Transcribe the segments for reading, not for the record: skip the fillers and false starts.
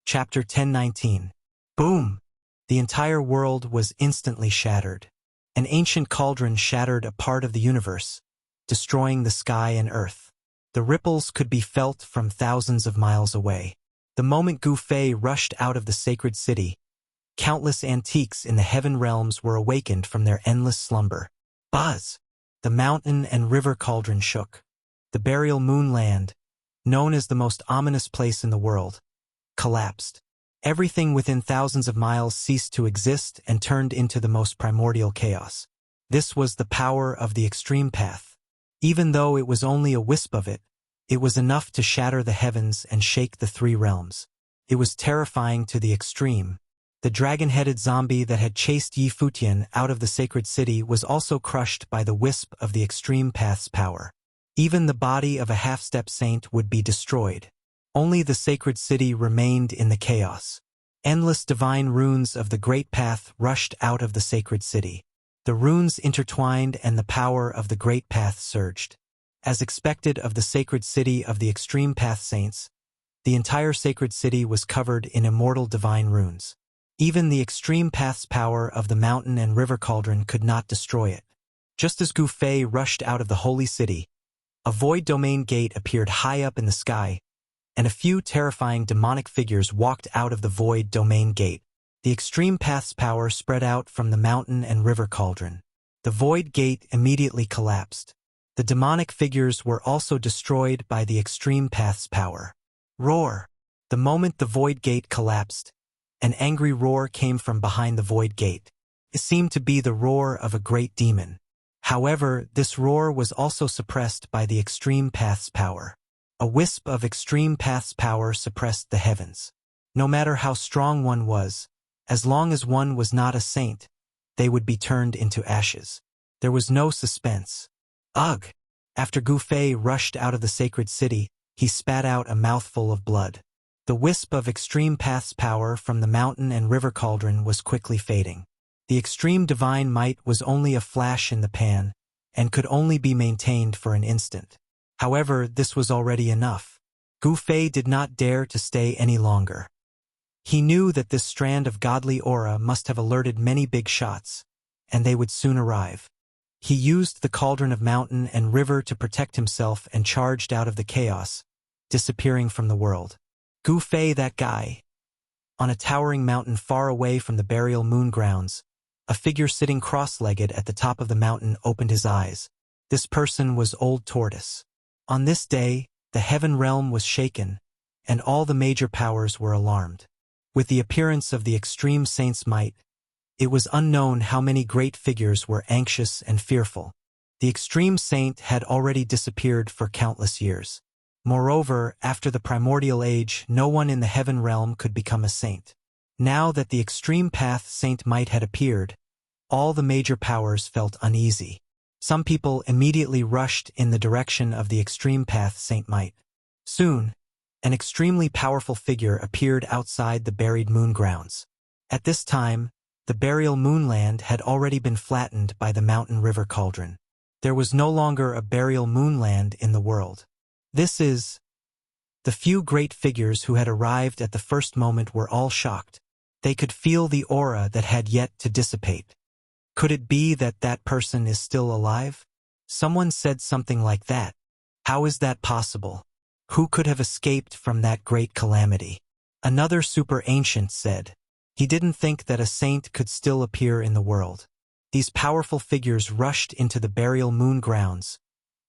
Chapter 1019. Boom! The entire world was instantly shattered. An ancient cauldron shattered a part of the universe, destroying the sky and earth. The ripples could be felt from thousands of miles away. The moment Gu Fei rushed out of the sacred city, countless antiques in the heaven realms were awakened from their endless slumber. Buzz! The mountain and river cauldron shook. The burial moonland, known as the most ominous place in the world, collapsed. Everything within thousands of miles ceased to exist and turned into the most primordial chaos. This was the power of the extreme path. Even though it was only a wisp of it, it was enough to shatter the heavens and shake the three realms. It was terrifying to the extreme. The dragon-headed zombie that had chased Yi Futian out of the sacred city was also crushed by the wisp of the extreme path's power. Even the body of a half-step saint would be destroyed. Only the sacred city remained in the chaos. Endless divine runes of the great path rushed out of the sacred city. The runes intertwined and the power of the great path surged. As expected of the sacred city of the extreme path saints, the entire sacred city was covered in immortal divine runes. Even the extreme path's power of the mountain and river cauldron could not destroy it. Just as Gu Fei rushed out of the holy city, a void domain gate appeared high up in the sky, and a few terrifying demonic figures walked out of the void domain gate. The extreme path's power spread out from the mountain and river cauldron. The void gate immediately collapsed. The demonic figures were also destroyed by the extreme path's power. Roar! The moment the void gate collapsed, an angry roar came from behind the void gate. It seemed to be the roar of a great demon. However, this roar was also suppressed by the extreme path's power. A wisp of extreme path's power suppressed the heavens. No matter how strong one was, as long as one was not a saint, they would be turned into ashes. There was no suspense. Ugh! After Gu Fei rushed out of the sacred city, he spat out a mouthful of blood. The wisp of extreme path's power from the mountain and river cauldron was quickly fading. The extreme divine might was only a flash in the pan, and could only be maintained for an instant. However, this was already enough. Gu Fei did not dare to stay any longer. He knew that this strand of godly aura must have alerted many big shots, and they would soon arrive. He used the cauldron of mountain and river to protect himself and charged out of the chaos, disappearing from the world. Gu Fei, that guy. On a towering mountain far away from the burial moon grounds, a figure sitting cross-legged at the top of the mountain opened his eyes. This person was Old Tortoise. On this day, the heaven realm was shaken, and all the major powers were alarmed. With the appearance of the extreme saint's might, it was unknown how many great figures were anxious and fearful. The extreme saint had already disappeared for countless years. Moreover, after the primordial age, no one in the heaven realm could become a saint. Now that the extreme path saint might had appeared, all the major powers felt uneasy. Some people immediately rushed in the direction of the extreme path saint might. Soon, an extremely powerful figure appeared outside the buried moon grounds. At this time, the burial moonland had already been flattened by the mountain river cauldron. There was no longer a burial moonland in the world. The few great figures who had arrived at the first moment were all shocked. They could feel the aura that had yet to dissipate. Could it be that that person is still alive? Someone said something like that. How is that possible? Who could have escaped from that great calamity? Another super ancient said. He didn't think that a saint could still appear in the world. These powerful figures rushed into the burial moon grounds,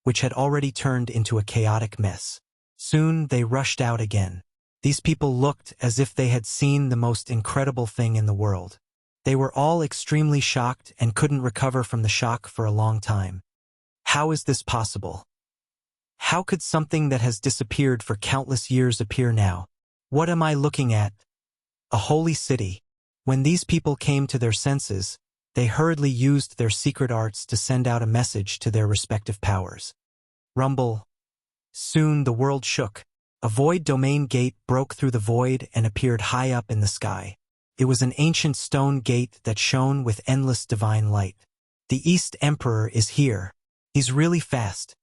which had already turned into a chaotic mess. Soon they rushed out again. These people looked as if they had seen the most incredible thing in the world. They were all extremely shocked and couldn't recover from the shock for a long time. How is this possible? How could something that has disappeared for countless years appear now? What am I looking at? A holy city. When these people came to their senses, they hurriedly used their secret arts to send out a message to their respective powers. Rumble. Soon the world shook. A void domain gate broke through the void and appeared high up in the sky. It was an ancient stone gate that shone with endless divine light. The East Emperor is here. He's really fast.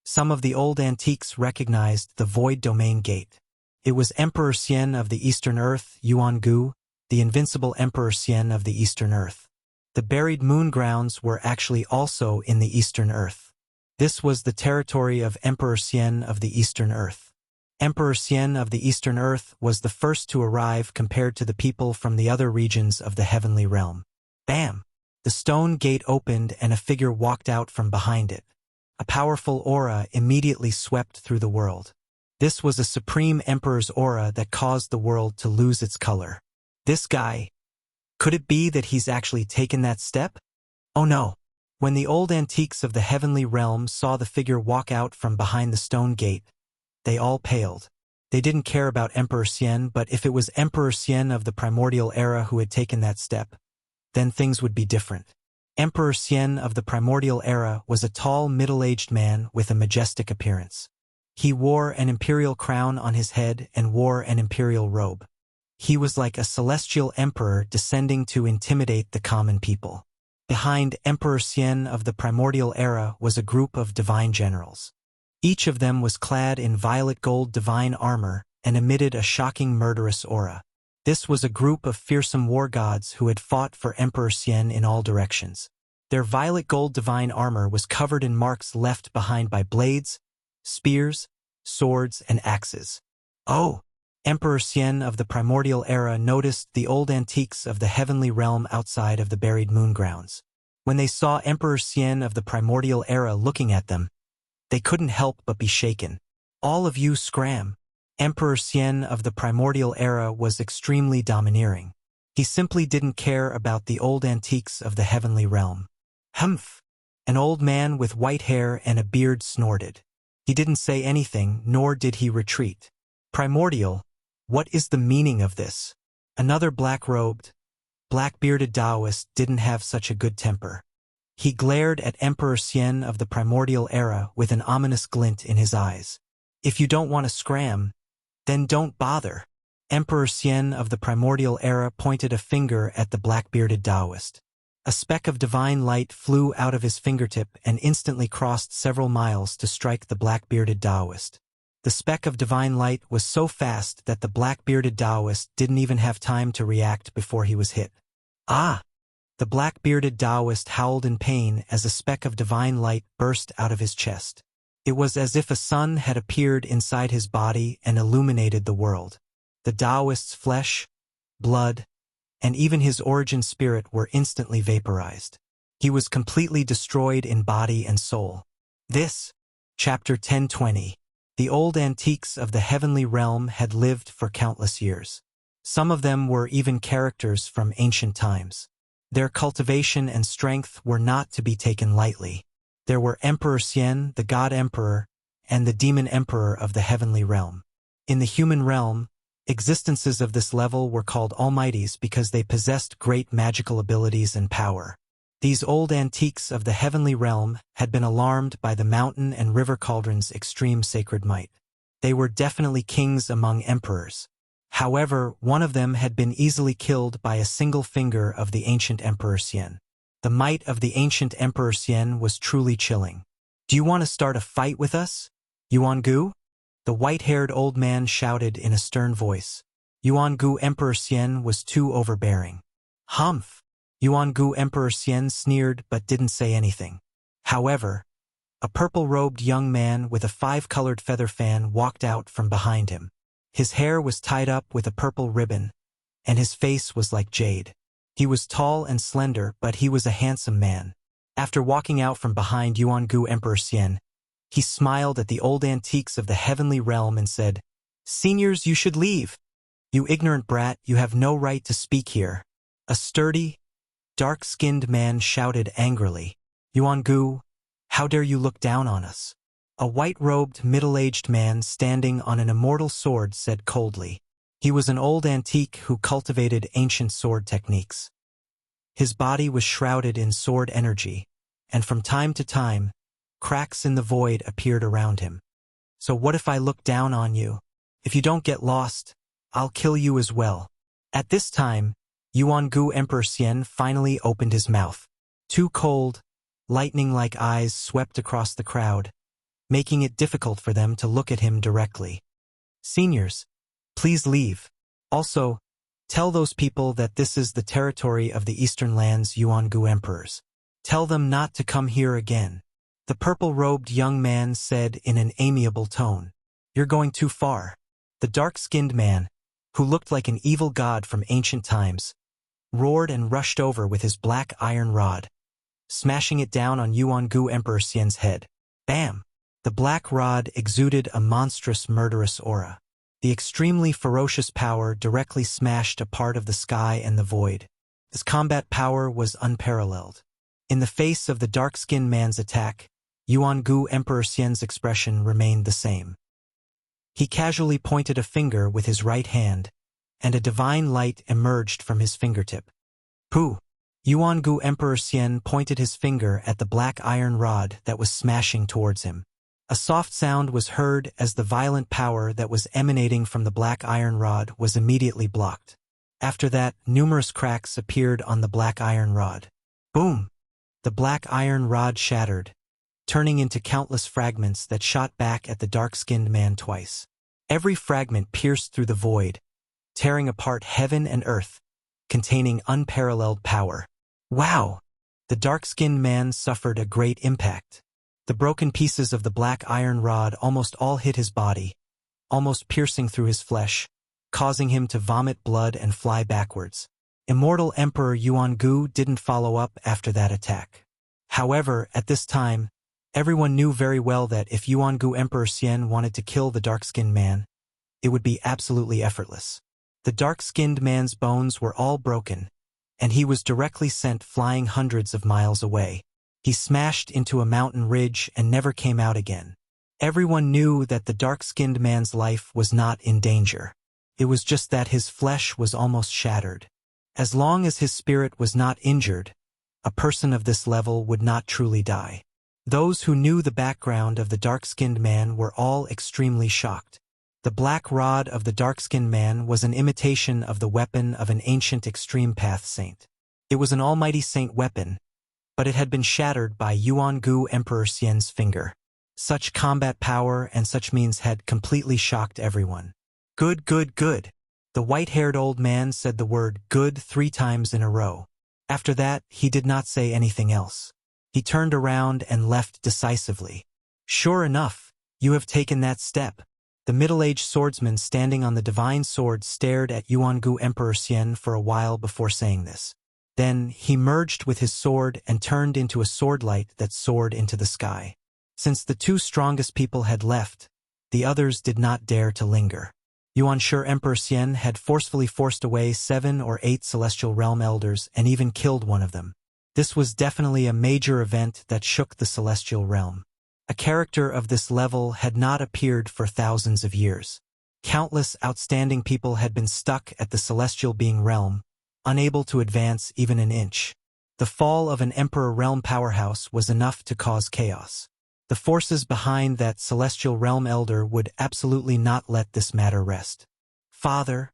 Some of the old antiques recognized the void domain gate. It was Emperor Xian of the Eastern Earth, Yuan-gu, the invincible Emperor Xian of the Eastern Earth. The buried moon grounds were actually also in the Eastern Earth. This was the territory of Emperor Xian of the Eastern Earth. Emperor Xian of the Eastern Earth was the first to arrive compared to the people from the other regions of the heavenly realm. Bam! The stone gate opened and a figure walked out from behind it. A powerful aura immediately swept through the world. This was a supreme emperor's aura that caused the world to lose its color. This guy, could it be that he's actually taken that step? Oh no! When the old antiques of the heavenly realm saw the figure walk out from behind the stone gate, they all paled. They didn't care about Emperor Xian, but if it was Emperor Xian of the primordial era who had taken that step, then things would be different. Emperor Xian of the primordial era was a tall, middle-aged man with a majestic appearance. He wore an imperial crown on his head and wore an imperial robe. He was like a celestial emperor descending to intimidate the common people. Behind Emperor Xian of the primordial era was a group of divine generals. Each of them was clad in violet gold divine armor and emitted a shocking murderous aura. This was a group of fearsome war gods who had fought for Emperor Xian in all directions. Their violet gold divine armor was covered in marks left behind by blades, spears, swords, and axes. Oh! Emperor Xian of the primordial era noticed the old antiques of the heavenly realm outside of the buried moon grounds. When they saw Emperor Xian of the primordial era looking at them, they couldn't help but be shaken. All of you scram. Emperor Xian of the primordial era was extremely domineering. He simply didn't care about the old antiques of the heavenly realm. Humph! An old man with white hair and a beard snorted. He didn't say anything, nor did he retreat. Primordial, what is the meaning of this? Another black-robed, black-bearded Taoist didn't have such a good temper. He glared at Emperor Xian of the primordial era with an ominous glint in his eyes. If you don't want to scram, then don't bother. Emperor Xian of the primordial era pointed a finger at the black-bearded Taoist. A speck of divine light flew out of his fingertip and instantly crossed several miles to strike the black-bearded Taoist. The speck of divine light was so fast that the black-bearded Taoist didn't even have time to react before he was hit. Ah! The black-bearded Taoist howled in pain as a speck of divine light burst out of his chest. It was as if a sun had appeared inside his body and illuminated the world. The Taoist's flesh, blood, and even his origin spirit were instantly vaporized. He was completely destroyed in body and soul. This, Chapter 1020. The old antiques of the heavenly realm had lived for countless years. Some of them were even characters from ancient times. Their cultivation and strength were not to be taken lightly. There were Emperor Xian, the God Emperor, and the Demon Emperor of the heavenly realm. In the human realm, existences of this level were called almighties because they possessed great magical abilities and power. These old antiques of the heavenly realm had been alarmed by the mountain and river cauldron's extreme sacred might. They were definitely kings among emperors. However, one of them had been easily killed by a single finger of the ancient Emperor Xian. The might of the ancient Emperor Xian was truly chilling. Do you want to start a fight with us, Yuan-gu? The white-haired old man shouted in a stern voice. Yuan-gu Emperor Xian was too overbearing. Humph! Yuan-gu Emperor Xian sneered but didn't say anything. However, a purple-robed young man with a 5-colored feather fan walked out from behind him. His hair was tied up with a purple ribbon, and his face was like jade. He was tall and slender, but he was a handsome man. After walking out from behind Yuan-gu Emperor Xian, he smiled at the old antiques of the heavenly realm and said, "Seniors, you should leave. You ignorant brat, you have no right to speak here." A sturdy, dark-skinned man shouted angrily, "Yuan-gu, how dare you look down on us?" A white-robed, middle-aged man standing on an immortal sword said coldly. He was an old antique who cultivated ancient sword techniques. His body was shrouded in sword energy, and from time to time, cracks in the void appeared around him. "So what if I look down on you? If you don't get lost, I'll kill you as well." At this time, Yuan-gu Emperor Xian finally opened his mouth. Two cold, lightning-like eyes swept across the crowd, making it difficult for them to look at him directly. "Seniors, Please leave. Also, tell those people that this is the territory of the Eastern Lands Yuangu emperors. Tell them not to come here again. The purple-robed young man said in an amiable tone. You're going too far. The dark-skinned man, who looked like an evil god from ancient times, roared and rushed over with his black iron rod, smashing it down on Yuangu Emperor Xian's head. Bam! The black rod exuded a monstrous murderous aura. The extremely ferocious power directly smashed a part of the sky and the void. This combat power was unparalleled. In the face of the dark-skinned man's attack, Yuangu Emperor Xian's expression remained the same. He casually pointed a finger with his right hand, and a divine light emerged from his fingertip. Pooh! Yuangu Emperor Xian pointed his finger at the black iron rod that was smashing towards him. A soft sound was heard as the violent power that was emanating from the black iron rod was immediately blocked. After that, numerous cracks appeared on the black iron rod. Boom! The black iron rod shattered, turning into countless fragments that shot back at the dark-skinned man twice. Every fragment pierced through the void, tearing apart heaven and earth, containing unparalleled power. Wow! The dark-skinned man suffered a great impact. The broken pieces of the black iron rod almost all hit his body, almost piercing through his flesh, causing him to vomit blood and fly backwards. Immortal Emperor Yuangu didn't follow up after that attack. However, at this time, everyone knew very well that if Yuangu Emperor Xian wanted to kill the dark-skinned man, it would be absolutely effortless. The dark-skinned man's bones were all broken, and he was directly sent flying hundreds of miles away. He smashed into a mountain ridge and never came out again. Everyone knew that the dark-skinned man's life was not in danger. It was just that his flesh was almost shattered. As long as his spirit was not injured, a person of this level would not truly die. Those who knew the background of the dark-skinned man were all extremely shocked. The black rod of the dark-skinned man was an imitation of the weapon of an ancient extreme path saint. It was an almighty saint weapon, but it had been shattered by Yuangu Emperor Xian's finger. Such combat power and such means had completely shocked everyone. Good, good, good. The white-haired old man said the word good 3 times in a row. After that, he did not say anything else. He turned around and left decisively. Sure enough, you have taken that step. The middle-aged swordsman standing on the divine sword stared at Yuangu Emperor Xian for a while before saying this. Then he merged with his sword and turned into a swordlight that soared into the sky. Since the 2 strongest people had left, the others did not dare to linger. Yuanshi Emperor Xian had forcefully forced away 7 or 8 celestial realm elders and even killed one of them. This was definitely a major event that shook the celestial realm. A character of this level had not appeared for thousands of years. Countless outstanding people had been stuck at the celestial being realm, unable to advance even an inch. The fall of an emperor realm powerhouse was enough to cause chaos. The forces behind that celestial realm elder would absolutely not let this matter rest. Father,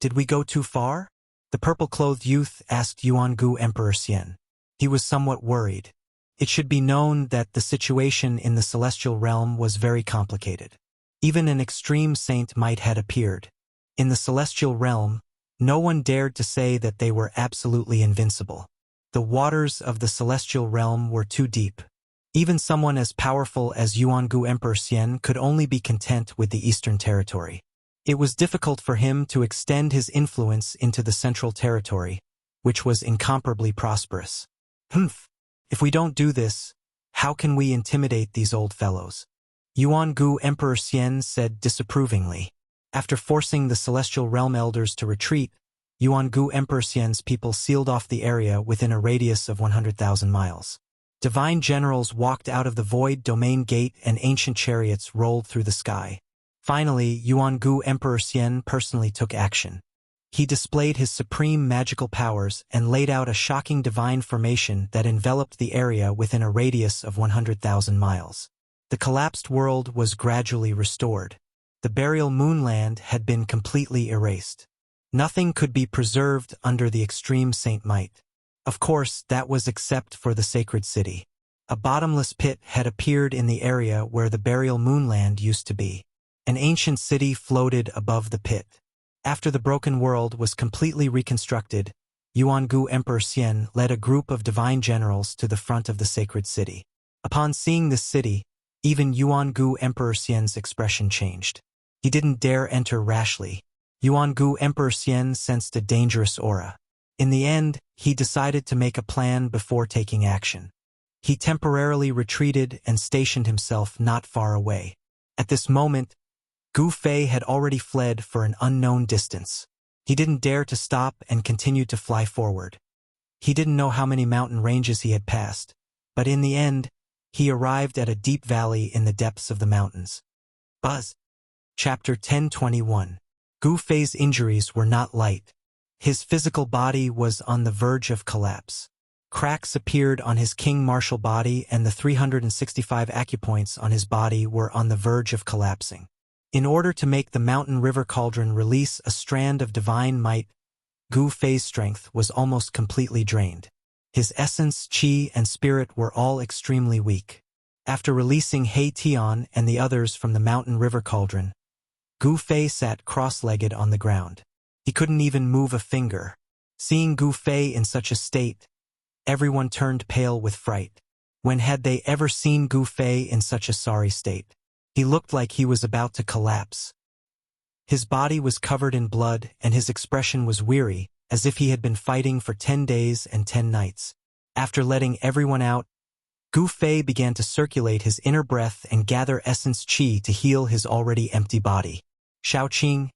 did we go too far? The purple-clothed youth asked Yuangu Emperor Xian. He was somewhat worried. It should be known that the situation in the celestial realm was very complicated. Even an extreme saint might have appeared. In the celestial realm, no one dared to say that they were absolutely invincible. The waters of the celestial realm were too deep. Even someone as powerful as Yuangu Emperor Xian could only be content with the Eastern Territory. It was difficult for him to extend his influence into the Central Territory, which was incomparably prosperous. If we don't do this, how can we intimidate these old fellows? Yuangu Emperor Xian said disapprovingly. After forcing the Celestial Realm Elders to retreat, Yuangu Emperor Xian's people sealed off the area within a radius of 100,000 miles. Divine generals walked out of the Void Domain Gate and ancient chariots rolled through the sky. Finally, Yuangu Emperor Xian personally took action. He displayed his supreme magical powers and laid out a shocking divine formation that enveloped the area within a radius of 100,000 miles. The collapsed world was gradually restored. The burial moonland had been completely erased. Nothing could be preserved under the extreme saint might. Of course, that was except for the sacred city. A bottomless pit had appeared in the area where the burial moonland used to be. An ancient city floated above the pit. After the broken world was completely reconstructed, Yuangu Emperor Xian led a group of divine generals to the front of the sacred city. Upon seeing this city, even Yuangu Emperor Xian's expression changed. He didn't dare enter rashly. Yuangu Emperor Xian sensed a dangerous aura. In the end, he decided to make a plan before taking action. He temporarily retreated and stationed himself not far away. At this moment, Gu Fei had already fled for an unknown distance. He didn't dare to stop and continued to fly forward. He didn't know how many mountain ranges he had passed, but in the end, he arrived at a deep valley in the depths of the mountains. Buzz. Chapter 1021. Gu Fei's injuries were not light. His physical body was on the verge of collapse. Cracks appeared on his king martial body and the 365 acupoints on his body were on the verge of collapsing. In order to make the mountain river cauldron release a strand of divine might, Gu Fei's strength was almost completely drained. His essence, qi, and spirit were all extremely weak. After releasing He Tian and the others from the mountain river cauldron, Gu Fei sat cross-legged on the ground. He couldn't even move a finger. Seeing Gu Fei in such a state, everyone turned pale with fright. When had they ever seen Gu Fei in such a sorry state? He looked like he was about to collapse. His body was covered in blood and his expression was weary, as if he had been fighting for 10 days and 10 nights. After letting everyone out, Gu Fei began to circulate his inner breath and gather essence qi to heal his already empty body. Shaoqing,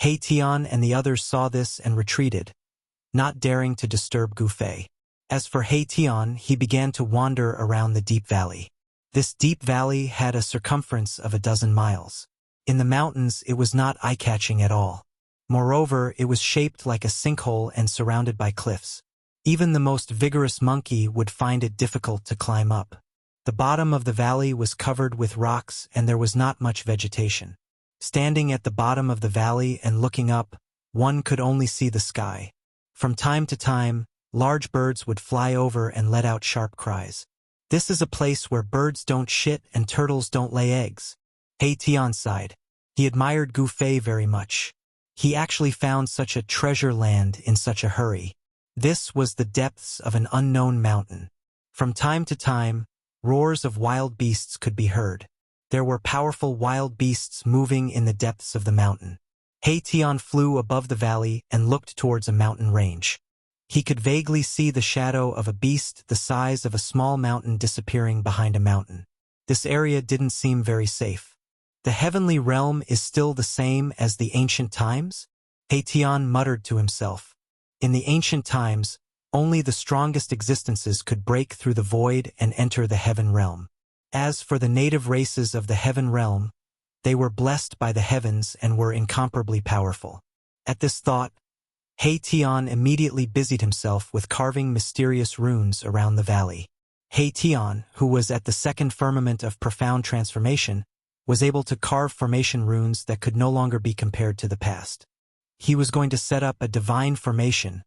He Tian and the others saw this and retreated, not daring to disturb Gu Fei. As for He Tian, he began to wander around the deep valley. This deep valley had a circumference of 12 miles. In the mountains, it was not eye-catching at all. Moreover, it was shaped like a sinkhole and surrounded by cliffs. Even the most vigorous monkey would find it difficult to climb up. The bottom of the valley was covered with rocks and there was not much vegetation. Standing at the bottom of the valley and looking up, one could only see the sky. From time to time, large birds would fly over and let out sharp cries. This is a place where birds don't shit and turtles don't lay eggs. He Tian sighed. He admired Gu Fei very much. He actually found such a treasure land in such a hurry. This was the depths of an unknown mountain. From time to time, roars of wild beasts could be heard. There were powerful wild beasts moving in the depths of the mountain. He Tian flew above the valley and looked towards a mountain range. He could vaguely see the shadow of a beast the size of a small mountain disappearing behind a mountain. This area didn't seem very safe. The heavenly realm is still the same as the ancient times? He Tian muttered to himself. In the ancient times, only the strongest existences could break through the void and enter the heaven realm. As for the native races of the heaven realm, they were blessed by the heavens and were incomparably powerful. At this thought, He Tian immediately busied himself with carving mysterious runes around the valley. He Tian, who was at the second firmament of profound transformation, was able to carve formation runes that could no longer be compared to the past. He was going to set up a divine formation,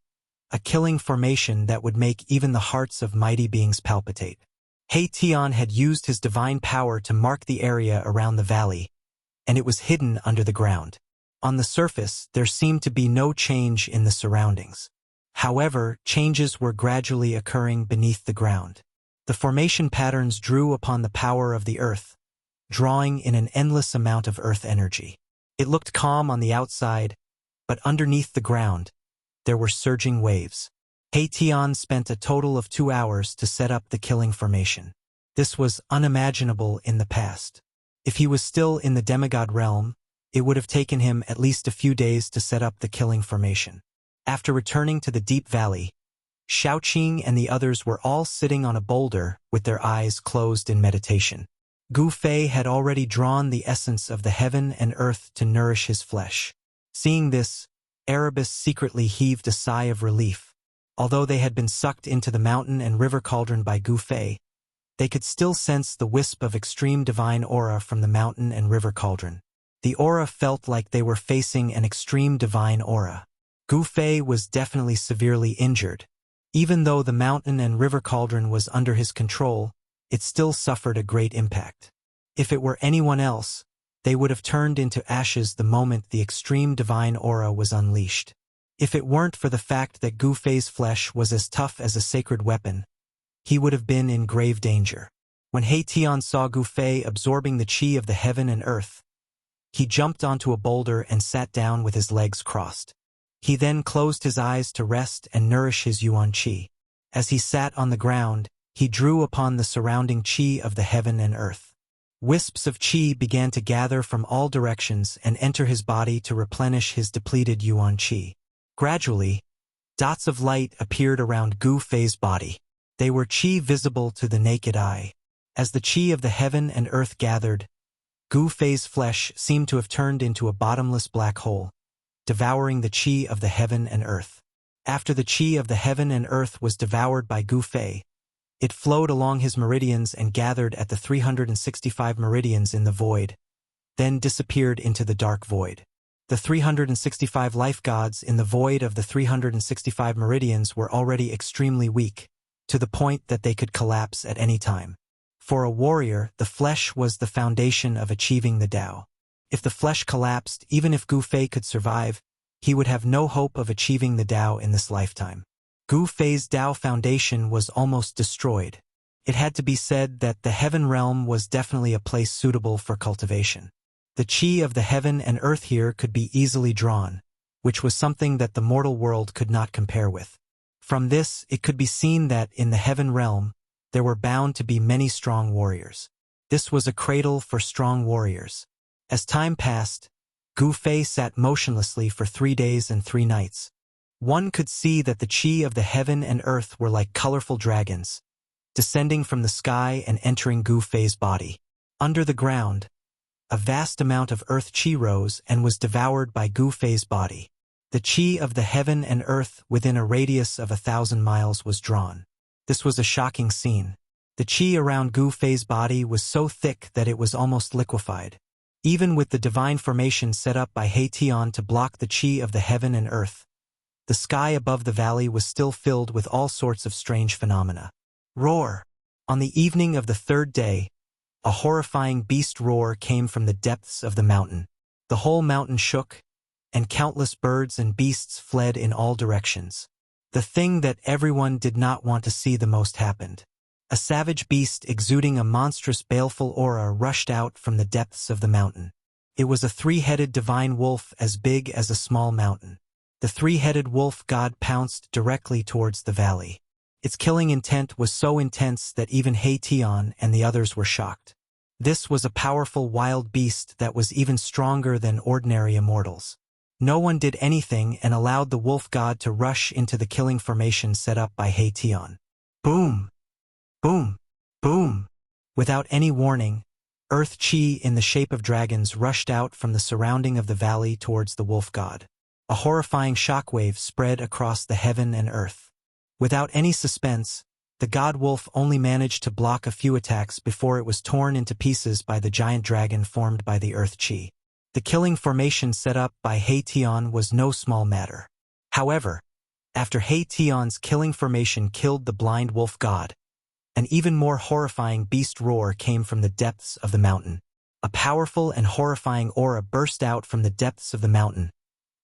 a killing formation that would make even the hearts of mighty beings palpitate. He Tian had used his divine power to mark the area around the valley, and it was hidden under the ground. On the surface, there seemed to be no change in the surroundings. However, changes were gradually occurring beneath the ground. The formation patterns drew upon the power of the earth, drawing in an endless amount of earth energy. It looked calm on the outside, but underneath the ground, there were surging waves. He Tian spent a total of 2 hours to set up the killing formation. This was unimaginable in the past. If he was still in the demigod realm, it would have taken him at least a few days to set up the killing formation. After returning to the deep valley, Shaoqing and the others were all sitting on a boulder with their eyes closed in meditation. Gu Fei had already drawn the essence of the heaven and earth to nourish his flesh. Seeing this, Erebus secretly heaved a sigh of relief. Although they had been sucked into the mountain and river cauldron by Gu Fei, they could still sense the wisp of extreme divine aura from the mountain and river cauldron. The aura felt like they were facing an extreme divine aura. Gu Fei was definitely severely injured. Even though the mountain and river cauldron was under his control, it still suffered a great impact. If it were anyone else, they would have turned into ashes the moment the extreme divine aura was unleashed. If it weren't for the fact that Gu Fei's flesh was as tough as a sacred weapon, he would have been in grave danger. When He Tian saw Gu Fei absorbing the qi of the heaven and earth, he jumped onto a boulder and sat down with his legs crossed. He then closed his eyes to rest and nourish his yuan qi. As he sat on the ground, he drew upon the surrounding qi of the heaven and earth. Wisps of qi began to gather from all directions and enter his body to replenish his depleted yuan qi. Gradually, dots of light appeared around Gu Fei's body. They were qi visible to the naked eye. As the qi of the heaven and earth gathered, Gu Fei's flesh seemed to have turned into a bottomless black hole, devouring the qi of the heaven and earth. After the qi of the heaven and earth was devoured by Gu Fei, it flowed along his meridians and gathered at the 365 meridians in the void, then disappeared into the dark void. The 365 life gods in the void of the 365 meridians were already extremely weak, to the point that they could collapse at any time. For a warrior, the flesh was the foundation of achieving the Tao. If the flesh collapsed, even if Gu Fei could survive, he would have no hope of achieving the Tao in this lifetime. Gu Fei's Tao foundation was almost destroyed. It had to be said that the heaven realm was definitely a place suitable for cultivation. The qi of the heaven and earth here could be easily drawn, which was something that the mortal world could not compare with. From this, it could be seen that in the heaven realm, there were bound to be many strong warriors. This was a cradle for strong warriors. As time passed, Gu Fei sat motionlessly for 3 days and 3 nights. One could see that the qi of the heaven and earth were like colorful dragons, descending from the sky and entering Gu Fei's body. Under the ground, a vast amount of earth qi rose and was devoured by Gu Fei's body. The qi of the heaven and earth within a radius of 1,000 miles was drawn. This was a shocking scene. The qi around Gu Fei's body was so thick that it was almost liquefied. Even with the divine formation set up by He Tian to block the qi of the heaven and earth, the sky above the valley was still filled with all sorts of strange phenomena. Roar! On the evening of the 3rd day, a horrifying beast roar came from the depths of the mountain. The whole mountain shook, and countless birds and beasts fled in all directions. The thing that everyone did not want to see the most happened. A savage beast exuding a monstrous baleful aura rushed out from the depths of the mountain. It was a 3-headed divine wolf as big as a small mountain. The 3-headed wolf god pounced directly towards the valley. Its killing intent was so intense that even He Tian and the others were shocked. This was a powerful wild beast that was even stronger than ordinary immortals. No one did anything and allowed the wolf god to rush into the killing formation set up by He Tian. Boom! Boom! Boom! Without any warning, earth qi in the shape of dragons rushed out from the surrounding of the valley towards the wolf god. A horrifying shockwave spread across the heaven and earth. Without any suspense, the god wolf only managed to block a few attacks before it was torn into pieces by the giant dragon formed by the earth qi. The killing formation set up by He Tian was no small matter. However, after He Tian's killing formation killed the blind wolf god, an even more horrifying beast roar came from the depths of the mountain. A powerful and horrifying aura burst out from the depths of the mountain,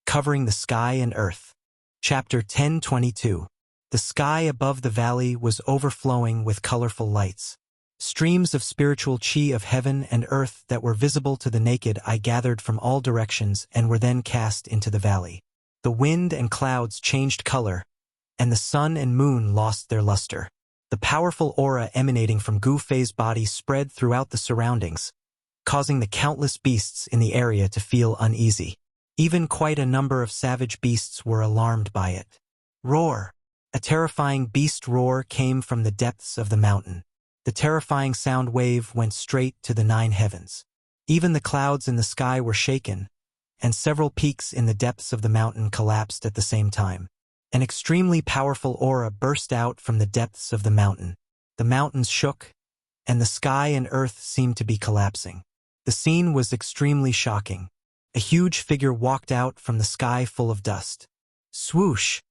covering the sky and earth. Chapter 1022. The sky above the valley was overflowing with colorful lights. Streams of spiritual qi of heaven and earth that were visible to the naked eye gathered from all directions and were then cast into the valley. The wind and clouds changed color, and the sun and moon lost their luster. The powerful aura emanating from Gu Fei's body spread throughout the surroundings, causing the countless beasts in the area to feel uneasy. Even quite a number of savage beasts were alarmed by it. Roar! A terrifying beast roar came from the depths of the mountain. The terrifying sound wave went straight to the 9 heavens. Even the clouds in the sky were shaken, and several peaks in the depths of the mountain collapsed at the same time. An extremely powerful aura burst out from the depths of the mountain. The mountains shook, and the sky and earth seemed to be collapsing. The scene was extremely shocking. A huge figure walked out from the sky full of dust. Swoosh!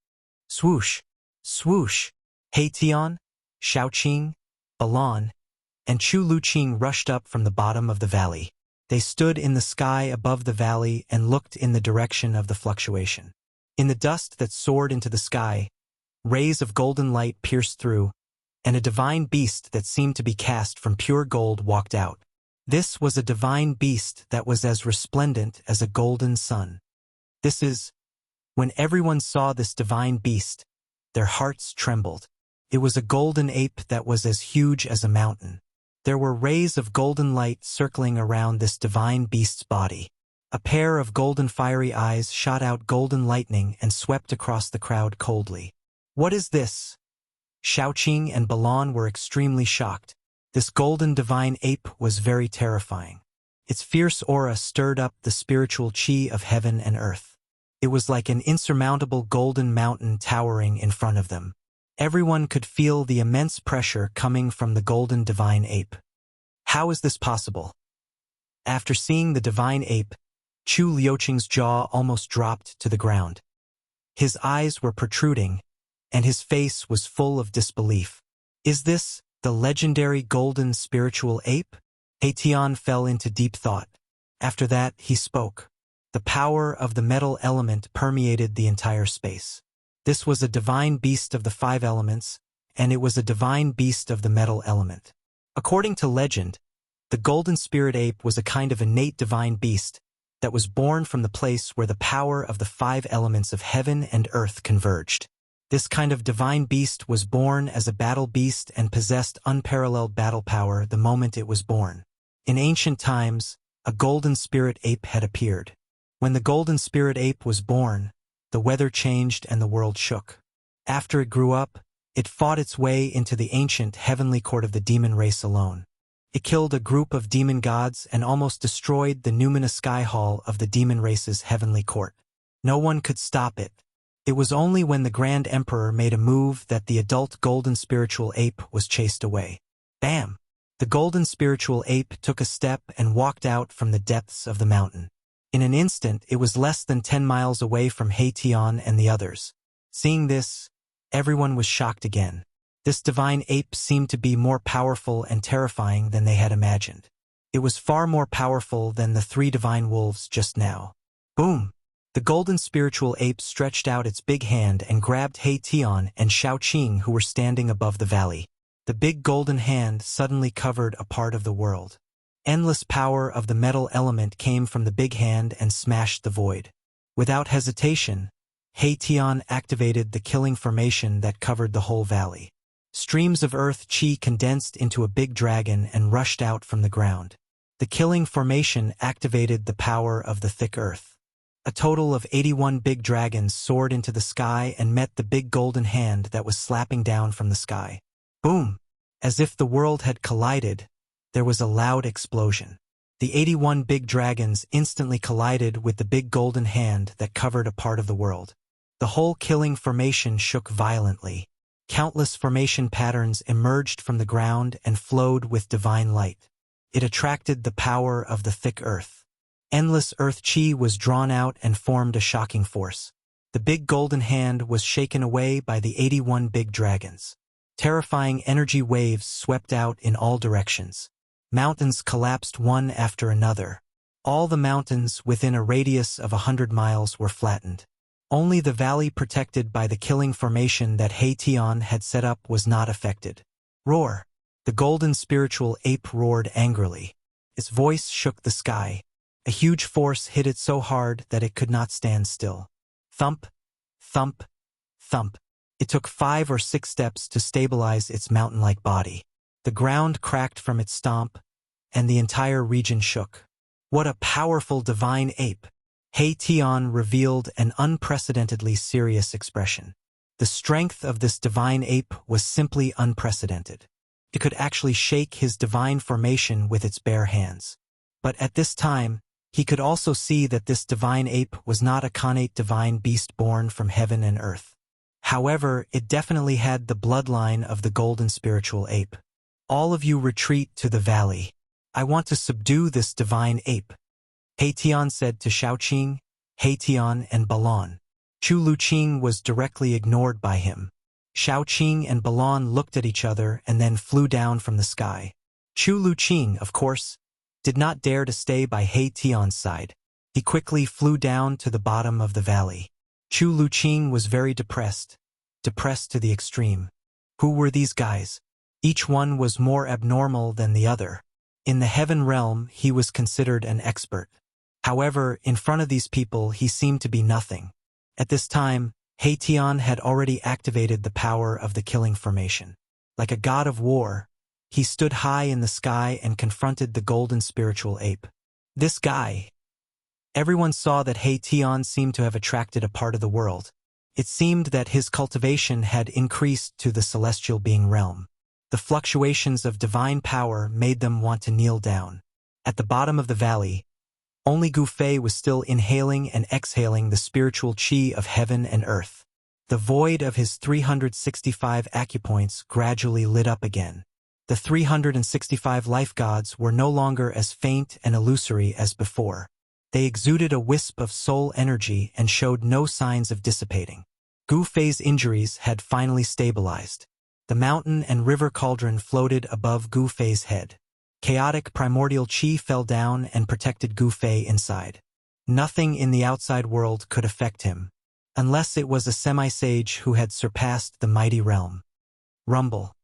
Swoosh! Swoosh! He Tian, Shaoqing, Balan, and Chu Luqing rushed up from the bottom of the valley. They stood in the sky above the valley and looked in the direction of the fluctuation. In the dust that soared into the sky, rays of golden light pierced through, and a divine beast that seemed to be cast from pure gold walked out. This was a divine beast that was as resplendent as a golden sun. When everyone saw this divine beast, their hearts trembled. It was a golden ape that was as huge as a mountain. There were rays of golden light circling around this divine beast's body. A pair of golden fiery eyes shot out golden lightning and swept across the crowd coldly. "What is this?" Shaoqing and Balan were extremely shocked. This golden divine ape was very terrifying. Its fierce aura stirred up the spiritual chi of heaven and earth. It was like an insurmountable golden mountain towering in front of them. Everyone could feel the immense pressure coming from the golden divine ape. How is this possible? After seeing the divine ape, Chu Liuqing's jaw almost dropped to the ground. His eyes were protruding, and his face was full of disbelief. Is this the legendary golden spiritual ape? He Tian fell into deep thought. After that, he spoke. The power of the metal element permeated the entire space. This was a divine beast of the 5 elements, and it was a divine beast of the metal element. According to legend, the golden spirit ape was a kind of innate divine beast that was born from the place where the power of the 5 elements of heaven and earth converged. This kind of divine beast was born as a battle beast and possessed unparalleled battle power the moment it was born. In ancient times, a golden spirit ape had appeared. When the golden spirit ape was born, the weather changed and the world shook. After it grew up, it fought its way into the ancient heavenly court of the demon race alone. It killed a group of demon gods and almost destroyed the numinous sky hall of the demon race's heavenly court. No one could stop it. It was only when the Grand Emperor made a move that the adult golden spiritual ape was chased away. Bam! The golden spiritual ape took a step and walked out from the depths of the mountain. In an instant, it was less than 10 miles away from He Tian and the others. Seeing this, everyone was shocked again. This divine ape seemed to be more powerful and terrifying than they had imagined. It was far more powerful than the 3 divine wolves just now. Boom! The golden spiritual ape stretched out its big hand and grabbed He Tian and Shaoqing, who were standing above the valley. The big golden hand suddenly covered a part of the world. Endless power of the metal element came from the big hand and smashed the void. Without hesitation, He Tian activated the killing formation that covered the whole valley. Streams of earth chi condensed into a big dragon and rushed out from the ground. The killing formation activated the power of the thick earth. A total of 81 big dragons soared into the sky and met the big golden hand that was slapping down from the sky. Boom! As if the world had collided, there was a loud explosion. The 81 big dragons instantly collided with the big golden hand that covered a part of the world. The whole killing formation shook violently. Countless formation patterns emerged from the ground and flowed with divine light. It attracted the power of the thick earth. Endless earth chi was drawn out and formed a shocking force. The big golden hand was shaken away by the 81 big dragons. Terrifying energy waves swept out in all directions. Mountains collapsed one after another. All the mountains within a radius of 100 miles were flattened. Only the valley protected by the killing formation that He Tian had set up was not affected. Roar! The golden spiritual ape roared angrily. Its voice shook the sky. A huge force hit it so hard that it could not stand still. Thump! Thump! Thump! It took 5 or 6 steps to stabilize its mountain-like body. The ground cracked from its stomp, and the entire region shook. What a powerful divine ape! He Tian revealed an unprecedentedly serious expression. The strength of this divine ape was simply unprecedented. It could actually shake his divine formation with its bare hands. But at this time, he could also see that this divine ape was not a connate divine beast born from heaven and earth. However, it definitely had the bloodline of the golden spiritual ape. All of you retreat to the valley. I want to subdue this divine ape. He Tian said to Shaoqing, He Tian, and Balan. Chu Liuqing was directly ignored by him. Shaoqing and Balan looked at each other and then flew down from the sky. Chu Liuqing, of course, did not dare to stay by He Tian's side. He quickly flew down to the bottom of the valley. Chu Luqing was very depressed to the extreme. Who were these guys? Each one was more abnormal than the other. In the heaven realm, he was considered an expert. However, in front of these people, he seemed to be nothing. At this time, He Tian had already activated the power of the killing formation. Like a god of war, he stood high in the sky and confronted the golden spiritual ape. This guy. Everyone saw that He Tian seemed to have attracted a part of the world. It seemed that his cultivation had increased to the celestial being realm. The fluctuations of divine power made them want to kneel down. At the bottom of the valley, only Gu Fei was still inhaling and exhaling the spiritual qi of heaven and earth. The void of his 365 acupoints gradually lit up again. The 365 life gods were no longer as faint and illusory as before. They exuded a wisp of soul energy and showed no signs of dissipating. Gu Fei's injuries had finally stabilized. The mountain and river cauldron floated above Gu Fei's head. Chaotic primordial qi fell down and protected Gu Fei inside. Nothing in the outside world could affect him, unless it was a semi-sage who had surpassed the mighty realm. Rumble.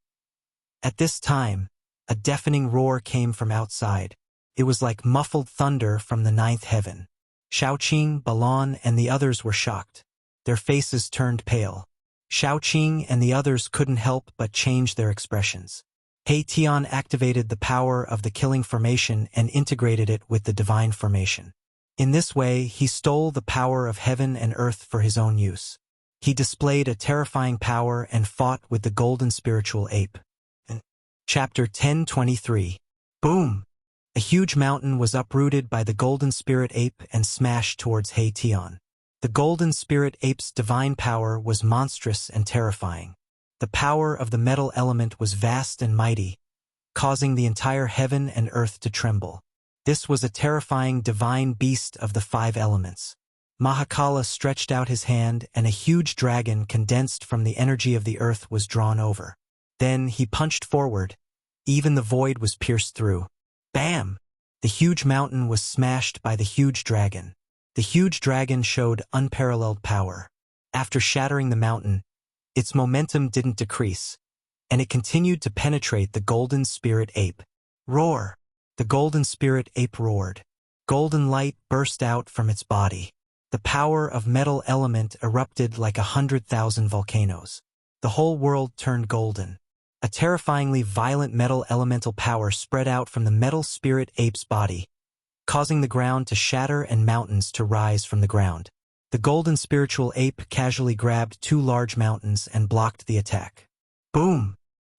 At this time, a deafening roar came from outside. It was like muffled thunder from the ninth heaven. Shaoqing, Balon, and the others were shocked. Their faces turned pale. Shaoqing and the others couldn't help but change their expressions. He Tian activated the power of the killing formation and integrated it with the divine formation. In this way, he stole the power of heaven and earth for his own use. He displayed a terrifying power and fought with the golden spiritual ape. Chapter 1023. Boom! A huge mountain was uprooted by the golden spirit ape and smashed towards He Tian. The golden spirit ape's divine power was monstrous and terrifying. The power of the metal element was vast and mighty, causing the entire heaven and earth to tremble. This was a terrifying divine beast of the 5 elements. Mahakala stretched out his hand and a huge dragon condensed from the energy of the earth was drawn over. Then he punched forward. Even the void was pierced through. Bam! The huge mountain was smashed by the huge dragon. The huge dragon showed unparalleled power. After shattering the mountain, its momentum didn't decrease, and it continued to penetrate the golden spirit ape. Roar! The golden spirit ape roared. Golden light burst out from its body. The power of metal element erupted like 100,000 volcanoes. The whole world turned golden. A terrifyingly violent metal elemental power spread out from the metal spirit ape's body, causing the ground to shatter and mountains to rise from the ground. The golden spiritual ape casually grabbed 2 large mountains and blocked the attack. Boom!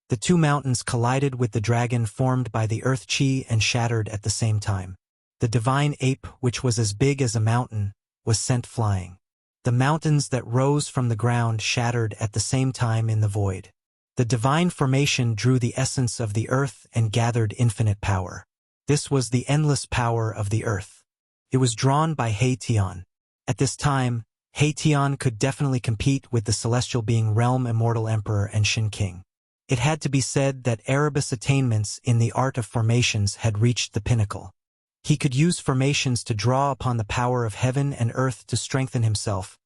The 2 mountains collided with the dragon formed by the earth chi and shattered at the same time. The divine ape, which was as big as a mountain, was sent flying. The mountains that rose from the ground shattered at the same time in the void. The divine formation drew the essence of the earth and gathered infinite power. This was the endless power of the earth. It was drawn by He Tian. At this time, He Tian could definitely compete with the celestial being Realm Immortal Emperor and Shin King. It had to be said that Erebus' attainments in the art of formations had reached the pinnacle. He could use formations to draw upon the power of heaven and earth to strengthen himself,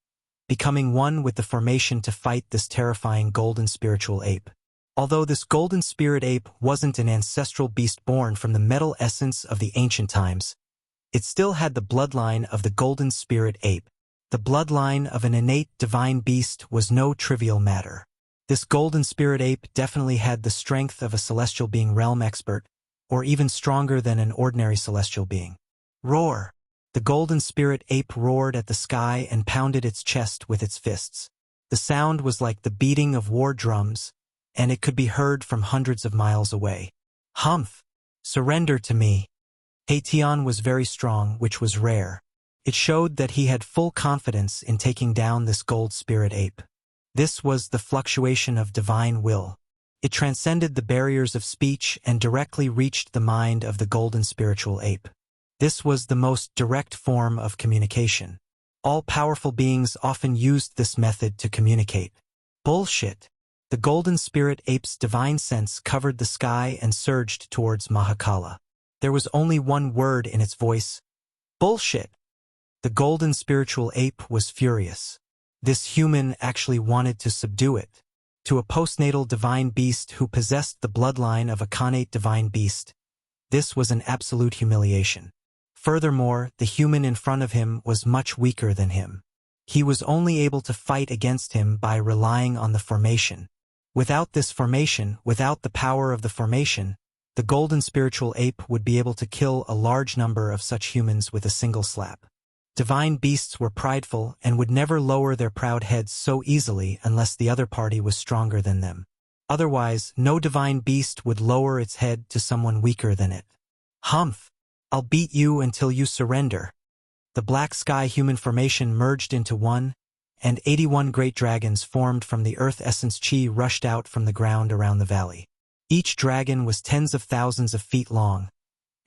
becoming one with the formation to fight this terrifying golden spiritual ape. Although this golden spirit ape wasn't an ancestral beast born from the metal essence of the ancient times, it still had the bloodline of the golden spirit ape. The bloodline of an innate divine beast was no trivial matter. This golden spirit ape definitely had the strength of a celestial being realm expert, or even stronger than an ordinary celestial being. Roar! The golden spirit ape roared at the sky and pounded its chest with its fists. The sound was like the beating of war drums, and it could be heard from hundreds of miles away. Humph! Surrender to me. He Tian was very strong, which was rare. It showed that he had full confidence in taking down this gold spirit ape. This was the fluctuation of divine will. It transcended the barriers of speech and directly reached the mind of the golden spiritual ape. This was the most direct form of communication. All powerful beings often used this method to communicate. Bullshit! The golden spirit ape's divine sense covered the sky and surged towards Mahakala. There was only one word in its voice: bullshit. The golden spiritual ape was furious. This human actually wanted to subdue it. To a postnatal divine beast who possessed the bloodline of a connate divine beast, this was an absolute humiliation. Furthermore, the human in front of him was much weaker than him. He was only able to fight against him by relying on the formation. Without this formation, without the power of the formation, the golden spiritual ape would be able to kill a large number of such humans with a single slap. Divine beasts were prideful and would never lower their proud heads so easily unless the other party was stronger than them. Otherwise, no divine beast would lower its head to someone weaker than it. Humph! I'll beat you until you surrender. The black sky human formation merged into one, and 81 great dragons formed from the earth essence chi rushed out from the ground around the valley. Each dragon was tens of thousands of feet long,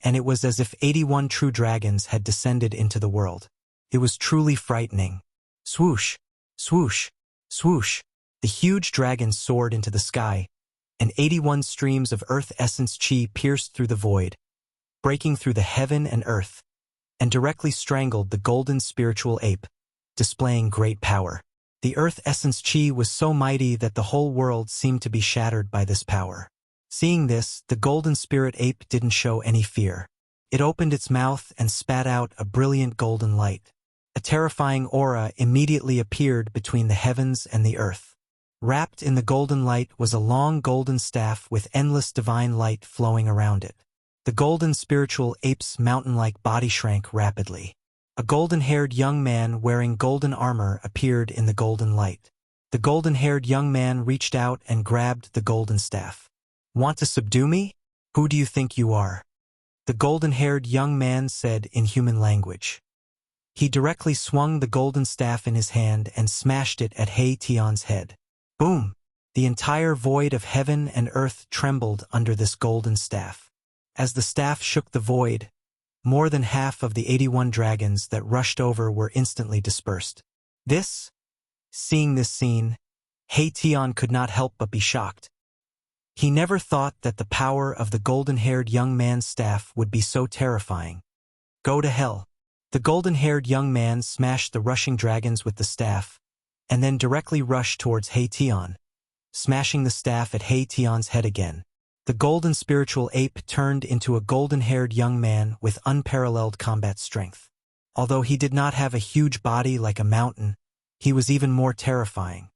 and it was as if 81 true dragons had descended into the world. It was truly frightening. Swoosh, swoosh, swoosh. The huge dragons soared into the sky, and 81 streams of earth essence chi pierced through the void, breaking through the heaven and earth, and directly strangled the golden spiritual ape, displaying great power. The earth essence chi was so mighty that the whole world seemed to be shattered by this power. Seeing this, the golden spirit ape didn't show any fear. It opened its mouth and spat out a brilliant golden light. A terrifying aura immediately appeared between the heavens and the earth. Wrapped in the golden light was a long golden staff with endless divine light flowing around it. The golden spiritual ape's mountain-like body shrank rapidly. A golden-haired young man wearing golden armor appeared in the golden light. The golden-haired young man reached out and grabbed the golden staff. "Want to subdue me? Who do you think you are?" the golden-haired young man said in human language. He directly swung the golden staff in his hand and smashed it at He Tian's head. Boom! The entire void of heaven and earth trembled under this golden staff. As the staff shook the void, more than half of the 81 dragons that rushed over were instantly dispersed. Seeing this scene, He Tian could not help but be shocked. He never thought that the power of the golden-haired young man's staff would be so terrifying. Go to hell. The golden-haired young man smashed the rushing dragons with the staff, and then directly rushed towards He Tian, smashing the staff at He Tian's head again. The golden spiritual ape turned into a golden-haired young man with unparalleled combat strength. Although he did not have a huge body like a mountain, he was even more terrifying.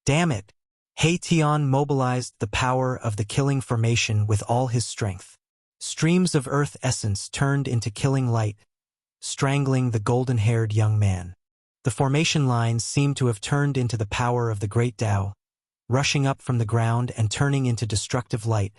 Damn it! He Tian mobilized the power of the killing formation with all his strength. Streams of earth essence turned into killing light, strangling the golden-haired young man. The formation lines seemed to have turned into the power of the great Tao, rushing up from the ground and turning into destructive light,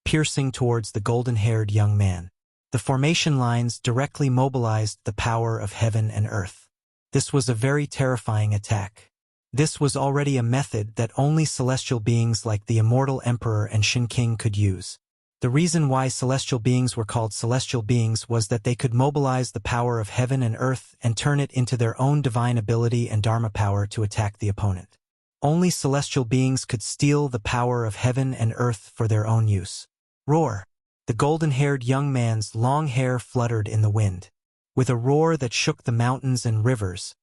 piercing towards the golden-haired young man. The formation lines directly mobilized the power of heaven and earth. This was a very terrifying attack. This was already a method that only celestial beings like the Immortal Emperor and Shin King could use. The reason why celestial beings were called celestial beings was that they could mobilize the power of heaven and earth and turn it into their own divine ability and dharma power to attack the opponent. Only celestial beings could steal the power of heaven and earth for their own use. Roar! The golden-haired young man's long hair fluttered in the wind. With a roar that shook the mountains and rivers,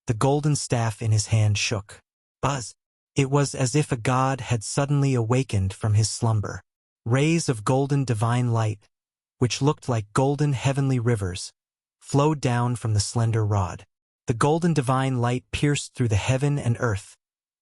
the golden staff in his hand shook. Buzz! It was as if a god had suddenly awakened from his slumber. Rays of golden divine light, which looked like golden heavenly rivers, flowed down from the slender rod. The golden divine light pierced through the heaven and earth,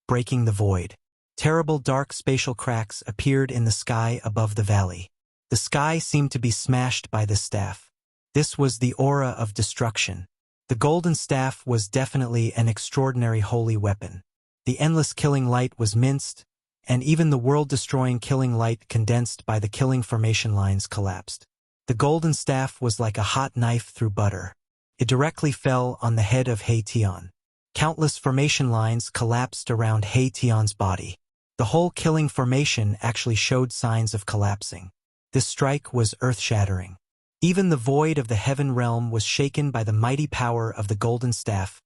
breaking the void. Terrible dark spatial cracks appeared in the sky above the valley. The sky seemed to be smashed by the staff. This was the aura of destruction. The golden staff was definitely an extraordinary holy weapon. The endless killing light was minced, and even the world-destroying killing light condensed by the killing formation lines collapsed. The golden staff was like a hot knife through butter. It directly fell on the head of He Tian. Countless formation lines collapsed around He Tian's body. The whole killing formation actually showed signs of collapsing. This strike was earth-shattering. Even the void of the heaven realm was shaken by the mighty power of the golden staff,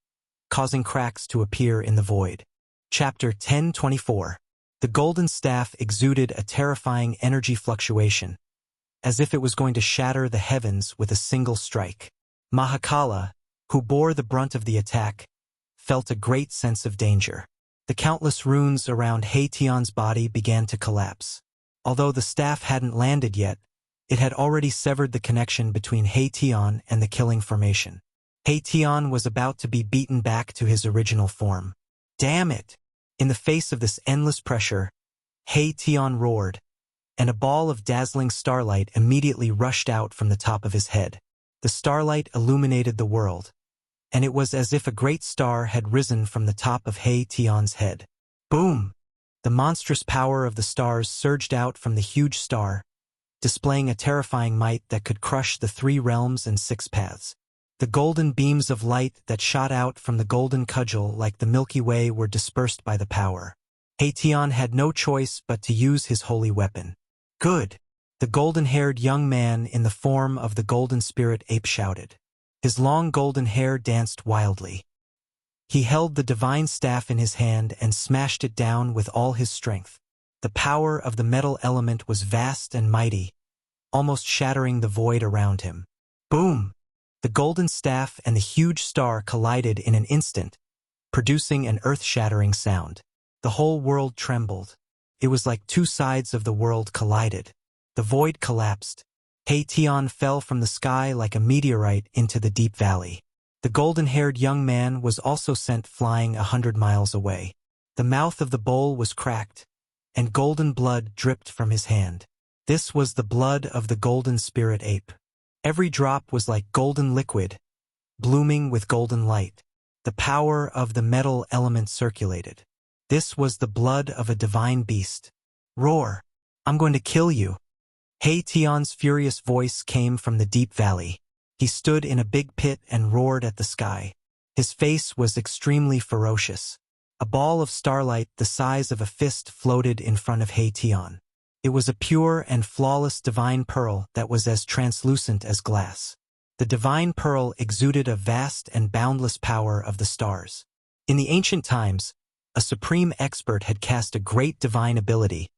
causing cracks to appear in the void. Chapter 10:24. The golden staff exuded a terrifying energy fluctuation, as if it was going to shatter the heavens with a single strike. Mahakala, who bore the brunt of the attack, felt a great sense of danger. The countless runes around Haetion's body began to collapse. Although the staff hadn't landed yet, it had already severed the connection between Haetion and the killing formation. Haetion was about to be beaten back to his original form. Damn it! In the face of this endless pressure, Haetion roared, and a ball of dazzling starlight immediately rushed out from the top of his head. The starlight illuminated the world, and it was as if a great star had risen from the top of Haetion's head. Boom! The monstrous power of the stars surged out from the huge star, displaying a terrifying might that could crush the 3 realms and 6 paths. The golden beams of light that shot out from the golden cudgel like the Milky Way were dispersed by the power. Haetion had no choice but to use his holy weapon. Good! The golden-haired young man in the form of the golden spirit ape shouted. His long golden hair danced wildly. He held the divine staff in his hand and smashed it down with all his strength. The power of the metal element was vast and mighty, almost shattering the void around him. Boom! The golden staff and the huge star collided in an instant, producing an earth-shattering sound. The whole world trembled. It was like 2 sides of the world collided. The void collapsed. Haetion fell from the sky like a meteorite into the deep valley. The golden-haired young man was also sent flying 100 miles away. The mouth of the bowl was cracked, and golden blood dripped from his hand. This was the blood of the golden spirit ape. Every drop was like golden liquid, blooming with golden light. The power of the metal element circulated. This was the blood of a divine beast. Roar! I'm going to kill you! Haetion's furious voice came from the deep valley. He stood in a big pit and roared at the sky. His face was extremely ferocious. A ball of starlight the size of a fist floated in front of Haetion. It was a pure and flawless divine pearl that was as translucent as glass. The divine pearl exuded a vast and boundless power of the stars. In the ancient times, a supreme expert had cast a great divine ability,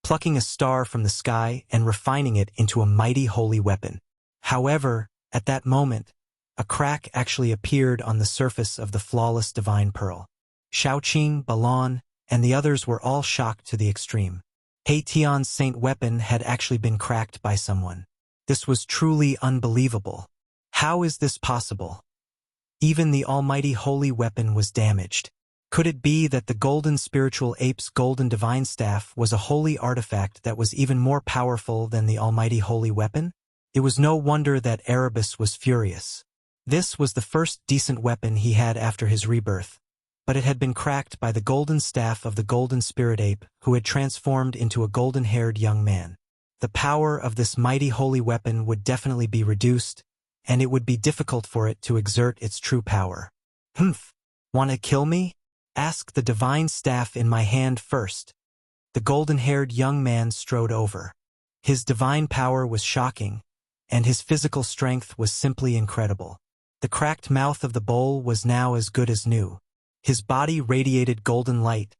plucking a star from the sky and refining it into a mighty holy weapon. However, at that moment, a crack actually appeared on the surface of the flawless divine pearl. Shaoqing, Balon, and the others were all shocked to the extreme. Haetion's saint weapon had actually been cracked by someone. This was truly unbelievable. How is this possible? Even the almighty holy weapon was damaged. Could it be that the golden spiritual ape's golden divine staff was a holy artifact that was even more powerful than the almighty holy weapon? It was no wonder that Erebus was furious. This was the first decent weapon he had after his rebirth, but it had been cracked by the golden staff of the golden spirit ape, who had transformed into a golden-haired young man. The power of this mighty holy weapon would definitely be reduced, and it would be difficult for it to exert its true power. Humph! Wanna kill me? Ask the divine staff in my hand first. The golden-haired young man strode over. His divine power was shocking, and his physical strength was simply incredible. The cracked mouth of the bowl was now as good as new. His body radiated golden light,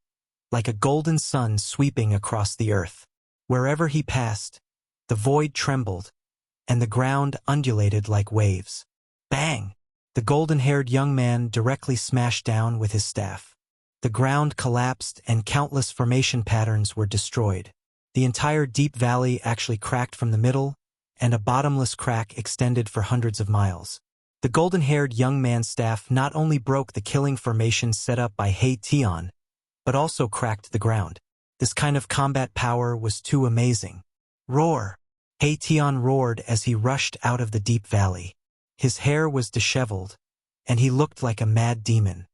like a golden sun sweeping across the earth. Wherever he passed, the void trembled, and the ground undulated like waves. Bang! The golden-haired young man directly smashed down with his staff. The ground collapsed and countless formation patterns were destroyed. The entire deep valley actually cracked from the middle, and a bottomless crack extended for hundreds of miles. The golden-haired young man's staff not only broke the killing formation set up by Haetion, but also cracked the ground. This kind of combat power was too amazing. Roar! Haetion roared as he rushed out of the deep valley. His hair was disheveled, and he looked like a mad demon.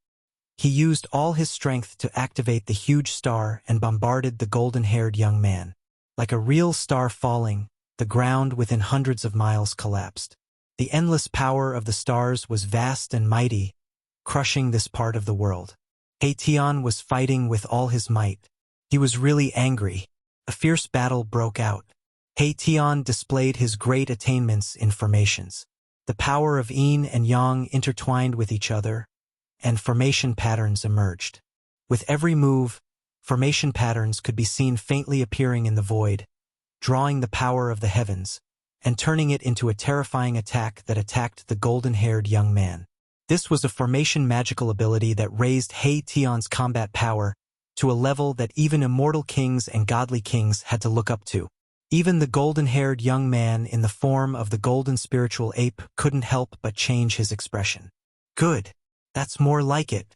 He used all his strength to activate the huge star and bombarded the golden-haired young man. Like a real star falling, the ground within hundreds of miles collapsed. The endless power of the stars was vast and mighty, crushing this part of the world. Haetion was fighting with all his might. He was really angry. A fierce battle broke out. Haetion displayed his great attainments in formations. The power of yin and yang intertwined with each other, and formation patterns emerged. With every move, formation patterns could be seen faintly appearing in the void, drawing the power of the heavens. and turning it into a terrifying attack that attacked the golden-haired young man. This was a formation magical ability that raised He Tian's combat power to a level that even immortal kings and godly kings had to look up to. Even the golden-haired young man in the form of the golden spiritual ape couldn't help but change his expression. Good. That's more like it.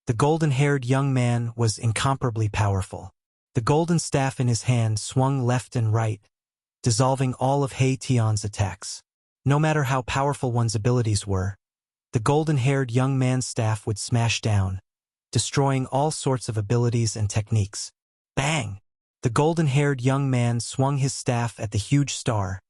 The golden-haired young man was incomparably powerful. The golden staff in his hand swung left and right, dissolving all of He Tian's attacks. No matter how powerful one's abilities were, the golden-haired young man's staff would smash down, destroying all sorts of abilities and techniques. Bang! The golden-haired young man swung his staff at the huge star,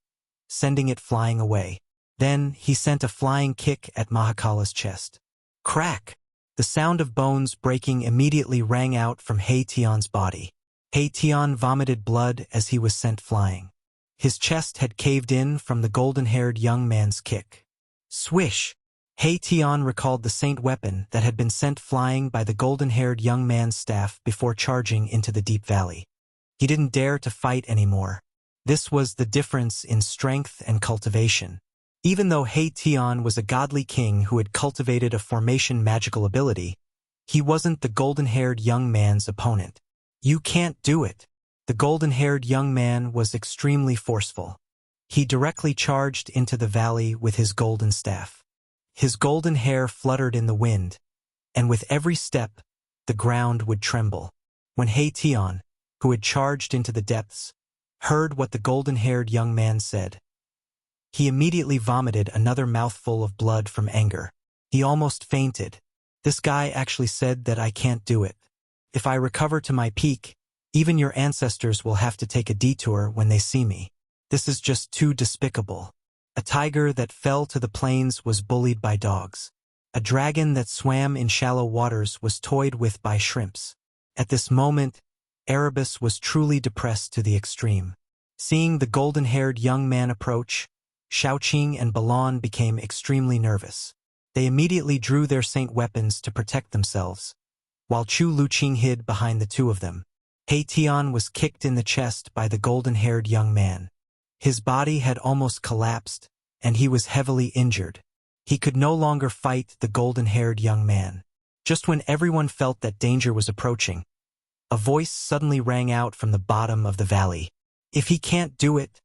sending it flying away. Then he sent a flying kick at Mahakala's chest. Crack! The sound of bones breaking immediately rang out from He Tian's body. He Tian vomited blood as he was sent flying. His chest had caved in from the golden-haired young man's kick. Swish! He Tian recalled the saint weapon that had been sent flying by the golden-haired young man's staff before charging into the deep valley. He didn't dare to fight anymore. This was the difference in strength and cultivation. Even though He Tian was a godly king who had cultivated a formation magical ability, he wasn't the golden-haired young man's opponent. You can't do it. The golden-haired young man was extremely forceful. He directly charged into the valley with his golden staff. His golden hair fluttered in the wind, and with every step, the ground would tremble. When He Tian, who had charged into the depths, heard what the golden-haired young man said, he immediately vomited another mouthful of blood from anger. He almost fainted. This guy actually said that I can't do it. If I recover to my peak, even your ancestors will have to take a detour when they see me. This is just too despicable. A tiger that fell to the plains was bullied by dogs. A dragon that swam in shallow waters was toyed with by shrimps. At this moment, Erebus was truly depressed to the extreme. Seeing the golden-haired young man approach, Shaoqing and Balon became extremely nervous. They immediately drew their saint weapons to protect themselves, while Chu Luqing hid behind the two of them. He Tian was kicked in the chest by the golden-haired young man. His body had almost collapsed, and he was heavily injured. He could no longer fight the golden-haired young man. Just when everyone felt that danger was approaching, a voice suddenly rang out from the bottom of the valley. If he can't do it,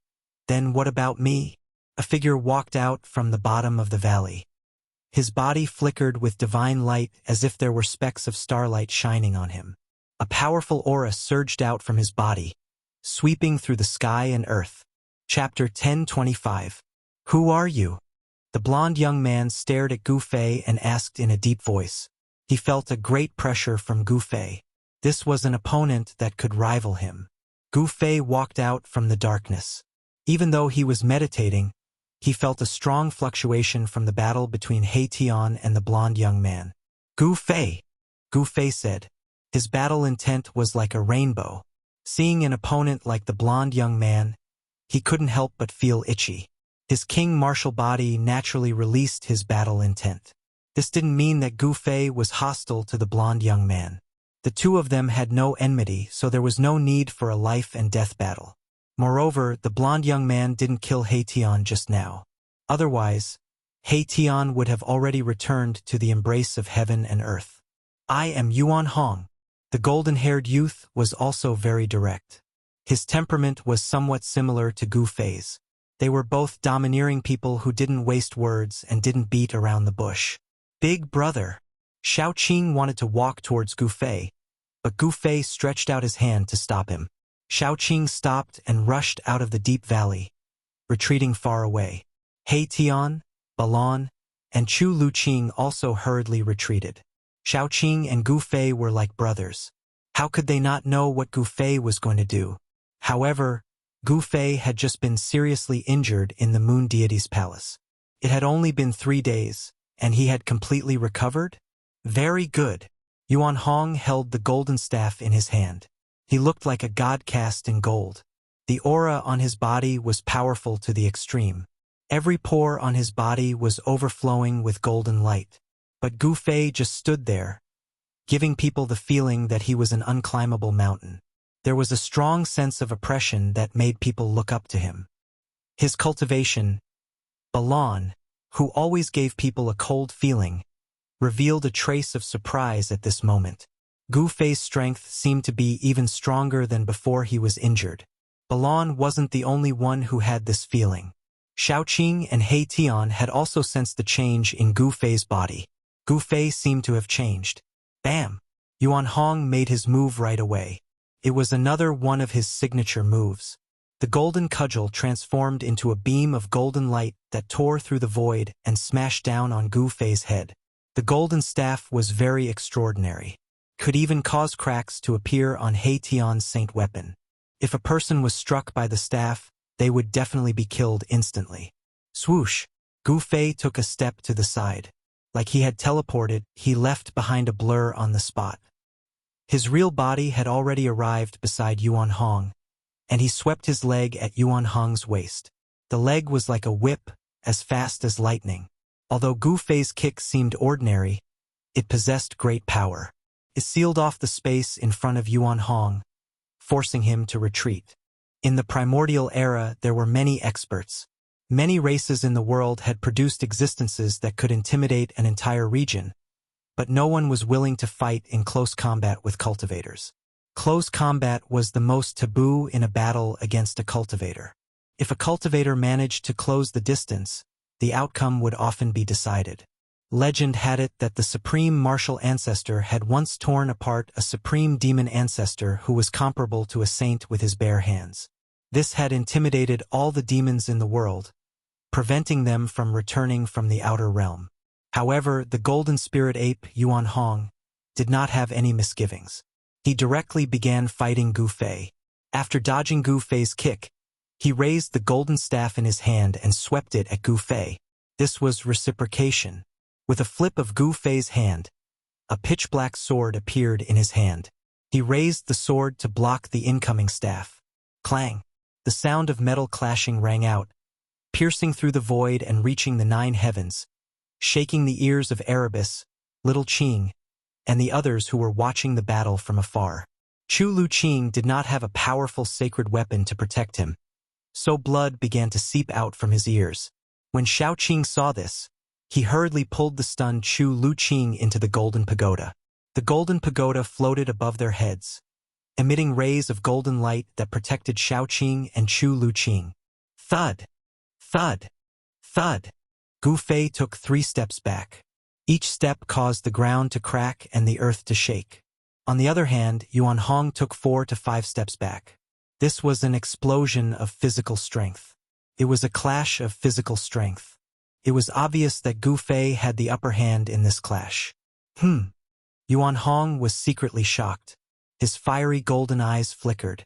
then what about me? A figure walked out from the bottom of the valley. His body flickered with divine light as if there were specks of starlight shining on him. A powerful aura surged out from his body, sweeping through the sky and earth. Chapter 10:25. Who are you? The blond young man stared at Gu Fei and asked in a deep voice. He felt a great pressure from Gu Fei. This was an opponent that could rival him. Gu Fei walked out from the darkness. Even though he was meditating, he felt a strong fluctuation from the battle between He Tian and the blond young man. Gu Fei said. His battle intent was like a rainbow. Seeing an opponent like the blond young man, he couldn't help but feel itchy. His king martial body naturally released his battle intent. This didn't mean that Gu Fei was hostile to the blond young man. The two of them had no enmity, so there was no need for a life and death battle. Moreover, the blond young man didn't kill He Tian just now. Otherwise, He Tian would have already returned to the embrace of heaven and earth. I am Yuan Hong. The golden-haired youth was also very direct. His temperament was somewhat similar to Gu Fei's. They were both domineering people who didn't waste words and didn't beat around the bush. Big brother. Shaoqing wanted to walk towards Gu Fei, but Gu Fei stretched out his hand to stop him. Shaoqing stopped and rushed out of the deep valley, retreating far away. He Tian, Balon, and Chu Luqing also hurriedly retreated. Shaoqing and Gu Fei were like brothers. How could they not know what Gu Fei was going to do? However, Gu Fei had just been seriously injured in the moon deity's palace. It had only been 3 days, and he had completely recovered? Very good. Yuan Hong held the golden staff in his hand. He looked like a god cast in gold. The aura on his body was powerful to the extreme. Every pore on his body was overflowing with golden light. But Gu Fei just stood there, giving people the feeling that he was an unclimbable mountain. There was a strong sense of oppression that made people look up to him. His cultivation, Balon, who always gave people a cold feeling, revealed a trace of surprise at this moment. Gu Fei's strength seemed to be even stronger than before he was injured. Balon wasn't the only one who had this feeling. Xiaoqing and He Tian had also sensed the change in Gu Fei's body. Gu Fei seemed to have changed. Bam! Yuan Hong made his move right away. It was another one of his signature moves. The golden cudgel transformed into a beam of golden light that tore through the void and smashed down on Gu Fei's head. The golden staff was very extraordinary. Could even cause cracks to appear on He Tian's saint weapon. If a person was struck by the staff, they would definitely be killed instantly. Swoosh! Gu Fei took a step to the side. Like he had teleported, he left behind a blur on the spot. His real body had already arrived beside Yuan Hong, and he swept his leg at Yuan Hong's waist. The leg was like a whip, as fast as lightning. Although Gu Fei's kick seemed ordinary, it possessed great power. It sealed off the space in front of Yuan Hong, forcing him to retreat. In the primordial era, there were many experts. Many races in the world had produced existences that could intimidate an entire region, but no one was willing to fight in close combat with cultivators. Close combat was the most taboo in a battle against a cultivator. If a cultivator managed to close the distance, the outcome would often be decided. Legend had it that the supreme martial ancestor had once torn apart a supreme demon ancestor who was comparable to a saint with his bare hands. This had intimidated all the demons in the world, preventing them from returning from the outer realm. However, the golden spirit ape, Yuan Hong, did not have any misgivings. He directly began fighting Gu Fei. After dodging Gu Fei's kick, he raised the golden staff in his hand and swept it at Gu Fei. This was reciprocation. With a flip of Gu Fei's hand, a pitch-black sword appeared in his hand. He raised the sword to block the incoming staff. Clang! The sound of metal clashing rang out, piercing through the void and reaching the 9 heavens, shaking the ears of Erebus, Little Qing, and the others who were watching the battle from afar. Chu Lu Qing did not have a powerful sacred weapon to protect him, so blood began to seep out from his ears. When Xiao Qing saw this, he hurriedly pulled the stunned Chu Lu Qing into the golden pagoda. The golden pagoda floated above their heads, emitting rays of golden light that protected Xiao Qing and Chu Lu Qing. Thud! Thud! Thud! Gu Fei took 3 steps back. Each step caused the ground to crack and the earth to shake. On the other hand, Yuan Hong took 4 to 5 steps back. This was an explosion of physical strength. It was a clash of physical strength. It was obvious that Gu Fei had the upper hand in this clash. Yuan Hong was secretly shocked. His fiery golden eyes flickered.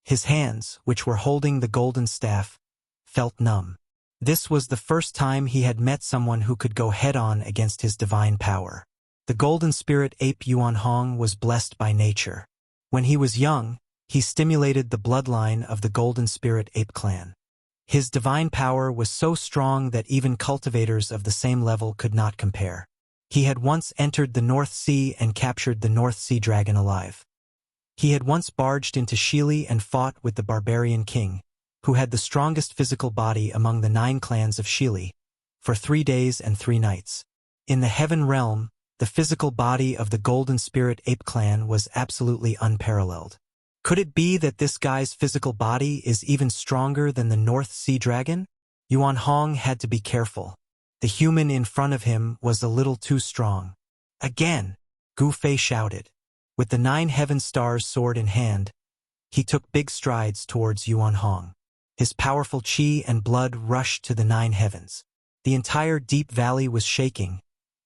His hands, which were holding the golden staff, felt numb. This was the first time he had met someone who could go head-on against his divine power. The golden spirit ape Yuan Hong was blessed by nature. When he was young, he stimulated the bloodline of the golden spirit ape clan. His divine power was so strong that even cultivators of the same level could not compare. He had once entered the North Sea and captured the North Sea dragon alive. He had once barged into Shili and fought with the barbarian king, who had the strongest physical body among the 9 clans of Shili, for 3 days and 3 nights. In the heaven realm, the physical body of the golden spirit ape clan was absolutely unparalleled. Could it be that this guy's physical body is even stronger than the North Sea dragon? Yuan Hong had to be careful. The human in front of him was a little too strong. Again! Gu Fei shouted. With the 9 heaven stars sword in hand, he took big strides towards Yuan Hong. His powerful qi and blood rushed to the 9 heavens. The entire deep valley was shaking,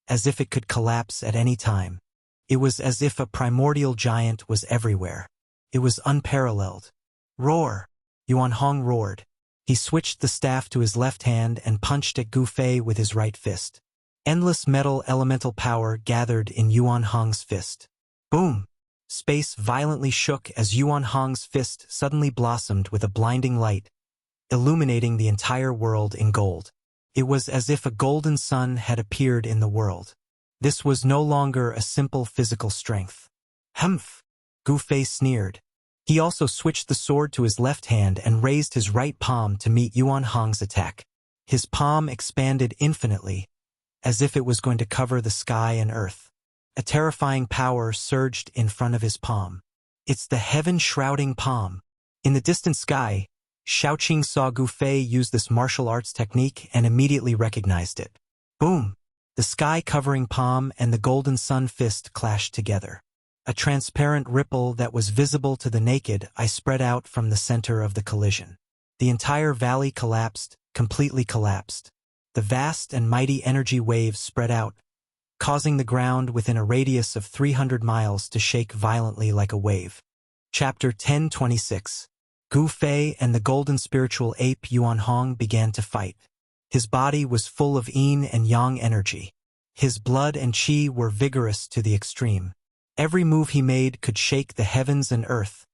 as if it could collapse at any time. It was as if a primordial giant was everywhere. It was unparalleled. Roar! Yuan Hong roared. He switched the staff to his left hand and punched at Gu Fei with his right fist. Endless metal elemental power gathered in Yuan Hong's fist. Boom! Space violently shook as Yuan Hong's fist suddenly blossomed with a blinding light, illuminating the entire world in gold. It was as if a golden sun had appeared in the world. This was no longer a simple physical strength. Humph! Gu Fei sneered. He also switched the sword to his left hand and raised his right palm to meet Yuan Hong's attack. His palm expanded infinitely, as if it was going to cover the sky and earth. A terrifying power surged in front of his palm. It's the heaven-shrouding palm. In the distant sky, Shaoqing saw Gu Fei use this martial arts technique and immediately recognized it. Boom! The sky-covering palm and the golden sun fist clashed together. A transparent ripple that was visible to the naked eye spread out from the center of the collision. The entire valley collapsed, completely collapsed. The vast and mighty energy waves spread out, causing the ground within a radius of 300 miles to shake violently like a wave. Chapter 1026. Gu Fei and the golden spiritual ape Yuan Hong began to fight. His body was full of yin and yang energy. His blood and qi were vigorous to the extreme. Every move he made could shake the heavens and earth,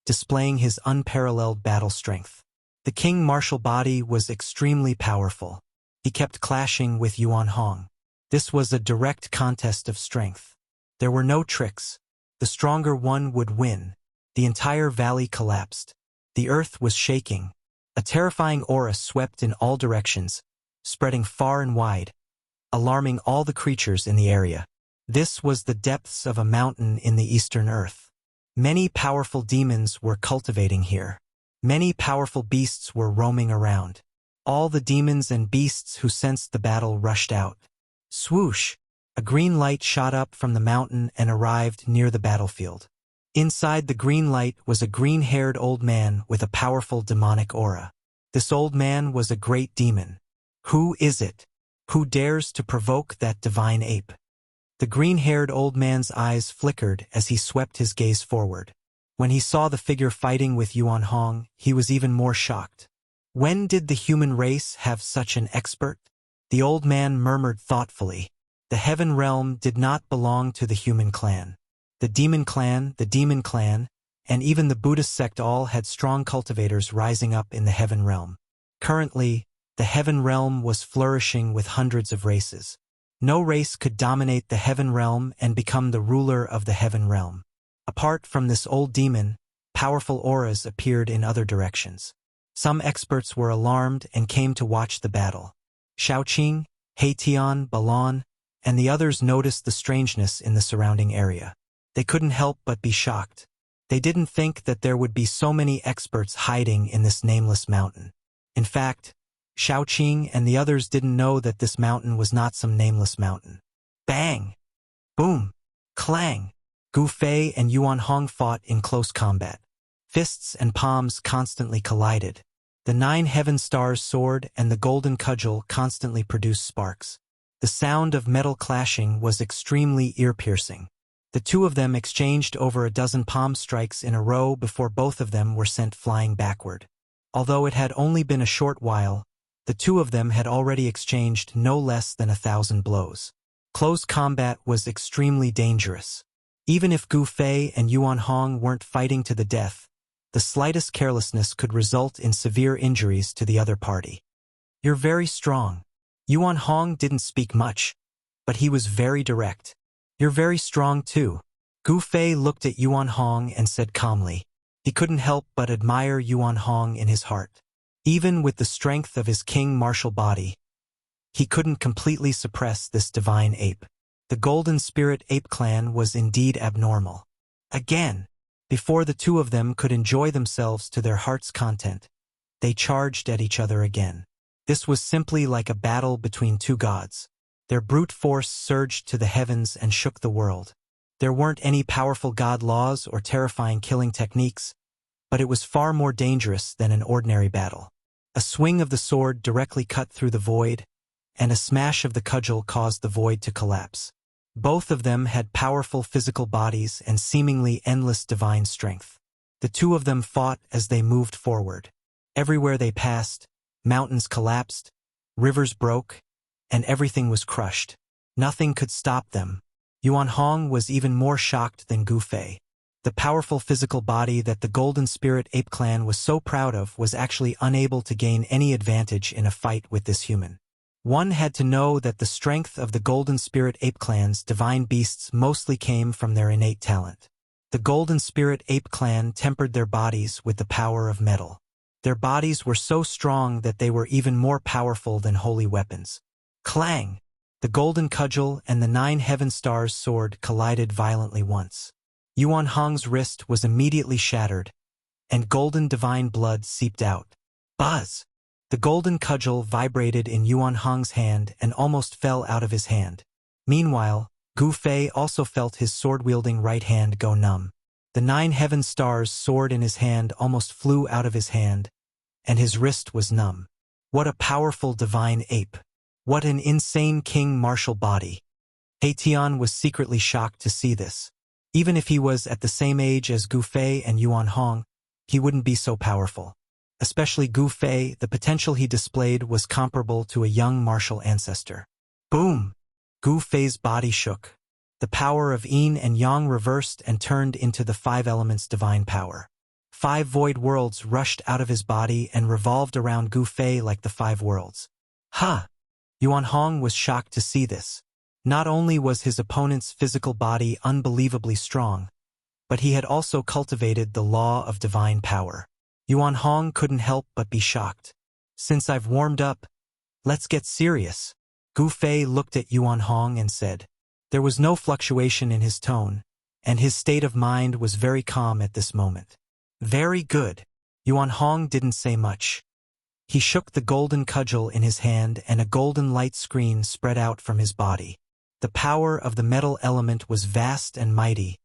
displaying his unparalleled battle strength. The king martial body was extremely powerful. He kept clashing with Yuan Hong. This was a direct contest of strength. There were no tricks. The stronger one would win. The entire valley collapsed. The earth was shaking. A terrifying aura swept in all directions, spreading far and wide, alarming all the creatures in the area. This was the depths of a mountain in the eastern earth. Many powerful demons were cultivating here. Many powerful beasts were roaming around. All the demons and beasts who sensed the battle rushed out. Swoosh! A green light shot up from the mountain and arrived near the battlefield. Inside the green light was a green-haired old man with a powerful demonic aura. This old man was a great demon. Who is it? Who dares to provoke that divine ape? The green-haired old man's eyes flickered as he swept his gaze forward. When he saw the figure fighting with Yuan Hong, he was even more shocked. When did the human race have such an expert? The old man murmured thoughtfully. The heaven realm did not belong to the human clan. The demon clan, and even the Buddhist sect all had strong cultivators rising up in the heaven realm. Currently, the heaven realm was flourishing with hundreds of races. No race could dominate the heaven realm and become the ruler of the heaven realm. Apart from this old demon, powerful auras appeared in other directions. Some experts were alarmed and came to watch the battle. Shaoqing, Heitian, Balon, and the others noticed the strangeness in the surrounding area. They couldn't help but be shocked. They didn't think that there would be so many experts hiding in this nameless mountain. In fact, Shaoqing and the others didn't know that this mountain was not some nameless mountain. Bang! Boom! Clang! Gu Fei and Yuan Hong fought in close combat. Fists and palms constantly collided. The 9 heaven stars sword and the golden cudgel constantly produced sparks. The sound of metal clashing was extremely ear-piercing. The two of them exchanged over a dozen palm strikes in a row before both of them were sent flying backward. Although it had only been a short while, the two of them had already exchanged no less than 1,000 blows. Close combat was extremely dangerous. Even if Gu Fei and Yuan Hong weren't fighting to the death, the slightest carelessness could result in severe injuries to the other party. You're very strong. Yuan Hong didn't speak much, but he was very direct. You're very strong too. Gu Fei looked at Yuan Hong and said calmly. He couldn't help but admire Yuan Hong in his heart. Even with the strength of his king martial body, he couldn't completely suppress this divine ape. The Golden Spirit Ape Clan was indeed abnormal. Again, before the two of them could enjoy themselves to their heart's content, they charged at each other again. This was simply like a battle between two gods. Their brute force surged to the heavens and shook the world. There weren't any powerful god laws or terrifying killing techniques, but it was far more dangerous than an ordinary battle. A swing of the sword directly cut through the void, and a smash of the cudgel caused the void to collapse. Both of them had powerful physical bodies and seemingly endless divine strength. The two of them fought as they moved forward. Everywhere they passed, mountains collapsed, rivers broke, and everything was crushed. Nothing could stop them. Yuan Hong was even more shocked than Gu Fei. The powerful physical body that the Golden Spirit Ape Clan was so proud of was actually unable to gain any advantage in a fight with this human. One had to know that the strength of the Golden Spirit Ape Clan's divine beasts mostly came from their innate talent. The Golden Spirit Ape Clan tempered their bodies with the power of metal. Their bodies were so strong that they were even more powerful than holy weapons. Clang! The golden cudgel and the 9 heaven stars sword collided violently once. Yuan Hong's wrist was immediately shattered, and golden divine blood seeped out. Buzz! The golden cudgel vibrated in Yuan Hong's hand and almost fell out of his hand. Meanwhile, Gu Fei also felt his sword-wielding right hand go numb. The 9 heaven stars sword in his hand almost flew out of his hand, and his wrist was numb. What a powerful divine ape! What an insane king martial body! He Tian was secretly shocked to see this. Even if he was at the same age as Gu Fei and Yuan Hong, he wouldn't be so powerful. Especially Gu Fei, the potential he displayed was comparable to a young martial ancestor. Boom! Gu Fei's body shook. The power of Yin and Yang reversed and turned into the 5 elements divine power. 5 void worlds rushed out of his body and revolved around Gu Fei like the 5 worlds. Ha! Yuan Hong was shocked to see this. Not only was his opponent's physical body unbelievably strong, but he had also cultivated the law of divine power. Yuan Hong couldn't help but be shocked. Since I've warmed up, let's get serious. Gu Fei looked at Yuan Hong and said. There was no fluctuation in his tone, and his state of mind was very calm at this moment. Very good. Yuan Hong didn't say much. He shook the golden cudgel in his hand and a golden light screen spread out from his body. The power of the metal element was vast and mighty,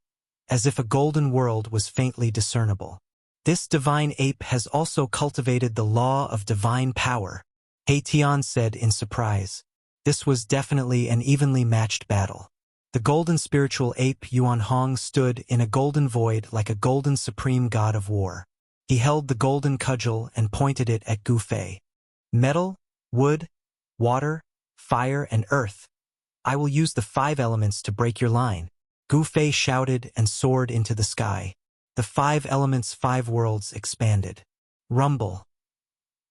as if a golden world was faintly discernible. This divine ape has also cultivated the law of divine power, He Tian said in surprise. This was definitely an evenly matched battle. The golden spiritual ape Yuan Hong stood in a golden void like a golden supreme god of war. He held the golden cudgel and pointed it at Gu Fei. Metal, wood, water, fire, and earth. I will use the 5 elements to break your line. Gu Fei shouted and soared into the sky. The 5 elements' 5 worlds expanded. Rumble.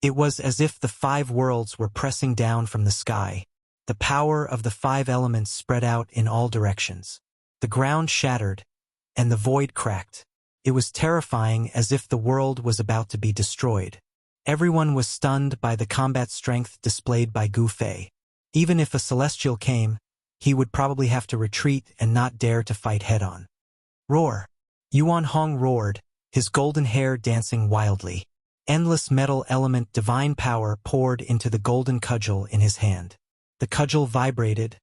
It was as if the 5 worlds were pressing down from the sky. The power of the 5 elements spread out in all directions. The ground shattered, and the void cracked. It was terrifying, as if the world was about to be destroyed. Everyone was stunned by the combat strength displayed by Gu Fei. Even if a celestial came, he would probably have to retreat and not dare to fight head-on. Roar! Yuan Hong roared, his golden hair dancing wildly. Endless metal element divine power poured into the golden cudgel in his hand. The cudgel vibrated,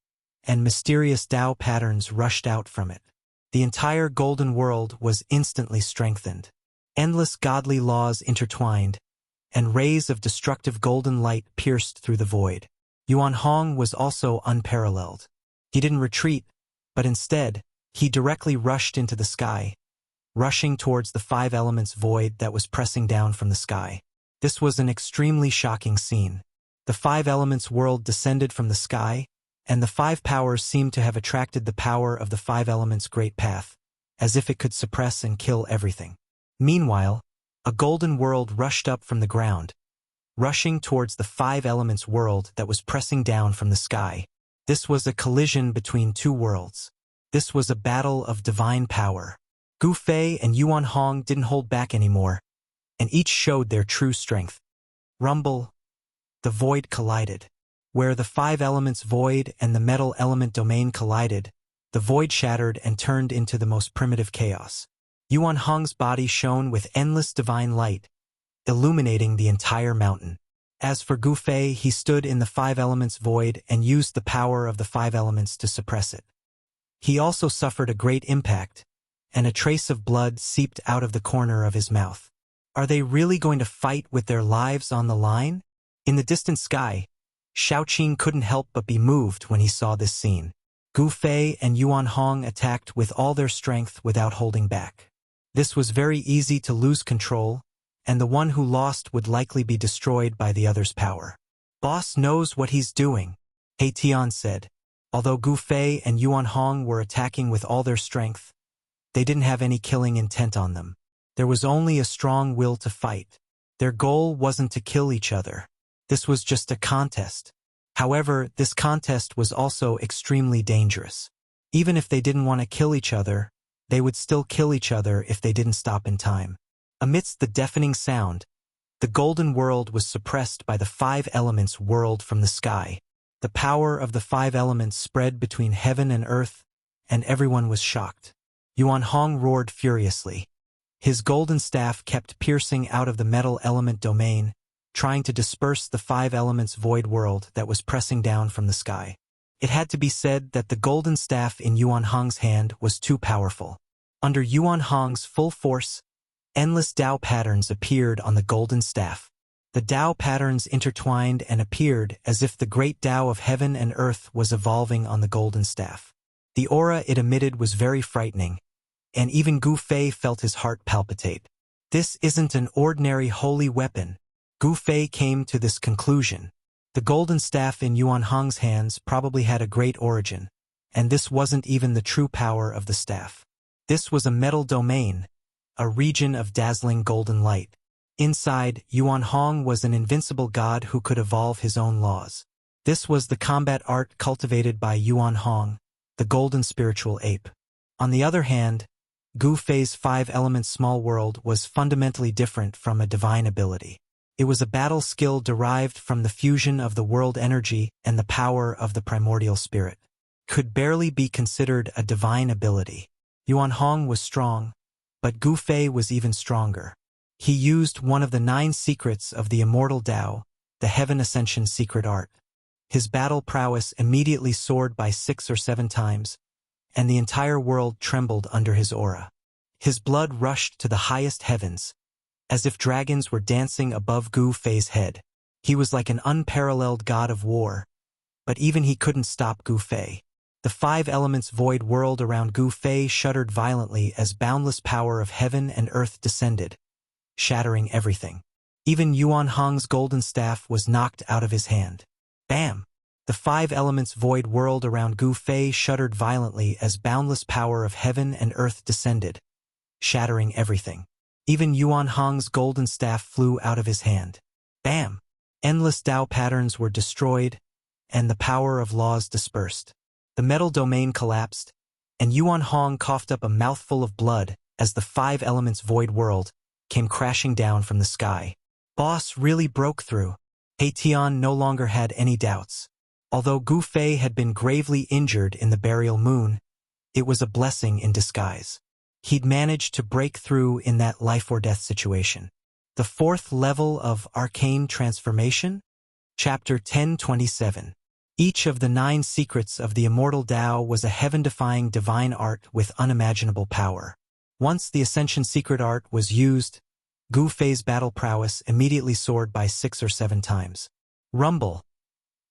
and mysterious Tao patterns rushed out from it. The entire golden world was instantly strengthened. Endless godly laws intertwined, and rays of destructive golden light pierced through the void. Yuan Hong was also unparalleled. He didn't retreat, but instead, he directly rushed into the sky, rushing towards the 5 elements void that was pressing down from the sky. This was an extremely shocking scene. The 5 elements world descended from the sky, and the 5 powers seemed to have attracted the power of the 5 elements' great path, as if it could suppress and kill everything. Meanwhile, a golden world rushed up from the ground, rushing towards the 5 elements world that was pressing down from the sky. This was a collision between 2 worlds. This was a battle of divine power. Gu Fei and Yuan Hong didn't hold back anymore, and each showed their true strength. Rumble. The void collided. Where the 5 elements void and the metal element domain collided, the void shattered and turned into the most primitive chaos. Yuan Hong's body shone with endless divine light, illuminating the entire mountain. As for Gu Fei, he stood in the 5 elements void and used the power of the 5 elements to suppress it. He also suffered a great impact, and a trace of blood seeped out of the corner of his mouth. Are they really going to fight with their lives on the line? In the distant sky, Shaoqing couldn't help but be moved when he saw this scene. Gu Fei and Yuan Hong attacked with all their strength without holding back. This was very easy to lose control, and the one who lost would likely be destroyed by the other's power. Boss knows what he's doing, He Tian said. Although Gu Fei and Yuan Hong were attacking with all their strength, they didn't have any killing intent on them. There was only a strong will to fight. Their goal wasn't to kill each other. This was just a contest. However, this contest was also extremely dangerous. Even if they didn't want to kill each other, they would still kill each other if they didn't stop in time. Amidst the deafening sound, the golden world was suppressed by the five elements whirled from the sky. The power of the five elements spread between heaven and earth, and everyone was shocked. Yuan Hong roared furiously. His golden staff kept piercing out of the metal element domain, trying to disperse the five elements void world that was pressing down from the sky. It had to be said that the golden staff in Yuan Hong's hand was too powerful. Under Yuan Hong's full force, endless Tao patterns appeared on the golden staff. The Tao patterns intertwined and appeared as if the great Tao of heaven and earth was evolving on the golden staff. The aura it emitted was very frightening, and even Gu Fei felt his heart palpitate. This isn't an ordinary holy weapon. Gu Fei came to this conclusion. The golden staff in Yuan Hong's hands probably had a great origin, and this wasn't even the true power of the staff. This was a metal domain, a region of dazzling golden light. Inside, Yuan Hong was an invincible god who could evolve his own laws. This was the combat art cultivated by Yuan Hong, the golden spiritual ape. On the other hand, Gu Fei's five-element small world was fundamentally different from a divine ability. It was a battle skill derived from the fusion of the world energy and the power of the primordial spirit. Could barely be considered a divine ability. Yuan Hong was strong, but Gu Fei was even stronger. He used one of the 9 secrets of the Immortal Tao, the Heaven Ascension secret art. His battle prowess immediately soared by 6 or 7 times, and the entire world trembled under his aura. His blood rushed to the highest heavens, as if dragons were dancing above Gu Fei's head. He was like an unparalleled god of war, but even he couldn't stop Gu Fei. The five elements void world around Gu Fei shuddered violently as boundless power of heaven and earth descended, shattering everything. Even Yuan Hong's golden staff was knocked out of his hand. Bam! The five elements void world around Gu Fei shuddered violently as boundless power of heaven and earth descended, shattering everything. Even Yuan Hong's golden staff flew out of his hand. Bam! Endless Tao patterns were destroyed, and the power of laws dispersed. The metal domain collapsed, and Yuan Hong coughed up a mouthful of blood as the five elements void world came crashing down from the sky. Boss really broke through. He Tian no longer had any doubts. Although Gu Fei had been gravely injured in the burial moon, it was a blessing in disguise. He'd managed to break through in that life-or-death situation. The 4th level of Arcane Transformation? Chapter 1027. Each of the 9 secrets of the Immortal Tao was a heaven-defying divine art with unimaginable power. Once the Ascension secret art was used, Gu Fei's battle prowess immediately soared by 6 or 7 times. Rumble!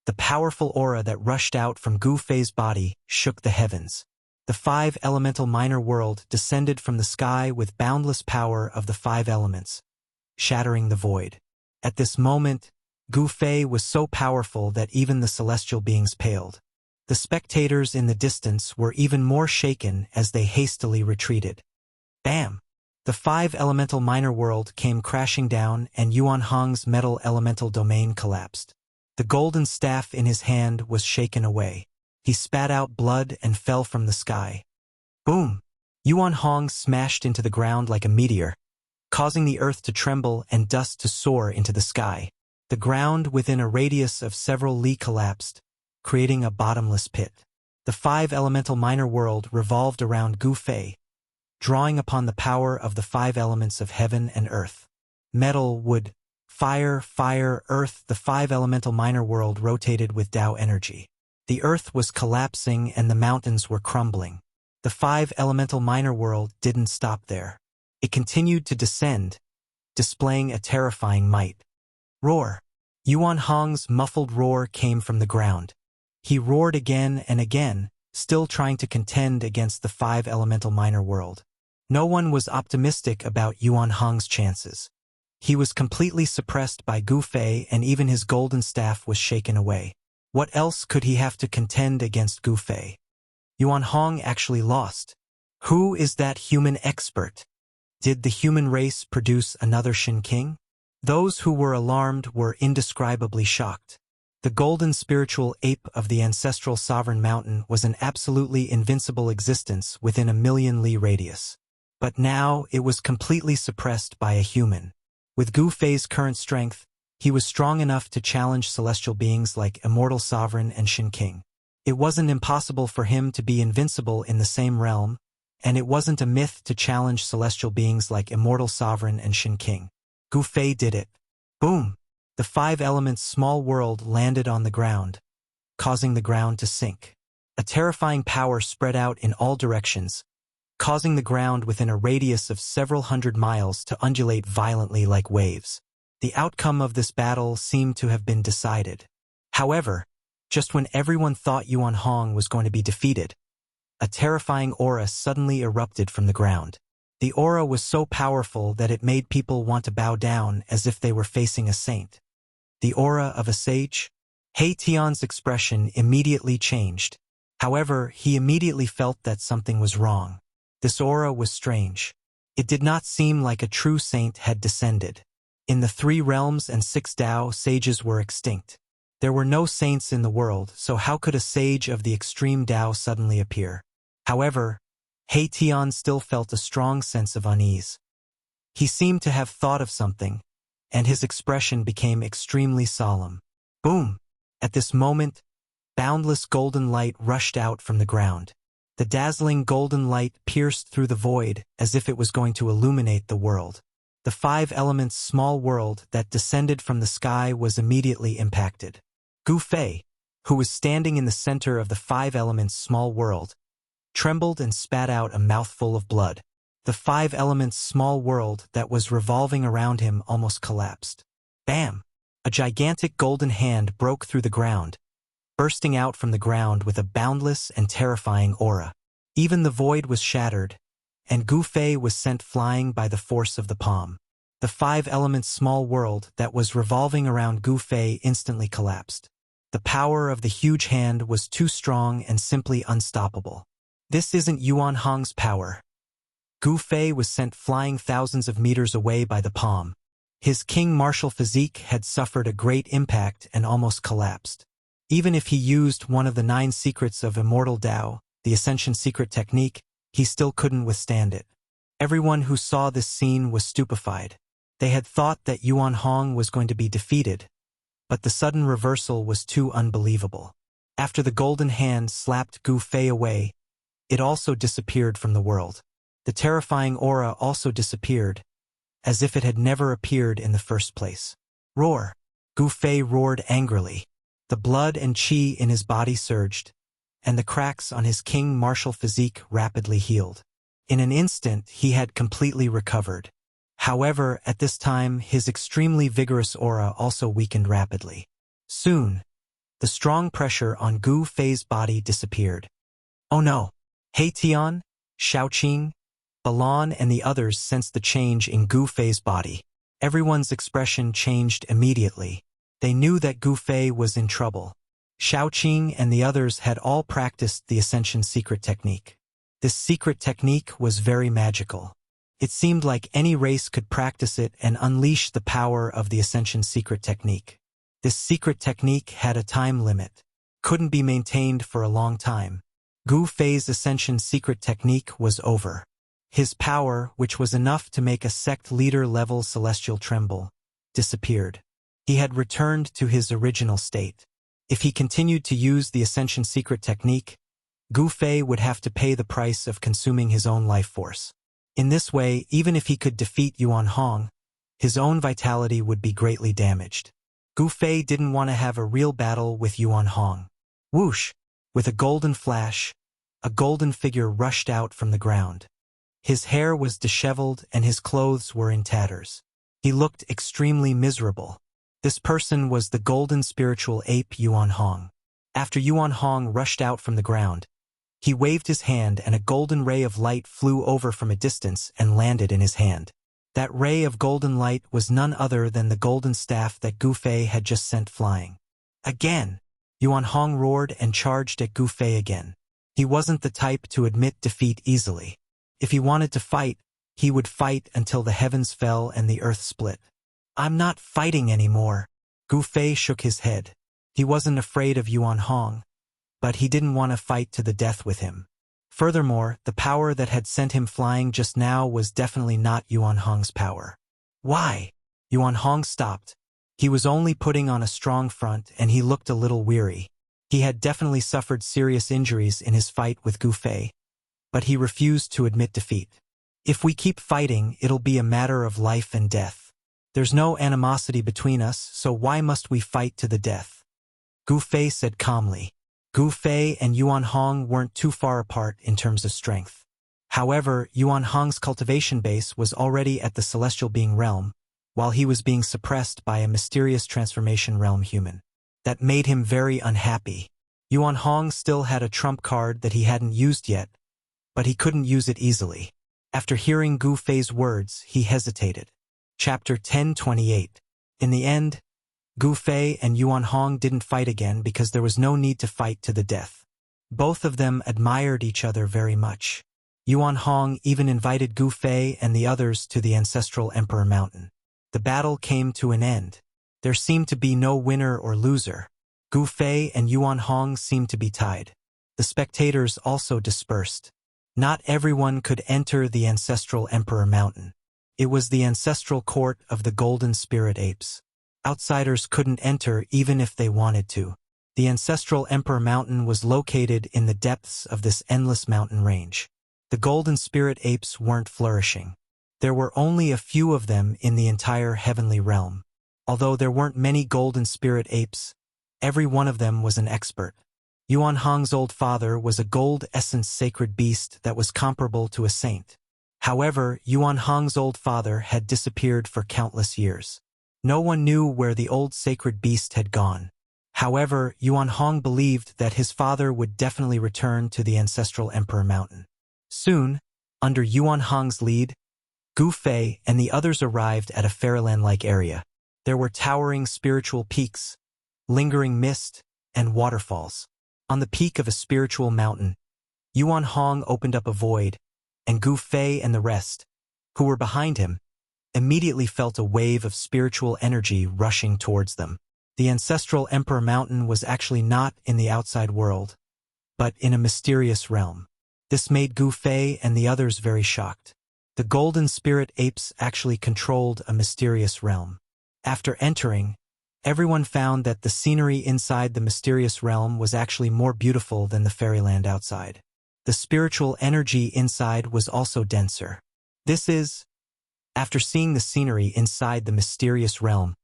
The powerful aura that rushed out from Gu Fei's body shook the heavens. The 5 elemental minor world descended from the sky with boundless power of the 5 elements, shattering the void. At this moment, Gu Fei was so powerful that even the celestial beings paled. The spectators in the distance were even more shaken as they hastily retreated. Bam! The 5 elemental minor world came crashing down and Yuan Hong's metal elemental domain collapsed. The golden staff in his hand was shaken away. He spat out blood and fell from the sky. Boom! Yuan Hong smashed into the ground like a meteor, causing the earth to tremble and dust to soar into the sky. The ground within a radius of several li collapsed, creating a bottomless pit. The 5 elemental minor world revolved around Gu Fei, drawing upon the power of the 5 elements of heaven and earth. Metal, wood, fire, earth. The 5 elemental minor world rotated with Tao energy. The earth was collapsing and the mountains were crumbling. The 5 elemental minor world didn't stop there. It continued to descend, displaying a terrifying might. Roar! Yuan Hong's muffled roar came from the ground. He roared again and again, still trying to contend against the 5 elemental minor world. No one was optimistic about Yuan Hong's chances. He was completely suppressed by Gu Fei and even his golden staff was shaken away. What else could he have to contend against Gu Fei? Yuan Hong actually lost. Who is that human expert? Did the human race produce another Shin King? Those who were alarmed were indescribably shocked. The golden spiritual ape of the ancestral sovereign mountain was an absolutely invincible existence within a million-li radius. But now it was completely suppressed by a human. With Gu Fei's current strength, he was strong enough to challenge celestial beings like Immortal Sovereign and Shin King. It wasn't impossible for him to be invincible in the same realm, and it wasn't a myth to challenge celestial beings like Immortal Sovereign and Shin King. Gu Fei did it. Boom! The 5 elements small world landed on the ground, causing the ground to sink. A terrifying power spread out in all directions, causing the ground within a radius of several hundred miles to undulate violently like waves. The outcome of this battle seemed to have been decided. However, just when everyone thought Yuan Hong was going to be defeated, a terrifying aura suddenly erupted from the ground. The aura was so powerful that it made people want to bow down as if they were facing a saint. The aura of a sage? He Tian's expression immediately changed. However, he immediately felt that something was wrong. This aura was strange. It did not seem like a true saint had descended. In the 3 realms and 6 Dao, sages were extinct. There were no saints in the world, so how could a sage of the extreme Dao suddenly appear? However, He Tian still felt a strong sense of unease. He seemed to have thought of something, and his expression became extremely solemn. Boom! At this moment, boundless golden light rushed out from the ground. The dazzling golden light pierced through the void as if it was going to illuminate the world. The 5 elements small world that descended from the sky was immediately impacted. Gu Fei, who was standing in the center of the 5 elements small world, trembled and spat out a mouthful of blood. The 5 elements small world that was revolving around him almost collapsed. Bam! A gigantic golden hand broke through the ground, bursting out from the ground with a boundless and terrifying aura. Even the void was shattered, and Gu Fei was sent flying by the force of the palm. The 5 elements small world that was revolving around Gu Fei instantly collapsed. The power of the huge hand was too strong and simply unstoppable. This isn't Yuan Hong's power. Gu Fei was sent flying thousands of meters away by the palm. His king martial physique had suffered a great impact and almost collapsed. Even if he used one of the 9 secrets of Immortal Dao, the Ascension secret technique, he still couldn't withstand it. Everyone who saw this scene was stupefied. They had thought that Yuan Hong was going to be defeated, but the sudden reversal was too unbelievable. After the golden hand slapped Gu Fei away, it also disappeared from the world. The terrifying aura also disappeared, as if it had never appeared in the first place. Roar! Gu Fei roared angrily. The blood and qi in his body surged, and the cracks on his king martial physique rapidly healed. In an instant, he had completely recovered. However, at this time, his extremely vigorous aura also weakened rapidly. Soon, the strong pressure on Gu Fei's body disappeared. Oh no! He Tian, Shaoqing, Balan and the others sensed the change in Gu Fei's body. Everyone's expression changed immediately. They knew that Gu Fei was in trouble. Shaoqing and the others had all practiced the Ascension secret technique. This secret technique was very magical. It seemed like any race could practice it and unleash the power of the Ascension secret technique. This secret technique had a time limit. Couldn't be maintained for a long time. Gu Fei's Ascension secret technique was over. His power, which was enough to make a sect leader-level celestial tremble, disappeared. He had returned to his original state. If he continued to use the Ascension secret technique, Gu Fei would have to pay the price of consuming his own life force. In this way, even if he could defeat Yuan Hong, his own vitality would be greatly damaged. Gu Fei didn't want to have a real battle with Yuan Hong. Whoosh! With a golden flash, a golden figure rushed out from the ground. His hair was disheveled and his clothes were in tatters. He looked extremely miserable. This person was the golden spiritual ape Yuan Hong. After Yuan Hong rushed out from the ground, he waved his hand and a golden ray of light flew over from a distance and landed in his hand. That ray of golden light was none other than the golden staff that Gu Fei had just sent flying. Again! Yuan Hong roared and charged at Gu Fei again. He wasn't the type to admit defeat easily. If he wanted to fight, he would fight until the heavens fell and the earth split. I'm not fighting anymore. Gu Fei shook his head. He wasn't afraid of Yuan Hong, but he didn't want to fight to the death with him. Furthermore, the power that had sent him flying just now was definitely not Yuan Hong's power. Why? Yuan Hong stopped. He was only putting on a strong front and he looked a little weary. He had definitely suffered serious injuries in his fight with Gu Fei, but he refused to admit defeat. If we keep fighting, it'll be a matter of life and death. There's no animosity between us, so why must we fight to the death? Gu Fei said calmly. Gu Fei and Yuan Hong weren't too far apart in terms of strength. However, Yuan Hong's cultivation base was already at the celestial being realm, while he was being suppressed by a mysterious transformation realm human. That made him very unhappy. Yuan Hong still had a trump card that he hadn't used yet, but he couldn't use it easily. After hearing Gu Fei's words, he hesitated. Chapter 10:28. In the end, Gu Fei and Yuan Hong didn't fight again because there was no need to fight to the death. Both of them admired each other very much. Yuan Hong even invited Gu Fei and the others to the ancestral Emperor Mountain. The battle came to an end. There seemed to be no winner or loser. Gu Fei and Yuan Hong seemed to be tied. The spectators also dispersed. Not everyone could enter the ancestral Emperor Mountain. It was the ancestral court of the Golden Spirit Apes. Outsiders couldn't enter even if they wanted to. The ancestral Emperor Mountain was located in the depths of this endless mountain range. The Golden Spirit Apes weren't flourishing. There were only a few of them in the entire heavenly realm. Although there weren't many Golden Spirit Apes, every one of them was an expert. Yuan Hong's old father was a gold essence sacred beast that was comparable to a saint. However, Yuan Hong's old father had disappeared for countless years. No one knew where the old sacred beast had gone. However, Yuan Hong believed that his father would definitely return to the ancestral Emperor Mountain. Soon, under Yuan Hong's lead, Gu Fei and the others arrived at a fairyland-like area. There were towering spiritual peaks, lingering mist, and waterfalls. On the peak of a spiritual mountain, Yuan Hong opened up a void, and Gu Fei and the rest, who were behind him, immediately felt a wave of spiritual energy rushing towards them. The ancestral Emperor Mountain was actually not in the outside world, but in a mysterious realm. This made Gu Fei and the others very shocked. The Golden Spirit Apes actually controlled a mysterious realm. After entering, everyone found that the scenery inside the mysterious realm was actually more beautiful than the fairyland outside. The spiritual energy inside was also denser. After seeing the scenery inside the mysterious realm,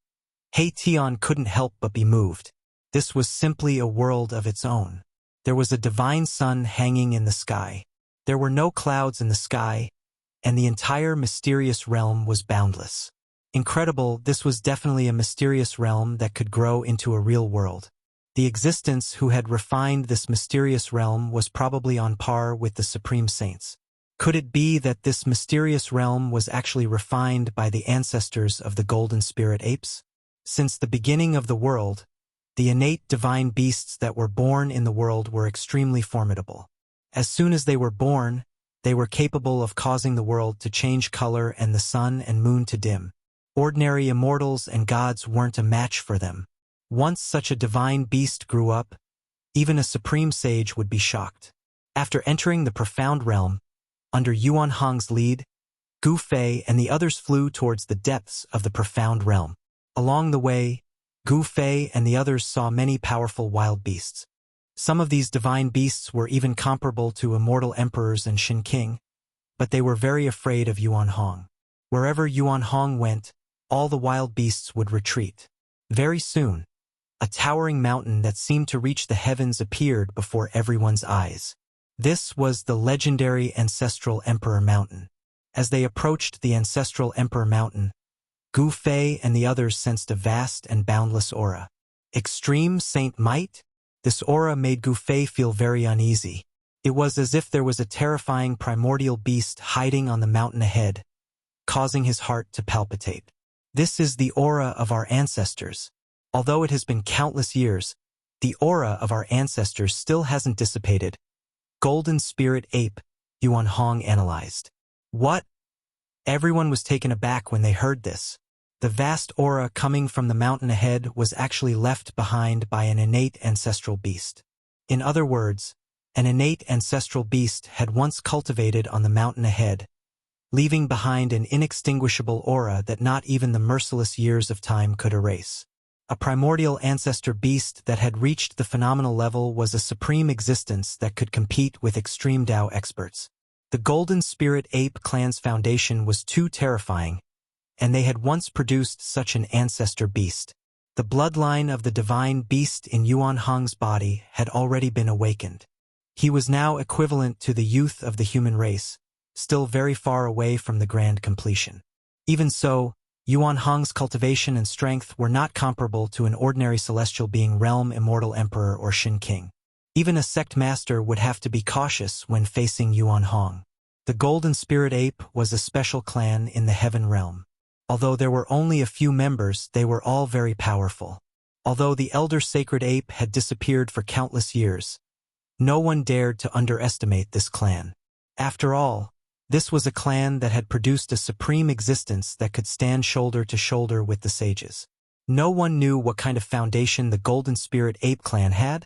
Hei Tian couldn't help but be moved. This was simply a world of its own. There was a divine sun hanging in the sky. There were no clouds in the sky, and the entire mysterious realm was boundless. Incredible, this was definitely a mysterious realm that could grow into a real world. The existence who had refined this mysterious realm was probably on par with the Supreme Saints. Could it be that this mysterious realm was actually refined by the ancestors of the Golden Spirit Apes? Since the beginning of the world, the innate divine beasts that were born in the world were extremely formidable. As soon as they were born, they were capable of causing the world to change color and the sun and moon to dim. Ordinary immortals and gods weren't a match for them. Once such a divine beast grew up, even a supreme sage would be shocked. After entering the profound realm, under Yuan Hong's lead, Gu Fei and the others flew towards the depths of the profound realm. Along the way, Gu Fei and the others saw many powerful wild beasts. Some of these divine beasts were even comparable to immortal emperors and Shin King, but they were very afraid of Yuan Hong. Wherever Yuan Hong went, all the wild beasts would retreat. Very soon, a towering mountain that seemed to reach the heavens appeared before everyone's eyes. This was the legendary Ancestral Emperor Mountain. As they approached the Ancestral Emperor Mountain, Gu Fei and the others sensed a vast and boundless aura. Extreme Saint Might? This aura made Gu Fei feel very uneasy. It was as if there was a terrifying primordial beast hiding on the mountain ahead, causing his heart to palpitate. This is the aura of our ancestors. Although it has been countless years, the aura of our ancestors still hasn't dissipated. Golden Spirit Ape, Yuan Hong analyzed. What? Everyone was taken aback when they heard this. The vast aura coming from the mountain ahead was actually left behind by an innate ancestral beast. In other words, an innate ancestral beast had once cultivated on the mountain ahead, leaving behind an inextinguishable aura that not even the merciless years of time could erase. A primordial ancestor beast that had reached the phenomenal level was a supreme existence that could compete with extreme Dao experts. The Golden Spirit Ape Clan's foundation was too terrifying, and they had once produced such an ancestor beast. The bloodline of the divine beast in Yuan Hong's body had already been awakened. He was now equivalent to the youth of the human race, still very far away from the grand completion. Even so, Yuan Hong's cultivation and strength were not comparable to an ordinary celestial being realm immortal emperor or Shin King. Even a sect master would have to be cautious when facing Yuan Hong. The Golden Spirit Ape was a special clan in the Heaven Realm. Although there were only a few members, they were all very powerful. Although the Elder Sacred Ape had disappeared for countless years, no one dared to underestimate this clan. After all, this was a clan that had produced a supreme existence that could stand shoulder to shoulder with the sages. No one knew what kind of foundation the Golden Spirit Ape clan had,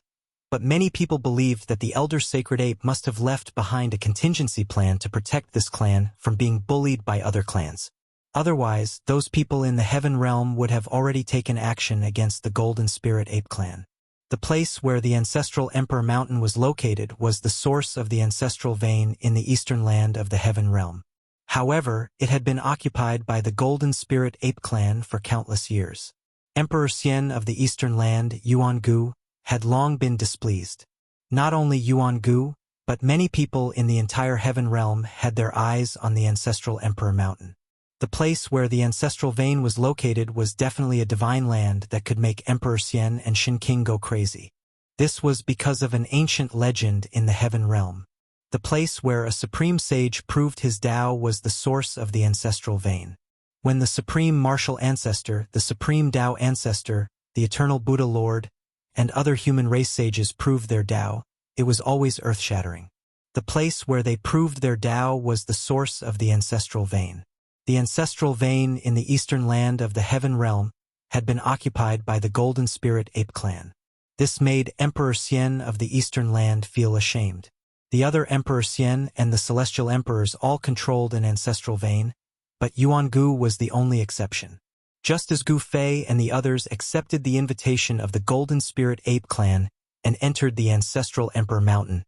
but many people believed that the Elder Sacred Ape must have left behind a contingency plan to protect this clan from being bullied by other clans. Otherwise, those people in the Heaven Realm would have already taken action against the Golden Spirit Ape clan. The place where the ancestral Emperor Mountain was located was the source of the ancestral vein in the eastern land of the Heaven Realm. However, it had been occupied by the Golden Spirit Ape clan for countless years. Emperor Xian of the eastern land, Yuan Gu, had long been displeased. Not only Yuan Gu, but many people in the entire Heaven Realm had their eyes on the ancestral Emperor Mountain. The place where the ancestral vein was located was definitely a divine land that could make Emperor Xian and Shin King go crazy. This was because of an ancient legend in the Heaven Realm. The place where a supreme sage proved his Tao was the source of the ancestral vein. When the supreme martial ancestor, the supreme Tao ancestor, the eternal Buddha Lord, and other human race sages proved their Tao, it was always earth-shattering. The place where they proved their Tao was the source of the ancestral vein. The ancestral vein in the eastern land of the Heaven Realm had been occupied by the Golden Spirit Ape clan. This made Emperor Xian of the eastern land feel ashamed. The other Emperor Xian and the celestial emperors all controlled an ancestral vein, but Yuan Gu was the only exception. Just as Gu Fei and the others accepted the invitation of the Golden Spirit Ape clan and entered the ancestral Emperor Mountain,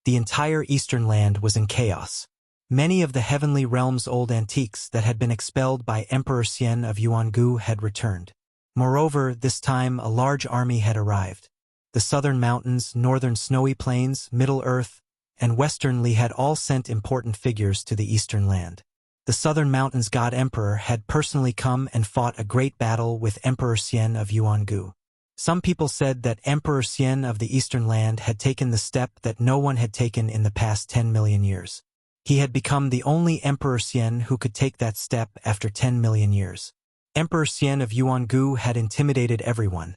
the entire eastern land was in chaos. Many of the heavenly realm's old antiques that had been expelled by Emperor Xian of Yuan Gu had returned. Moreover, this time a large army had arrived. The southern mountains, northern snowy plains, Middle Earth, and Western Li had all sent important figures to the eastern land. The southern mountains' god emperor had personally come and fought a great battle with Emperor Xian of Yuan Gu. Some people said that Emperor Xian of the eastern land had taken the step that no one had taken in the past 10 million years. He had become the only Emperor Xian who could take that step after 10 million years. Emperor Xian of Yuan Gu had intimidated everyone,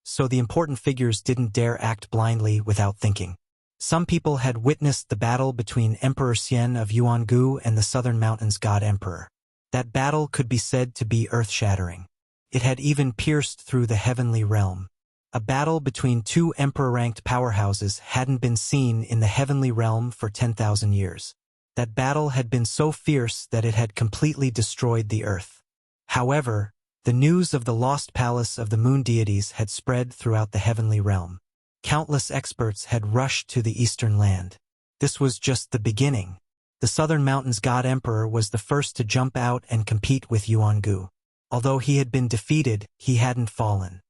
so the important figures didn't dare act blindly without thinking. Some people had witnessed the battle between Emperor Xian of Yuan Gu and the Southern Mountains God Emperor. That battle could be said to be earth-shattering. It had even pierced through the heavenly realm. A battle between two emperor-ranked powerhouses hadn't been seen in the heavenly realm for 10,000 years. That battle had been so fierce that it had completely destroyed the earth. However, the news of the lost palace of the moon deities had spread throughout the heavenly realm. Countless experts had rushed to the eastern land. This was just the beginning. The Southern Mountains God Emperor was the first to jump out and compete with Yuan Gu. Although he had been defeated, he hadn't fallen.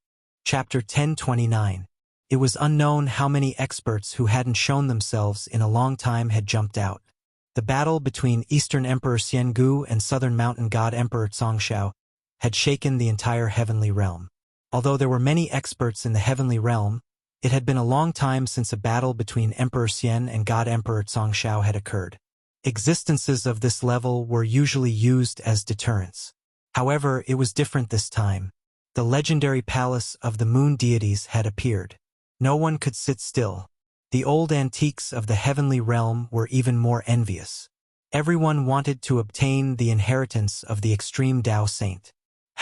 Chapter 1029. It was unknown how many experts who hadn't shown themselves in a long time had jumped out. The battle between Eastern Emperor Xian Gu and Southern Mountain God Emperor Zhongxiao had shaken the entire heavenly realm. Although there were many experts in the heavenly realm, it had been a long time since a battle between Emperor Xian and God Emperor Zhongxiao had occurred. Existences of this level were usually used as deterrents. However, it was different this time. The legendary palace of the moon deities had appeared. No one could sit still. The old antiques of the heavenly realm were even more envious. Everyone wanted to obtain the inheritance of the extreme Tao Saint.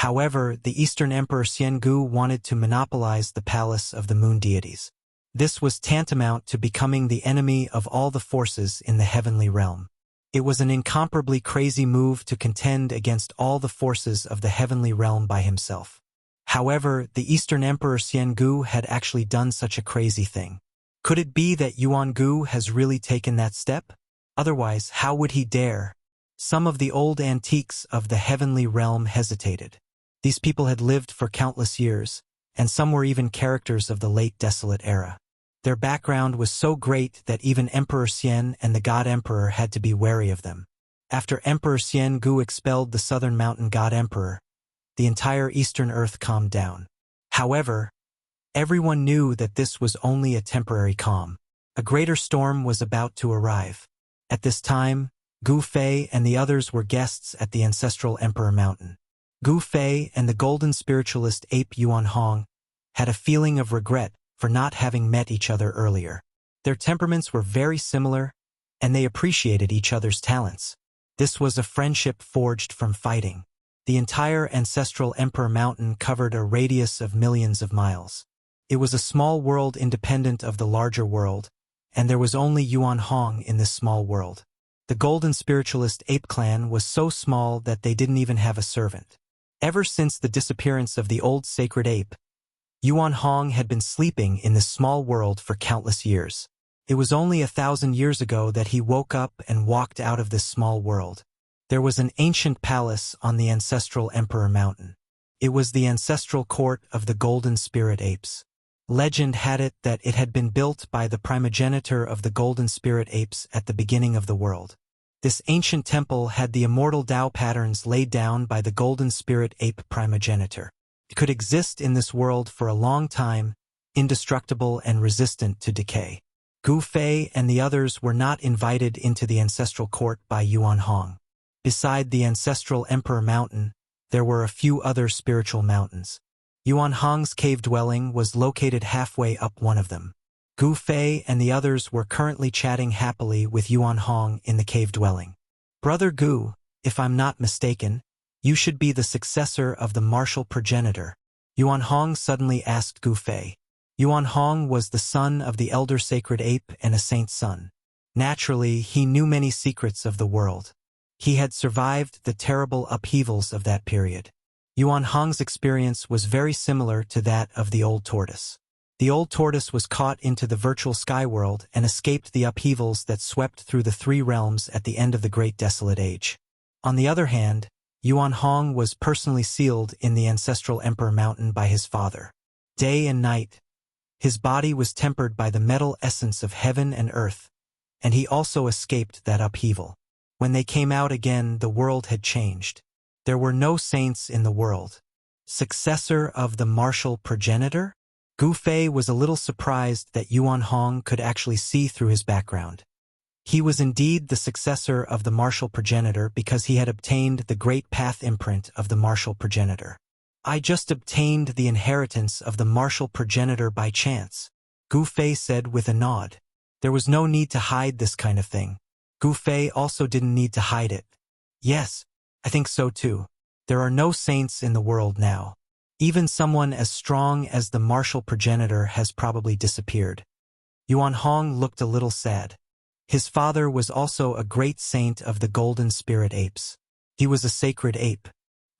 However, the Eastern Emperor Xiangu wanted to monopolize the palace of the moon deities. This was tantamount to becoming the enemy of all the forces in the heavenly realm. It was an incomparably crazy move to contend against all the forces of the heavenly realm by himself. However, the Eastern Emperor Xiangu had actually done such a crazy thing. Could it be that Yuangu has really taken that step? Otherwise, how would he dare? Some of the old antiques of the heavenly realm hesitated. These people had lived for countless years, and some were even characters of the late desolate era. Their background was so great that even Emperor Xian and the God Emperor had to be wary of them. After Emperor Xiangu expelled the southern mountain God Emperor, the entire eastern earth calmed down. However, everyone knew that this was only a temporary calm. A greater storm was about to arrive. At this time, Gu Fei and the others were guests at the ancestral Emperor Mountain. Gu Fei and the golden spiritualist ape Yuan Hong had a feeling of regret for not having met each other earlier. Their temperaments were very similar, and they appreciated each other's talents. This was a friendship forged from fighting. The entire ancestral Emperor Mountain covered a radius of millions of miles. It was a small world independent of the larger world, and there was only Yuan Hong in this small world. The golden spiritualist ape clan was so small that they didn't even have a servant. Ever since the disappearance of the old sacred ape, Yuan Hong had been sleeping in this small world for countless years. It was only 1,000 years ago that he woke up and walked out of this small world. There was an ancient palace on the ancestral Emperor Mountain. It was the ancestral court of the golden spirit apes. Legend had it that it had been built by the primogenitor of the golden spirit apes at the beginning of the world. This ancient temple had the immortal Tao patterns laid down by the golden spirit ape primogenitor. It could exist in this world for a long time, indestructible and resistant to decay. Gu Fei and the others were not invited into the ancestral court by Yuan Hong. Beside the ancestral Emperor Mountain, there were a few other spiritual mountains. Yuan Hong's cave dwelling was located halfway up one of them. Gu Fei and the others were currently chatting happily with Yuan Hong in the cave dwelling. Brother Gu, if I'm not mistaken, you should be the successor of the martial progenitor. Yuan Hong suddenly asked Gu Fei. Yuan Hong was the son of the elder sacred ape and a saint's son. Naturally, he knew many secrets of the world. He had survived the terrible upheavals of that period. Yuan Hong's experience was very similar to that of the old tortoise. The old tortoise was caught into the virtual sky world and escaped the upheavals that swept through the three realms at the end of the Great Desolate Age. On the other hand, Yuan Hong was personally sealed in the ancestral Emperor Mountain by his father. Day and night, his body was tempered by the metal essence of heaven and earth, and he also escaped that upheaval. When they came out again, the world had changed. There were no saints in the world. Successor of the martial progenitor? Gu Fei was a little surprised that Yuan Hong could actually see through his background. He was indeed the successor of the martial progenitor because he had obtained the great path imprint of the martial progenitor. I just obtained the inheritance of the martial progenitor by chance, Gu Fei said with a nod. There was no need to hide this kind of thing. Gu Fei also didn't need to hide it. Yes, I think so too. There are no saints in the world now. Even someone as strong as the martial progenitor has probably disappeared. Yuan Hong looked a little sad. His father was also a great saint of the golden spirit apes. He was a sacred ape.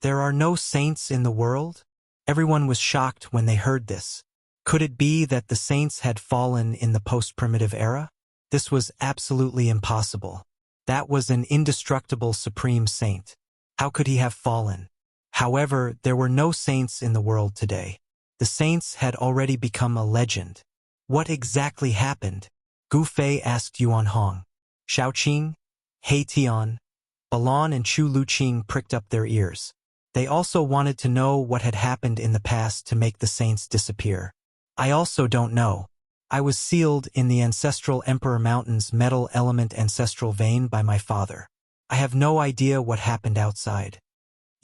There are no saints in the world? Everyone was shocked when they heard this. Could it be that the saints had fallen in the post-primitive era? This was absolutely impossible. That was an indestructible supreme saint. How could he have fallen? However, there were no saints in the world today. The saints had already become a legend. What exactly happened? Gu Fei asked Yuan Hong. Shaoqing, He Tian, Balan and Chu Luqing pricked up their ears. They also wanted to know what had happened in the past to make the saints disappear. I also don't know. I was sealed in the ancestral Emperor Mountain's metal element ancestral vein by my father. I have no idea what happened outside.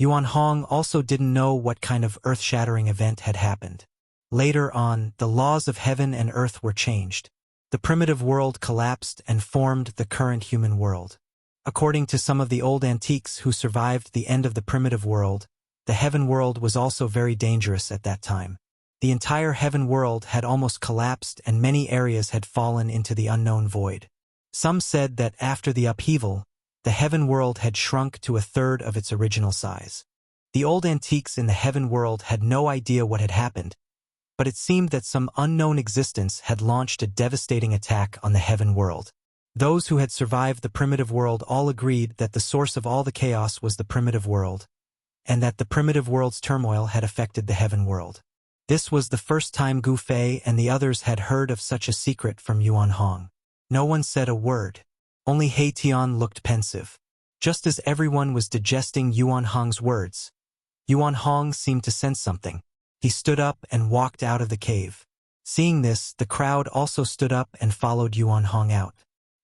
Yuan Hong also didn't know what kind of earth-shattering event had happened. Later on, the laws of heaven and earth were changed. The primitive world collapsed and formed the current human world. According to some of the old antiques who survived the end of the primitive world, The heaven world was also very dangerous at that time. The entire heaven world had almost collapsed and many areas had fallen into the unknown void. Some said that after the upheaval, the heaven world had shrunk to a third of its original size. The old antiques in the heaven world had no idea what had happened, but it seemed that some unknown existence had launched a devastating attack on the heaven world. Those who had survived the primitive world all agreed that the source of all the chaos was the primitive world, and that the primitive world's turmoil had affected the heaven world. This was the first time Gu Fei and the others had heard of such a secret from Yuan Hong. No one said a word. Only He Tian looked pensive. Just as everyone was digesting Yuan Hong's words, Yuan Hong seemed to sense something. He stood up and walked out of the cave. Seeing this, the crowd also stood up and followed Yuan Hong out.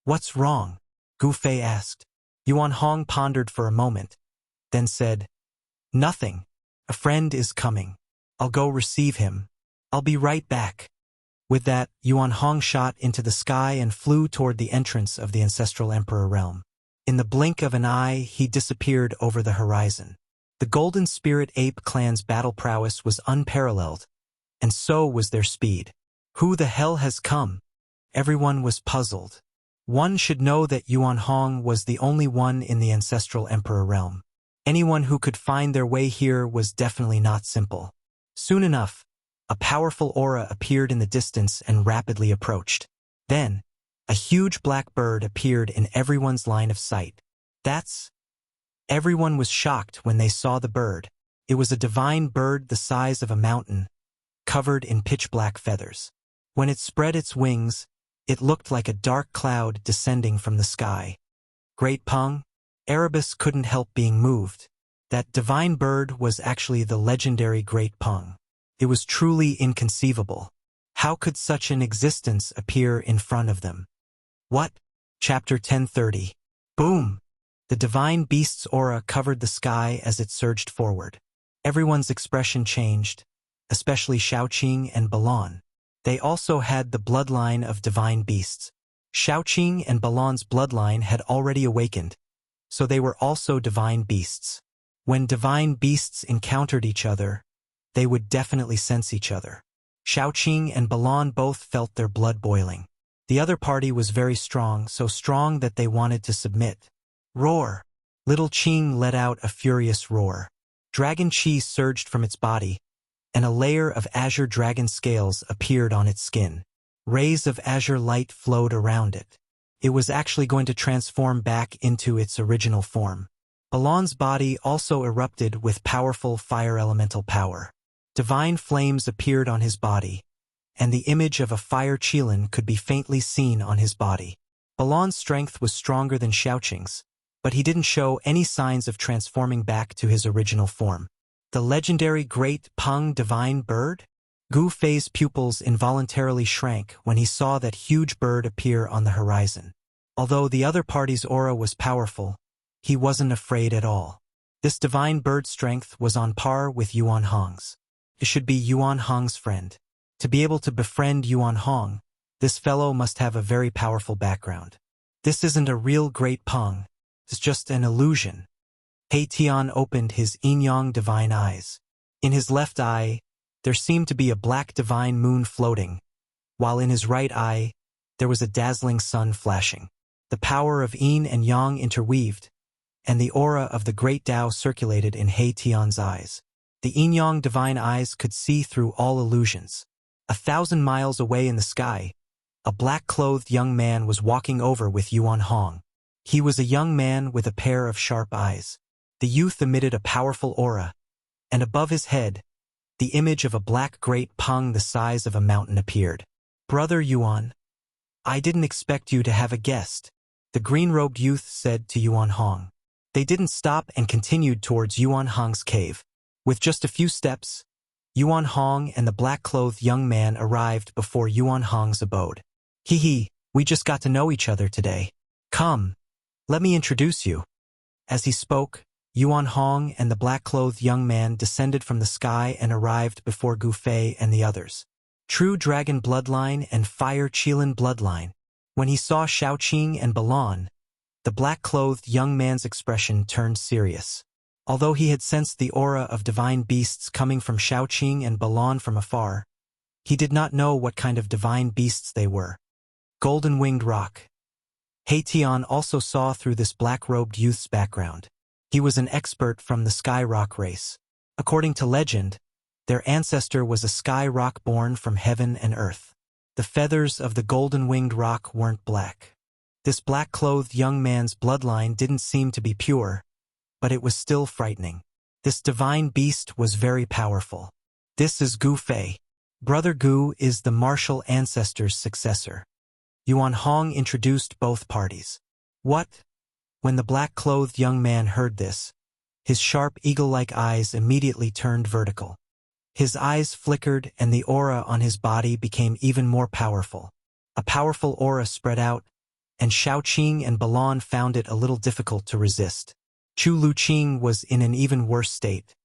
"What's wrong?" Gu Fei asked. Yuan Hong pondered for a moment, then said, "Nothing. A friend is coming. I'll go receive him. I'll be right back." With that, Yuan Hong shot into the sky and flew toward the entrance of the ancestral emperor realm. In the blink of an eye, he disappeared over the horizon. The Golden Spirit Ape clan's battle prowess was unparalleled, and so was their speed. Who the hell has come? Everyone was puzzled. One should know that Yuan Hong was the only one in the ancestral emperor realm. Anyone who could find their way here was definitely not simple. Soon enough, a powerful aura appeared in the distance and rapidly approached. Then, a huge black bird appeared in everyone's line of sight. Everyone was shocked when they saw the bird. It was a divine bird the size of a mountain, covered in pitch-black feathers. When it spread its wings, it looked like a dark cloud descending from the sky. Great Peng? Erebus couldn't help being moved. That divine bird was actually the legendary Great Peng. It was truly inconceivable. How could such an existence appear in front of them? What? Chapter 1030. Boom! The divine beast's aura covered the sky as it surged forward. Everyone's expression changed, especially Shaoqing and Balan. They also had the bloodline of divine beasts. Shaoqing and Balan's bloodline had already awakened, so they were also divine beasts. When divine beasts encountered each other, they would definitely sense each other. Shaoqing and Balan both felt their blood boiling. The other party was very strong, so strong that they wanted to submit. Roar! Little Qing let out a furious roar. Dragon Qi surged from its body, and a layer of azure dragon scales appeared on its skin. Rays of azure light flowed around it. It was actually going to transform back into its original form. Balan's body also erupted with powerful fire elemental power. Divine flames appeared on his body, and the image of a fire Qilin could be faintly seen on his body. Balan's strength was stronger than Shaoqing's, but he didn't show any signs of transforming back to his original form. The legendary Great Peng divine bird? Gu Fei's pupils involuntarily shrank when he saw that huge bird appear on the horizon. Although the other party's aura was powerful, he wasn't afraid at all. This divine bird's strength was on par with Yuan Hong's. It should be Yuan Hong's friend. To be able to befriend Yuan Hong, this fellow must have a very powerful background. This isn't a real Great Peng. It's just an illusion. He Tian opened his yin-yang divine eyes. In his left eye, there seemed to be a black divine moon floating, while in his right eye, there was a dazzling sun flashing. The power of yin and yang interweaved, and the aura of the great Tao circulated in He Tian's eyes. The yin-yang divine eyes could see through all illusions. 1,000 miles away in the sky, a black-clothed young man was walking over with Yuan Hong. He was a young man with a pair of sharp eyes. The youth emitted a powerful aura, and above his head, the image of a black Great Peng the size of a mountain appeared. "Brother Yuan, I didn't expect you to have a guest," the green-robed youth said to Yuan Hong. They didn't stop and continued towards Yuan Hong's cave. With just a few steps, Yuan Hong and the black-clothed young man arrived before Yuan Hong's abode. "Hee, we just got to know each other today. Come, let me introduce you." As he spoke, Yuan Hong and the black-clothed young man descended from the sky and arrived before Gu Fei and the others. True dragon bloodline and fire Qilin bloodline. When he saw Shaoqing and Balan, the black-clothed young man's expression turned serious. Although he had sensed the aura of divine beasts coming from Shaoqing and Balan from afar, he did not know what kind of divine beasts they were. Golden-winged rock. Tian also saw through this black-robed youth's background. He was an expert from the sky rock race. According to legend, their ancestor was a sky rock born from heaven and earth. The feathers of the golden-winged rock weren't black. This black-clothed young man's bloodline didn't seem to be pure, but it was still frightening. This divine beast was very powerful. This is Gu Fei. Brother Gu is the martial ancestor's successor. Yuan Hong introduced both parties. What? When the black-clothed young man heard this, his sharp eagle-like eyes immediately turned vertical. His eyes flickered and the aura on his body became even more powerful. A powerful aura spread out, and Shaoqing and Balan found it a little difficult to resist. Chu Luqing was in an even worse state.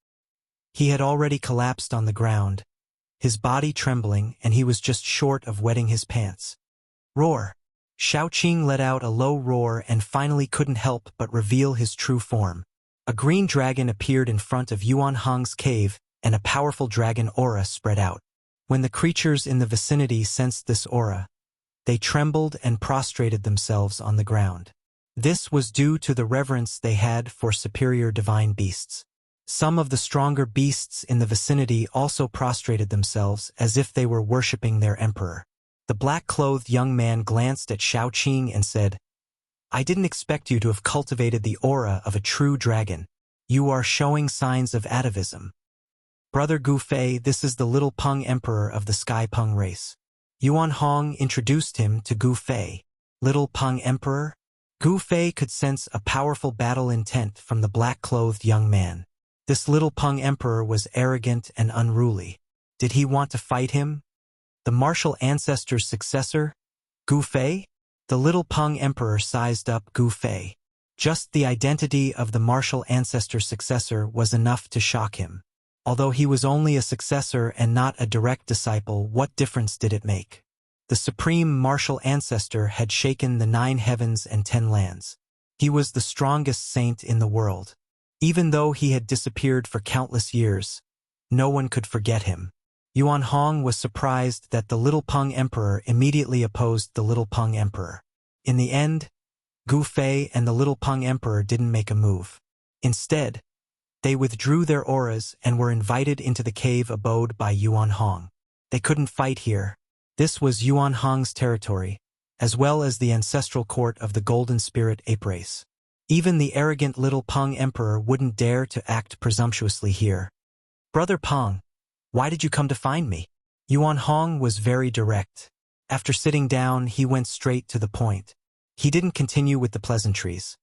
He had already collapsed on the ground, his body trembling, and he was just short of wetting his pants. Roar! Shaoqing let out a low roar and finally couldn't help but reveal his true form. A green dragon appeared in front of Yuan Hong's cave, and a powerful dragon aura spread out. When the creatures in the vicinity sensed this aura, they trembled and prostrated themselves on the ground. This was due to the reverence they had for superior divine beasts. Some of the stronger beasts in the vicinity also prostrated themselves as if they were worshipping their emperor. The black-clothed young man glanced at Shaoqing and said, "I didn't expect you to have cultivated the aura of a true dragon. You are showing signs of atavism." Brother Gu Fei, this is the little Peng emperor of the Sky Peng race. Yuan Hong introduced him to Gu Fei. Little Peng emperor? Gu Fei could sense a powerful battle intent from the black-clothed young man. This little Peng emperor was arrogant and unruly. Did he want to fight him? The martial ancestor's successor? Gu Fei? The little Peng emperor sized up Gu Fei. Just the identity of the martial ancestor's successor was enough to shock him. Although he was only a successor and not a direct disciple, what difference did it make? The supreme martial ancestor had shaken the 9 heavens and 10 lands. He was the strongest saint in the world. Even though he had disappeared for countless years, no one could forget him. Yuan Hong was surprised that the little Peng emperor immediately opposed the little Peng emperor. In the end, Gu Fei and the little Peng emperor didn't make a move. Instead, they withdrew their auras and were invited into the cave abode by Yuan Hong. They couldn't fight here. This was Yuan Hong's territory, as well as the ancestral court of the Golden Spirit ape race. Even the arrogant little Peng emperor wouldn't dare to act presumptuously here. "Brother Peng, why did you come to find me?" Yuan Hong was very direct. After sitting down, he went straight to the point. He didn't continue with the pleasantries.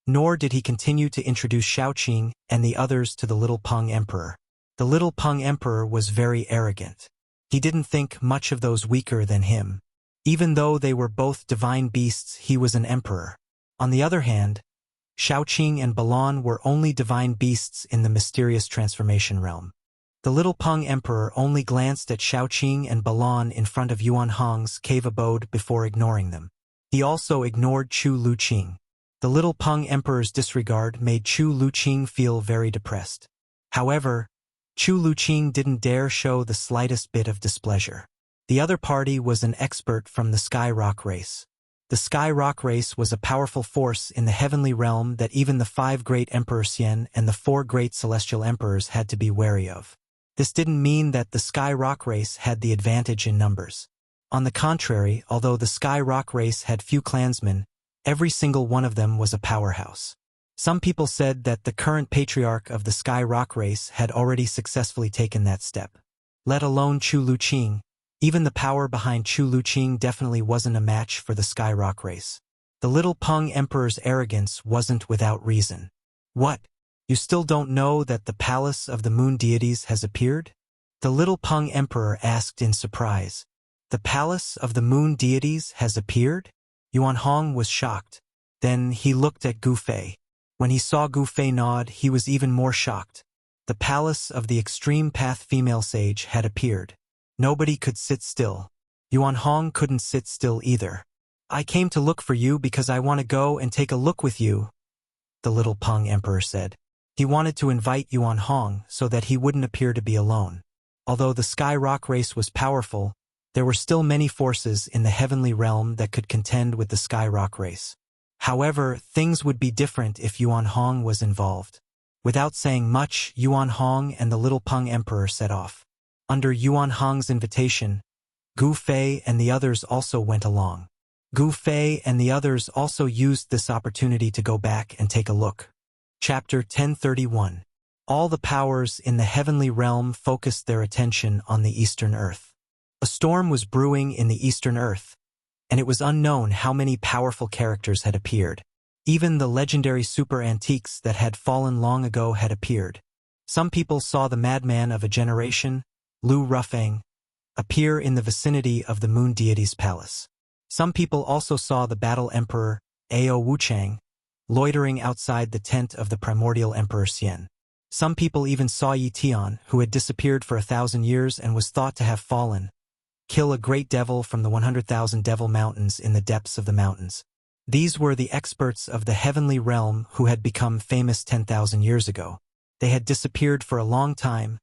Nor did he continue to introduce Shaoqing and the others to the little Peng emperor. The little Peng emperor was very arrogant. He didn't think much of those weaker than him. Even though they were both divine beasts, he was an emperor. On the other hand, Shaoqing and Balan were only divine beasts in the mysterious transformation realm. The little Peng emperor only glanced at Shaoqing and Balan in front of Yuan Hong's cave abode before ignoring them. He also ignored Chu Luqing. The little Peng emperor's disregard made Chu Luqing feel very depressed. However, Chu Luqing didn't dare show the slightest bit of displeasure. The other party was an expert from the Sky Rock race. The Sky Rock race was a powerful force in the heavenly realm that even the 5 great Emperor Xian and the 4 great celestial emperors had to be wary of. This didn't mean that the Sky Rock race had the advantage in numbers. On the contrary, although the Sky Rock race had few clansmen, every single one of them was a powerhouse. Some people said that the current patriarch of the Sky Rock race had already successfully taken that step. Let alone Chu Luqing. Even the power behind Chu Luqing definitely wasn't a match for the Sky Rock race. The little Peng emperor's arrogance wasn't without reason. "What? You still don't know that the palace of the moon deities has appeared?" The little Peng emperor asked in surprise. "The palace of the moon deities has appeared?" Yuan Hong was shocked. Then he looked at Gu Fei. When he saw Gu Fei nod, he was even more shocked. The palace of the extreme path female sage had appeared. Nobody could sit still. Yuan Hong couldn't sit still either. "I came to look for you because I want to go and take a look with you," the little Peng emperor said. He wanted to invite Yuan Hong so that he wouldn't appear to be alone. Although the Sky Rock race was powerful, there were still many forces in the heavenly realm that could contend with the Sky Rock race. However, things would be different if Yuan Hong was involved. Without saying much, Yuan Hong and the Little Peng Emperor set off. Under Yuan Hong's invitation, Gu Fei and the others also went along. Gu Fei and the others also used this opportunity to go back and take a look. Chapter 1031. All the powers in the heavenly realm focused their attention on the Eastern Earth. A storm was brewing in the Eastern Earth, and it was unknown how many powerful characters had appeared. Even the legendary super-antiques that had fallen long ago had appeared. Some people saw the madman of a generation, Lu Rufang, appear in the vicinity of the moon deity's palace. Some people also saw the battle emperor, Ao Wuchang, loitering outside the tent of the primordial emperor Xian. Some people even saw Yi Tian, who had disappeared for 1,000 years and was thought to have fallen, kill a great devil from the 100,000 devil mountains in the depths of the mountains. These were the experts of the heavenly realm who had become famous 10,000 years ago. They had disappeared for a long time,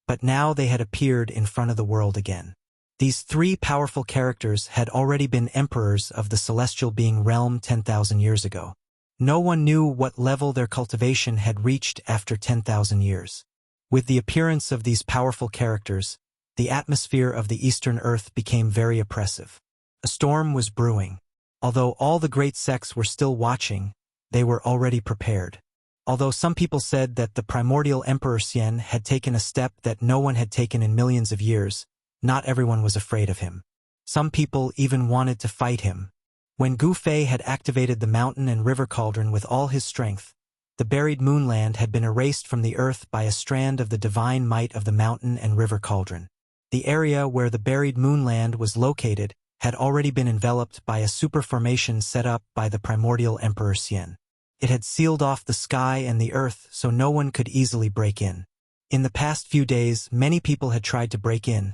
but now they had appeared in front of the world again. These three powerful characters had already been emperors of the celestial being realm 10,000 years ago. No one knew what level their cultivation had reached after 10,000 years. With the appearance of these powerful characters, the atmosphere of the Eastern Earth became very oppressive. A storm was brewing. Although all the great sects were still watching, they were already prepared. Although some people said that the primordial Emperor Xian had taken a step that no one had taken in millions of years, not everyone was afraid of him. Some people even wanted to fight him. When Gu Fei had activated the mountain and river cauldron with all his strength, the buried moonland had been erased from the earth by a strand of the divine might of the mountain and river cauldron. The area where the buried moonland was located had already been enveloped by a superformation set up by the primordial Emperor Xian. It had sealed off the sky and the earth so no one could easily break in. In the past few days, many people had tried to break in,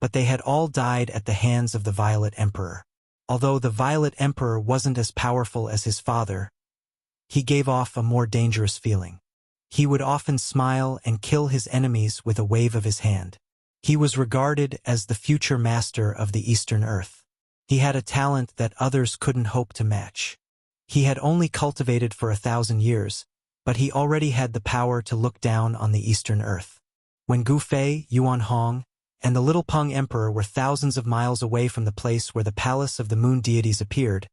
but they had all died at the hands of the Violet Emperor. Although the Violet Emperor wasn't as powerful as his father, he gave off a more dangerous feeling. He would often smile and kill his enemies with a wave of his hand. He was regarded as the future master of the Eastern Earth. He had a talent that others couldn't hope to match. He had only cultivated for 1,000 years, but he already had the power to look down on the Eastern Earth. When Gu Fei, Yuan Hong, and the Little Peng Emperor were thousands of miles away from the place where the palace of the moon deities appeared,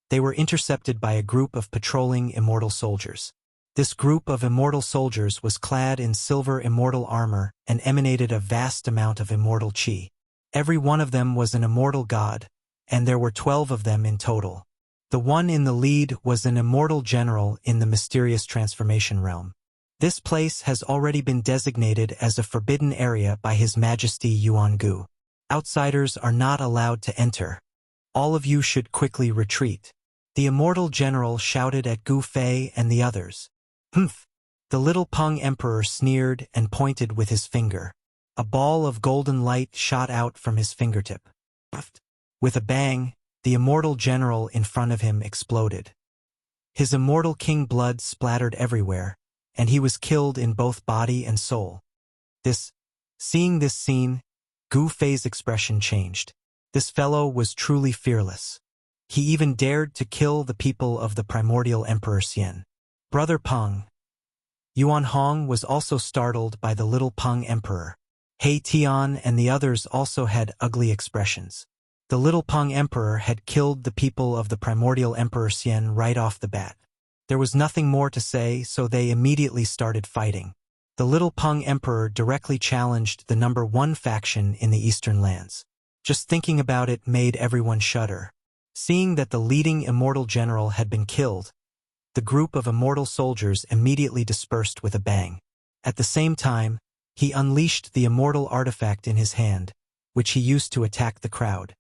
they were intercepted by a group of patrolling immortal soldiers. This group of immortal soldiers was clad in silver immortal armor and emanated a vast amount of immortal chi. Every one of them was an immortal god, and there were 12 of them in total. The one in the lead was an immortal general in the mysterious transformation realm. This place has already been designated as a forbidden area by His Majesty Yuan Gu. Outsiders are not allowed to enter. All of you should quickly retreat. The immortal general shouted at Gu Fei and the others. Humph! The Little Peng Emperor sneered and pointed with his finger. A ball of golden light shot out from his fingertip. With a bang, the immortal general in front of him exploded. His immortal king blood splattered everywhere, and he was killed in both body and soul. Seeing this scene, Gu Fei's expression changed. This fellow was truly fearless. He even dared to kill the people of the primordial Emperor Xian. Brother Peng. Yuan Hong was also startled by the Little Peng Emperor. He Tian and the others also had ugly expressions. The Little Peng Emperor had killed the people of the primordial Emperor Xian right off the bat. There was nothing more to say, so they immediately started fighting. The Little Peng Emperor directly challenged the number 1 faction in the Eastern lands. Just thinking about it made everyone shudder. Seeing that the leading immortal general had been killed, the group of immortal soldiers immediately dispersed with a bang. At the same time, he unleashed the immortal artifact in his hand, which he used to attack the crowd.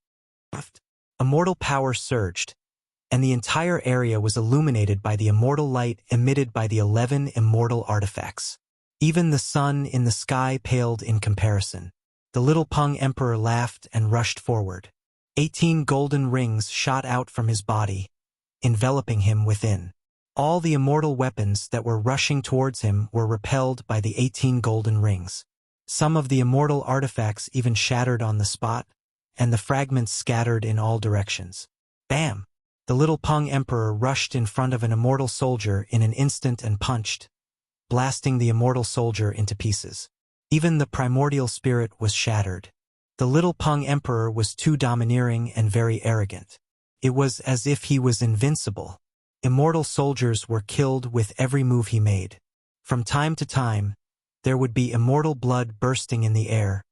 Immortal power surged, and the entire area was illuminated by the immortal light emitted by the 11 immortal artifacts. Even the sun in the sky paled in comparison. The Little Peng Emperor laughed and rushed forward. 18 golden rings shot out from his body, enveloping him within. All the immortal weapons that were rushing towards him were repelled by the 18 golden rings. Some of the immortal artifacts even shattered on the spot, and the fragments scattered in all directions. Bam! The little Peng Emperor rushed in front of an immortal soldier in an instant and punched, blasting the immortal soldier into pieces. Even the primordial spirit was shattered. The little Peng Emperor was too domineering and very arrogant. It was as if he was invincible. Immortal soldiers were killed with every move he made. From time to time, there would be immortal blood bursting in the air,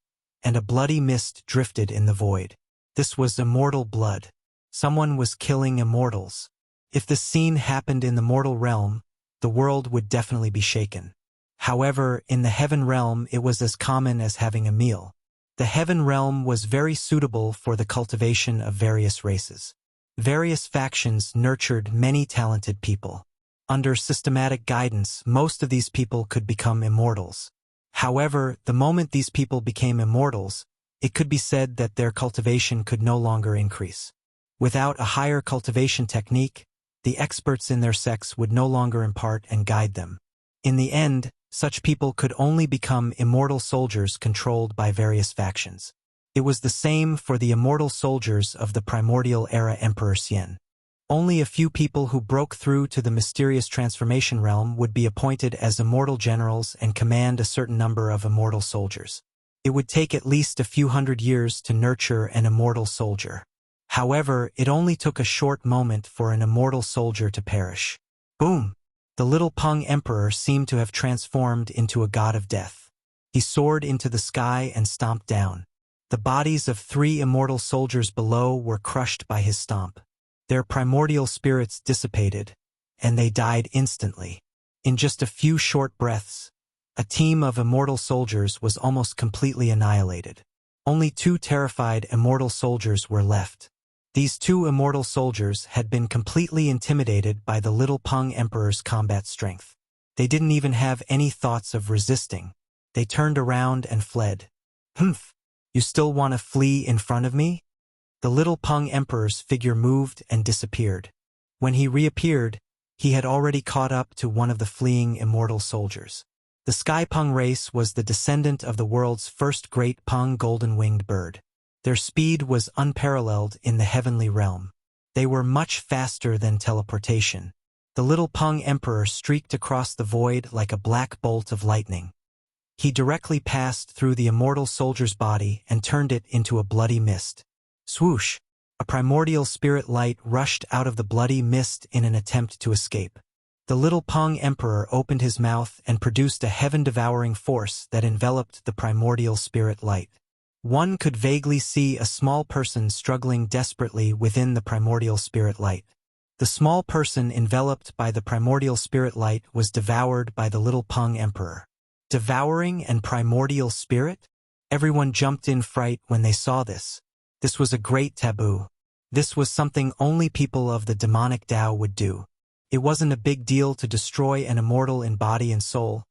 and a bloody mist drifted in the void. This was immortal blood. Someone was killing immortals. If this scene happened in the mortal realm, the world would definitely be shaken. However, in the heaven realm it was as common as having a meal. The heaven realm was very suitable for the cultivation of various races. Various factions nurtured many talented people. Under systematic guidance, most of these people could become immortals. However, the moment these people became immortals, it could be said that their cultivation could no longer increase. Without a higher cultivation technique, the experts in their sects would no longer impart and guide them. In the end, such people could only become immortal soldiers controlled by various factions. It was the same for the immortal soldiers of the primordial era Emperor Xian. Only a few people who broke through to the mysterious transformation realm would be appointed as immortal generals and command a certain number of immortal soldiers. It would take at least a few hundred years to nurture an immortal soldier. However, it only took a short moment for an immortal soldier to perish. Boom! The little Peng Emperor seemed to have transformed into a god of death. He soared into the sky and stomped down. The bodies of 3 immortal soldiers below were crushed by his stomp. Their primordial spirits dissipated, and they died instantly. In just a few short breaths, a team of immortal soldiers was almost completely annihilated. Only 2 terrified immortal soldiers were left. These 2 immortal soldiers had been completely intimidated by the little Peng Emperor's combat strength. They didn't even have any thoughts of resisting. They turned around and fled. Humph! You still want to flee in front of me? The little Peng Emperor's figure moved and disappeared. When he reappeared, he had already caught up to one of the fleeing immortal soldiers. The Sky Peng race was the descendant of the world's first great Peng golden-winged bird. Their speed was unparalleled in the heavenly realm. They were much faster than teleportation. The little Peng Emperor streaked across the void like a black bolt of lightning. He directly passed through the immortal soldier's body and turned it into a bloody mist. Swoosh! A primordial spirit light rushed out of the bloody mist in an attempt to escape. The little Peng Emperor opened his mouth and produced a heaven-devouring force that enveloped the primordial spirit light. One could vaguely see a small person struggling desperately within the primordial spirit light. The small person enveloped by the primordial spirit light was devoured by the little Peng Emperor. Devouring and primordial spirit? Everyone jumped in fright when they saw this. This was a great taboo. This was something only people of the demonic Tao would do. It wasn't a big deal to destroy an immortal in body and soul,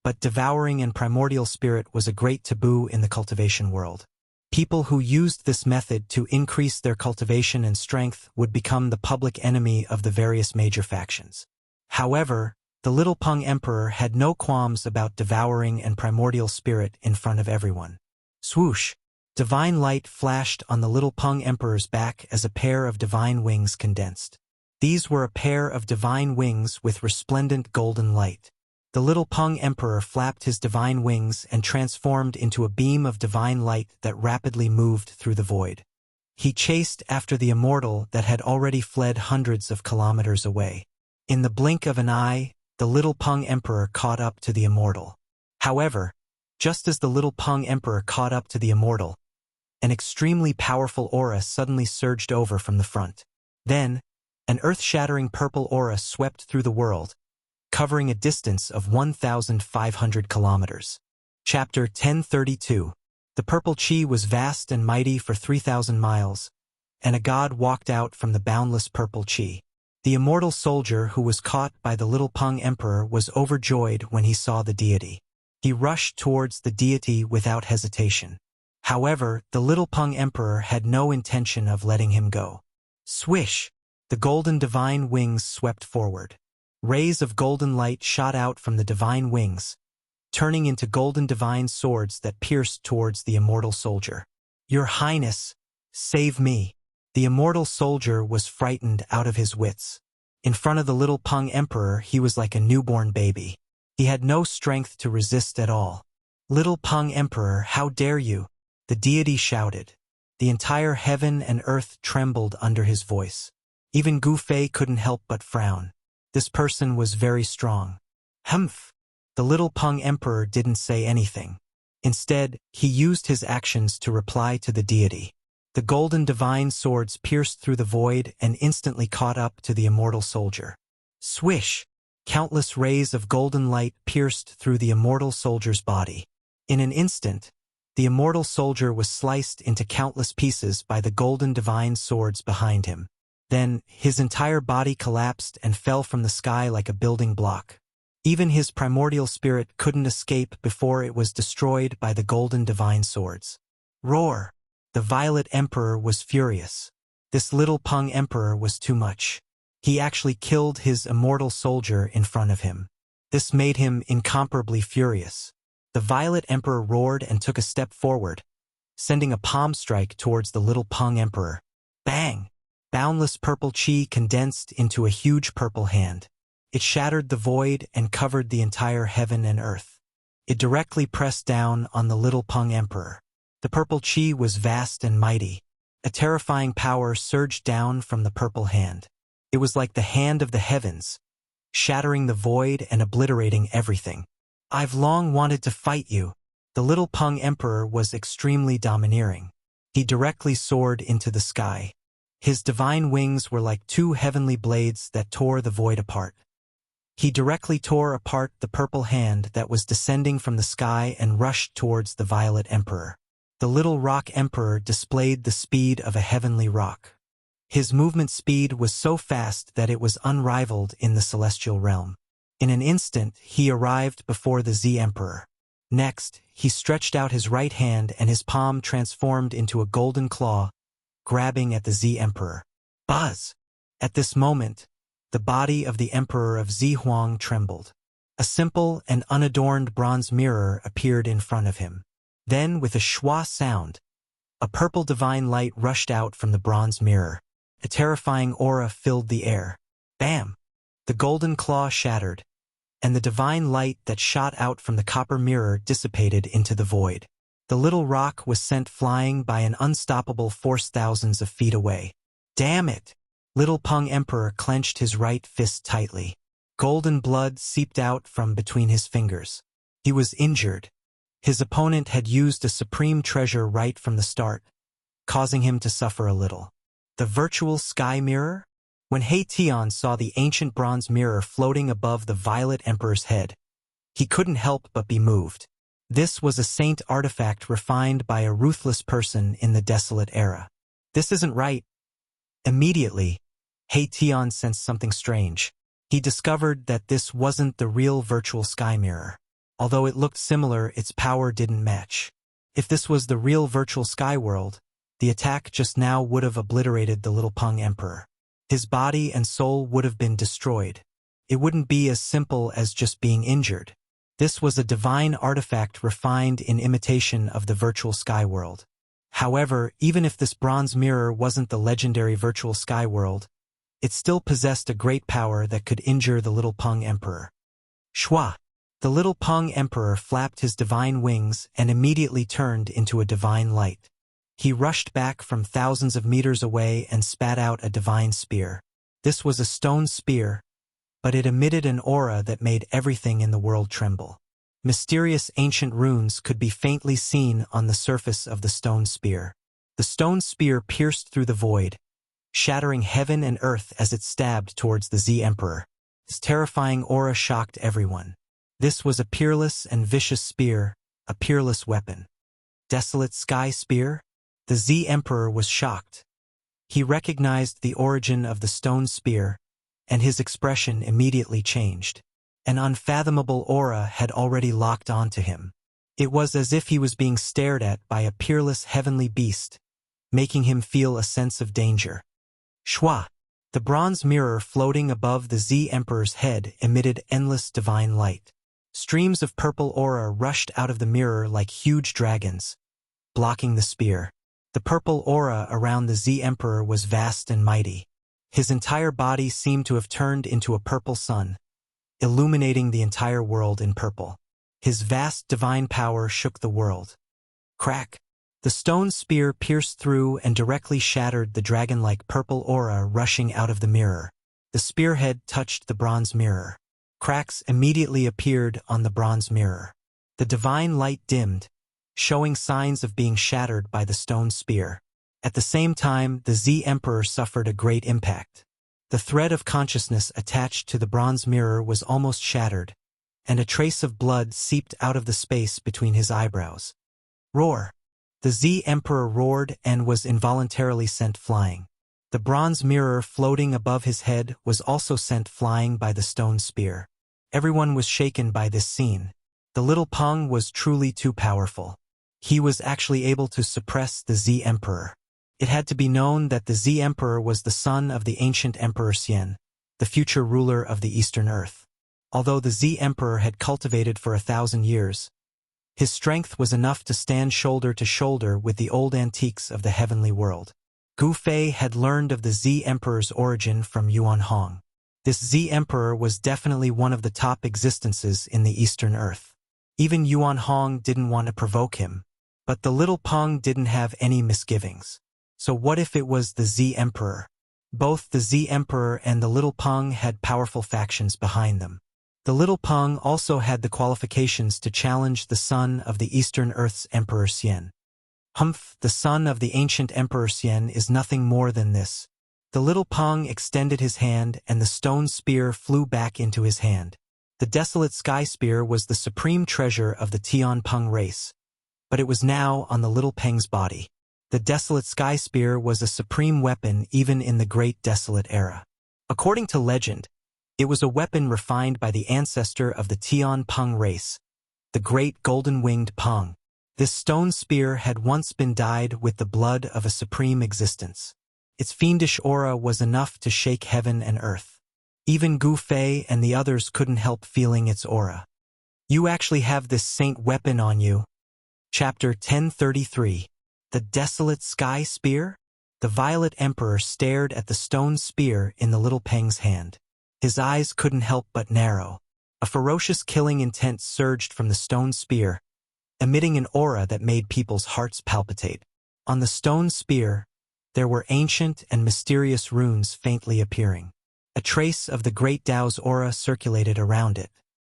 but devouring and primordial spirit was a great taboo in the cultivation world. People who used this method to increase their cultivation and strength would become the public enemy of the various major factions. However, the little Peng Emperor had no qualms about devouring and primordial spirit in front of everyone. Swoosh! Divine light flashed on the little Peng Emperor's back as a pair of divine wings condensed. These were a pair of divine wings with resplendent golden light. The little Peng Emperor flapped his divine wings and transformed into a beam of divine light that rapidly moved through the void. He chased after the immortal that had already fled hundreds of kilometers away. In the blink of an eye, the little Peng Emperor caught up to the immortal. However, just as the little Peng Emperor caught up to the immortal, an extremely powerful aura suddenly surged over from the front. Then, an earth-shattering purple aura swept through the world, covering a distance of 1,500 kilometers. Chapter 1032. The purple chi was vast and mighty for 3,000 miles, and a god walked out from the boundless purple chi. The immortal soldier who was caught by the little Peng Emperor was overjoyed when he saw the deity. He rushed towards the deity without hesitation. However, the little Peng Emperor had no intention of letting him go. Swish! The golden divine wings swept forward. Rays of golden light shot out from the divine wings, turning into golden divine swords that pierced towards the immortal soldier. "Your Highness, save me." The immortal soldier was frightened out of his wits. In front of the little Peng Emperor, he was like a newborn baby. He had no strength to resist at all. "Little Peng Emperor, how dare you?" the deity shouted. The entire heaven and earth trembled under his voice. Even Gu Fei couldn't help but frown. This person was very strong. Humph! The little Peng Emperor didn't say anything. Instead, he used his actions to reply to the deity. The golden divine swords pierced through the void and instantly caught up to the immortal soldier. Swish! Countless rays of golden light pierced through the immortal soldier's body. In an instant, the immortal soldier was sliced into countless pieces by the golden divine swords behind him. Then, his entire body collapsed and fell from the sky like a building block. Even his primordial spirit couldn't escape before it was destroyed by the golden divine swords. Roar! The Violet Emperor was furious. This little Peng Emperor was too much. He actually killed his immortal soldier in front of him. This made him incomparably furious. The Violet Emperor roared and took a step forward, sending a palm strike towards the little Peng Emperor. Bang! Boundless purple chi condensed into a huge purple hand. It shattered the void and covered the entire heaven and earth. It directly pressed down on the little Peng Emperor. The purple chi was vast and mighty. A terrifying power surged down from the purple hand. It was like the hand of the heavens, shattering the void and obliterating everything. "I've long wanted to fight you." The little Peng Emperor was extremely domineering. He directly soared into the sky. His divine wings were like two heavenly blades that tore the void apart. He directly tore apart the purple hand that was descending from the sky and rushed towards the Violet Emperor. The little Rock Emperor displayed the speed of a heavenly rock. His movement speed was so fast that it was unrivaled in the celestial realm. In an instant, he arrived before the Z Emperor. Next, he stretched out his right hand and his palm transformed into a golden claw, grabbing at the Z Emperor. Buzz! At this moment, the body of the Emperor of Zihuang trembled. A simple and unadorned bronze mirror appeared in front of him. Then, with a schwa sound, a purple divine light rushed out from the bronze mirror. A terrifying aura filled the air. Bam! The golden claw shattered, and the divine light that shot out from the copper mirror dissipated into the void. The little rock was sent flying by an unstoppable force thousands of feet away. Damn it! Little Peng Emperor clenched his right fist tightly. Golden blood seeped out from between his fingers. He was injured. His opponent had used a supreme treasure right from the start, causing him to suffer a little. The virtual sky mirror? When He Tian saw the ancient bronze mirror floating above the Violet Emperor's head, he couldn't help but be moved. This was a saint artifact refined by a ruthless person in the desolate era. This isn't right. Immediately, He Tian sensed something strange. He discovered that this wasn't the real virtual sky mirror. Although it looked similar, its power didn't match. If this was the real virtual sky world, the attack just now would have obliterated the little Peng Emperor. His body and soul would have been destroyed. It wouldn't be as simple as just being injured. This was a divine artifact refined in imitation of the virtual sky world. However, even if this bronze mirror wasn't the legendary virtual sky world, it still possessed a great power that could injure the little Peng Emperor. Shwa! The little Peng Emperor flapped his divine wings and immediately turned into a divine light. He rushed back from thousands of meters away and spat out a divine spear. This was a stone spear, but it emitted an aura that made everything in the world tremble. Mysterious ancient runes could be faintly seen on the surface of the stone spear. The stone spear pierced through the void, shattering heaven and earth as it stabbed towards the Z Emperor. His terrifying aura shocked everyone. This was a peerless and vicious spear, a peerless weapon. Desolate sky spear? The Z Emperor was shocked. He recognized the origin of the stone spear, and his expression immediately changed. An unfathomable aura had already locked onto him. It was as if he was being stared at by a peerless heavenly beast, making him feel a sense of danger. Shwa! The bronze mirror floating above the Z Emperor's head emitted endless divine light. Streams of purple aura rushed out of the mirror like huge dragons, blocking the spear. The purple aura around the Z Emperor was vast and mighty. His entire body seemed to have turned into a purple sun, illuminating the entire world in purple. His vast divine power shook the world. Crack! The stone spear pierced through and directly shattered the dragon-like purple aura rushing out of the mirror. The spearhead touched the bronze mirror. Cracks immediately appeared on the bronze mirror. The divine light dimmed, showing signs of being shattered by the stone spear. At the same time, the Z Emperor suffered a great impact. The thread of consciousness attached to the bronze mirror was almost shattered, and a trace of blood seeped out of the space between his eyebrows. Roar! The Z Emperor roared and was involuntarily sent flying. The bronze mirror floating above his head was also sent flying by the stone spear. Everyone was shaken by this scene. The little Peng was truly too powerful. He was actually able to suppress the Z Emperor. It had to be known that the Z Emperor was the son of the ancient Emperor Xian, the future ruler of the Eastern Earth. Although the Z Emperor had cultivated for 1,000 years, his strength was enough to stand shoulder to shoulder with the old antiques of the heavenly world. Gu Fei had learned of the Z Emperor's origin from Yuan Hong. This Z Emperor was definitely one of the top existences in the Eastern Earth. Even Yuan Hong didn't want to provoke him, but the little Peng didn't have any misgivings. So what if it was the Z Emperor? Both the Z Emperor and the little Peng had powerful factions behind them. The little Peng also had the qualifications to challenge the son of the Eastern Earth's Emperor Xian. Humph, the son of the ancient Emperor Xian is nothing more than this. The little Peng extended his hand and the stone spear flew back into his hand. The desolate sky spear was the supreme treasure of the Tian Peng race, but it was now on the little Peng's body. The desolate sky spear was a supreme weapon even in the Great Desolate Era. According to legend, it was a weapon refined by the ancestor of the Tian Peng race, the great golden-winged Peng. This stone spear had once been dyed with the blood of a supreme existence. Its fiendish aura was enough to shake heaven and earth. Even Gu Fei and the others couldn't help feeling its aura. You actually have this saint weapon on you. Chapter 1033. The Desolate Sky Spear? The Violet Emperor stared at the stone spear in the little Peng's hand. His eyes couldn't help but narrow. A ferocious killing intent surged from the stone spear, emitting an aura that made people's hearts palpitate. On the stone spear, there were ancient and mysterious runes faintly appearing. A trace of the Great Tao's aura circulated around it.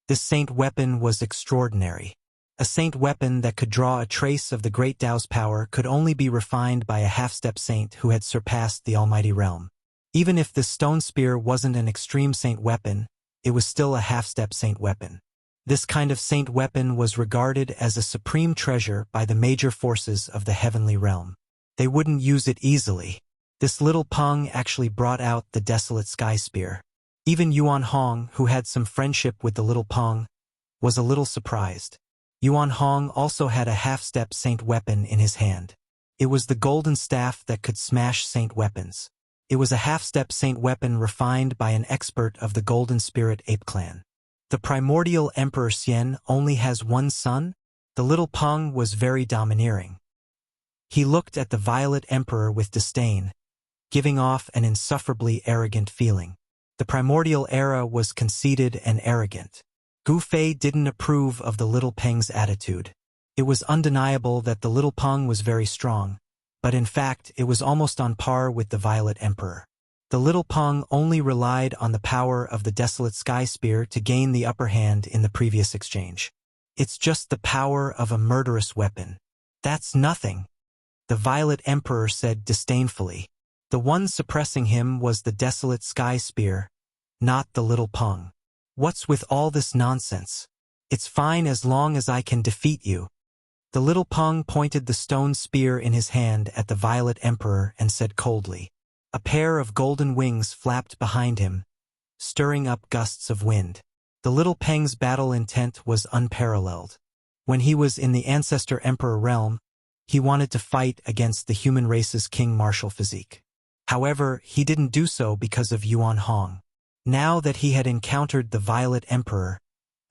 This saint weapon was extraordinary. A saint weapon that could draw a trace of the Great Tao's power could only be refined by a half-step saint who had surpassed the almighty realm. Even if this stone spear wasn't an extreme saint weapon, it was still a half-step saint weapon. This kind of saint weapon was regarded as a supreme treasure by the major forces of the heavenly realm. They wouldn't use it easily. This little Peng actually brought out the desolate sky spear. Even Yuan Hong, who had some friendship with the little Peng, was a little surprised. Yuan Hong also had a half-step saint weapon in his hand. It was the golden staff that could smash saint weapons. It was a half-step saint weapon refined by an expert of the Golden Spirit Ape Clan. The primordial Emperor Xian only has one son? The little Peng was very domineering. He looked at the Violet Emperor with disdain, giving off an insufferably arrogant feeling. The primordial era was conceited and arrogant. Gu Fei didn't approve of the little Peng's attitude. It was undeniable that the little Peng was very strong, but in fact it was almost on par with the Violet Emperor. The little Peng only relied on the power of the desolate sky spear to gain the upper hand in the previous exchange. It's just the power of a murderous weapon. That's nothing, the Violet Emperor said disdainfully. The one suppressing him was the desolate sky spear, not the little Peng. What's with all this nonsense? It's fine as long as I can defeat you. The little Peng pointed the stone spear in his hand at the Violet Emperor and said coldly. A pair of golden wings flapped behind him, stirring up gusts of wind. The little Peng's battle intent was unparalleled. When he was in the Ancestor Emperor realm, he wanted to fight against the human race's king martial physique. However, he didn't do so because of Yuan Hong. Now that he had encountered the Violet Emperor,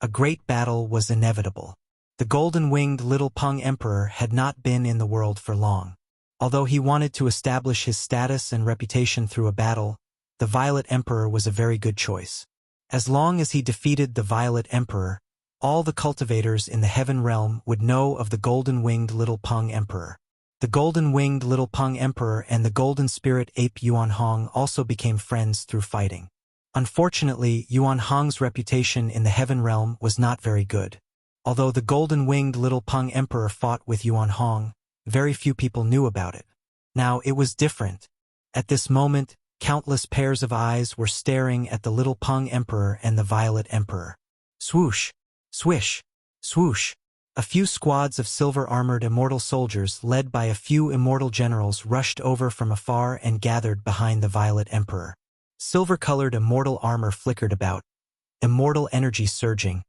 a great battle was inevitable. The golden-winged Little Peng Emperor had not been in the world for long. Although he wanted to establish his status and reputation through a battle, the Violet Emperor was a very good choice. As long as he defeated the Violet Emperor, all the cultivators in the Heaven Realm would know of the golden-winged Little Peng Emperor. The golden-winged Little Peng Emperor and the golden spirit ape Yuan Hong also became friends through fighting. Unfortunately, Yuan Hong's reputation in the Heaven Realm was not very good. Although the golden-winged Little Peng Emperor fought with Yuan Hong, very few people knew about it. Now it was different. At this moment, countless pairs of eyes were staring at the Little Peng Emperor and the Violet Emperor. Swoosh! Swish! Swoosh! A few squads of silver-armored immortal soldiers led by a few immortal generals rushed over from afar and gathered behind the Violet Emperor. Silver-colored immortal armor flickered about, immortal energy surging,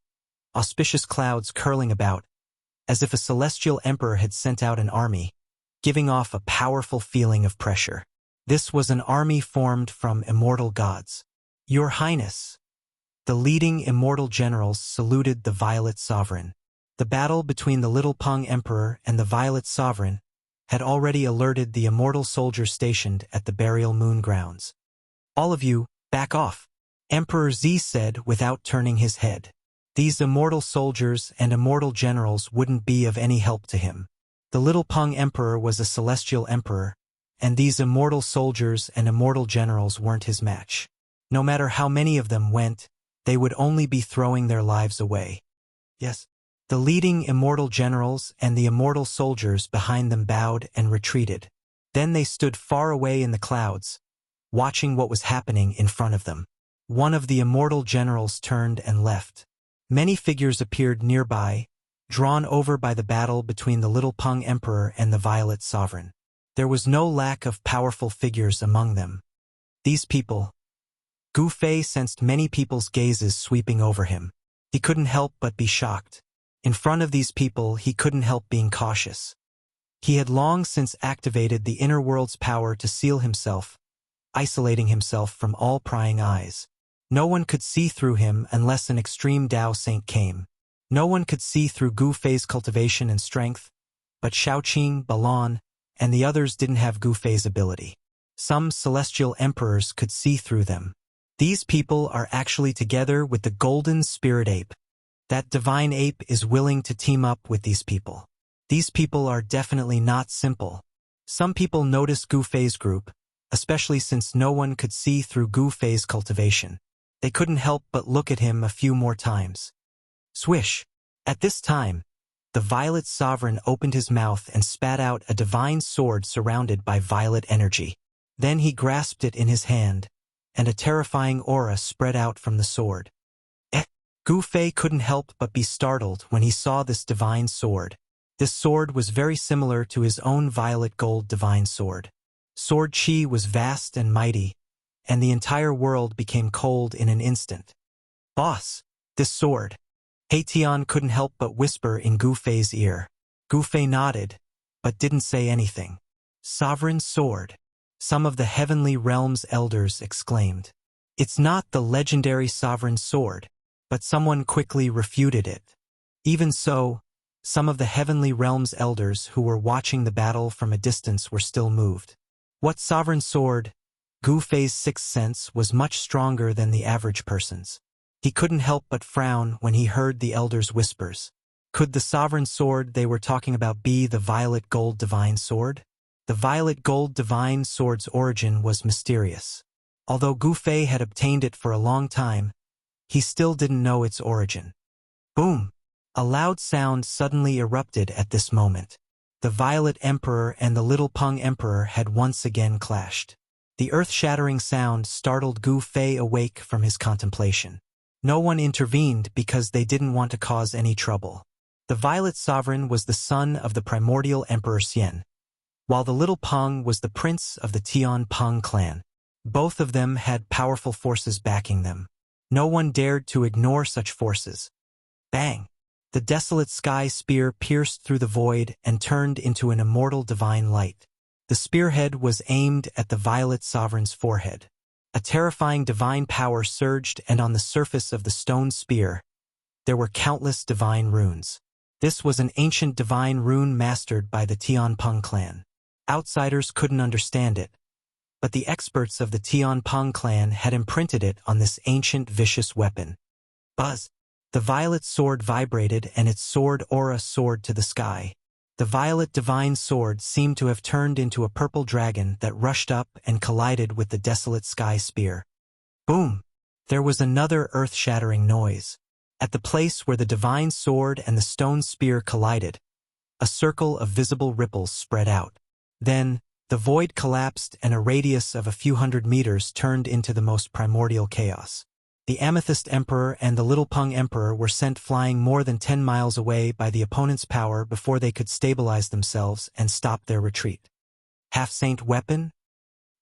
auspicious clouds curling about, as if a celestial emperor had sent out an army, giving off a powerful feeling of pressure. This was an army formed from immortal gods. Your Highness! The leading immortal generals saluted the Violet Sovereign. The battle between the Little Peng Emperor and the Violet Sovereign had already alerted the immortal soldiers stationed at the Burial Moon grounds. All of you, back off, Emperor Z said without turning his head. These immortal soldiers and immortal generals wouldn't be of any help to him. The Little Peng Emperor was a celestial emperor, and these immortal soldiers and immortal generals weren't his match. No matter how many of them went, they would only be throwing their lives away. Yes. The leading immortal generals and the immortal soldiers behind them bowed and retreated. Then they stood far away in the clouds, watching what was happening in front of them. One of the immortal generals turned and left. Many figures appeared nearby, drawn over by the battle between the Little Peng Emperor and the Violet Sovereign. There was no lack of powerful figures among them. These people. Gu Fei sensed many people's gazes sweeping over him. He couldn't help but be shocked. In front of these people, he couldn't help being cautious. He had long since activated the inner world's power to seal himself, isolating himself from all prying eyes. No one could see through him unless an extreme Dao Saint came. No one could see through Gu Fei's cultivation and strength, but Shaoqing, Balon, and the others didn't have Gu Fei's ability. Some celestial emperors could see through them. These people are actually together with the golden spirit ape. That divine ape is willing to team up with these people. These people are definitely not simple. Some people noticed Gu Fei's group, especially since no one could see through Gu Fei's cultivation. They couldn't help but look at him a few more times. Swish! At this time, the Violet Sovereign opened his mouth and spat out a divine sword surrounded by violet energy. Then he grasped it in his hand, and a terrifying aura spread out from the sword. Gu Fei couldn't help but be startled when he saw this divine sword. This sword was very similar to his own violet gold divine sword. Sword Qi was vast and mighty, and the entire world became cold in an instant. Boss, this sword. Tian couldn't help but whisper in Gu Fei's ear. Gu Fei nodded, but didn't say anything. Sovereign sword. Some of the heavenly realm's elders exclaimed. It's not the legendary sovereign sword. But someone quickly refuted it. Even so, some of the heavenly realm's elders who were watching the battle from a distance were still moved. What sovereign sword? Gu Fei's sixth sense was much stronger than the average person's. He couldn't help but frown when he heard the elders' whispers. Could the sovereign sword they were talking about be the violet gold divine sword? The violet gold divine sword's origin was mysterious. Although Gu Fei had obtained it for a long time, he still didn't know its origin. Boom! A loud sound suddenly erupted at this moment. The Violet Emperor and the Little Peng Emperor had once again clashed. The earth-shattering sound startled Gu Fei awake from his contemplation. No one intervened because they didn't want to cause any trouble. The Violet Sovereign was the son of the primordial Emperor Xian, while the Little Peng was the prince of the Tian Peng clan. Both of them had powerful forces backing them. No one dared to ignore such forces. Bang! The desolate sky spear pierced through the void and turned into an immortal divine light. The spearhead was aimed at the Violet Sovereign's forehead. A terrifying divine power surged, and on the surface of the stone spear, there were countless divine runes. This was an ancient divine rune mastered by the Tianpeng clan. Outsiders couldn't understand it, but the experts of the Tianpeng clan had imprinted it on this ancient vicious weapon. Buzz! The violet sword vibrated, and its sword aura soared to the sky. The violet divine sword seemed to have turned into a purple dragon that rushed up and collided with the desolate sky spear. Boom! There was another earth-shattering noise. At the place where the divine sword and the stone spear collided, a circle of visible ripples spread out. Then, the void collapsed, and a radius of a few hundred meters turned into the most primordial chaos. The Amethyst Emperor and the Little Peng Emperor were sent flying more than 10 miles away by the opponent's power before they could stabilize themselves and stop their retreat. Half-Saint Weapon?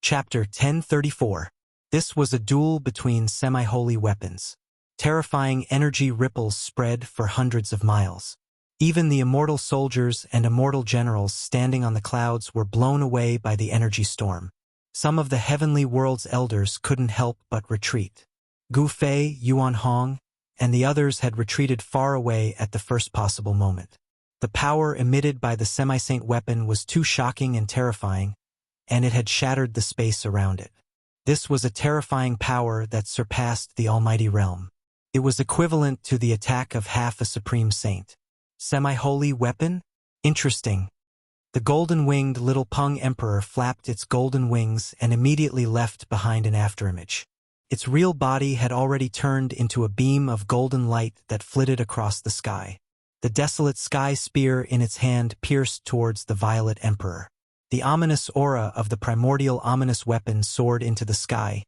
Chapter 1034. This was a duel between semi-holy weapons. Terrifying energy ripples spread for hundreds of miles. Even the immortal soldiers and immortal generals standing on the clouds were blown away by the energy storm. Some of the heavenly world's elders couldn't help but retreat. Gu Fei, Yuan Hong, and the others had retreated far away at the first possible moment. The power emitted by the semi-saint weapon was too shocking and terrifying, and it had shattered the space around it. This was a terrifying power that surpassed the almighty realm. It was equivalent to the attack of half a supreme saint. Semi-holy weapon? Interesting. The golden-winged Little Peng Emperor flapped its golden wings and immediately left behind an afterimage. Its real body had already turned into a beam of golden light that flitted across the sky. The desolate sky spear in its hand pierced towards the Violet Emperor. The ominous aura of the primordial ominous weapon soared into the sky,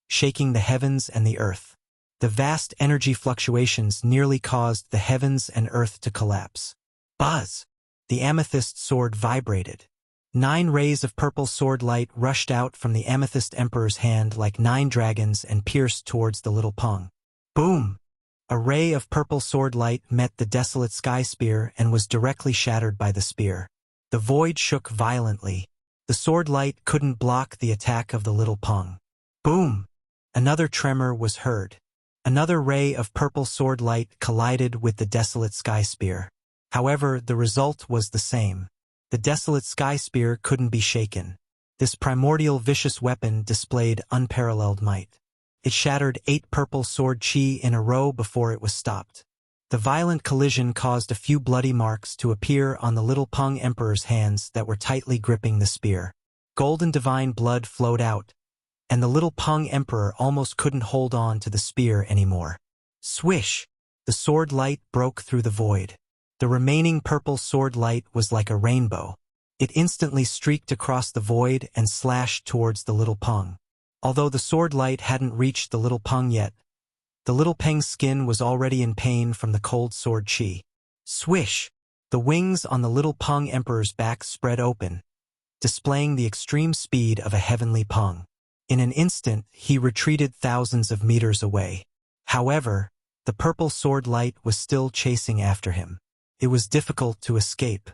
shaking the heavens and the earth. The vast energy fluctuations nearly caused the heavens and earth to collapse. Buzz! The amethyst sword vibrated. 9 rays of purple sword light rushed out from the Amethyst Emperor's hand like 9 dragons and pierced towards the Little Peng. Boom! A ray of purple sword light met the desolate sky spear and was directly shattered by the spear. The void shook violently. The sword light couldn't block the attack of the Little Peng. Boom! Another tremor was heard. Another ray of purple sword light collided with the desolate sky spear. However, the result was the same. The desolate sky spear couldn't be shaken. This primordial vicious weapon displayed unparalleled might. It shattered 8 purple sword chi in a row before it was stopped. The violent collision caused a few bloody marks to appear on the Little Peng Emperor's hands that were tightly gripping the spear. Golden divine blood flowed out, and the Little Peng Emperor almost couldn't hold on to the spear anymore. Swish! The sword light broke through the void. The remaining purple sword light was like a rainbow. It instantly streaked across the void and slashed towards the Little Peng. Although the sword light hadn't reached the Little Peng yet, the Little Peng's skin was already in pain from the cold sword chi. Swish! The wings on the Little Peng Emperor's back spread open, displaying the extreme speed of a heavenly Peng. In an instant, he retreated thousands of meters away. However, the purple sword light was still chasing after him. It was difficult to escape.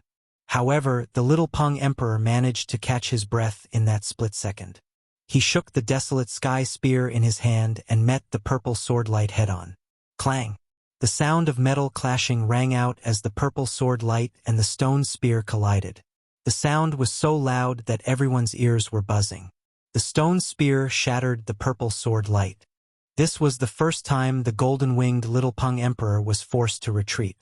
However, the Little Peng Emperor managed to catch his breath in that split second. He shook the desolate sky spear in his hand and met the purple sword light head-on. Clang! The sound of metal clashing rang out as the purple sword light and the stone spear collided. The sound was so loud that everyone's ears were buzzing. The stone spear shattered the purple sword light. This was the first time the golden-winged Little Peng Emperor was forced to retreat.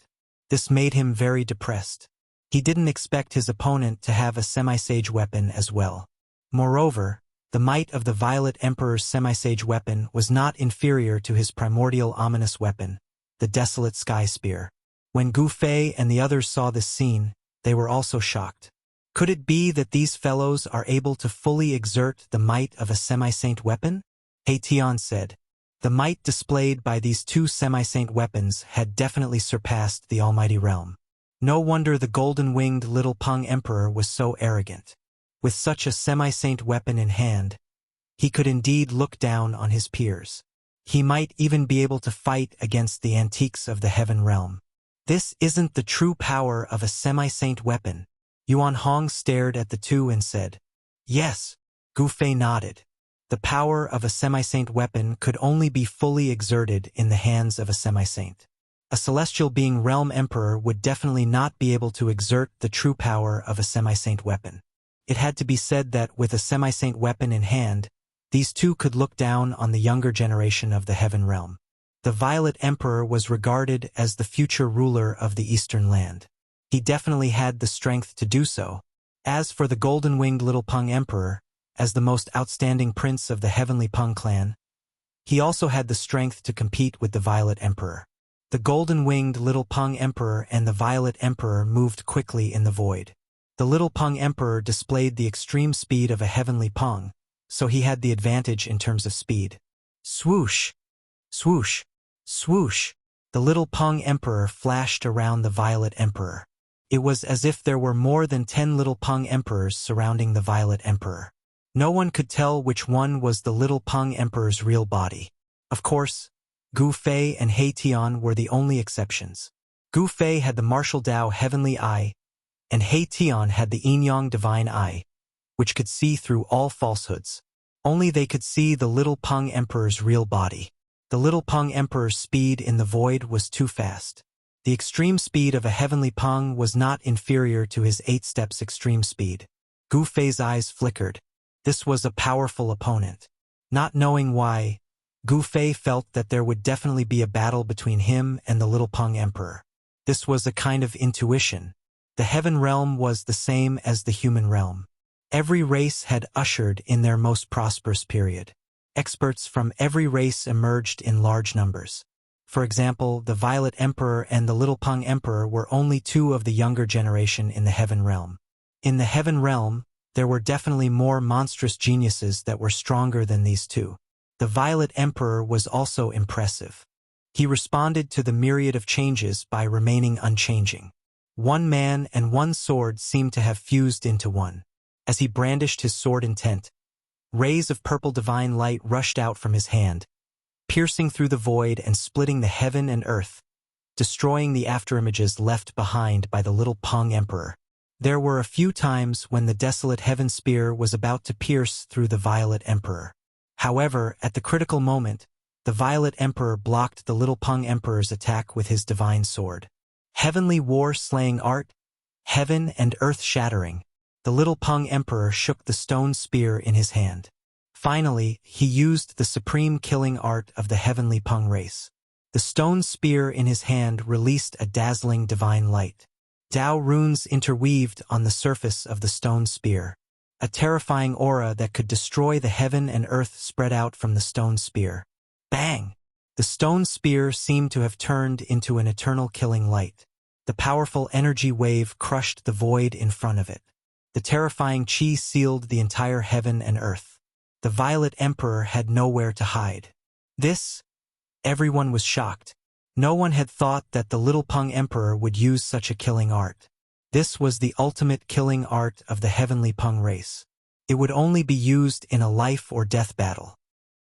This made him very depressed. He didn't expect his opponent to have a semi-sage weapon as well. Moreover, the might of the Violet Emperor's semi-sage weapon was not inferior to his primordial ominous weapon, the desolate sky spear. When Gu Fei and the others saw this scene, they were also shocked. Could it be that these fellows are able to fully exert the might of a semi-saint weapon? He Tian said. The might displayed by these 2 semi-saint weapons had definitely surpassed the almighty realm. No wonder the golden-winged Little Peng Emperor was so arrogant. With such a semi-saint weapon in hand, he could indeed look down on his peers. He might even be able to fight against the antiques of the heaven realm. This isn't the true power of a semi-saint weapon. Yuan Hong stared at the two and said, "Yes." Gu Fei nodded. The power of a semi-saint weapon could only be fully exerted in the hands of a semi-saint. A celestial being realm emperor would definitely not be able to exert the true power of a semi-saint weapon. It had to be said that with a semi-saint weapon in hand, these two could look down on the younger generation of the heaven realm. The Violet Emperor was regarded as the future ruler of the Eastern land. He definitely had the strength to do so. As for the golden-winged little Peng Emperor, as the most outstanding prince of the heavenly Peng clan, he also had the strength to compete with the Violet Emperor. The golden-winged little Peng Emperor and the Violet Emperor moved quickly in the void. The little Peng Emperor displayed the extreme speed of a heavenly Peng, so he had the advantage in terms of speed. Swoosh! Swoosh! Swoosh! The little Peng Emperor flashed around the Violet Emperor. It was as if there were more than 10 little Peng Emperors surrounding the Violet Emperor. No one could tell which one was the little Peng Emperor's real body. Of course, Gu Fei and He Tian were the only exceptions. Gu Fei had the martial Tao heavenly eye, and He Tian had the yin-yang divine eye, which could see through all falsehoods. Only they could see the little Peng Emperor's real body. The little Peng Emperor's speed in the void was too fast. The extreme speed of a heavenly Peng was not inferior to his 8 steps extreme speed. Gu Fei's eyes flickered. This was a powerful opponent. Not knowing why, Gu Fei felt that there would definitely be a battle between him and the little Peng Emperor. This was a kind of intuition. The heaven realm was the same as the human realm. Every race had ushered in their most prosperous period. Experts from every race emerged in large numbers. For example, the Violet Emperor and the little Peng Emperor were only 2 of the younger generation in the heaven realm. In the heaven realm, there were definitely more monstrous geniuses that were stronger than these 2. The Violet Emperor was also impressive. He responded to the myriad of changes by remaining unchanging. One man and one sword seemed to have fused into one. As he brandished his sword intent, rays of purple divine light rushed out from his hand, piercing through the void and splitting the heaven and earth, destroying the afterimages left behind by the little Peng Emperor. There were a few times when the desolate heaven spear was about to pierce through the Violet Emperor. However, at the critical moment, the Violet Emperor blocked the little Peng Emperor's attack with his divine sword. Heavenly war-slaying art, heaven and earth shattering. The little Peng Emperor shook the stone spear in his hand. Finally, he used the supreme killing art of the heavenly Peng race. The stone spear in his hand released a dazzling divine light. Tao runes interweaved on the surface of the stone spear. A terrifying aura that could destroy the heaven and earth spread out from the stone spear. Bang! The stone spear seemed to have turned into an eternal killing light. The powerful energy wave crushed the void in front of it. The terrifying qi sealed the entire heaven and earth. The Violet Emperor had nowhere to hide. Everyone was shocked. No one had thought that the little Peng Emperor would use such a killing art. This was the ultimate killing art of the heavenly Peng race. It would only be used in a life or death battle.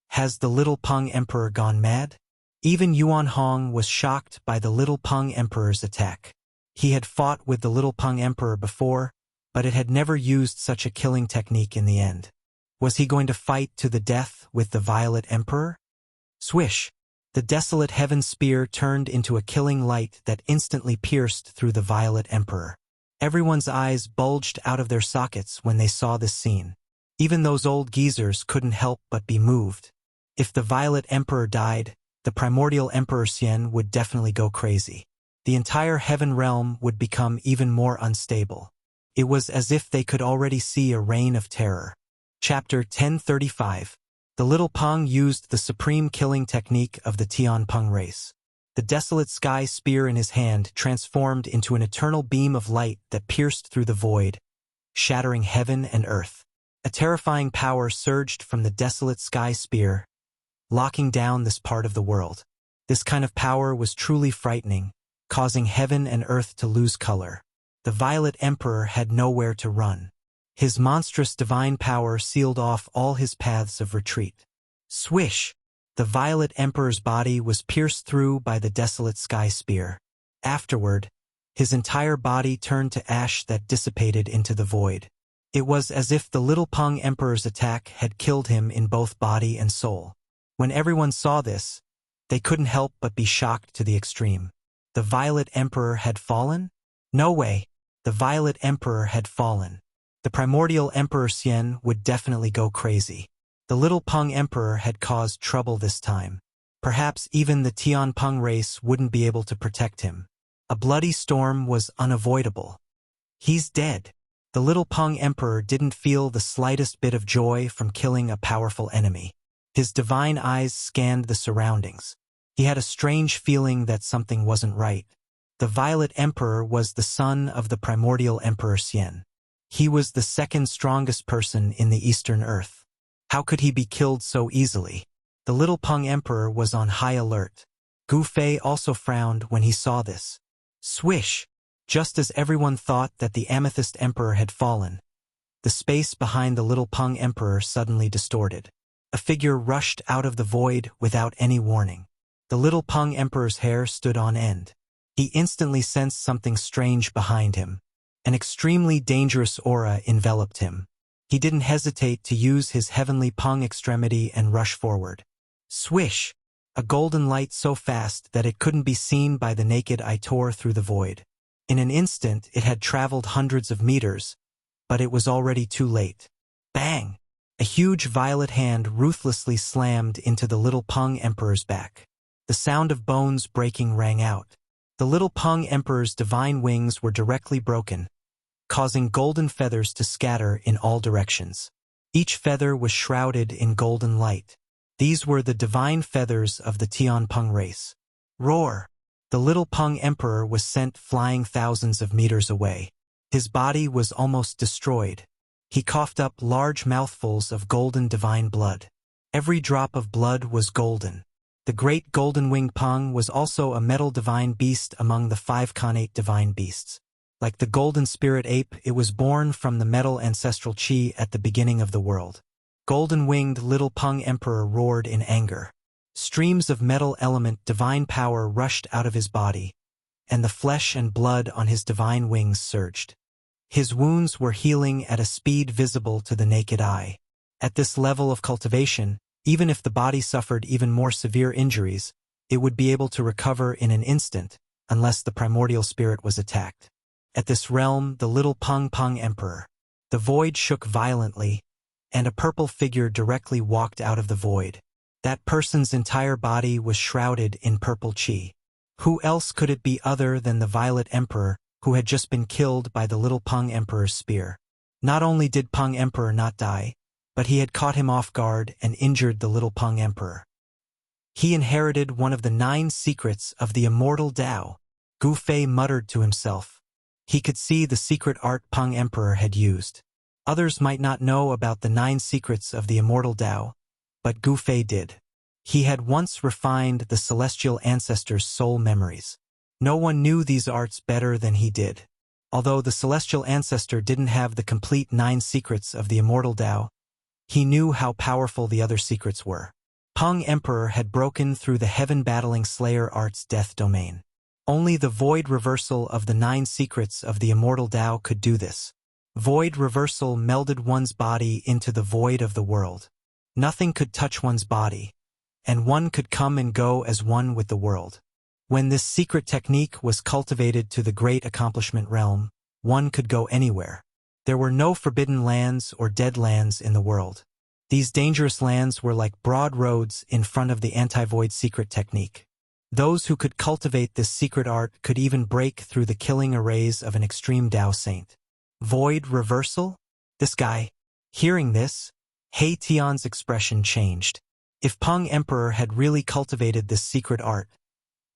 Has the little Peng Emperor gone mad? Even Yuan Hong was shocked by the little Peng Emperor's attack. He had fought with the little Peng Emperor before, but it had never used such a killing technique in the end. Was he going to fight to the death with the Violet Emperor? Swish! The desolate heaven spear turned into a killing light that instantly pierced through the Violet Emperor. Everyone's eyes bulged out of their sockets when they saw this scene. Even those old geezers couldn't help but be moved. If the Violet Emperor died, the primordial Emperor Xian would definitely go crazy. The entire heaven realm would become even more unstable. It was as if they could already see a reign of terror. Chapter 1035. The little Peng used the supreme killing technique of the Tian Peng race. The desolate sky spear in his hand transformed into an eternal beam of light that pierced through the void, shattering heaven and earth. A terrifying power surged from the desolate sky spear, locking down this part of the world. This kind of power was truly frightening, causing heaven and earth to lose color. The Violet Emperor had nowhere to run. His monstrous divine power sealed off all his paths of retreat. Swish! The Violet Emperor's body was pierced through by the desolate sky spear. Afterward, His entire body turned to ash that dissipated into the void. It was as if the little Peng Emperor's attack had killed him in both body and soul. When everyone saw this, they couldn't help but be shocked to the extreme. The Violet Emperor had fallen? No way. The Violet Emperor had fallen. The primordial Emperor Xian would definitely go crazy. The little Peng Emperor had caused trouble this time. Perhaps even the Tianpeng race wouldn't be able to protect him. A bloody storm was unavoidable. He's dead. The little Peng Emperor didn't feel the slightest bit of joy from killing a powerful enemy. His divine eyes scanned the surroundings. He had a strange feeling that something wasn't right. The Violet Emperor was the son of the primordial Emperor Xian. He was the second strongest person in the Eastern Earth. How could he be killed so easily? The little Peng Emperor was on high alert. Gu Fei also frowned when he saw this. Swish! Just as everyone thought that the Amethyst Emperor had fallen, the space behind the little Peng Emperor suddenly distorted. A figure rushed out of the void without any warning. The little Peng Emperor's hair stood on end. He instantly sensed something strange behind him. An extremely dangerous aura enveloped him. He didn't hesitate to use his heavenly Peng extremity and rush forward. Swish! A golden light so fast that it couldn't be seen by the naked eye tore through the void. In an instant it had traveled hundreds of meters, but it was already too late. Bang! A huge violet hand ruthlessly slammed into the little Peng Emperor's back. The sound of bones breaking rang out. The little Peng Emperor's divine wings were directly broken, causing golden feathers to scatter in all directions. Each feather was shrouded in golden light. These were the divine feathers of the Tianpeng race. Roar! The little Peng Emperor was sent flying thousands of meters away. His body was almost destroyed. He coughed up large mouthfuls of golden divine blood. Every drop of blood was golden. The great golden-winged Peng was also a metal divine beast among the 5 Khanate divine beasts. Like the golden spirit ape, it was born from the metal ancestral qi at the beginning of the world. Golden-winged little Peng Emperor roared in anger. Streams of metal element divine power rushed out of his body, and the flesh and blood on his divine wings surged. His wounds were healing at a speed visible to the naked eye. At this level of cultivation, even if the body suffered even more severe injuries, it would be able to recover in an instant, unless the primordial spirit was attacked. At this realm, the little Peng Emperor. The void shook violently, and a purple figure directly walked out of the void. That person's entire body was shrouded in purple qi. Who else could it be other than the Violet Emperor, who had just been killed by the little Peng Emperor's spear? Not only did Peng Emperor not die, but he had caught him off guard and injured the little Peng Emperor. He inherited one of the 9 secrets of the Immortal Tao. Gu Fei muttered to himself. He could see the secret art Peng Emperor had used. Others might not know about the 9 secrets of the Immortal Tao, but Gu Fei did. He had once refined the celestial ancestors' soul memories. No one knew these arts better than he did. Although the celestial ancestor didn't have the complete 9 secrets of the Immortal Tao, he knew how powerful the other secrets were. Peng Emperor had broken through the heaven-battling Slayer art's death domain. Only the void reversal of the 9 secrets of the Immortal Tao could do this. Void reversal melded one's body into the void of the world. Nothing could touch one's body, and one could come and go as one with the world. When this secret technique was cultivated to the great accomplishment realm, one could go anywhere. There were no forbidden lands or dead lands in the world. These dangerous lands were like broad roads in front of the anti-void secret technique. Those who could cultivate this secret art could even break through the killing arrays of an extreme Tao saint. Void reversal? This guy. Hearing this, He Tian's expression changed. If Peng Emperor had really cultivated this secret art,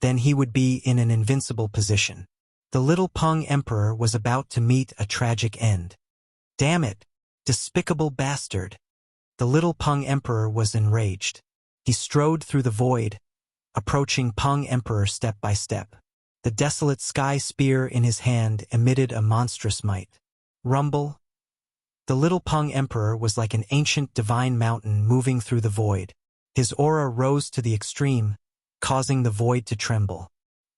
then he would be in an invincible position. The little Peng Emperor was about to meet a tragic end. Damn it! Despicable bastard! The little Peng Emperor was enraged. He strode through the void, approaching Peng Emperor step by step. The desolate sky spear in his hand emitted a monstrous might. Rumble. The little Peng Emperor was like an ancient divine mountain moving through the void. His aura rose to the extreme, causing the void to tremble.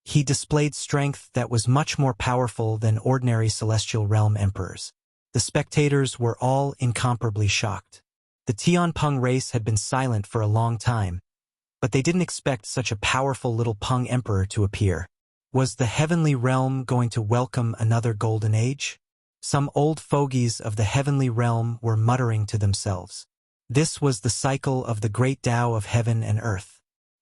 He displayed strength that was much more powerful than ordinary celestial realm emperors. The spectators were all incomparably shocked. The Tianpeng race had been silent for a long time, but they didn't expect such a powerful little Peng emperor to appear. Was the heavenly realm going to welcome another golden age? Some old fogies of the heavenly realm were muttering to themselves. This was the cycle of the great Tao of heaven and earth.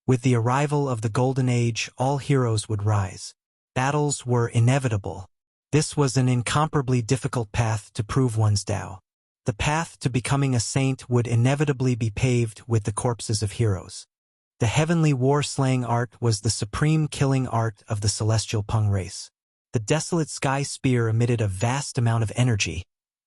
With the arrival of the golden age, all heroes would rise. Battles were inevitable. This was an incomparably difficult path to prove one's Tao. The path to becoming a saint would inevitably be paved with the corpses of heroes. The heavenly war-slaying art was the supreme killing art of the celestial Peng race. The desolate sky spear emitted a vast amount of energy,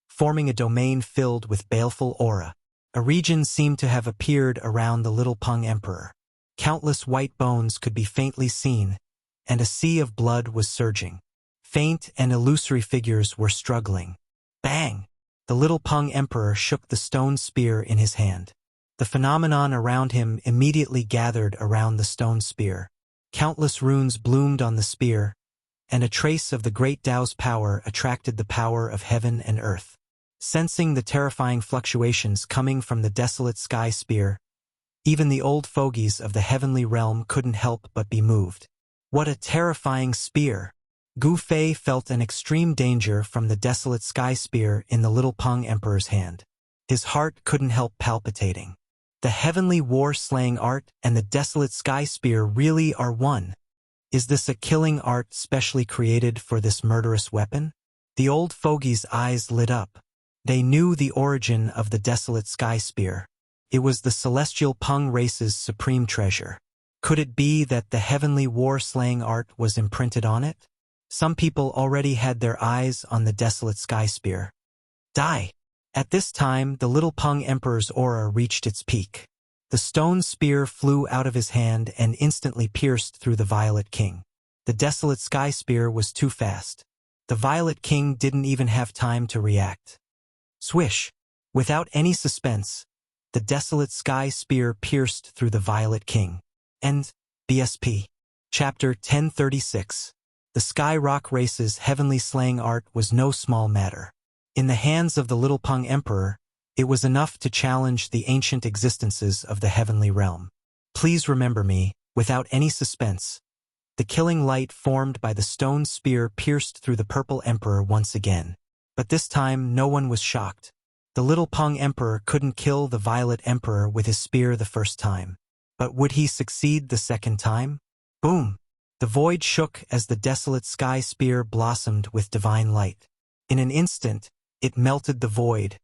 forming a domain filled with baleful aura. A region seemed to have appeared around the little Peng emperor. Countless white bones could be faintly seen, and a sea of blood was surging. Faint and illusory figures were struggling. Bang! The little Peng emperor shook the stone spear in his hand. The phenomenon around him immediately gathered around the stone spear. Countless runes bloomed on the spear, and a trace of the great Tao's power attracted the power of heaven and earth. Sensing the terrifying fluctuations coming from the desolate sky spear, even the old fogies of the heavenly realm couldn't help but be moved. What a terrifying spear! Gu Fei felt an extreme danger from the desolate sky spear in the little Peng emperor's hand. His heart couldn't help palpitating. The heavenly war-slaying art and the desolate sky spear really are one. Is this a killing art specially created for this murderous weapon? The old fogie's eyes lit up. They knew the origin of the desolate sky spear. It was the celestial Peng race's supreme treasure. Could it be that the heavenly war-slaying art was imprinted on it? Some people already had their eyes on the desolate sky spear. Die! At this time, the little Peng emperor's aura reached its peak. The stone spear flew out of his hand and instantly pierced through the Violet King. The desolate sky spear was too fast. The Violet King didn't even have time to react. Swish! Without any suspense, the desolate sky spear pierced through the Violet King. End. BSP. Chapter 1036. The Sky Rock race's heavenly slaying art was no small matter. In the hands of the little Peng emperor, it was enough to challenge the ancient existences of the heavenly realm. Please remember me, without any suspense. The killing light formed by the stone spear pierced through the purple emperor once again. But this time no one was shocked. The little Peng emperor couldn't kill the violet emperor with his spear the first time. But would he succeed the second time? Boom! The void shook as the desolate sky spear blossomed with divine light. In an instant, it melted the void,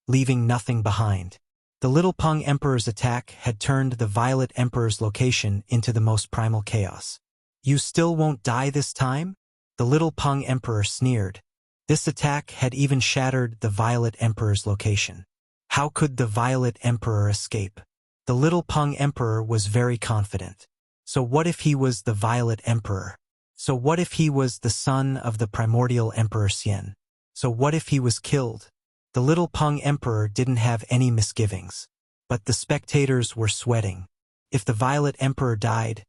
leaving nothing behind. The little Peng emperor's attack had turned the violet emperor's location into the most primal chaos. You still won't die this time? The little Peng emperor sneered. This attack had even shattered the violet emperor's location. How could the violet emperor escape? The little Peng emperor was very confident. So what if he was the violet emperor? So what if he was the son of the primordial emperor Xian? So what if he was killed? The little Peng emperor didn't have any misgivings. But the spectators were sweating. If the violet emperor died,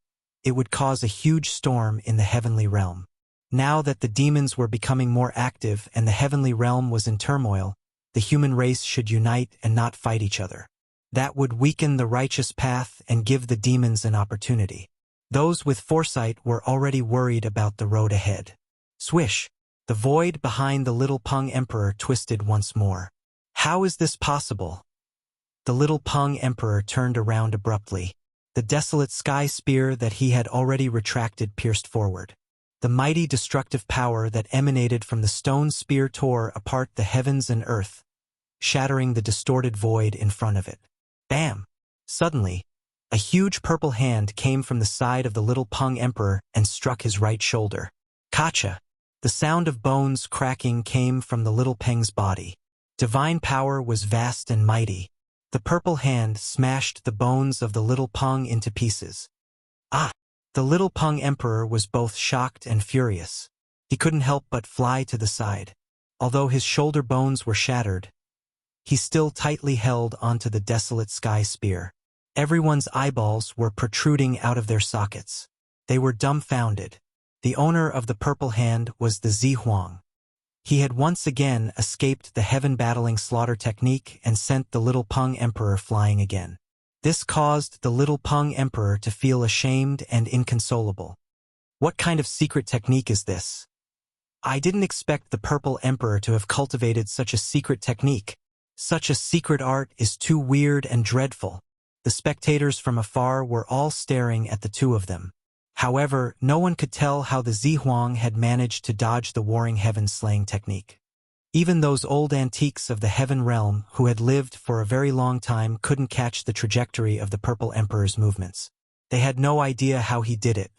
it would cause a huge storm in the heavenly realm. Now that the demons were becoming more active and the heavenly realm was in turmoil, the human race should unite and not fight each other. That would weaken the righteous path and give the demons an opportunity. Those with foresight were already worried about the road ahead. Swish! The void behind the little Peng emperor twisted once more. How is this possible? The little Peng emperor turned around abruptly. The desolate sky spear that he had already retracted pierced forward. The mighty destructive power that emanated from the stone spear tore apart the heavens and earth, shattering the distorted void in front of it. Bam! Suddenly, a huge purple hand came from the side of the little Peng emperor and struck his right shoulder. Kacha! The sound of bones cracking came from the little Peng's body. Divine power was vast and mighty. The purple hand smashed the bones of the little Peng into pieces. Ah! The little Peng emperor was both shocked and furious. He couldn't help but fly to the side. Although his shoulder bones were shattered, he still tightly held onto the desolate sky spear. Everyone's eyeballs were protruding out of their sockets. They were dumbfounded. The owner of the purple hand was the Zihuang. He had once again escaped the heaven-battling slaughter technique and sent the little Peng Emperor flying again. This caused the little Peng Emperor to feel ashamed and inconsolable. What kind of secret technique is this? I didn't expect the Purple Emperor to have cultivated such a secret technique. Such a secret art is too weird and dreadful. The spectators from afar were all staring at the two of them. However, no one could tell how the Zihuang had managed to dodge the warring heaven slaying technique. Even those old antiques of the heaven realm who had lived for a very long time couldn't catch the trajectory of the Purple Emperor's movements. They had no idea how he did it.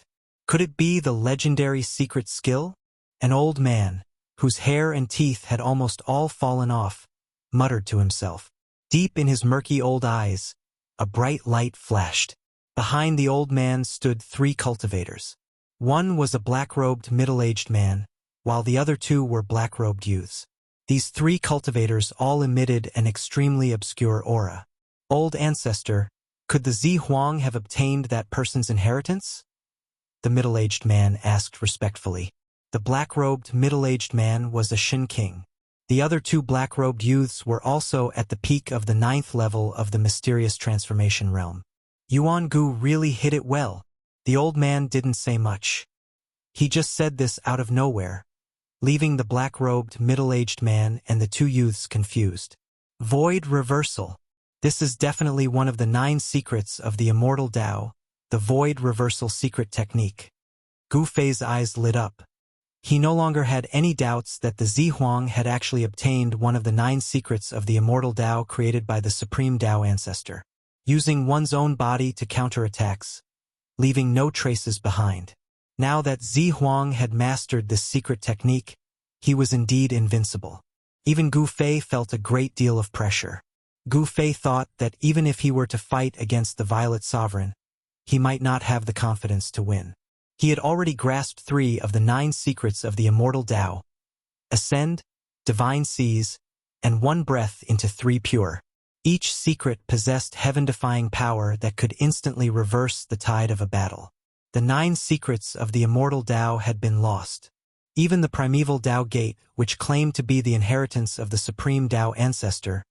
Could it be the legendary secret skill? An old man, whose hair and teeth had almost all fallen off, muttered to himself. Deep in his murky old eyes, a bright light flashed. Behind the old man stood 3 cultivators. One was a black-robed middle-aged man, while the other 2 were black-robed youths. These 3 cultivators all emitted an extremely obscure aura. Old ancestor, could the Zihuang have obtained that person's inheritance? The middle-aged man asked respectfully. The black-robed middle-aged man was a Shin King. The other 2 black-robed youths were also at the peak of the 9th level of the mysterious transformation realm. Yuan Gu really hit it well. The old man didn't say much. He just said this out of nowhere, leaving the black-robed middle-aged man and the 2 youths confused. Void reversal. This is definitely one of the 9 secrets of the Immortal Tao, the void reversal secret technique. Gu Fei's eyes lit up. He no longer had any doubts that the Zihuang had actually obtained one of the 9 secrets of the Immortal Tao created by the Supreme Tao Ancestor, using one's own body to counter attacks, leaving no traces behind. Now that Zihuang had mastered this secret technique, he was indeed invincible. Even Gu Fei felt a great deal of pressure. Gu Fei thought that even if he were to fight against the Violet Sovereign, he might not have the confidence to win. He had already grasped 3 of the 9 secrets of the Immortal Tao: Ascend, Divine Seize, and One Breath into 3 Pure. Each secret possessed heaven-defying power that could instantly reverse the tide of a battle. The 9 secrets of the Immortal Tao had been lost. Even the primeval Tao Gate, which claimed to be the inheritance of the Supreme Tao Ancestor,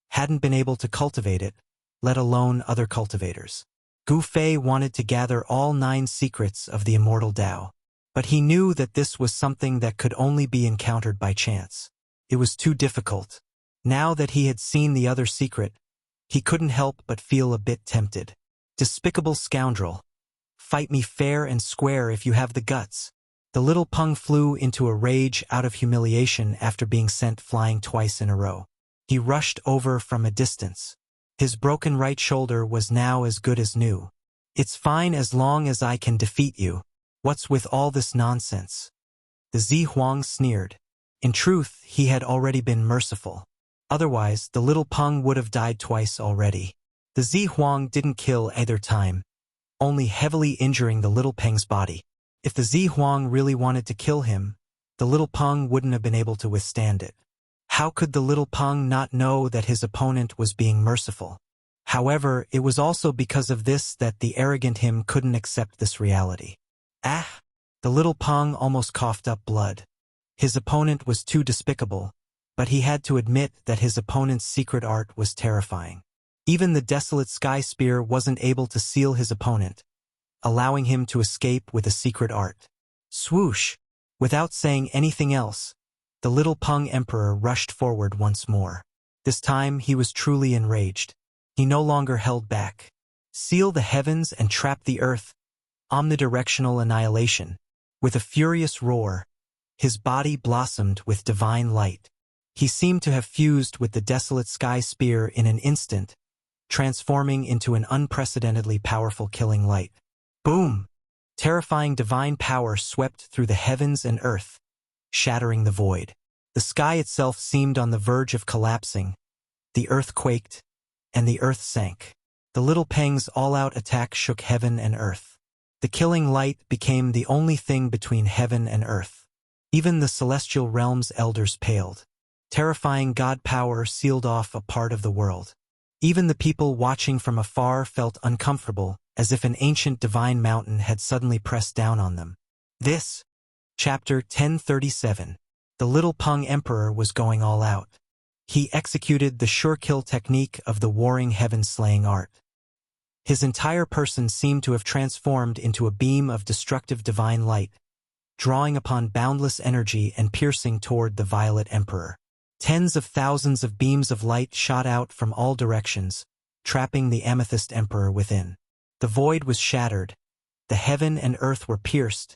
hadn't been able to cultivate it, let alone other cultivators. Gu Fei wanted to gather all 9 secrets of the Immortal Tao, but he knew that this was something that could only be encountered by chance. It was too difficult. Now that he had seen the other secret, he couldn't help but feel a bit tempted. Despicable scoundrel. Fight me fair and square if you have the guts. The little Peng flew into a rage out of humiliation after being sent flying twice in a row. He rushed over from a distance. His broken right shoulder was now as good as new. It's fine as long as I can defeat you. What's with all this nonsense? The Zihuang sneered. In truth, he had already been merciful. Otherwise, the little Peng would have died twice already. The Zihuang didn't kill either time, only heavily injuring the little Peng's body. If the Zihuang really wanted to kill him, the little Peng wouldn't have been able to withstand it. How could the little Peng not know that his opponent was being merciful? However, it was also because of this that the arrogant him couldn't accept this reality. Ah! The little Peng almost coughed up blood. His opponent was too despicable, but he had to admit that his opponent's secret art was terrifying. Even the desolate sky spear wasn't able to seal his opponent, allowing him to escape with a secret art. Swoosh! Without saying anything else, the little Peng Emperor rushed forward once more. This time he was truly enraged. He no longer held back. Seal the heavens and trap the earth. Omnidirectional annihilation. With a furious roar, his body blossomed with divine light. He seemed to have fused with the desolate sky spear in an instant, transforming into an unprecedentedly powerful killing light. Boom! Terrifying divine power swept through the heavens and earth, shattering the void. The sky itself seemed on the verge of collapsing. The earth quaked, and the earth sank. The little Peng's all-out attack shook heaven and earth. The killing light became the only thing between heaven and earth. Even the celestial realm's elders paled. Terrifying god power sealed off a part of the world. Even the people watching from afar felt uncomfortable as if an ancient divine mountain had suddenly pressed down on them. This, Chapter 1037. The little Peng Emperor was going all out. He executed the sure-kill technique of the warring heaven-slaying art. His entire person seemed to have transformed into a beam of destructive divine light, drawing upon boundless energy and piercing toward the Violet Emperor. Tens of thousands of beams of light shot out from all directions, trapping the Amethyst Emperor within. The void was shattered, the heaven and earth were pierced,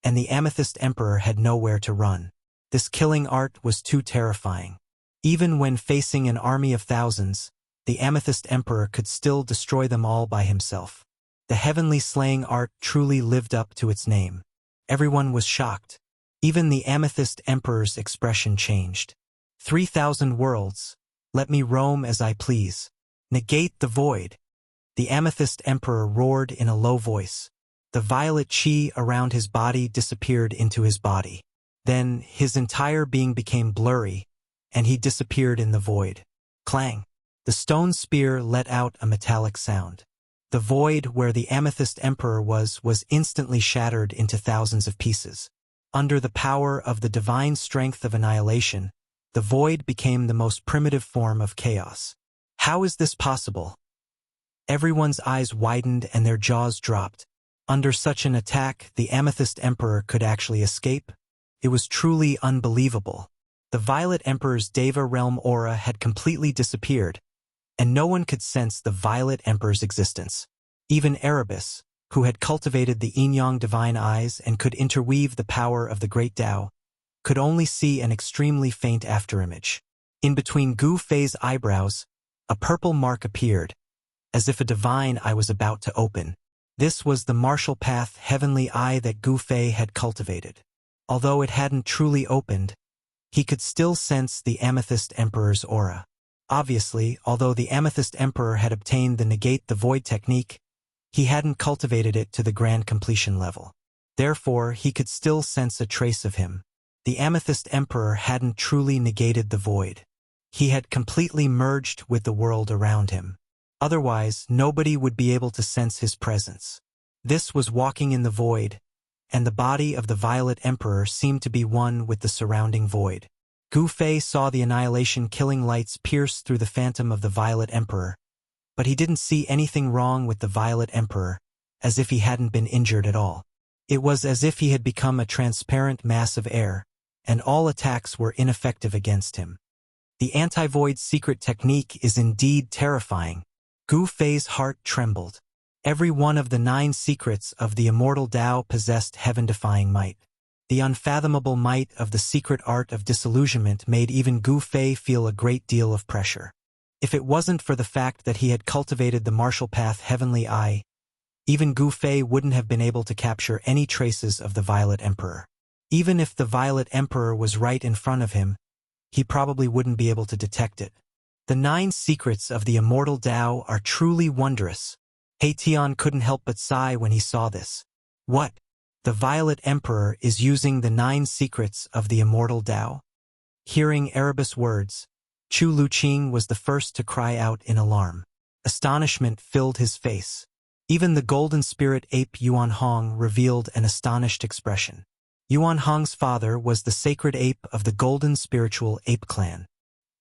and the Amethyst Emperor had nowhere to run. This killing art was too terrifying. Even when facing an army of thousands, the Amethyst Emperor could still destroy them all by himself. The heavenly slaying art truly lived up to its name. Everyone was shocked. Even the Amethyst Emperor's expression changed. 3,000 worlds, let me roam as I please. Negate the void. The Amethyst Emperor roared in a low voice. The violet chi around his body disappeared into his body. Then his entire being became blurry, and he disappeared in the void. Clang! The stone spear let out a metallic sound. The void where the Amethyst Emperor was instantly shattered into thousands of pieces. Under the power of the divine strength of annihilation, the void became the most primitive form of chaos. How is this possible? Everyone's eyes widened and their jaws dropped. Under such an attack, the Amethyst Emperor could actually escape? It was truly unbelievable. The Violet Emperor's Deva realm aura had completely disappeared, and no one could sense the Violet Emperor's existence. Even Erebus, who had cultivated the yin-yang divine eyes and could interweave the power of the great Tao, could only see an extremely faint afterimage. In between Gu Fei's eyebrows, a purple mark appeared, as if a divine eye was about to open. This was the martial path heavenly eye that Gu Fei had cultivated. Although it hadn't truly opened, he could still sense the Amethyst Emperor's aura. Obviously, although the Amethyst Emperor had obtained the Negate the Void technique, he hadn't cultivated it to the grand completion level. Therefore, he could still sense a trace of him. The Amethyst Emperor hadn't truly negated the void. He had completely merged with the world around him. Otherwise, nobody would be able to sense his presence. This was walking in the void, and the body of the Violet Emperor seemed to be one with the surrounding void. Gu Fei saw the annihilation-killing lights pierce through the phantom of the Violet Emperor, but he didn't see anything wrong with the Violet Emperor, as if he hadn't been injured at all. It was as if he had become a transparent mass of air, and all attacks were ineffective against him. The anti-void secret technique is indeed terrifying. Gu Fei's heart trembled. Every one of the 9 secrets of the Immortal Tao possessed heaven-defying might. The unfathomable might of the secret art of disillusionment made even Gu Fei feel a great deal of pressure. If it wasn't for the fact that he had cultivated the martial path heavenly eye, even Gu Fei wouldn't have been able to capture any traces of the Violet Emperor. Even if the Violet Emperor was right in front of him, he probably wouldn't be able to detect it. The 9 secrets of the Immortal Tao are truly wondrous. Tian couldn't help but sigh when he saw this. What? The Violet Emperor is using the 9 secrets of the Immortal Tao? Hearing Erebus' words, Chu Luqing was the first to cry out in alarm. Astonishment filled his face. Even the golden spirit ape Yuan Hong revealed an astonished expression. Yuan Hong's father was the sacred ape of the golden spiritual ape clan.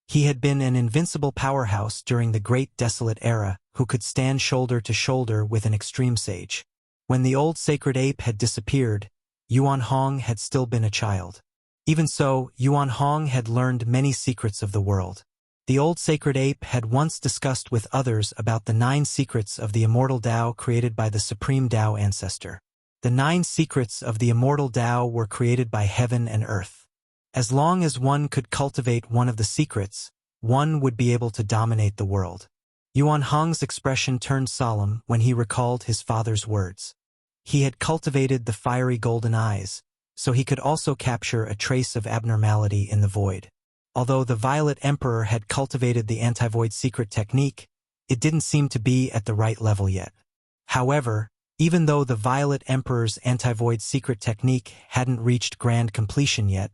He had been an invincible powerhouse during the Great Desolate Era who could stand shoulder to shoulder with an extreme sage. When the old sacred ape had disappeared, Yuan Hong had still been a child. Even so, Yuan Hong had learned many secrets of the world. The old sacred ape had once discussed with others about the 9 secrets of the Immortal Tao created by the Supreme Tao Ancestor. The 9 secrets of the Immortal Tao were created by heaven and earth. As long as one could cultivate one of the secrets, one would be able to dominate the world. Yuan Hong's expression turned solemn when he recalled his father's words. He had cultivated the fiery golden eyes, so he could also capture a trace of abnormality in the void. Although the Violet Emperor had cultivated the anti-void secret technique, it didn't seem to be at the right level yet. However, even though the Violet Emperor's anti-void secret technique hadn't reached grand completion yet,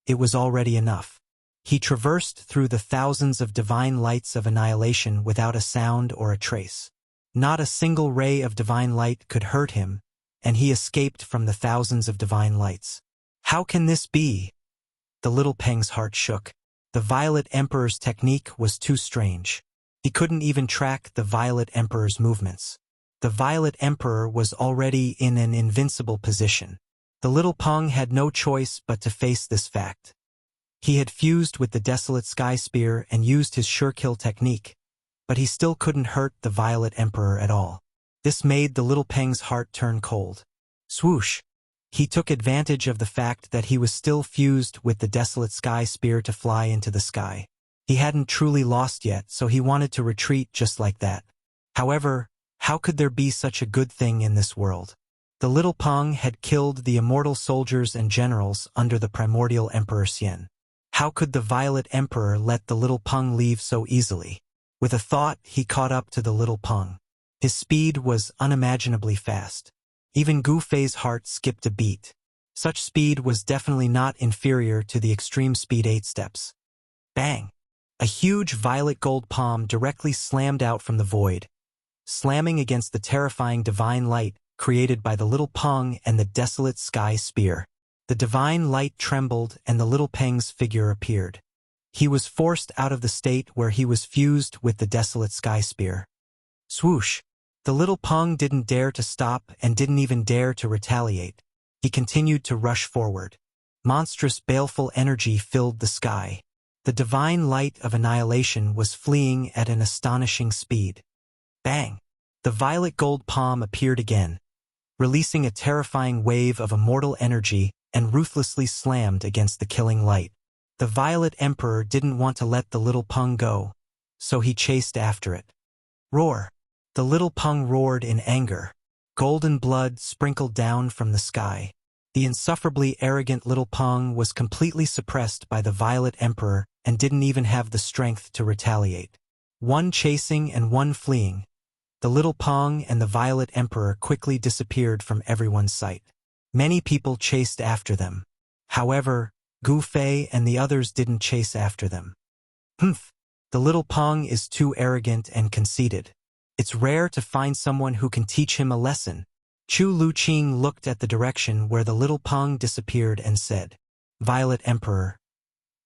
it was already enough. He traversed through the thousands of divine lights of annihilation without a sound or a trace. Not a single ray of divine light could hurt him, and he escaped from the thousands of divine lights. How can this be? The little Peng's heart shook. The Violet Emperor's technique was too strange. He couldn't even track the Violet Emperor's movements. The Violet Emperor was already in an invincible position. The little Peng had no choice but to face this fact. He had fused with the Desolate Sky Spear and used his sure-kill technique, but he still couldn't hurt the Violet Emperor at all. This made the little Peng's heart turn cold. Swoosh! He took advantage of the fact that he was still fused with the Desolate Sky Spear to fly into the sky. He hadn't truly lost yet, so he wanted to retreat just like that. However, how could there be such a good thing in this world? The little Peng had killed the immortal soldiers and generals under the primordial Emperor Xian. How could the Violet Emperor let the little Peng leave so easily? With a thought, he caught up to the little Peng. His speed was unimaginably fast. Even Gu Fei's heart skipped a beat. Such speed was definitely not inferior to the extreme speed 8 steps. Bang! A huge violet gold palm directly slammed out from the void, slamming against the terrifying divine light created by the little Peng and the Desolate Sky Spear. The divine light trembled and the little Peng's figure appeared. He was forced out of the state where he was fused with the Desolate Sky Spear. Swoosh! The little Peng didn't dare to stop and didn't even dare to retaliate. He continued to rush forward. Monstrous baleful energy filled the sky. The divine light of annihilation was fleeing at an astonishing speed. Bang! The violet gold palm appeared again, releasing a terrifying wave of immortal energy and ruthlessly slammed against the killing light. The Violet Emperor didn't want to let the little Peng go, so he chased after it. Roar! The little Peng roared in anger. Golden blood sprinkled down from the sky. The insufferably arrogant little Peng was completely suppressed by the Violet Emperor and didn't even have the strength to retaliate. One chasing and one fleeing. The little Peng and the Violet Emperor quickly disappeared from everyone's sight. Many people chased after them. However, Gu Fei and the others didn't chase after them. Humph! The little Peng is too arrogant and conceited. It's rare to find someone who can teach him a lesson. Chu Luqing looked at the direction where the little Peng disappeared and said, Violet Emperor.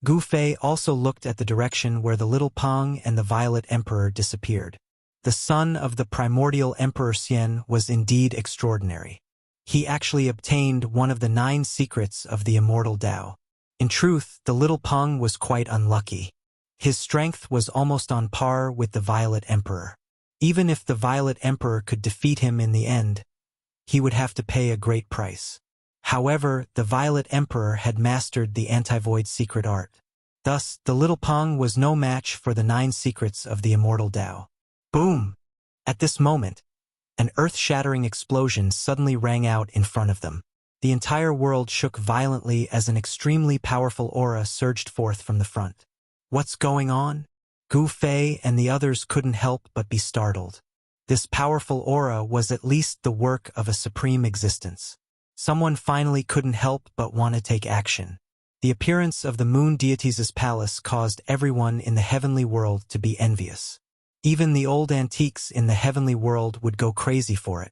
Gu Fei also looked at the direction where the little Peng and the Violet Emperor disappeared. The son of the primordial Emperor Xian was indeed extraordinary. He actually obtained one of the 9 secrets of the Immortal Tao. In truth, the little Peng was quite unlucky. His strength was almost on par with the Violet Emperor. Even if the Violet Emperor could defeat him in the end, he would have to pay a great price. However, the Violet Emperor had mastered the anti-void secret art. Thus, the little Peng was no match for the 9 secrets of the Immortal Tao. Boom! At this moment, an earth-shattering explosion suddenly rang out in front of them. The entire world shook violently as an extremely powerful aura surged forth from the front. What's going on? Gu Fei and the others couldn't help but be startled. This powerful aura was at least the work of a supreme existence. Someone finally couldn't help but want to take action. The appearance of the moon deities' palace caused everyone in the heavenly world to be envious. Even the old antiques in the heavenly world would go crazy for it.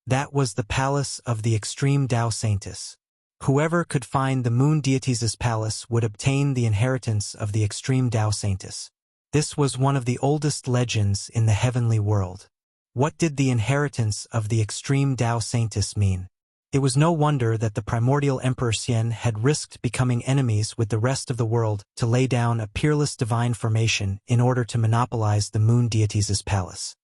That was the palace of the extreme Tao Saintess. Whoever could find the moon deities' palace would obtain the inheritance of the extreme Tao Saintess. This was one of the oldest legends in the heavenly world. What did the inheritance of the extreme Tao Saintess mean? It was no wonder that the primordial Emperor Xian had risked becoming enemies with the rest of the world to lay down a peerless divine formation in order to monopolize the moon deities' palace.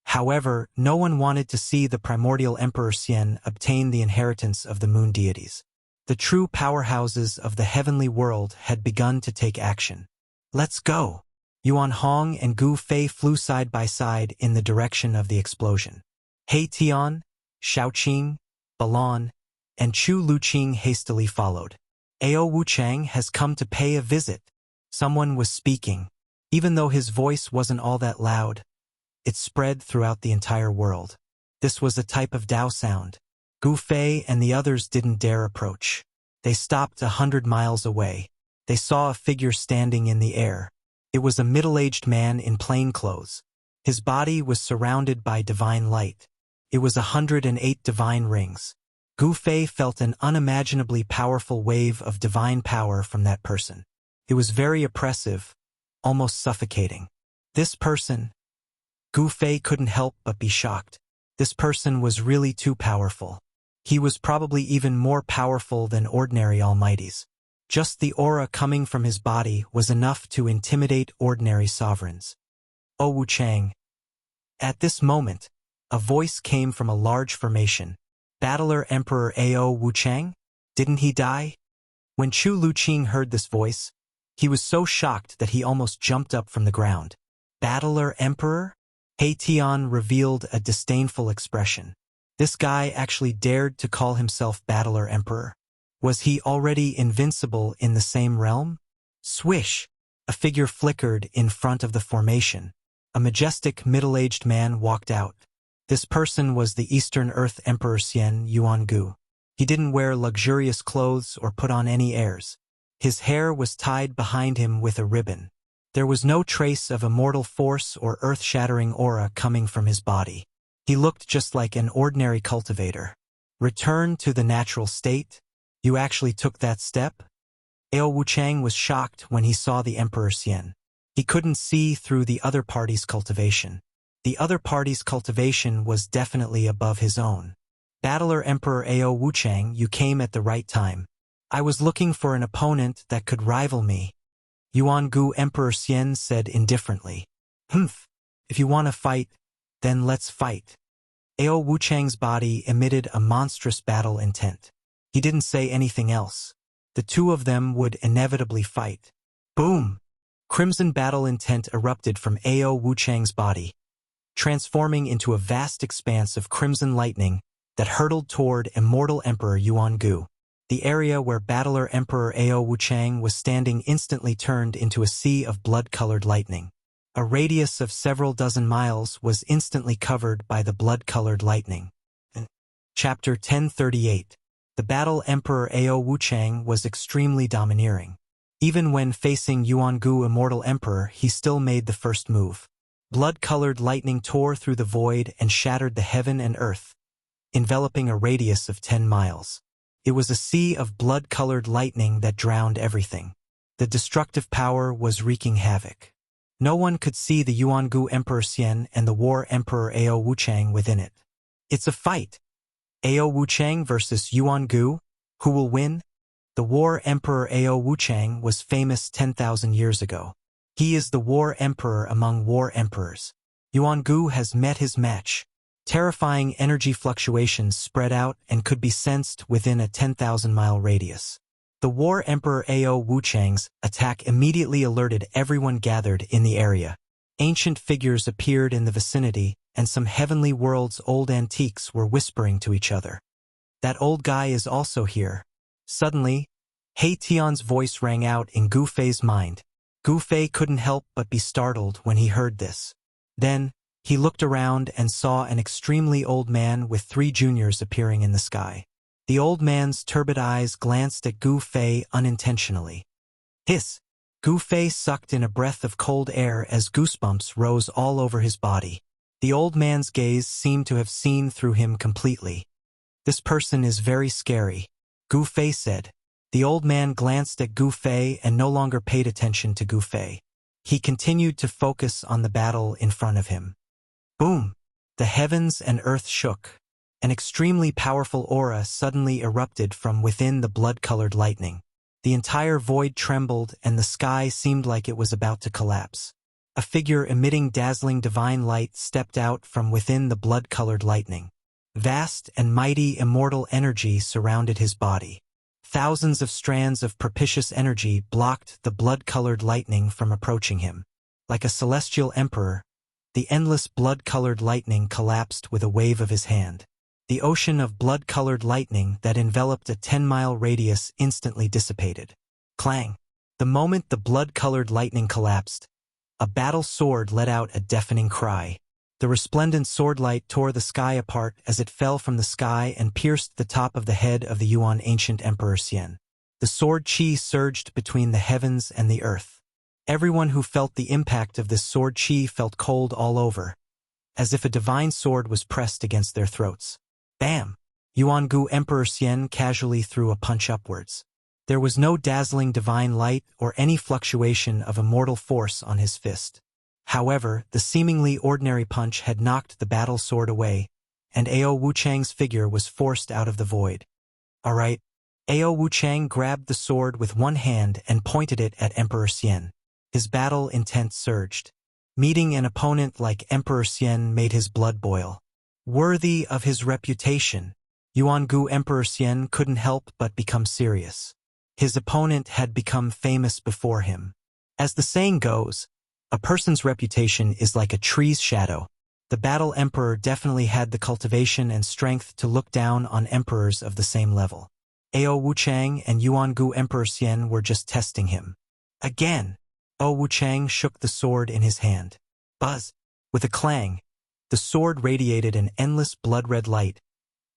However, no one wanted to see the primordial Emperor Xian obtain the inheritance of the moon deities. The true powerhouses of the heavenly world had begun to take action. Let's go! Yuan Hong and Gu Fei flew side by side in the direction of the explosion. He Tian, Shaoqing, Balan, and Chu Luqing hastily followed. Ao Wuchang has come to pay a visit. Someone was speaking. Even though his voice wasn't all that loud, it spread throughout the entire world. This was a type of Tao sound. Gu Fei and the others didn't dare approach. They stopped 100 miles away. They saw a figure standing in the air. It was a middle-aged man in plain clothes. His body was surrounded by divine light. It was 108 divine rings. Gu Fei felt an unimaginably powerful wave of divine power from that person. It was very oppressive, almost suffocating. This person, Gu Fei couldn't help but be shocked. This person was really too powerful. He was probably even more powerful than ordinary almighties. Just the aura coming from his body was enough to intimidate ordinary sovereigns. O Wuchang. At this moment, a voice came from a large formation. Battler Emperor Ao Wuchang? Didn't he die? When Chu Luqing heard this voice, he was so shocked that he almost jumped up from the ground. Battler Emperor? He Tian revealed a disdainful expression. This guy actually dared to call himself Battler Emperor. Was he already invincible in the same realm? Swish! A figure flickered in front of the formation. A majestic middle-aged man walked out. This person was the Eastern Earth Emperor Xian Yuangu. He didn't wear luxurious clothes or put on any airs. His hair was tied behind him with a ribbon. There was no trace of immortal force or earth-shattering aura coming from his body. He looked just like an ordinary cultivator. Return to the natural state? You actually took that step? Ao Wuchang was shocked when he saw the Emperor Xian. He couldn't see through the other party's cultivation. The other party's cultivation was definitely above his own. Battler Emperor Ao Wuchang, you came at the right time. I was looking for an opponent that could rival me. Yuangu Emperor Xian said indifferently. Humph. If you want to fight, then let's fight. Ao Wuchang's body emitted a monstrous battle intent. He didn't say anything else. The two of them would inevitably fight. Boom! Crimson battle intent erupted from Ao Wuchang's body, transforming into a vast expanse of crimson lightning that hurtled toward Immortal Emperor Yuangu. The area where Battler Emperor Ao Wuchang was standing instantly turned into a sea of blood-colored lightning. A radius of several dozen miles was instantly covered by the blood-colored lightning. Chapter 1038. The Battle Emperor Ao Wuchang was extremely domineering. Even when facing Yuangu Immortal Emperor, he still made the first move. Blood-colored lightning tore through the void and shattered the heaven and earth, enveloping a radius of 10 miles. It was a sea of blood-colored lightning that drowned everything. The destructive power was wreaking havoc. No one could see the Yuangu Emperor Xian and the War Emperor Ao Wuchang within it. It's a fight. Ao Wuchang versus Yuangu. Who will win? The War Emperor Ao Wuchang was famous 10,000 years ago. He is the War Emperor among War Emperors. Yuangu has met his match. Terrifying energy fluctuations spread out and could be sensed within a 10,000-mile radius. The War Emperor Ao Wuchang's attack immediately alerted everyone gathered in the area. Ancient figures appeared in the vicinity, and some heavenly world's old antiques were whispering to each other. That old guy is also here. Suddenly, He Tian's voice rang out in Gu Fei's mind. Gu Fei couldn't help but be startled when he heard this. Then, he looked around and saw an extremely old man with 3 juniors appearing in the sky. The old man's turbid eyes glanced at Gu Fei unintentionally. Hiss! Gu Fei sucked in a breath of cold air as goosebumps rose all over his body. The old man's gaze seemed to have seen through him completely. This person is very scary, Gu Fei said. The old man glanced at Gu Fei and no longer paid attention to Gu Fei. He continued to focus on the battle in front of him. Boom! The heavens and earth shook. An extremely powerful aura suddenly erupted from within the blood-colored lightning. The entire void trembled and the sky seemed like it was about to collapse. A figure emitting dazzling divine light stepped out from within the blood-colored lightning. Vast and mighty immortal energy surrounded his body. Thousands of strands of propitious energy blocked the blood-colored lightning from approaching him. Like a celestial emperor, the endless blood-colored lightning collapsed with a wave of his hand. The ocean of blood-colored lightning that enveloped a 10-mile radius instantly dissipated. Clang! The moment the blood-colored lightning collapsed, a battle sword let out a deafening cry. The resplendent swordlight tore the sky apart as it fell from the sky and pierced the top of the head of the Yuan ancient Emperor Xian. The sword chi surged between the heavens and the earth. Everyone who felt the impact of this sword chi felt cold all over, as if a divine sword was pressed against their throats. Bam! Yuangu Emperor Xian casually threw a punch upwards. There was no dazzling divine light or any fluctuation of immortal force on his fist. However, the seemingly ordinary punch had knocked the battle sword away, and Ao Wuchang's figure was forced out of the void. Alright. Ao Wuchang grabbed the sword with one hand and pointed it at Emperor Xian. His battle intent surged. Meeting an opponent like Emperor Xian made his blood boil. Worthy of his reputation, Yuangu Emperor Xian couldn't help but become serious. His opponent had become famous before him. As the saying goes, a person's reputation is like a tree's shadow. The battle emperor definitely had the cultivation and strength to look down on emperors of the same level. Ao Wuchang and Yuangu Emperor Xian were just testing him. Again, Ao Wuchang shook the sword in his hand. Buzz! With a clang, the sword radiated an endless blood-red light,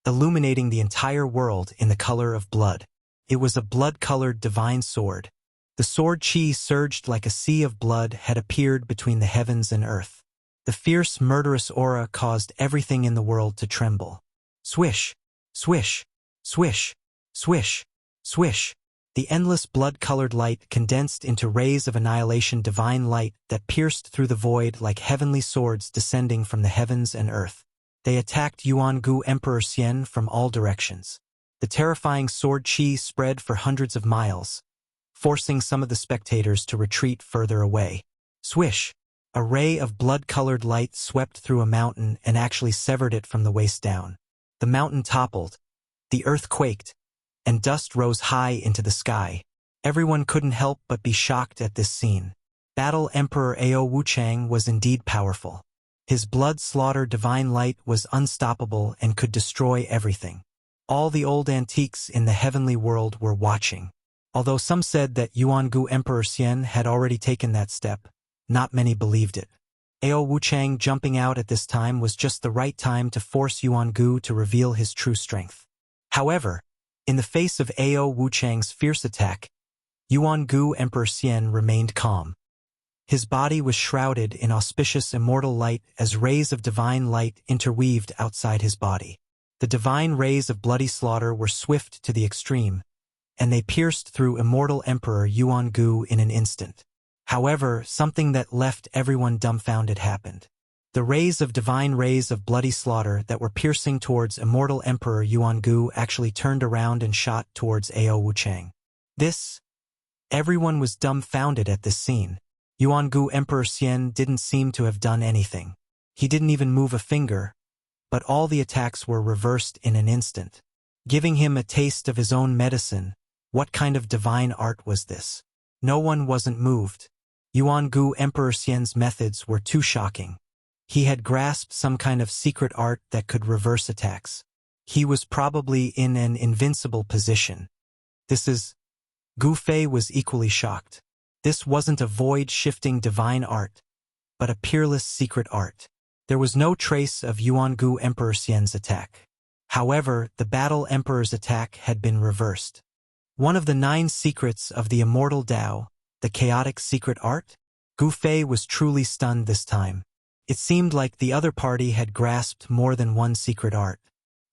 illuminating the entire world in the color of blood. It was a blood-colored divine sword. The sword chi surged like a sea of blood had appeared between the heavens and earth. The fierce, murderous aura caused everything in the world to tremble. Swish! Swish! Swish! Swish! Swish! The endless blood-colored light condensed into rays of annihilation, divine light that pierced through the void like heavenly swords descending from the heavens and earth. They attacked Yuangu Emperor Xian from all directions. The terrifying sword chi spread for hundreds of miles, forcing some of the spectators to retreat further away. Swish! A ray of blood-colored light swept through a mountain and actually severed it from the waist down. The mountain toppled, the earth quaked, and dust rose high into the sky. Everyone couldn't help but be shocked at this scene. Battle Emperor Ao Wuchang was indeed powerful. His blood-slaughtered divine light was unstoppable and could destroy everything. All the old antiques in the heavenly world were watching. Although some said that Yuangu Emperor Xian had already taken that step, not many believed it. Ao Wuchang jumping out at this time was just the right time to force Yuangu to reveal his true strength. However, in the face of Ao Wuchang's fierce attack, Yuangu Emperor Xian remained calm. His body was shrouded in auspicious immortal light as rays of divine light interweaved outside his body. The divine rays of bloody slaughter were swift to the extreme, and they pierced through immortal Emperor Yuangu in an instant. However, something that left everyone dumbfounded happened. The rays of bloody slaughter that were piercing towards immortal Emperor Yuangu actually turned around and shot towards Ao Wuchang. Everyone was dumbfounded at this scene. Yuangu Emperor Xian didn't seem to have done anything. He didn't even move a finger, but all the attacks were reversed in an instant. Giving him a taste of his own medicine, what kind of divine art was this? No one wasn't moved. Yuangu Emperor Xian's methods were too shocking. He had grasped some kind of secret art that could reverse attacks. He was probably in an invincible position. Gu Fei was equally shocked. This wasn't a void-shifting divine art, but a peerless secret art. There was no trace of Yuangu Emperor Xian's attack. However, the battle emperor's attack had been reversed. One of the 9 secrets of the immortal Tao, the chaotic secret art? Gu Fei was truly stunned this time. It seemed like the other party had grasped more than one secret art.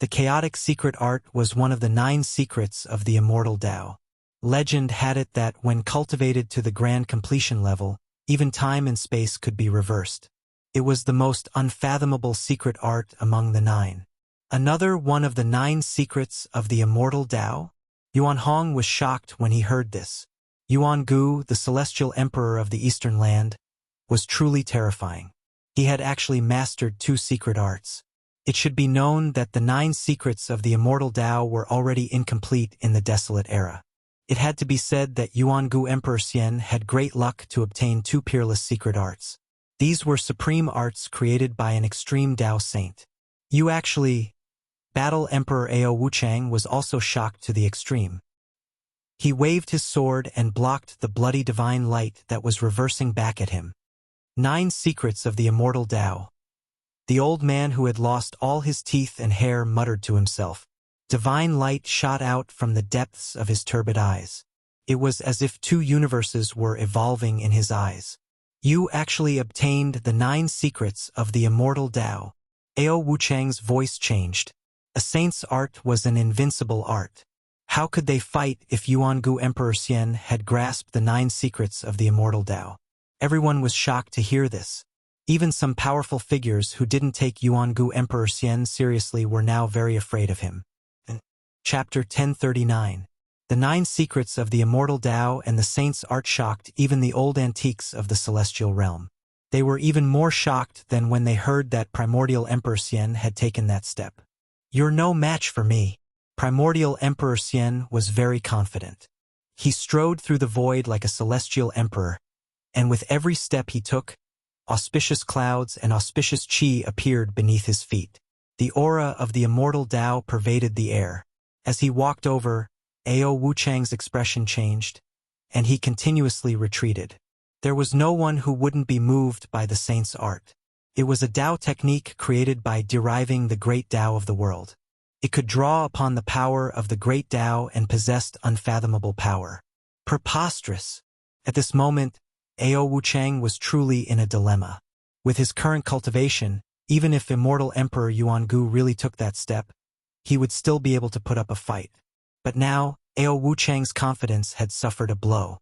The chaotic secret art was one of the 9 secrets of the immortal Tao. Legend had it that when cultivated to the grand completion level, even time and space could be reversed. It was the most unfathomable secret art among the 9. Another one of the 9 secrets of the immortal Tao? Yuan Hong was shocked when he heard this. Yuan Gu, the celestial emperor of the eastern land, was truly terrifying. He had actually mastered 2 secret arts. It should be known that the 9 secrets of the immortal Tao were already incomplete in the desolate era. It had to be said that Yuangu Emperor Xian had great luck to obtain 2 peerless secret arts. These were supreme arts created by an extreme Tao saint. Battle Emperor Ao Wuchang was also shocked to the extreme. He waved his sword and blocked the bloody divine light that was reversing back at him. 9 secrets of the immortal Tao. The old man who had lost all his teeth and hair muttered to himself. Divine light shot out from the depths of his turbid eyes. It was as if two universes were evolving in his eyes. You actually obtained the 9 secrets of the Immortal Tao. Ao Wuchang's voice changed. A saint's art was an invincible art. How could they fight if Yuangu Emperor Xian had grasped the 9 secrets of the Immortal Tao? Everyone was shocked to hear this. Even some powerful figures who didn't take Yuangu Emperor Xian seriously were now very afraid of him. Chapter 1039. The 9 secrets of the Immortal Tao and the saint's art shocked even the old antiques of the celestial realm. They were even more shocked than when they heard that Primordial Emperor Xian had taken that step. "You're no match for me." Primordial Emperor Xian was very confident. He strode through the void like a celestial emperor, and with every step he took, auspicious clouds and auspicious chi appeared beneath his feet. The aura of the Immortal Tao pervaded the air. As he walked over, Ao Wuchang's expression changed, and he continuously retreated. There was no one who wouldn't be moved by the saint's art. It was a Tao technique created by deriving the great Tao of the world. It could draw upon the power of the great Tao and possessed unfathomable power. Preposterous! At this moment, Ao Wuchang was truly in a dilemma. With his current cultivation, even if Immortal Emperor Yuangu really took that step, he would still be able to put up a fight. But now, Ao Wuchang's confidence had suffered a blow.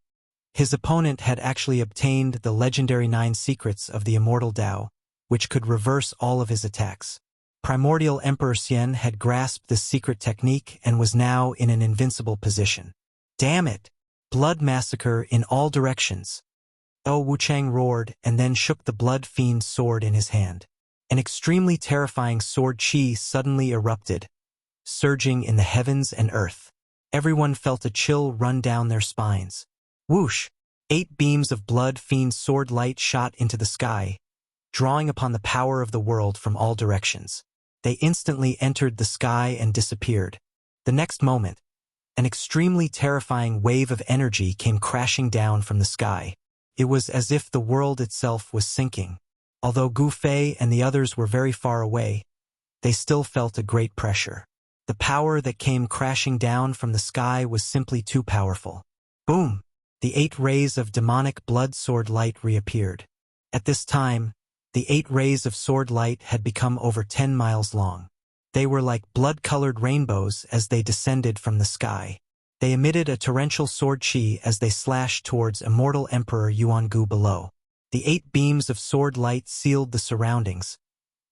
His opponent had actually obtained the legendary 9 secrets of the Immortal Tao, which could reverse all of his attacks. Primordial Emperor Xian had grasped this secret technique and was now in an invincible position. Damn it! Blood massacre in all directions. Ao Wuchang roared and then shook the blood fiend's sword in his hand. An extremely terrifying sword chi suddenly erupted, surging in the heavens and earth. Everyone felt a chill run down their spines. Whoosh! 8 beams of blood fiend sword light shot into the sky, drawing upon the power of the world from all directions. They instantly entered the sky and disappeared. The next moment, an extremely terrifying wave of energy came crashing down from the sky. It was as if the world itself was sinking. Although Gu Fei and the others were very far away, they still felt a great pressure. The power that came crashing down from the sky was simply too powerful. Boom! The 8 rays of demonic blood sword light reappeared. At this time, the 8 rays of sword light had become over 10 miles long. They were like blood-colored rainbows as they descended from the sky. They emitted a torrential sword chi as they slashed towards Immortal Emperor Yuangu below. The 8 beams of sword light sealed the surroundings,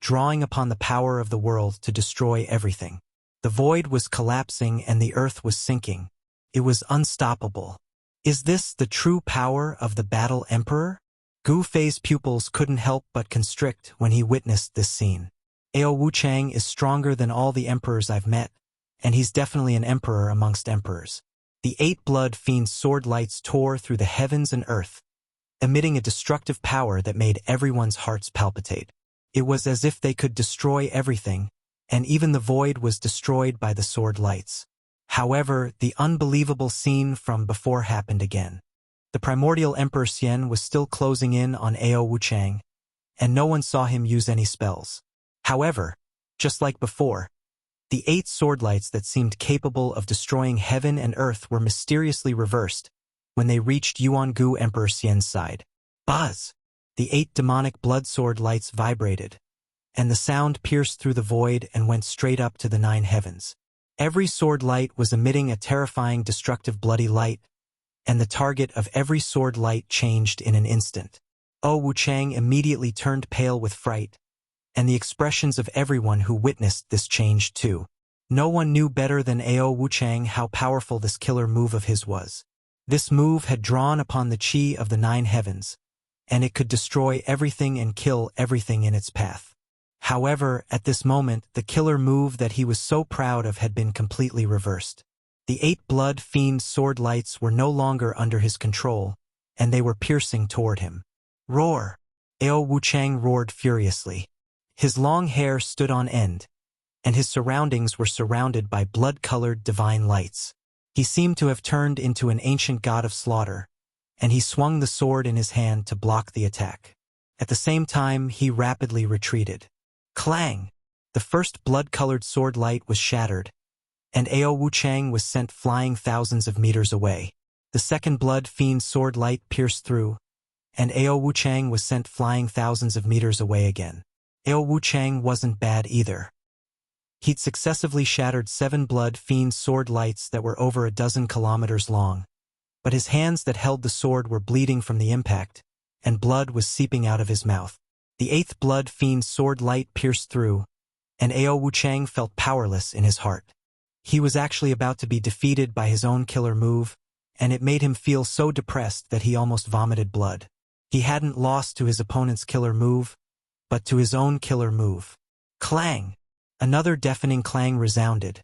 drawing upon the power of the world to destroy everything. The void was collapsing and the earth was sinking. It was unstoppable. Is this the true power of the Battle Emperor? Gu Fei's pupils couldn't help but constrict when he witnessed this scene. Ao Wuchang is stronger than all the emperors I've met, and he's definitely an emperor amongst emperors. The 8 blood fiend sword lights tore through the heavens and earth, emitting a destructive power that made everyone's hearts palpitate. It was as if they could destroy everything, and even the void was destroyed by the sword lights. However, the unbelievable scene from before happened again. The Primordial Emperor Xian was still closing in on Ao Wuchang, and no one saw him use any spells. However, just like before, the 8 sword lights that seemed capable of destroying heaven and earth were mysteriously reversed when they reached Yuangu Emperor Xian's side. Buzz! The 8 demonic blood sword lights vibrated, and the sound pierced through the void and went straight up to the 9 heavens. Every sword light was emitting a terrifying, destructive, bloody light, and the target of every sword light changed in an instant. Ao Wuchang immediately turned pale with fright, and the expressions of everyone who witnessed this changed too. No one knew better than Ao Wuchang how powerful this killer move of his was. This move had drawn upon the chi of the 9 heavens, and it could destroy everything and kill everything in its path. However, at this moment, the killer move that he was so proud of had been completely reversed. The 8 blood fiend sword lights were no longer under his control, and they were piercing toward him. Roar! Ao Wuchang roared furiously. His long hair stood on end, and his surroundings were surrounded by blood-colored divine lights. He seemed to have turned into an ancient god of slaughter, and he swung the sword in his hand to block the attack. At the same time, he rapidly retreated. Clang! The first blood-colored sword light was shattered, and Ao Wuchang was sent flying thousands of meters away. The second blood fiend sword light pierced through, and Ao Wuchang was sent flying thousands of meters away again. Ao Wuchang wasn't bad either. He'd successively shattered 7 blood fiend sword lights that were over a dozen kilometers long, but his hands that held the sword were bleeding from the impact, and blood was seeping out of his mouth. The 8th blood fiend sword light pierced through, and Ao Wuchang felt powerless in his heart. He was actually about to be defeated by his own killer move, and it made him feel so depressed that he almost vomited blood. He hadn't lost to his opponent's killer move, but to his own killer move. Clang! Another deafening clang resounded,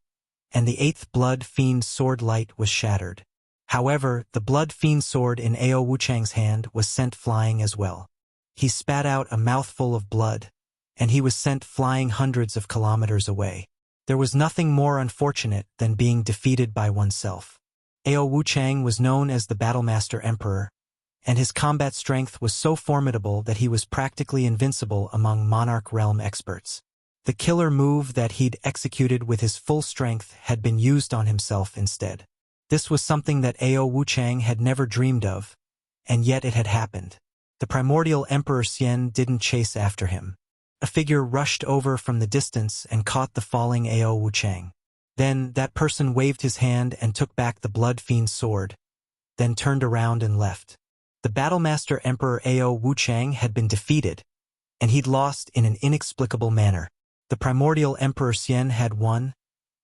and the 8th blood fiend sword light was shattered. However, the blood fiend sword in Ao Wuchang's hand was sent flying as well. He spat out a mouthful of blood, and he was sent flying hundreds of kilometers away. There was nothing more unfortunate than being defeated by oneself. Ao Wuchang was known as the Battlemaster Emperor, and his combat strength was so formidable that he was practically invincible among Monarch Realm experts. The killer move that he'd executed with his full strength had been used on himself instead. This was something that Ao Wuchang had never dreamed of, and yet it had happened. The primordial Emperor Xian didn't chase after him. A figure rushed over from the distance and caught the falling Ao Wuchang. Then that person waved his hand and took back the blood fiend's sword, then turned around and left. The Battlemaster Emperor Ao Wuchang had been defeated, and he'd lost in an inexplicable manner. The primordial Emperor Xian had won,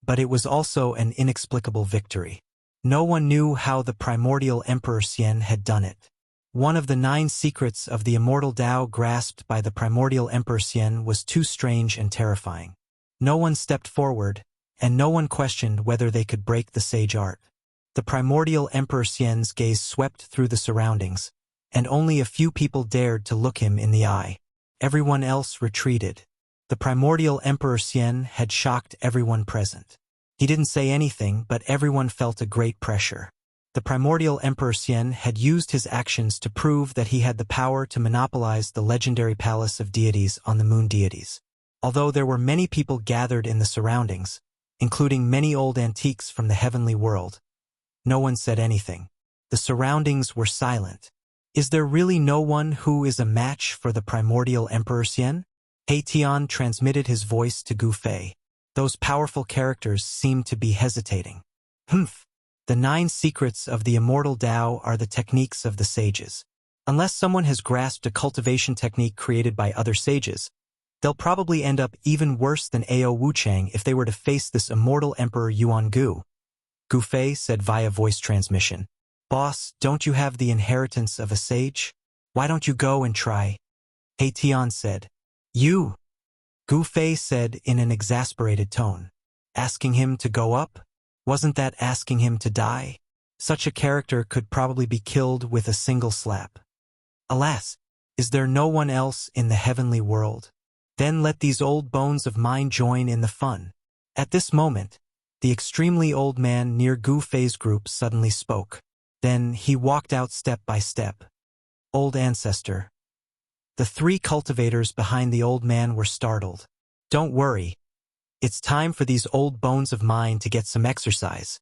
but it was also an inexplicable victory. No one knew how the primordial Emperor Xian had done it. One of the 9 secrets of the immortal Tao grasped by the primordial Emperor Xian was too strange and terrifying. No one stepped forward, and no one questioned whether they could break the sage art. The primordial Emperor Xian's gaze swept through the surroundings, and only a few people dared to look him in the eye. Everyone else retreated. The primordial Emperor Xian had shocked everyone present. He didn't say anything, but everyone felt a great pressure. The primordial Emperor Xian had used his actions to prove that he had the power to monopolize the legendary palace of deities on the moon deities. Although there were many people gathered in the surroundings, including many old antiques from the heavenly world, no one said anything. The surroundings were silent. Is there really no one who is a match for the primordial Emperor Xian? He Tian transmitted his voice to Gu Fei. Those powerful characters seemed to be hesitating. Humph! The 9 secrets of the immortal Tao are the techniques of the sages. Unless someone has grasped a cultivation technique created by other sages, they'll probably end up even worse than Ao Wuchang if they were to face this immortal Emperor Yuan Gu. Gu Fei said via voice transmission. Boss, don't you have the inheritance of a sage? Why don't you go and try? He Tian said. You! Gu Fei said in an exasperated tone. Asking him to go up? Wasn't that asking him to die? Such a character could probably be killed with a single slap. Alas, is there no one else in the heavenly world? Then let these old bones of mine join in the fun. At this moment, the extremely old man near Gu Fei's group suddenly spoke. Then he walked out step by step. Old ancestor. The 3 cultivators behind the old man were startled. Don't worry. It's time for these old bones of mine to get some exercise.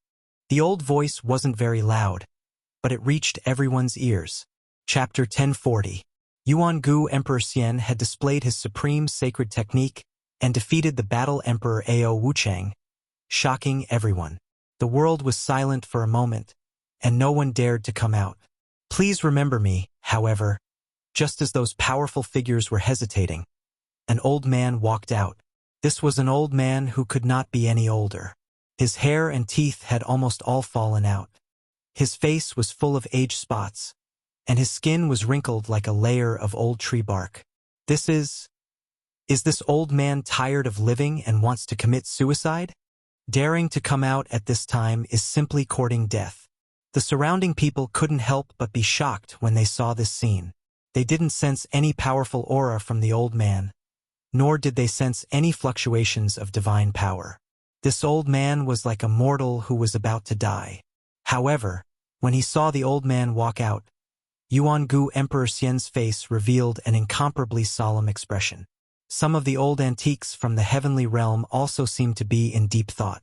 The old voice wasn't very loud, but it reached everyone's ears. Chapter 1040. Yuan Gu Emperor Xian had displayed his supreme sacred technique and defeated the battle Emperor Ao Wuchang, shocking everyone. The world was silent for a moment, and no one dared to come out. Please remember me, however. Just as those powerful figures were hesitating, an old man walked out. This was an old man who could not be any older. His hair and teeth had almost all fallen out. His face was full of age spots, and his skin was wrinkled like a layer of old tree bark. Is this old man tired of living and wants to commit suicide? Daring to come out at this time is simply courting death. The surrounding people couldn't help but be shocked when they saw this scene. They didn't sense any powerful aura from the old man, nor did they sense any fluctuations of divine power. This old man was like a mortal who was about to die. However, when he saw the old man walk out, Yuan Gu Emperor Xian's face revealed an incomparably solemn expression. Some of the old antiques from the heavenly realm also seemed to be in deep thought.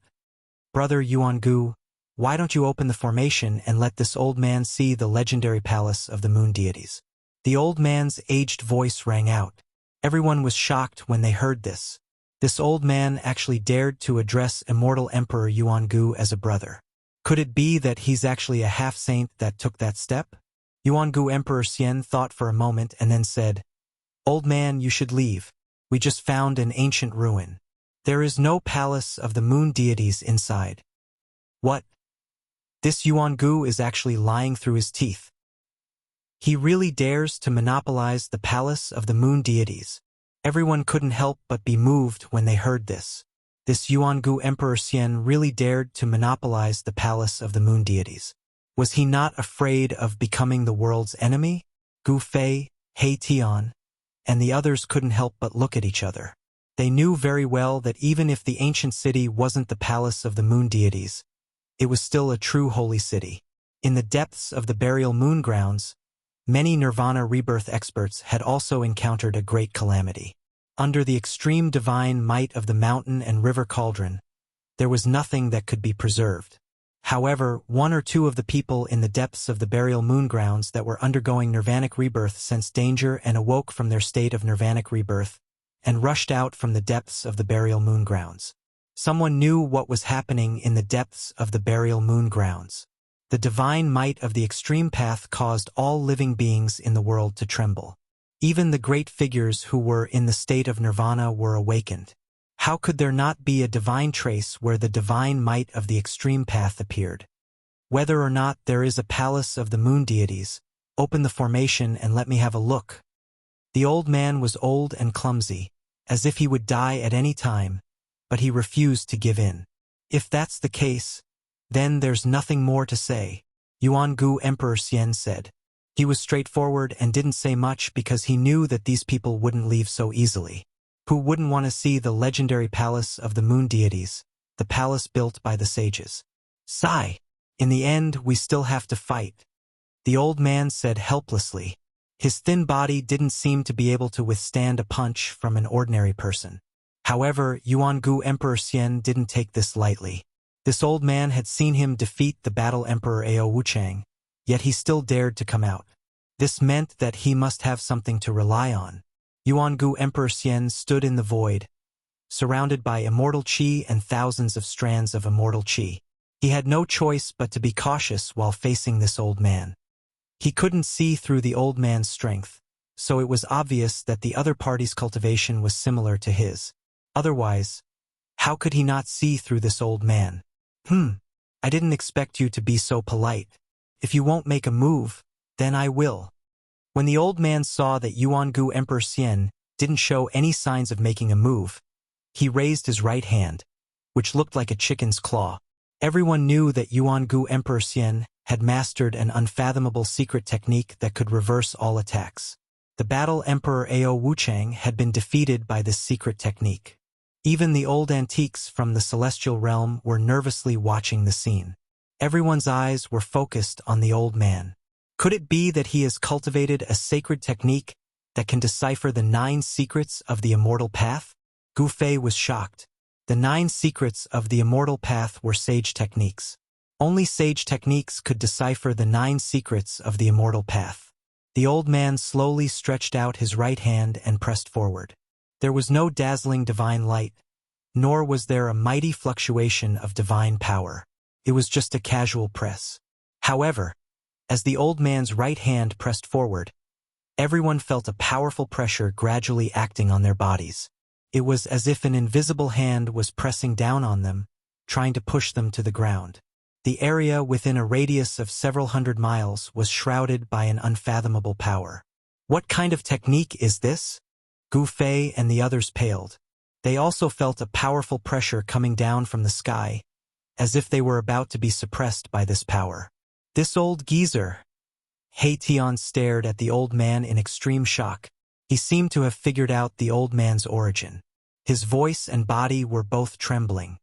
Brother Yuan Gu, why don't you open the formation and let this old man see the legendary palace of the moon deities? The old man's aged voice rang out. Everyone was shocked when they heard this. This old man actually dared to address Immortal Emperor Yuangu as a brother. Could it be that he's actually a half-saint that took that step? Yuangu Emperor Xian thought for a moment and then said, "Old man, you should leave. We just found an ancient ruin. There is no palace of the moon deities inside." What? This Yuangu is actually lying through his teeth. He really dares to monopolize the palace of the moon deities. Everyone couldn't help but be moved when they heard this. This Yuangu Emperor Xian really dared to monopolize the palace of the moon deities. Was he not afraid of becoming the world's enemy? Gu Fei, He Tian, and the others couldn't help but look at each other. They knew very well that even if the ancient city wasn't the palace of the moon deities, it was still a true holy city. In the depths of the burial moon grounds, many Nirvana rebirth experts had also encountered a great calamity. Under the extreme divine might of the mountain and river cauldron, there was nothing that could be preserved. However, one or two of the people in the depths of the burial moon grounds that were undergoing nirvanic rebirth sensed danger and awoke from their state of nirvanic rebirth and rushed out from the depths of the burial moon grounds. Someone knew what was happening in the depths of the burial moon grounds. The divine might of the extreme path caused all living beings in the world to tremble. Even the great figures who were in the state of nirvana were awakened. How could there not be a divine trace where the divine might of the extreme path appeared? Whether or not there is a palace of the moon deities, open the formation and let me have a look. The old man was old and clumsy, as if he would die at any time, but he refused to give in. If that's the case, then there's nothing more to say, Yuangu Emperor Xian said. He was straightforward and didn't say much because he knew that these people wouldn't leave so easily. Who wouldn't want to see the legendary palace of the moon deities, the palace built by the sages? Sigh. In the end, we still have to fight, the old man said helplessly. His thin body didn't seem to be able to withstand a punch from an ordinary person. However, Yuangu Emperor Xian didn't take this lightly. This old man had seen him defeat the battle Emperor Ao Wuchang, yet he still dared to come out. This meant that he must have something to rely on. Yuangu Emperor Xian stood in the void, surrounded by immortal qi and thousands of strands of immortal qi. He had no choice but to be cautious while facing this old man. He couldn't see through the old man's strength, so it was obvious that the other party's cultivation was similar to his. Otherwise, how could he not see through this old man? I didn't expect you to be so polite. If you won't make a move, then I will. When the old man saw that Yuangu Emperor Xian didn't show any signs of making a move, he raised his right hand, which looked like a chicken's claw. Everyone knew that Yuangu Emperor Xian had mastered an unfathomable secret technique that could reverse all attacks. The battle Emperor Ao Wuchang had been defeated by this secret technique. Even the old antiques from the celestial realm were nervously watching the scene. Everyone's eyes were focused on the old man. Could it be that he has cultivated a sacred technique that can decipher the 9 secrets of the immortal path? Gu Fei was shocked. The 9 secrets of the immortal path were sage techniques. Only sage techniques could decipher the 9 secrets of the immortal path. The old man slowly stretched out his right hand and pressed forward. There was no dazzling divine light, nor was there a mighty fluctuation of divine power. It was just a casual press. However, as the old man's right hand pressed forward, everyone felt a powerful pressure gradually acting on their bodies. It was as if an invisible hand was pressing down on them, trying to push them to the ground. The area within a radius of several hundred miles was shrouded by an unfathomable power. What kind of technique is this? Gu Fei and the others paled. They also felt a powerful pressure coming down from the sky, as if they were about to be suppressed by this power. This old geezer. He Tian stared at the old man in extreme shock. He seemed to have figured out the old man's origin. His voice and body were both trembling.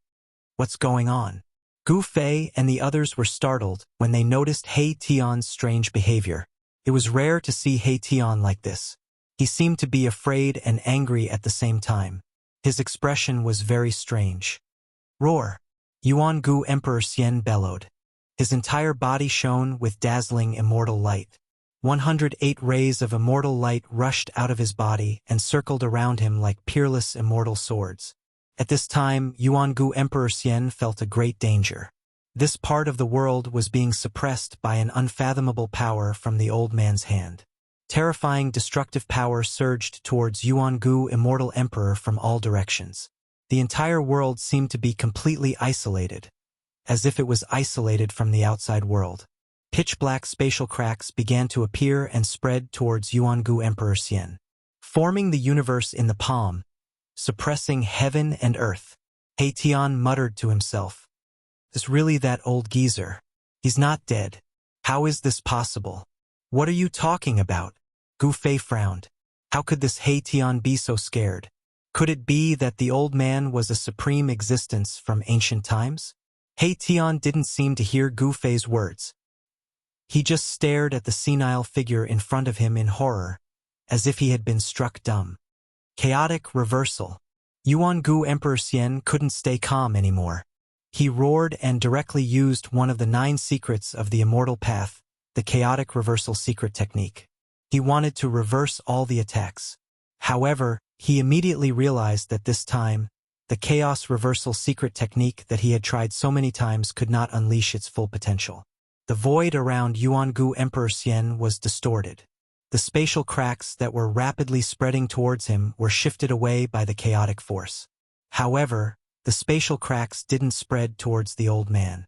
What's going on? Gu Fei and the others were startled when they noticed He Tian's strange behavior. It was rare to see He Tian like this. He seemed to be afraid and angry at the same time. His expression was very strange. Roar! Yuangu Emperor Xian bellowed. His entire body shone with dazzling immortal light. 108 rays of immortal light rushed out of his body and circled around him like peerless immortal swords. At this time, Yuangu Emperor Xian felt a great danger. This part of the world was being suppressed by an unfathomable power from the old man's hand. Terrifying destructive power surged towards Yuangu Immortal Emperor from all directions. The entire world seemed to be completely isolated, as if it was isolated from the outside world. Pitch-black spatial cracks began to appear and spread towards Yuangu Emperor Xian, forming the universe in the palm, suppressing heaven and earth. He Tian muttered to himself, "Is really that old geezer? He's not dead. How is this possible? What are you talking about?" Gu Fei frowned. How could this He Tian be so scared? Could it be that the old man was a supreme existence from ancient times? He Tian didn't seem to hear Gu Fei's words. He just stared at the senile figure in front of him in horror, as if he had been struck dumb. Chaotic reversal. Yuangu Emperor Xian couldn't stay calm anymore. He roared and directly used one of the 9 secrets of the immortal path, the chaotic reversal secret technique. He wanted to reverse all the attacks. However, he immediately realized that this time, the chaos reversal secret technique that he had tried so many times could not unleash its full potential. The void around Yuangu Emperor Xian was distorted. The spatial cracks that were rapidly spreading towards him were shifted away by the chaotic force. However, the spatial cracks didn't spread towards the old man.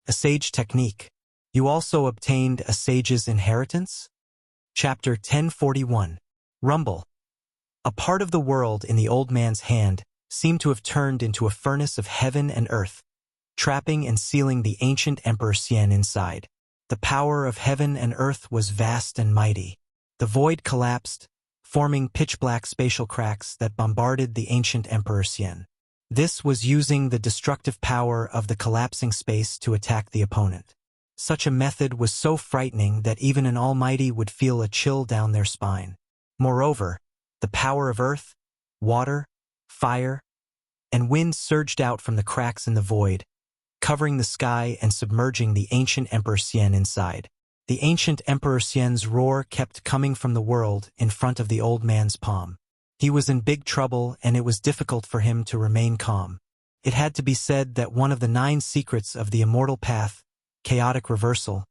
A sage technique. You also obtained a sage's inheritance? Chapter 1041. Rumble. A part of the world in the old man's hand seemed to have turned into a furnace of heaven and earth, trapping and sealing the ancient Emperor Xian inside. The power of heaven and earth was vast and mighty. The void collapsed, forming pitch-black spatial cracks that bombarded the ancient Emperor Xian. This was using the destructive power of the collapsing space to attack the opponent. Such a method was so frightening that even an almighty would feel a chill down their spine. Moreover, the power of earth, water, fire, and wind surged out from the cracks in the void, covering the sky and submerging the ancient Emperor Xian inside. The ancient Emperor Xian's roar kept coming from the world in front of the old man's palm. He was in big trouble, and it was difficult for him to remain calm. It had to be said that one of the 9 secrets of the immortal path, chaotic reversal,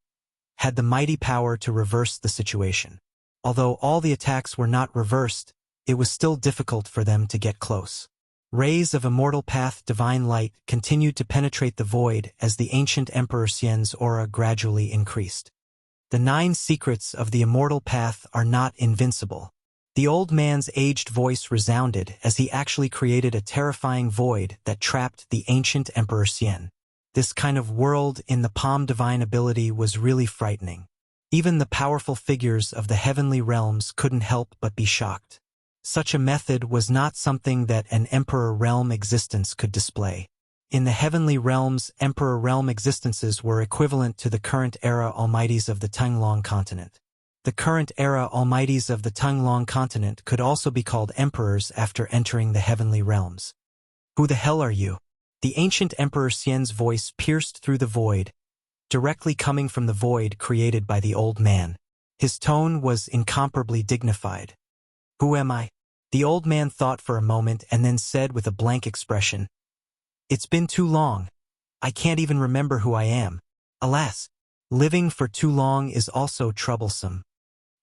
had the mighty power to reverse the situation. Although all the attacks were not reversed, it was still difficult for them to get close. Rays of immortal path divine light continued to penetrate the void as the ancient Emperor Xian's aura gradually increased. The 9 secrets of the immortal path are not invincible. The old man's aged voice resounded as he actually created a terrifying void that trapped the ancient Emperor Xian. This kind of world in the palm divine ability was really frightening. Even the powerful figures of the heavenly realms couldn't help but be shocked. Such a method was not something that an Emperor Realm existence could display. In the heavenly realms, Emperor Realm existences were equivalent to the current era Almighties of the Tanglong continent. The current era Almighties of the Tanglong continent could also be called Emperors after entering the heavenly realms. Who the hell are you? The ancient Emperor Xian's voice pierced through the void, directly coming from the void created by the old man. His tone was incomparably dignified. Who am I? The old man thought for a moment and then said with a blank expression, "It's been too long. I can't even remember who I am. Alas, living for too long is also troublesome."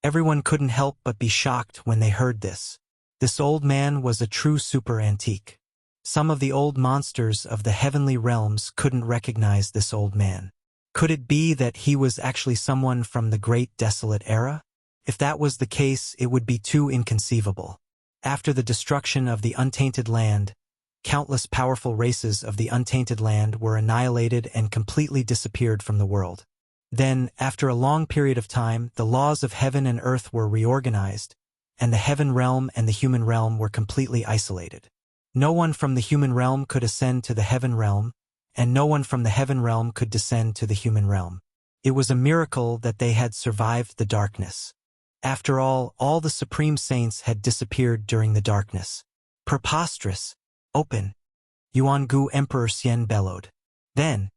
Everyone couldn't help but be shocked when they heard this. This old man was a true super antique. Some of the old monsters of the heavenly realms couldn't recognize this old man. Could it be that he was actually someone from the Great Desolate Era? If that was the case, it would be too inconceivable. After the destruction of the untainted land, countless powerful races of the untainted land were annihilated and completely disappeared from the world. Then, after a long period of time, the laws of heaven and earth were reorganized, and the heaven realm and the human realm were completely isolated. No one from the human realm could ascend to the heaven realm, and no one from the heaven realm could descend to the human realm. It was a miracle that they had survived the darkness. After all the supreme saints had disappeared during the darkness. Preposterous! Open! Yuangu Emperor Xian bellowed. Then,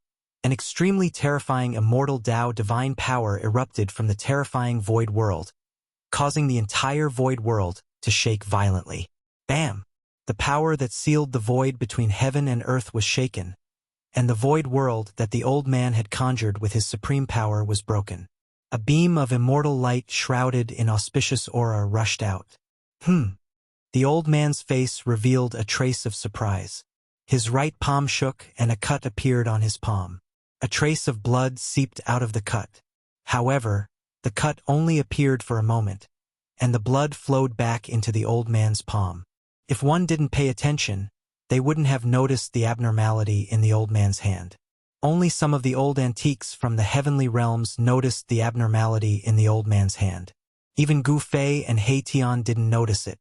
An extremely terrifying immortal Tao divine power erupted from the terrifying void world, causing the entire void world to shake violently. Bam! The power that sealed the void between heaven and earth was shaken, and the void world that the old man had conjured with his supreme power was broken. A beam of immortal light shrouded in auspicious aura rushed out. The old man's face revealed a trace of surprise. His right palm shook and a cut appeared on his palm. A trace of blood seeped out of the cut. However, the cut only appeared for a moment, and the blood flowed back into the old man's palm. If one didn't pay attention, they wouldn't have noticed the abnormality in the old man's hand. Only some of the old antiques from the heavenly realms noticed the abnormality in the old man's hand. Even Gu Fei and He Tian didn't notice it.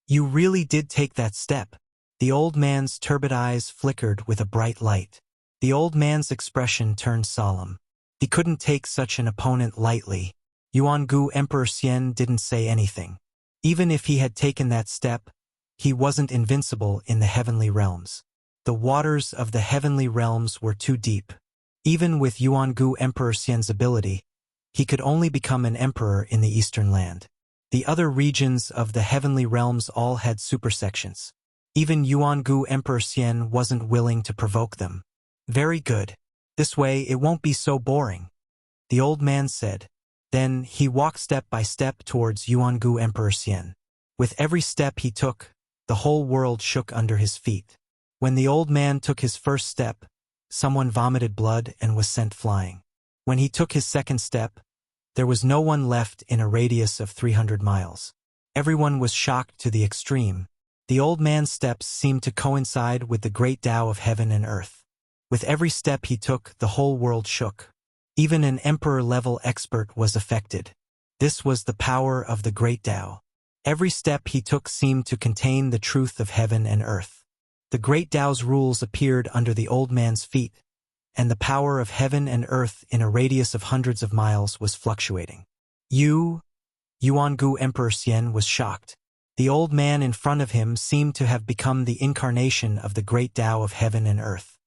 You really did take that step. The old man's turbid eyes flickered with a bright light. The old man's expression turned solemn. He couldn't take such an opponent lightly. Yuan Gu Emperor Xian didn't say anything. Even if he had taken that step, he wasn't invincible in the heavenly realms. The waters of the heavenly realms were too deep. Even with Yuan Gu Emperor Xian's ability, he could only become an emperor in the eastern land. The other regions of the heavenly realms all had supersections. Even Yuan Gu Emperor Xian wasn't willing to provoke them. Very good. This way it won't be so boring, the old man said. Then he walked step by step towards Yuan Gu Emperor Xian. With every step he took, the whole world shook under his feet. When the old man took his first step, someone vomited blood and was sent flying. When he took his second step, there was no one left in a radius of 300 miles. Everyone was shocked to the extreme. The old man's steps seemed to coincide with the great Tao of heaven and earth. With every step he took, the whole world shook. Even an emperor-level expert was affected. This was the power of the great Tao. Every step he took seemed to contain the truth of heaven and earth. The great Tao's rules appeared under the old man's feet, and the power of heaven and earth in a radius of hundreds of miles was fluctuating. Yuan Gu Emperor Xian was shocked. The old man in front of him seemed to have become the incarnation of the great Tao of heaven and earth.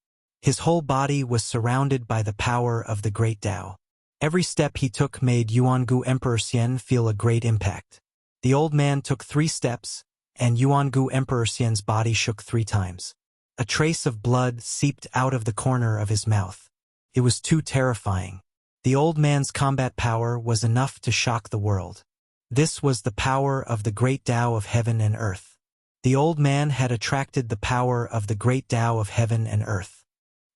His whole body was surrounded by the power of the great Tao. Every step he took made Yuan Gu Emperor Xian feel a great impact. The old man took 3 steps, and Yuan Gu Emperor Xian's body shook 3 times. A trace of blood seeped out of the corner of his mouth. It was too terrifying. The old man's combat power was enough to shock the world. This was the power of the great Tao of heaven and earth. The old man had attracted the power of the great Tao of heaven and earth.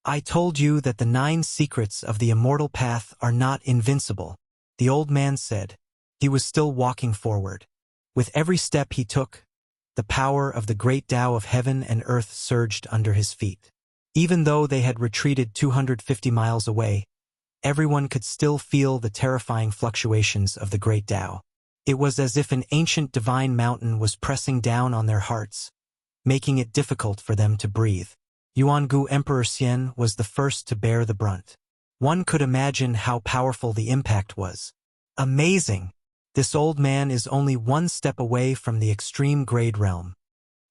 I told you that the 9 secrets of the immortal path are not invincible, the old man said. He was still walking forward. With every step he took, the power of the great Tao of heaven and earth surged under his feet. Even though they had retreated 250 miles away, everyone could still feel the terrifying fluctuations of the great Tao. It was as if an ancient divine mountain was pressing down on their hearts, making it difficult for them to breathe. Yuan Gu Emperor Xian was the first to bear the brunt. One could imagine how powerful the impact was. Amazing! This old man is only 1 step away from the extreme grade realm.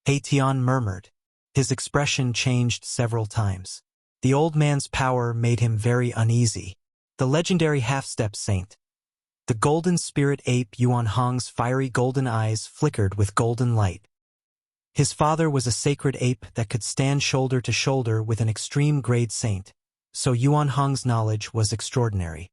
He Tian murmured. His expression changed several times. The old man's power made him very uneasy. The legendary half-step saint. The golden spirit ape Yuan Hong's fiery golden eyes flickered with golden light. His father was a sacred ape that could stand shoulder to shoulder with an extreme grade saint, so Yuan Hong's knowledge was extraordinary.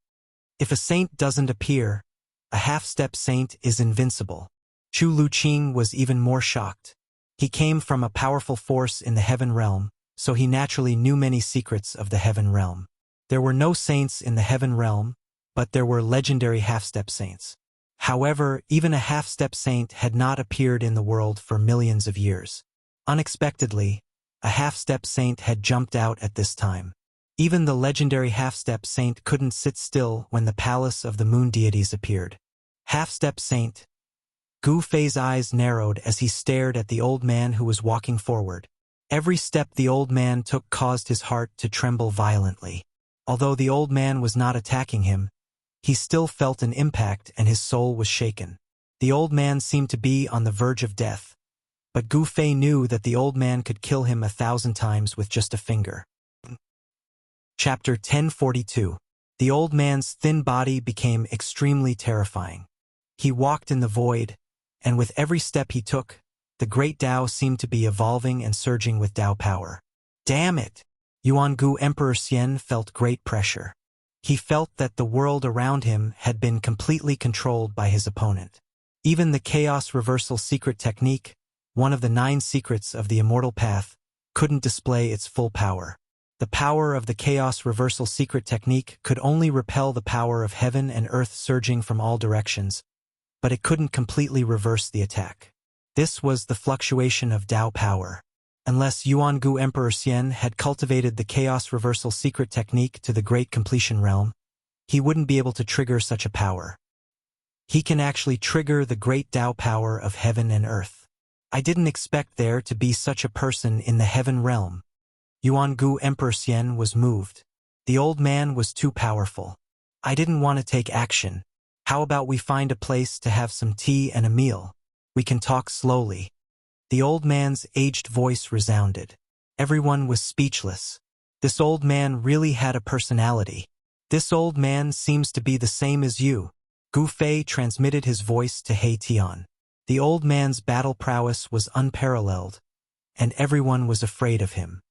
If a saint doesn't appear, a half-step saint is invincible. Chu Luqing was even more shocked. He came from a powerful force in the heaven realm, so he naturally knew many secrets of the heaven realm. There were no saints in the heaven realm, but there were legendary half-step saints. However, even a half-step saint had not appeared in the world for millions of years. Unexpectedly, a half-step saint had jumped out at this time. Even the legendary half-step saint couldn't sit still when the palace of the moon deities appeared. Half-step saint. Gu Fei's eyes narrowed as he stared at the old man who was walking forward. Every step the old man took caused his heart to tremble violently. Although the old man was not attacking him, he still felt an impact and his soul was shaken. The old man seemed to be on the verge of death, but Gu Fei knew that the old man could kill him 1,000 times with just a finger. Chapter 1042. The old man's thin body became extremely terrifying. He walked in the void, and with every step he took, the great Tao seemed to be evolving and surging with Tao power. Damn it! Yuangu Emperor Xian felt great pressure. He felt that the world around him had been completely controlled by his opponent. Even the chaos reversal secret technique, one of the 9 secrets of the Immortal Path, couldn't display its full power. The power of the chaos reversal secret technique could only repel the power of heaven and earth surging from all directions, but it couldn't completely reverse the attack. This was the fluctuation of Tao power. Unless Yuangu Emperor Xian had cultivated the chaos reversal secret technique to the great completion realm, he wouldn't be able to trigger such a power. He can actually trigger the great Tao power of heaven and earth. I didn't expect there to be such a person in the heaven realm. Yuangu Emperor Xian was moved. The old man was too powerful. I didn't want to take action. How about we find a place to have some tea and a meal? We can talk slowly. The old man's aged voice resounded. Everyone was speechless. This old man really had a personality. This old man seems to be the same as you. Gu Fei transmitted his voice to He Tian. The old man's battle prowess was unparalleled, and everyone was afraid of him.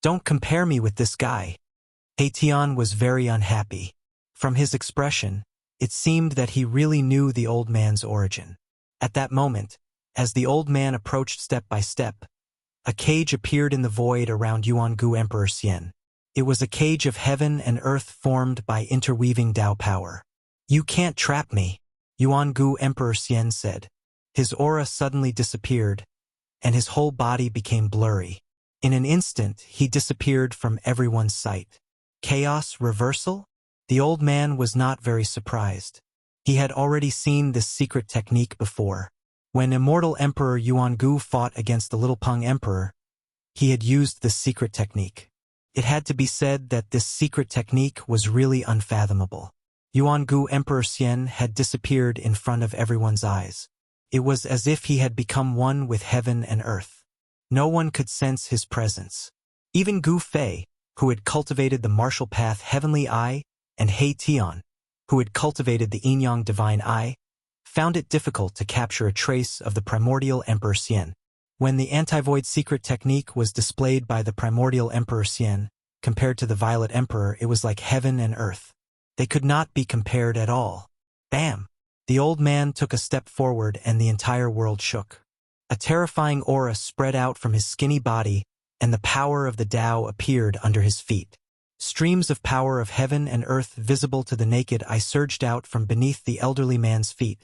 Don't compare me with this guy. He Tian was very unhappy. From his expression, it seemed that he really knew the old man's origin. At that moment, as the old man approached step by step, a cage appeared in the void around Yuangu Emperor Xian. It was a cage of heaven and earth formed by interweaving Tao power. You can't trap me, Yuangu Emperor Xian said. His aura suddenly disappeared, and his whole body became blurry. In an instant, he disappeared from everyone's sight. Chaos reversal? The old man was not very surprised. He had already seen this secret technique before. When Immortal Emperor Yuangu fought against the Little Peng Emperor, he had used this secret technique. It had to be said that this secret technique was really unfathomable. Yuangu Emperor Xian had disappeared in front of everyone's eyes. It was as if he had become one with heaven and earth. No one could sense his presence. Even Gu Fei, who had cultivated the martial path Heavenly Eye, and He Tian, who had cultivated the Yin-Yang Divine Eye, found it difficult to capture a trace of the primordial Emperor Xian. When the anti-void secret technique was displayed by the primordial Emperor Xian, compared to the Violet Emperor, it was like heaven and earth. They could not be compared at all. Bam! The old man took a step forward and the entire world shook. A terrifying aura spread out from his skinny body, and the power of the Tao appeared under his feet. Streams of power of heaven and earth visible to the naked eye surged out from beneath the elderly man's feet,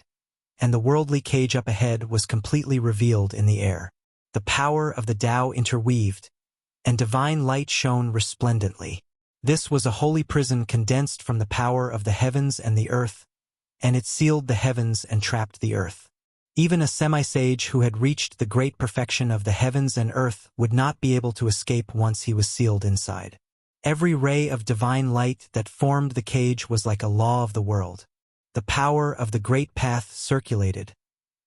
and the worldly cage up ahead was completely revealed in the air. The power of the Tao interweaved, and divine light shone resplendently. This was a holy prison condensed from the power of the heavens and the earth, and it sealed the heavens and trapped the earth. Even a semi-sage who had reached the great perfection of the heavens and earth would not be able to escape once he was sealed inside. Every ray of divine light that formed the cage was like a law of the world. The power of the great path circulated,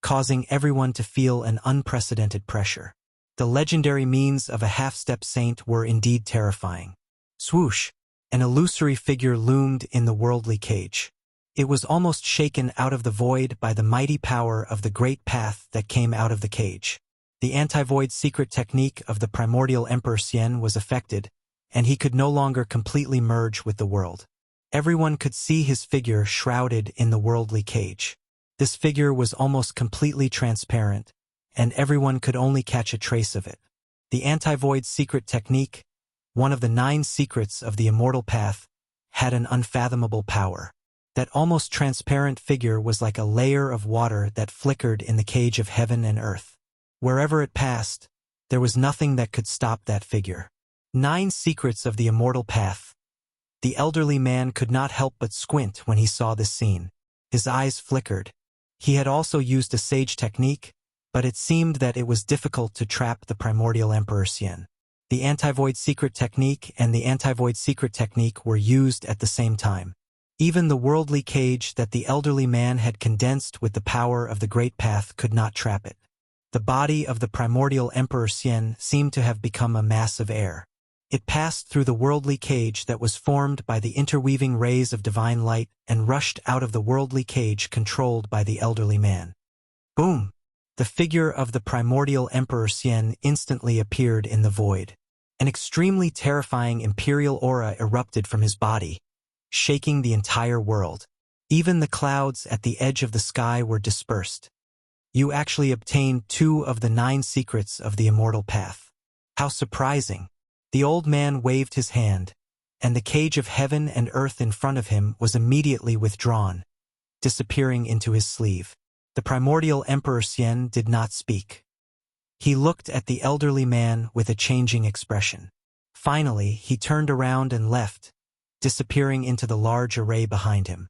causing everyone to feel an unprecedented pressure. The legendary means of a half-step saint were indeed terrifying. Swoosh! An illusory figure loomed in the worldly cage. It was almost shaken out of the void by the mighty power of the great path that came out of the cage. The anti-void secret technique of the primordial Emperor Xian was affected, and he could no longer completely merge with the world. Everyone could see his figure shrouded in the worldly cage. This figure was almost completely transparent, and everyone could only catch a trace of it. The anti-void secret technique, one of the 9 secrets of the Immortal Path, had an unfathomable power. That almost transparent figure was like a layer of water that flickered in the cage of heaven and earth. Wherever it passed, there was nothing that could stop that figure. 9 secrets of the Immortal Path. The elderly man could not help but squint when he saw this scene. His eyes flickered. He had also used a sage technique, but it seemed that it was difficult to trap the primordial Emperor Xian. The anti-void secret technique and the anti-void secret technique were used at the same time. Even the worldly cage that the elderly man had condensed with the power of the great path could not trap it. The body of the primordial Emperor Xian seemed to have become a mass of air. It passed through the worldly cage that was formed by the interweaving rays of divine light and rushed out of the worldly cage controlled by the elderly man. Boom! The figure of the primordial Emperor Xian instantly appeared in the void. An extremely terrifying imperial aura erupted from his body, shaking the entire world. Even the clouds at the edge of the sky were dispersed. You actually obtained 2 of the 9 secrets of the immortal path. How surprising! The old man waved his hand, and the cage of heaven and earth in front of him was immediately withdrawn, disappearing into his sleeve. The primordial Emperor Xian did not speak. He looked at the elderly man with a changing expression. Finally, he turned around and left, disappearing into the large array behind him.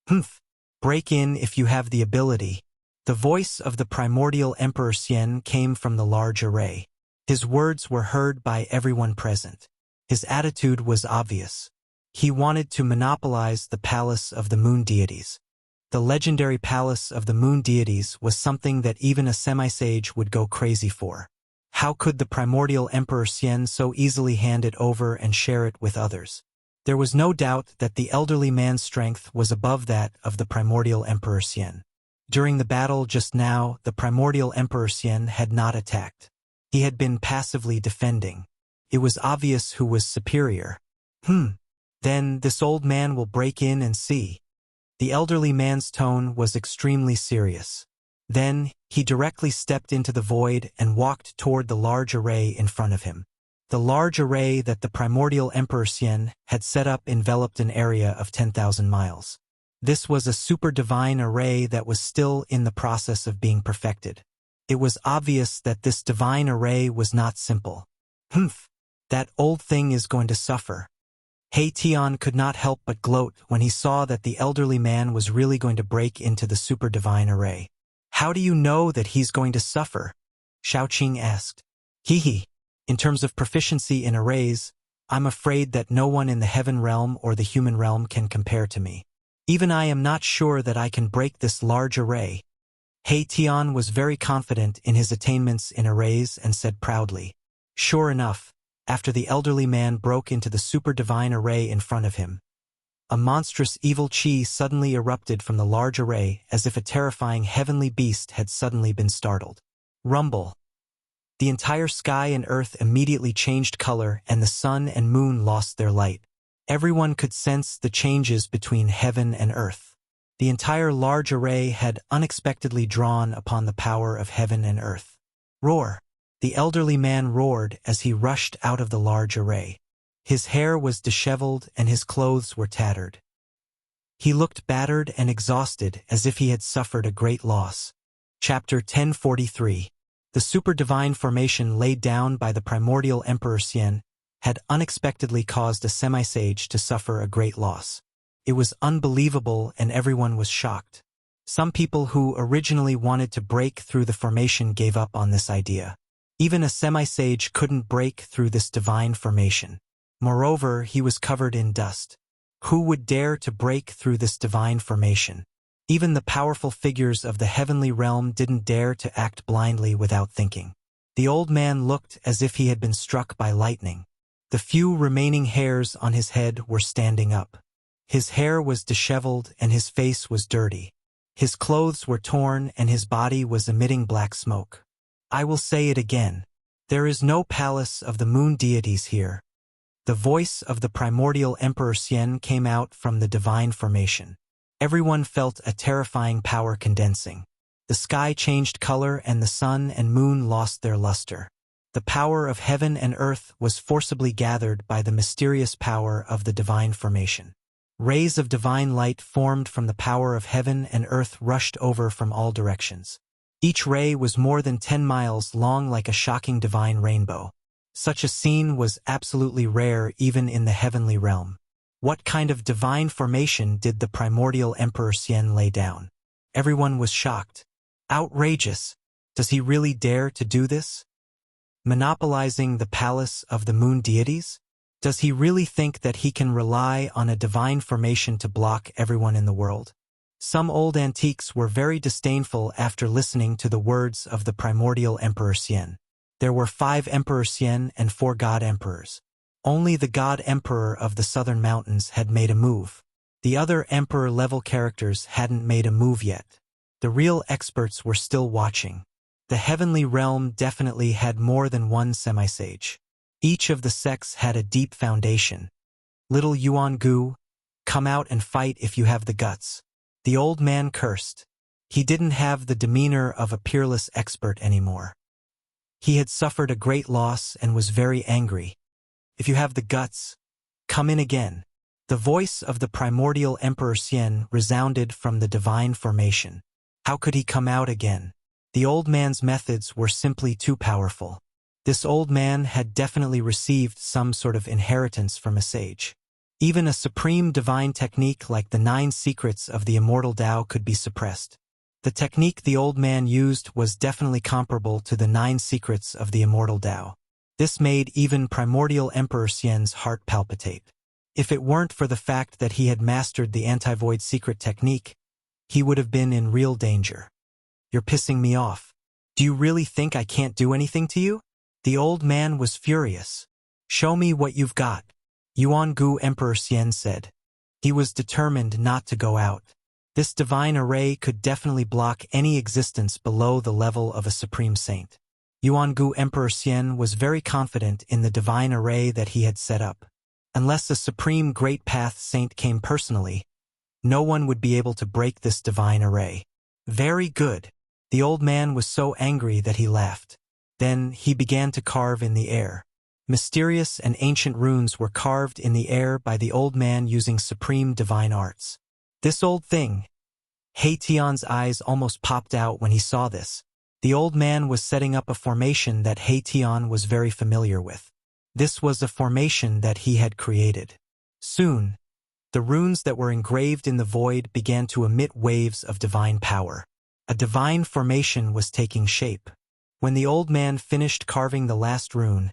Humph! Break in if you have the ability. The voice of the primordial Emperor Xian came from the large array. His words were heard by everyone present. His attitude was obvious. He wanted to monopolize the palace of the moon deities. The legendary palace of the moon deities was something that even a semi-sage would go crazy for. How could the primordial Emperor Xian so easily hand it over and share it with others? There was no doubt that the elderly man's strength was above that of the primordial Emperor Xian. During the battle just now, the primordial Emperor Xian had not attacked. He had been passively defending. It was obvious who was superior. Then this old man will break in and see. The elderly man's tone was extremely serious. Then, he directly stepped into the void and walked toward the large array in front of him. The large array that the primordial Emperor Xian had set up enveloped an area of 10,000 miles. This was a super divine array that was still in the process of being perfected. It was obvious that this divine array was not simple. That old thing is going to suffer. He Tian could not help but gloat when he saw that the elderly man was really going to break into the super divine array. How do you know that he's going to suffer? Shaoqing asked. In terms of proficiency in arrays, I'm afraid that no one in the heaven realm or the human realm can compare to me. Even I am not sure that I can break this large array. He Tian was very confident in his attainments in arrays and said proudly. Sure enough, after the elderly man broke into the super divine array in front of him, a monstrous evil chi suddenly erupted from the large array as if a terrifying heavenly beast had suddenly been startled. Rumble. The entire sky and earth immediately changed color and the sun and moon lost their light. Everyone could sense the changes between heaven and earth. The entire large array had unexpectedly drawn upon the power of heaven and earth. Roar! The elderly man roared as he rushed out of the large array. His hair was disheveled and his clothes were tattered. He looked battered and exhausted as if he had suffered a great loss. Chapter 1043. The super divine formation laid down by the primordial Emperor Xian had unexpectedly caused a semi-sage to suffer a great loss. It was unbelievable and everyone was shocked. Some people who originally wanted to break through the formation gave up on this idea. Even a semi-sage couldn't break through this divine formation. Moreover, he was covered in dust. Who would dare to break through this divine formation? Even the powerful figures of the heavenly realm didn't dare to act blindly without thinking. The old man looked as if he had been struck by lightning. The few remaining hairs on his head were standing up. His hair was disheveled and his face was dirty. His clothes were torn and his body was emitting black smoke. I will say it again. There is no palace of the moon deities here. The voice of the primordial Emperor Xian came out from the divine formation. Everyone felt a terrifying power condensing. The sky changed color and the sun and moon lost their luster. The power of heaven and earth was forcibly gathered by the mysterious power of the divine formation. Rays of divine light formed from the power of heaven and earth rushed over from all directions. Each ray was more than 10 miles long like a shocking divine rainbow. Such a scene was absolutely rare even in the heavenly realm. What kind of divine formation did the primordial Emperor Xian lay down? Everyone was shocked. Outrageous! Does he really dare to do this? Monopolizing the palace of the moon deities? Does he really think that he can rely on a divine formation to block everyone in the world? Some old antiques were very disdainful after listening to the words of the primordial Emperor Xian. There were 5 Emperor Xian and 4 God Emperors. Only the God Emperor of the Southern Mountains had made a move. The other Emperor-level characters hadn't made a move yet. The real experts were still watching. The heavenly realm definitely had more than one semi-sage. Each of the sects had a deep foundation. Little Yuan Gu, come out and fight if you have the guts. The old man cursed. He didn't have the demeanor of a peerless expert anymore. He had suffered a great loss and was very angry. If you have the guts, come in again. The voice of the primordial Emperor Xian resounded from the divine formation. How could he come out again? The old man's methods were simply too powerful. This old man had definitely received some sort of inheritance from a sage. Even a supreme divine technique like the 9 secrets of the Immortal Tao could be suppressed. The technique the old man used was definitely comparable to the 9 secrets of the Immortal Tao. This made even primordial Emperor Xian's heart palpitate. If it weren't for the fact that he had mastered the anti-void secret technique, he would have been in real danger. You're pissing me off. Do you really think I can't do anything to you? The old man was furious. Show me what you've got, Yuan Gu Emperor Xian said. He was determined not to go out. This divine array could definitely block any existence below the level of a supreme saint. Yuan Gu Emperor Xian was very confident in the divine array that he had set up. Unless a supreme great path saint came personally, no one would be able to break this divine array. Very good. The old man was so angry that he laughed. Then he began to carve in the air. Mysterious and ancient runes were carved in the air by the old man using supreme divine arts. This old thing. He Tian's eyes almost popped out when he saw this. The old man was setting up a formation that He Tian was very familiar with. This was a formation that he had created. Soon, the runes that were engraved in the void began to emit waves of divine power. A divine formation was taking shape. When the old man finished carving the last rune,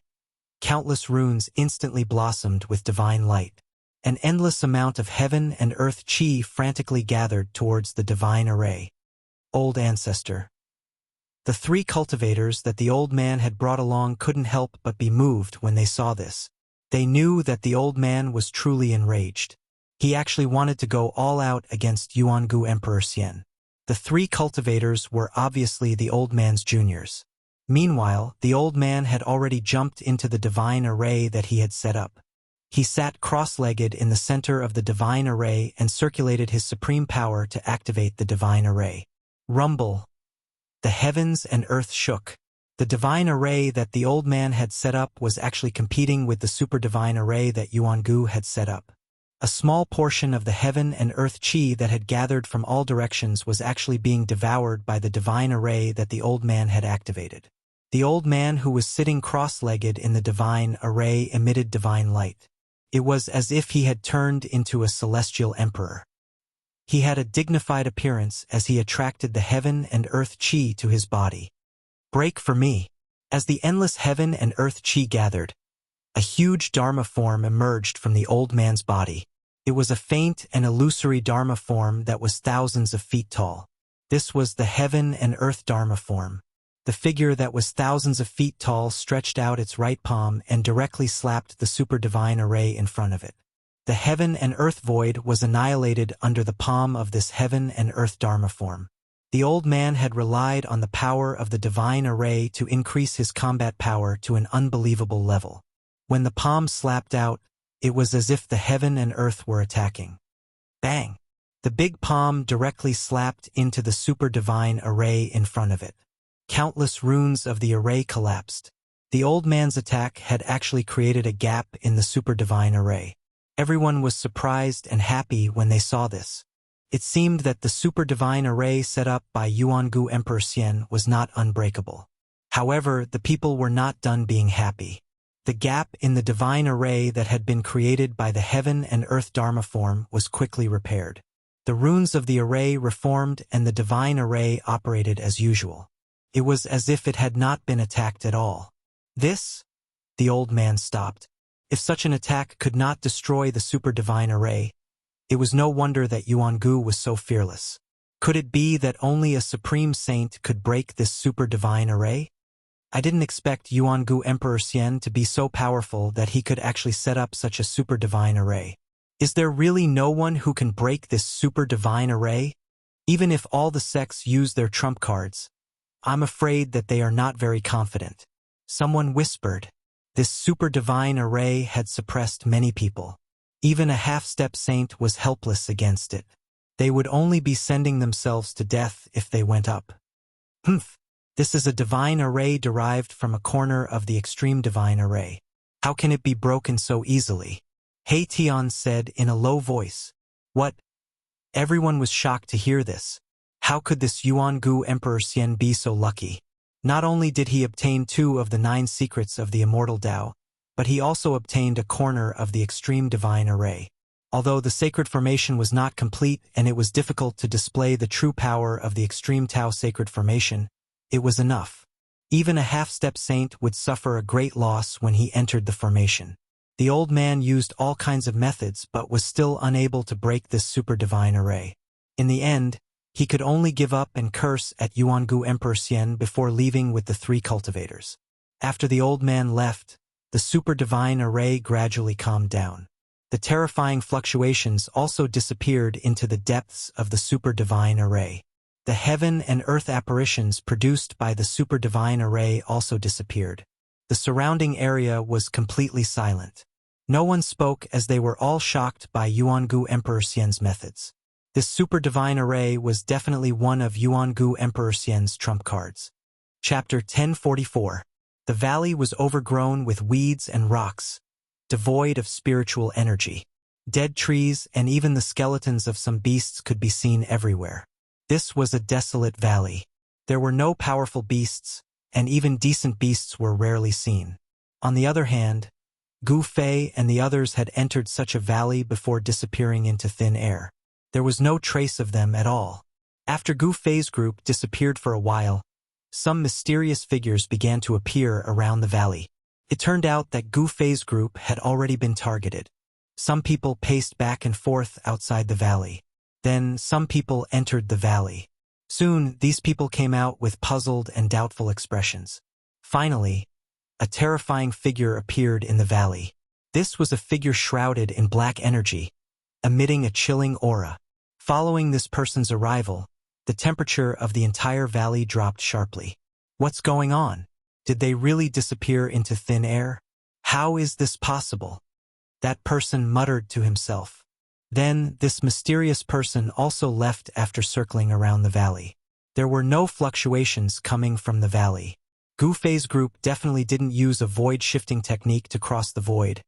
countless runes instantly blossomed with divine light. An endless amount of heaven and earth chi frantically gathered towards the divine array. Old ancestor. The 3 cultivators that the old man had brought along couldn't help but be moved when they saw this. They knew that the old man was truly enraged. He actually wanted to go all out against Yuan Gu Emperor Xian. The 3 cultivators were obviously the old man's juniors. Meanwhile, the old man had already jumped into the divine array that he had set up. He sat cross-legged in the center of the divine array and circulated his supreme power to activate the divine array. Rumble. The heavens and earth shook. The divine array that the old man had set up was actually competing with the super divine array that Yuan Gu had set up. A small portion of the heaven and earth chi that had gathered from all directions was actually being devoured by the divine array that the old man had activated. The old man who was sitting cross-legged in the divine array emitted divine light. It was as if he had turned into a celestial emperor. He had a dignified appearance as he attracted the heaven and earth chi to his body. Break for me. As the endless heaven and earth chi gathered, a huge Dharma form emerged from the old man's body. It was a faint and illusory Dharma form that was thousands of feet tall. This was the heaven and earth Dharma form. The figure that was thousands of feet tall stretched out its right palm and directly slapped the super divine array in front of it. The heaven and earth void was annihilated under the palm of this heaven and earth Dharma form. The old man had relied on the power of the divine array to increase his combat power to an unbelievable level. When the palm slapped out, it was as if the heaven and earth were attacking. Bang! The big palm directly slapped into the super divine array in front of it. Countless runes of the array collapsed. The old man's attack had actually created a gap in the super divine array. Everyone was surprised and happy when they saw this. It seemed that the super divine array set up by Yuan Gu Emperor Xian was not unbreakable. However, the people were not done being happy. The gap in the divine array that had been created by the heaven and earth Dharma form was quickly repaired. The runes of the array reformed and the divine array operated as usual. It was as if it had not been attacked at all. This? The old man stopped. If such an attack could not destroy the super divine array, it was no wonder that Yuan Gu was so fearless. Could it be that only a supreme saint could break this super divine array? I didn't expect Yuangu Emperor Xian to be so powerful that he could actually set up such a super divine array. Is there really no one who can break this super divine array? Even if all the sects use their trump cards, I'm afraid that they are not very confident. Someone whispered. This super divine array had suppressed many people. Even a half-step saint was helpless against it. They would only be sending themselves to death if they went up. Humph! This is a divine array derived from a corner of the extreme divine array. How can it be broken so easily? He Tian said in a low voice. What? Everyone was shocked to hear this. How could this Yuangu Emperor Xian be so lucky? Not only did he obtain 2 of the 9 secrets of the Immortal Tao, but he also obtained a corner of the extreme divine array. Although the sacred formation was not complete and it was difficult to display the true power of the extreme Tao sacred formation, it was enough. Even a half-step saint would suffer a great loss when he entered the formation. The old man used all kinds of methods but was still unable to break this super divine array. In the end, he could only give up and curse at Yuangu Emperor Xian before leaving with the 3 cultivators. After the old man left, the super divine array gradually calmed down. The terrifying fluctuations also disappeared into the depths of the super divine array. The heaven and earth apparitions produced by the super divine array also disappeared. The surrounding area was completely silent. No one spoke as they were all shocked by Yuangu Emperor Xian's methods. This super divine array was definitely one of Yuangu Emperor Xian's trump cards. Chapter 1044. The valley was overgrown with weeds and rocks, devoid of spiritual energy. Dead trees and even the skeletons of some beasts could be seen everywhere. This was a desolate valley. There were no powerful beasts, and even decent beasts were rarely seen. On the other hand, Gu Fei and the others had entered such a valley before disappearing into thin air. There was no trace of them at all. After Gu Fei's group disappeared for a while, some mysterious figures began to appear around the valley. It turned out that Gu Fei's group had already been targeted. Some people paced back and forth outside the valley. Then some people entered the valley. Soon, these people came out with puzzled and doubtful expressions. Finally, a terrifying figure appeared in the valley. This was a figure shrouded in black energy, emitting a chilling aura. Following this person's arrival, the temperature of the entire valley dropped sharply. What's going on? Did they really disappear into thin air? How is this possible? That person muttered to himself. Then, this mysterious person also left after circling around the valley. There were no fluctuations coming from the valley. Gu Fei's group definitely didn't use a void shifting technique to cross the void,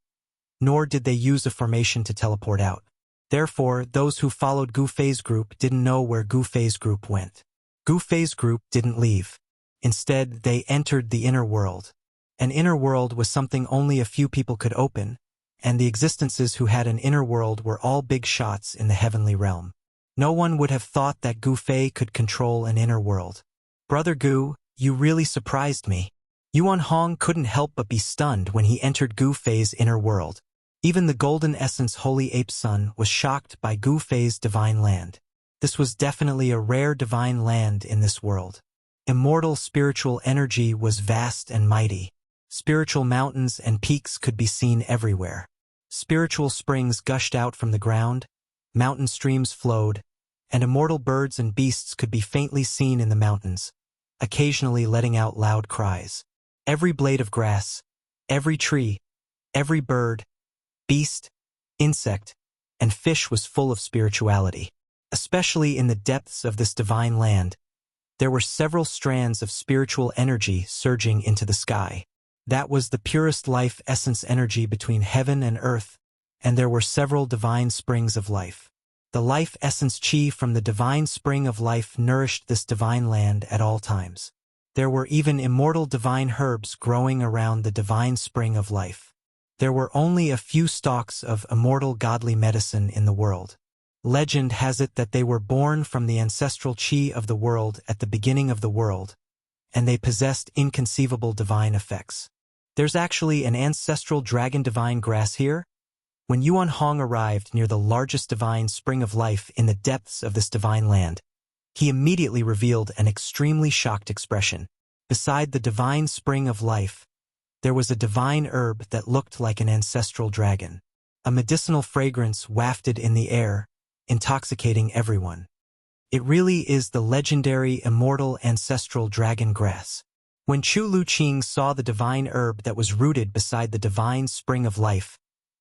nor did they use a formation to teleport out. Therefore, those who followed Gu Fei's group didn't know where Gu Fei's group went. Gu Fei's group didn't leave. Instead, they entered the inner world. An inner world was something only a few people could open, and the existences who had an inner world were all big shots in the heavenly realm. No one would have thought that Gu Fei could control an inner world. Brother Gu, you really surprised me. Yuan Hong couldn't help but be stunned when he entered Gu Fei's inner world. Even the Golden Essence Holy Ape Sun was shocked by Gu Fei's divine land. This was definitely a rare divine land in this world. Immortal spiritual energy was vast and mighty. Spiritual mountains and peaks could be seen everywhere. Spiritual springs gushed out from the ground, mountain streams flowed, and immortal birds and beasts could be faintly seen in the mountains, occasionally letting out loud cries. Every blade of grass, every tree, every bird, beast, insect, and fish was full of spirituality. Especially in the depths of this divine land, there were several strands of spiritual energy surging into the sky. That was the purest life essence energy between heaven and earth, and there were several divine springs of life. The life essence chi from the divine spring of life nourished this divine land at all times. There were even immortal divine herbs growing around the divine spring of life. There were only a few stalks of immortal godly medicine in the world. Legend has it that they were born from the ancestral chi of the world at the beginning of the world, and they possessed inconceivable divine effects. There's actually an ancestral dragon divine grass here. When Yuan Hong arrived near the largest divine spring of life in the depths of this divine land, he immediately revealed an extremely shocked expression. Beside the divine spring of life, there was a divine herb that looked like an ancestral dragon. A medicinal fragrance wafted in the air, intoxicating everyone. It really is the legendary immortal ancestral dragon grass. When Chu Luqing saw the divine herb that was rooted beside the divine spring of life,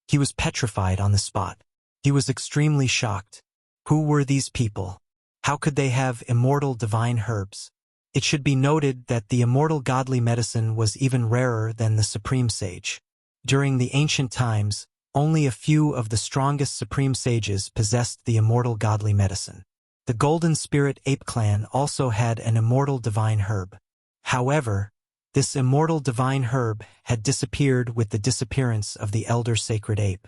he was petrified on the spot. He was extremely shocked. Who were these people? How could they have immortal divine herbs? It should be noted that the immortal godly medicine was even rarer than the supreme sage. During the ancient times, only a few of the strongest supreme sages possessed the immortal godly medicine. The Golden Spirit Ape clan also had an immortal divine herb. However, this immortal divine herb had disappeared with the disappearance of the elder sacred ape.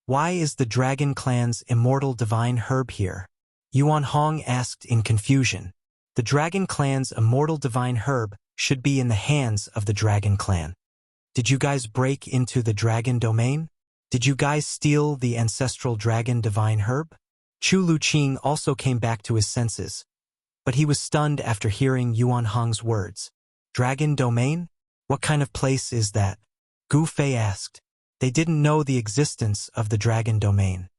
Why is the Dragon clan's immortal divine herb here? Yuan Hong asked in confusion. The Dragon clan's immortal divine herb should be in the hands of the Dragon clan. Did you guys break into the Dragon domain? Did you guys steal the ancestral Dragon divine herb? Chu Luqing also came back to his senses, but he was stunned after hearing Yuan Hong's words. Dragon domain? What kind of place is that? Gu Fei asked. They didn't know the existence of the Dragon domain.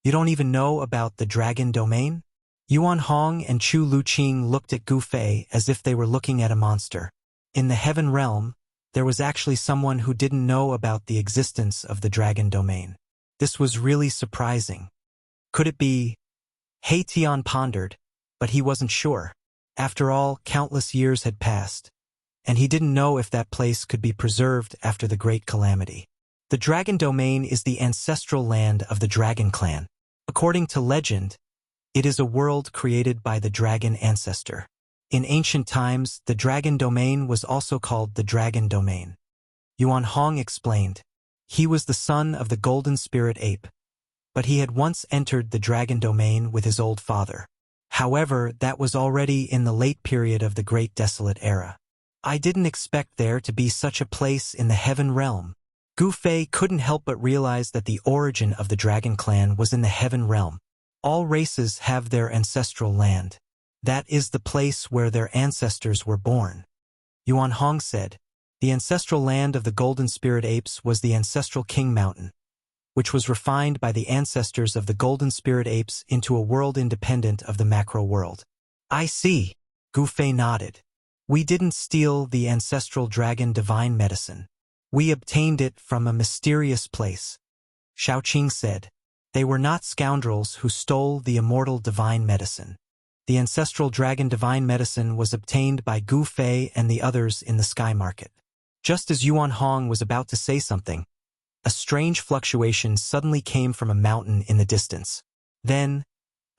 You don't even know about the Dragon domain? Yuan Hong and Chu Luqing looked at Gu Fei as if they were looking at a monster. In the heaven realm, there was actually someone who didn't know about the existence of the Dragon domain. This was really surprising. Could it be? He Tian pondered, but he wasn't sure. After all, countless years had passed, and he didn't know if that place could be preserved after the great calamity. The Dragon domain is the ancestral land of the Dragon clan. According to legend, it is a world created by the Dragon ancestor. In ancient times, the Dragon domain was also called the Dragon domain. Yuan Hong explained. He was the son of the Golden Spirit Ape, but he had once entered the Dragon domain with his old father. However, that was already in the late period of the Great Desolate Era. I didn't expect there to be such a place in the heaven realm. Gu Fei couldn't help but realize that the origin of the Dragon clan was in the heaven realm. All races have their ancestral land. That is the place where their ancestors were born. Yuan Hong said, the ancestral land of the Golden Spirit Apes was the ancestral King Mountain, which was refined by the ancestors of the Golden Spirit Apes into a world independent of the macro world. I see. Gu Fei nodded. We didn't steal the ancestral Dragon divine medicine. We obtained it from a mysterious place. Shaoqing said. They were not scoundrels who stole the immortal divine medicine. The ancestral Dragon divine medicine was obtained by Gu Fei and the others in the sky market. Just as Yuan Hong was about to say something, a strange fluctuation suddenly came from a mountain in the distance. Then,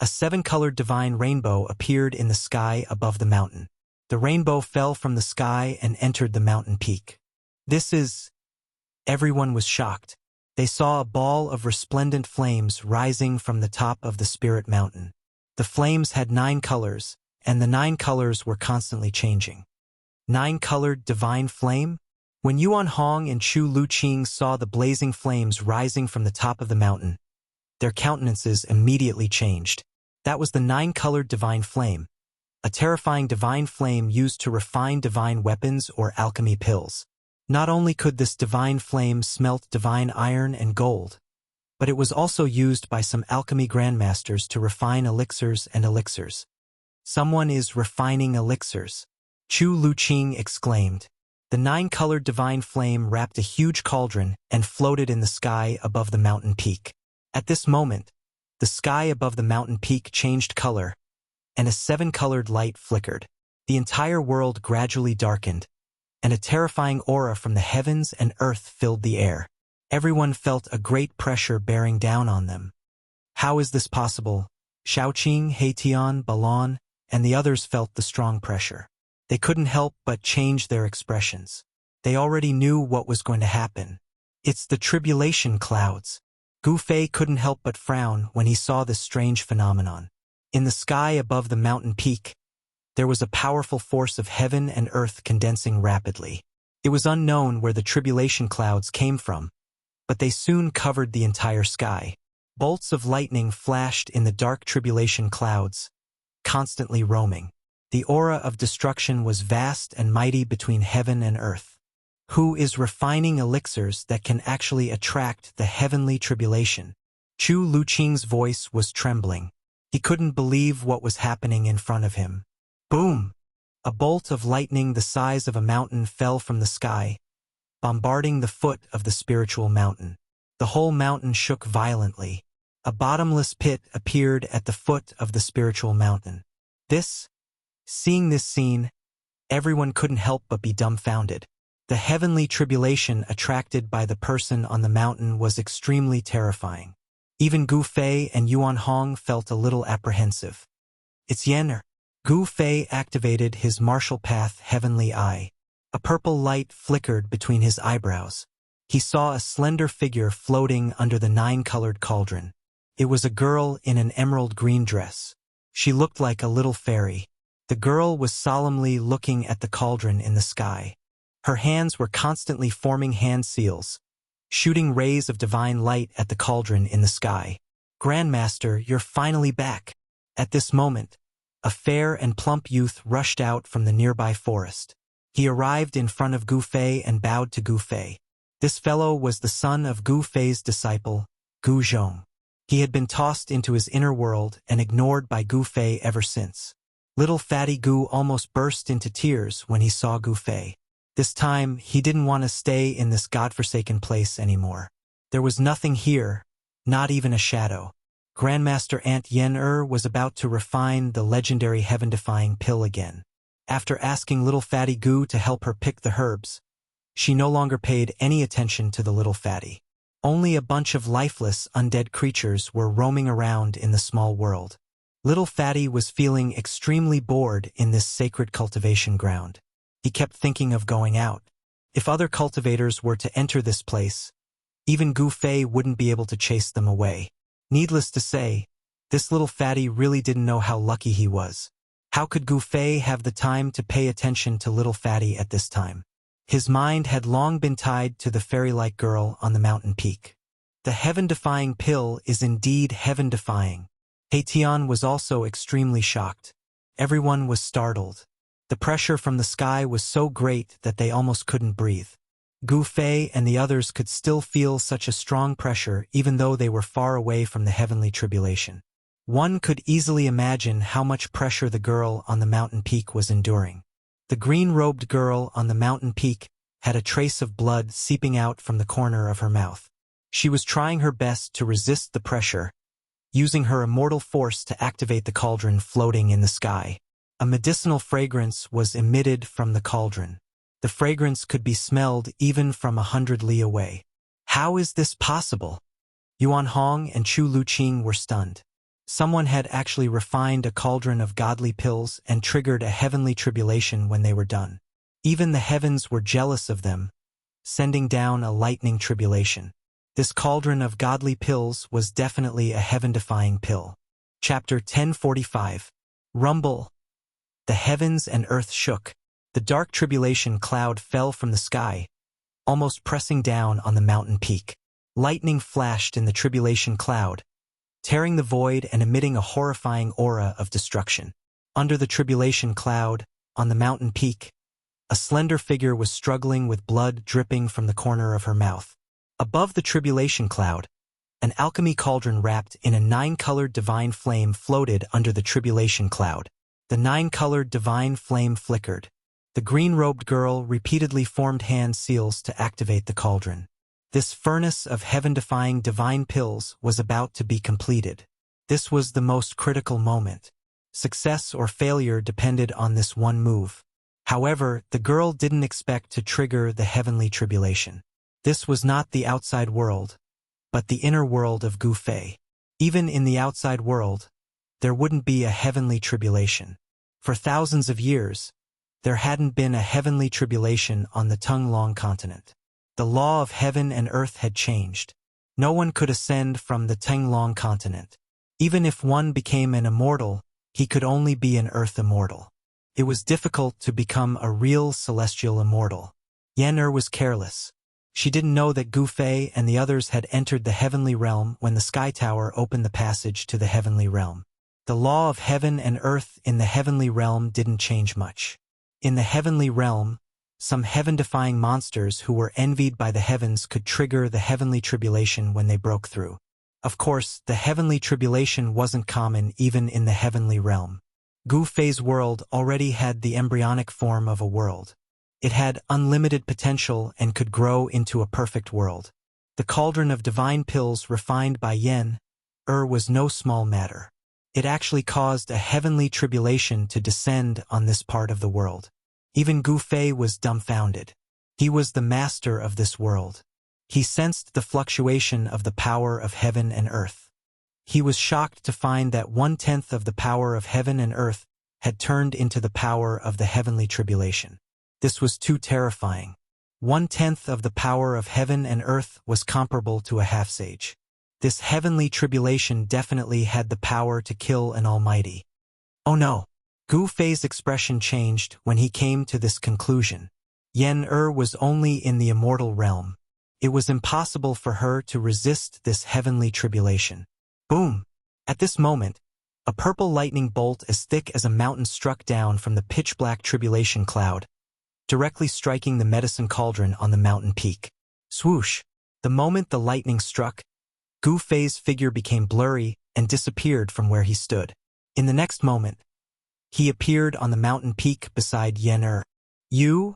a 7-colored divine rainbow appeared in the sky above the mountain. The rainbow fell from the sky and entered the mountain peak. This is... Everyone was shocked. They saw a ball of resplendent flames rising from the top of the Spirit Mountain. The flames had 9 colors, and the 9 colors were constantly changing. 9-colored divine flame? When Yuan Hong and Chu Luqing saw the blazing flames rising from the top of the mountain, their countenances immediately changed. That was the 9-colored divine flame, a terrifying divine flame used to refine divine weapons or alchemy pills. Not only could this divine flame smelt divine iron and gold, but it was also used by some alchemy grandmasters to refine elixirs and elixirs. Someone is refining elixirs. Chu Luqing exclaimed. The 9-colored divine flame wrapped a huge cauldron and floated in the sky above the mountain peak. At this moment, the sky above the mountain peak changed color, and a 7-colored light flickered. The entire world gradually darkened, and a terrifying aura from the heavens and earth filled the air. Everyone felt a great pressure bearing down on them. How is this possible? Shaoqing, Heitian, Balon, and the others felt the strong pressure. They couldn't help but change their expressions. They already knew what was going to happen. It's the tribulation clouds. Gu Fei couldn't help but frown when he saw this strange phenomenon. In the sky above the mountain peak, there was a powerful force of heaven and earth condensing rapidly. It was unknown where the tribulation clouds came from, but they soon covered the entire sky. Bolts of lightning flashed in the dark tribulation clouds, constantly roaming. The aura of destruction was vast and mighty between heaven and earth. Who is refining elixirs that can actually attract the heavenly tribulation? Chu Luqing's voice was trembling. He couldn't believe what was happening in front of him. Boom! A bolt of lightning the size of a mountain fell from the sky, bombarding the foot of the spiritual mountain. The whole mountain shook violently. A bottomless pit appeared at the foot of the spiritual mountain. Seeing this scene, everyone couldn't help but be dumbfounded. The heavenly tribulation attracted by the person on the mountain was extremely terrifying. Even Gu Fei and Yuan Hong felt a little apprehensive. It's Yen. Gu Fei activated his martial path heavenly eye. A purple light flickered between his eyebrows. He saw a slender figure floating under the 9-colored cauldron. It was a girl in an emerald green dress. She looked like a little fairy. The girl was solemnly looking at the cauldron in the sky. Her hands were constantly forming hand seals, shooting rays of divine light at the cauldron in the sky. Grandmaster, you're finally back. At this moment, a fair and plump youth rushed out from the nearby forest. He arrived in front of Gu Fei and bowed to Gu Fei. This fellow was the son of Gu Fei's disciple, Gu Zhong. He had been tossed into his inner world and ignored by Gu Fei ever since. Little fatty Gu almost burst into tears when he saw Gu Fei. This time, he didn't want to stay in this godforsaken place anymore. There was nothing here, not even a shadow. Grandmaster Aunt Yen was about to refine the legendary heaven-defying pill again. After asking little fatty Gu to help her pick the herbs, she no longer paid any attention to the little fatty. Only a bunch of lifeless, undead creatures were roaming around in the small world. Little fatty was feeling extremely bored in this sacred cultivation ground. He kept thinking of going out. If other cultivators were to enter this place, even Gu Fei wouldn't be able to chase them away. Needless to say, this little fatty really didn't know how lucky he was. How could Gu Fei have the time to pay attention to little fatty at this time? His mind had long been tied to the fairy-like girl on the mountain peak. The heaven-defying pill is indeed heaven-defying. Tian was also extremely shocked. Everyone was startled. The pressure from the sky was so great that they almost couldn't breathe. Gu Fei and the others could still feel such a strong pressure even though they were far away from the heavenly tribulation. One could easily imagine how much pressure the girl on the mountain peak was enduring. The green-robed girl on the mountain peak had a trace of blood seeping out from the corner of her mouth. She was trying her best to resist the pressure, using her immortal force to activate the cauldron floating in the sky. A medicinal fragrance was emitted from the cauldron. The fragrance could be smelled even from 100 li away. How is this possible? Yuan Hong and Chu Luqing were stunned. Someone had actually refined a cauldron of godly pills and triggered a heavenly tribulation when they were done. Even the heavens were jealous of them, sending down a lightning tribulation. This cauldron of godly pills was definitely a heaven-defying pill. Chapter 1045. Rumble. The heavens and earth shook. The dark tribulation cloud fell from the sky, almost pressing down on the mountain peak. Lightning flashed in the tribulation cloud, tearing the void and emitting a horrifying aura of destruction. Under the tribulation cloud, on the mountain peak, a slender figure was struggling with blood dripping from the corner of her mouth. Above the tribulation cloud, an alchemy cauldron wrapped in a 9-colored divine flame floated under the tribulation cloud. The 9-colored divine flame flickered. The green-robed girl repeatedly formed hand seals to activate the cauldron. This furnace of heaven-defying divine pills was about to be completed. This was the most critical moment. Success or failure depended on this one move. However, the girl didn't expect to trigger the heavenly tribulation. This was not the outside world, but the inner world of Gu Fei. Even in the outside world, there wouldn't be a heavenly tribulation. For thousands of years, there hadn't been a heavenly tribulation on the Tonglong continent. The law of heaven and earth had changed. No one could ascend from the Tonglong continent. Even if one became an immortal, he could only be an earth immortal. It was difficult to become a real celestial immortal. Yen was careless. She didn't know that Gu Fei and the others had entered the heavenly realm when the Sky Tower opened the passage to the heavenly realm. The law of heaven and earth in the heavenly realm didn't change much. In the heavenly realm, some heaven-defying monsters who were envied by the heavens could trigger the heavenly tribulation when they broke through. Of course, the heavenly tribulation wasn't common even in the heavenly realm. Gu Fei's world already had the embryonic form of a world. It had unlimited potential and could grow into a perfect world. The cauldron of divine pills refined by Yen was no small matter. It actually caused a heavenly tribulation to descend on this part of the world. Even Gu Fei was dumbfounded. He was the master of this world. He sensed the fluctuation of the power of heaven and earth. He was shocked to find that 1/10 of the power of heaven and earth had turned into the power of the heavenly tribulation. This was too terrifying. 1/10 of the power of heaven and earth was comparable to a half-sage. This heavenly tribulation definitely had the power to kill an almighty. Oh no! Gu Fei's expression changed when he came to this conclusion. Yen was only in the immortal realm. It was impossible for her to resist this heavenly tribulation. Boom! At this moment, a purple lightning bolt as thick as a mountain struck down from the pitch-black tribulation cloud, directly striking the medicine cauldron on the mountain peak. Swoosh! The moment the lightning struck, Gu Fei's figure became blurry and disappeared from where he stood. In the next moment, he appeared on the mountain peak beside Yen. You?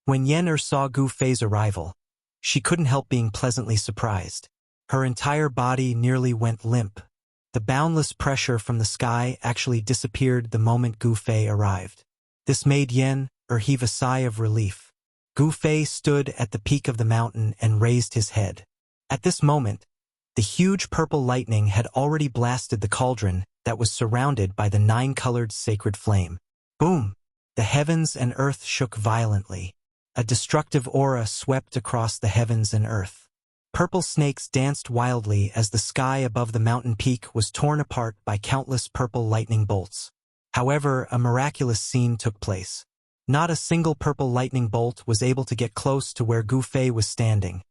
When Yen saw Gu Fei's arrival, she couldn't help being pleasantly surprised. Her entire body nearly went limp. The boundless pressure from the sky actually disappeared the moment Gu Fei arrived. This made Yen heave a sigh of relief. Gu Fei stood at the peak of the mountain and raised his head. At this moment, the huge purple lightning had already blasted the cauldron that was surrounded by the 9-colored sacred flame. Boom! The heavens and earth shook violently. A destructive aura swept across the heavens and earth. Purple snakes danced wildly as the sky above the mountain peak was torn apart by countless purple lightning bolts. However, a miraculous scene took place. Not a single purple lightning bolt was able to get close to where Gu Fei was standing,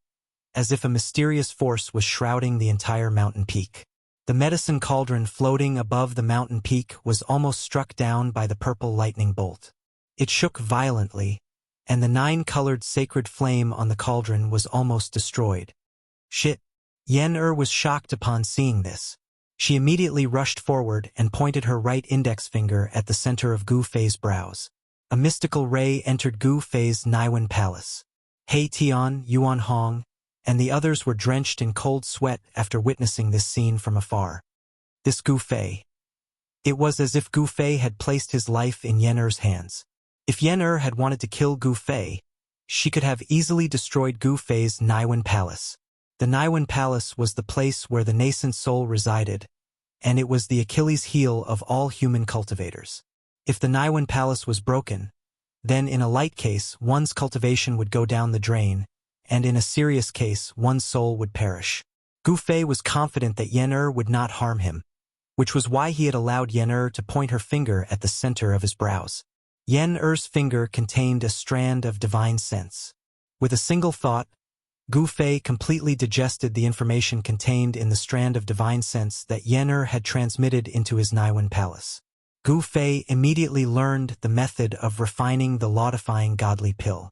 as if a mysterious force was shrouding the entire mountain peak. The medicine cauldron floating above the mountain peak was almost struck down by the purple lightning bolt. It shook violently, and the 9-colored sacred flame on the cauldron was almost destroyed. Shit! Yen was shocked upon seeing this. She immediately rushed forward and pointed her right index finger at the center of Gu Fei's brows. A mystical ray entered Gu Fei's Naiwen palace. He Tian, Yuan Hong, and the others were drenched in cold sweat after witnessing this scene from afar. This Gu Fei. It was as if Gu Fei had placed his life in Yen hands. If Yen had wanted to kill Gu Fei, she could have easily destroyed Gu Fei's Naiwen palace. The Naiwen palace was the place where the nascent soul resided, and it was the Achilles heel of all human cultivators. If the Naiwen palace was broken, then in a light case one's cultivation would go down the drain, and in a serious case one's soul would perish. Gu Fei was confident that Yen would not harm him, which was why he had allowed Yen to point her finger at the center of his brows. Yen-er's finger contained a strand of divine sense. With a single thought, Gu Fei completely digested the information contained in the strand of divine sense that Yen had transmitted into his Naiwen palace. Gu Fei immediately learned the method of refining the law-defying godly pill.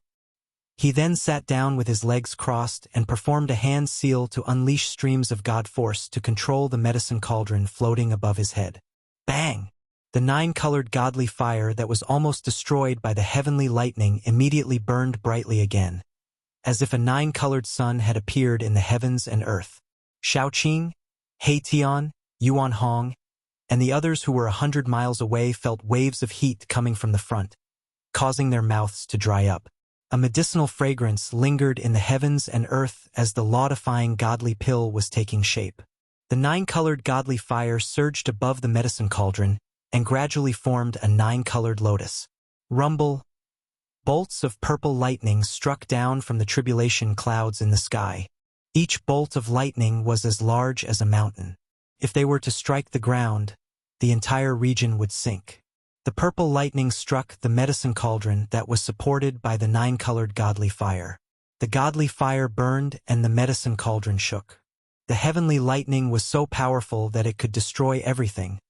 He then sat down with his legs crossed and performed a hand seal to unleash streams of God force to control the medicine cauldron floating above his head. Bang! The 9-colored godly fire that was almost destroyed by the heavenly lightning immediately burned brightly again, as if a 9-colored sun had appeared in the heavens and earth. Shaoqing, He Tian, Yuan Hong, and the others who were 100 miles away felt waves of heat coming from the front, causing their mouths to dry up. A medicinal fragrance lingered in the heavens and earth as the law-defying godly pill was taking shape. The 9-colored godly fire surged above the medicine cauldron and gradually formed a 9-colored lotus. Rumble! Bolts of purple lightning struck down from the tribulation clouds in the sky. Each bolt of lightning was as large as a mountain. If they were to strike the ground, the entire region would sink. The purple lightning struck the medicine cauldron that was supported by the 9-colored godly fire. The godly fire burned and the medicine cauldron shook. The heavenly lightning was so powerful that it could destroy everything,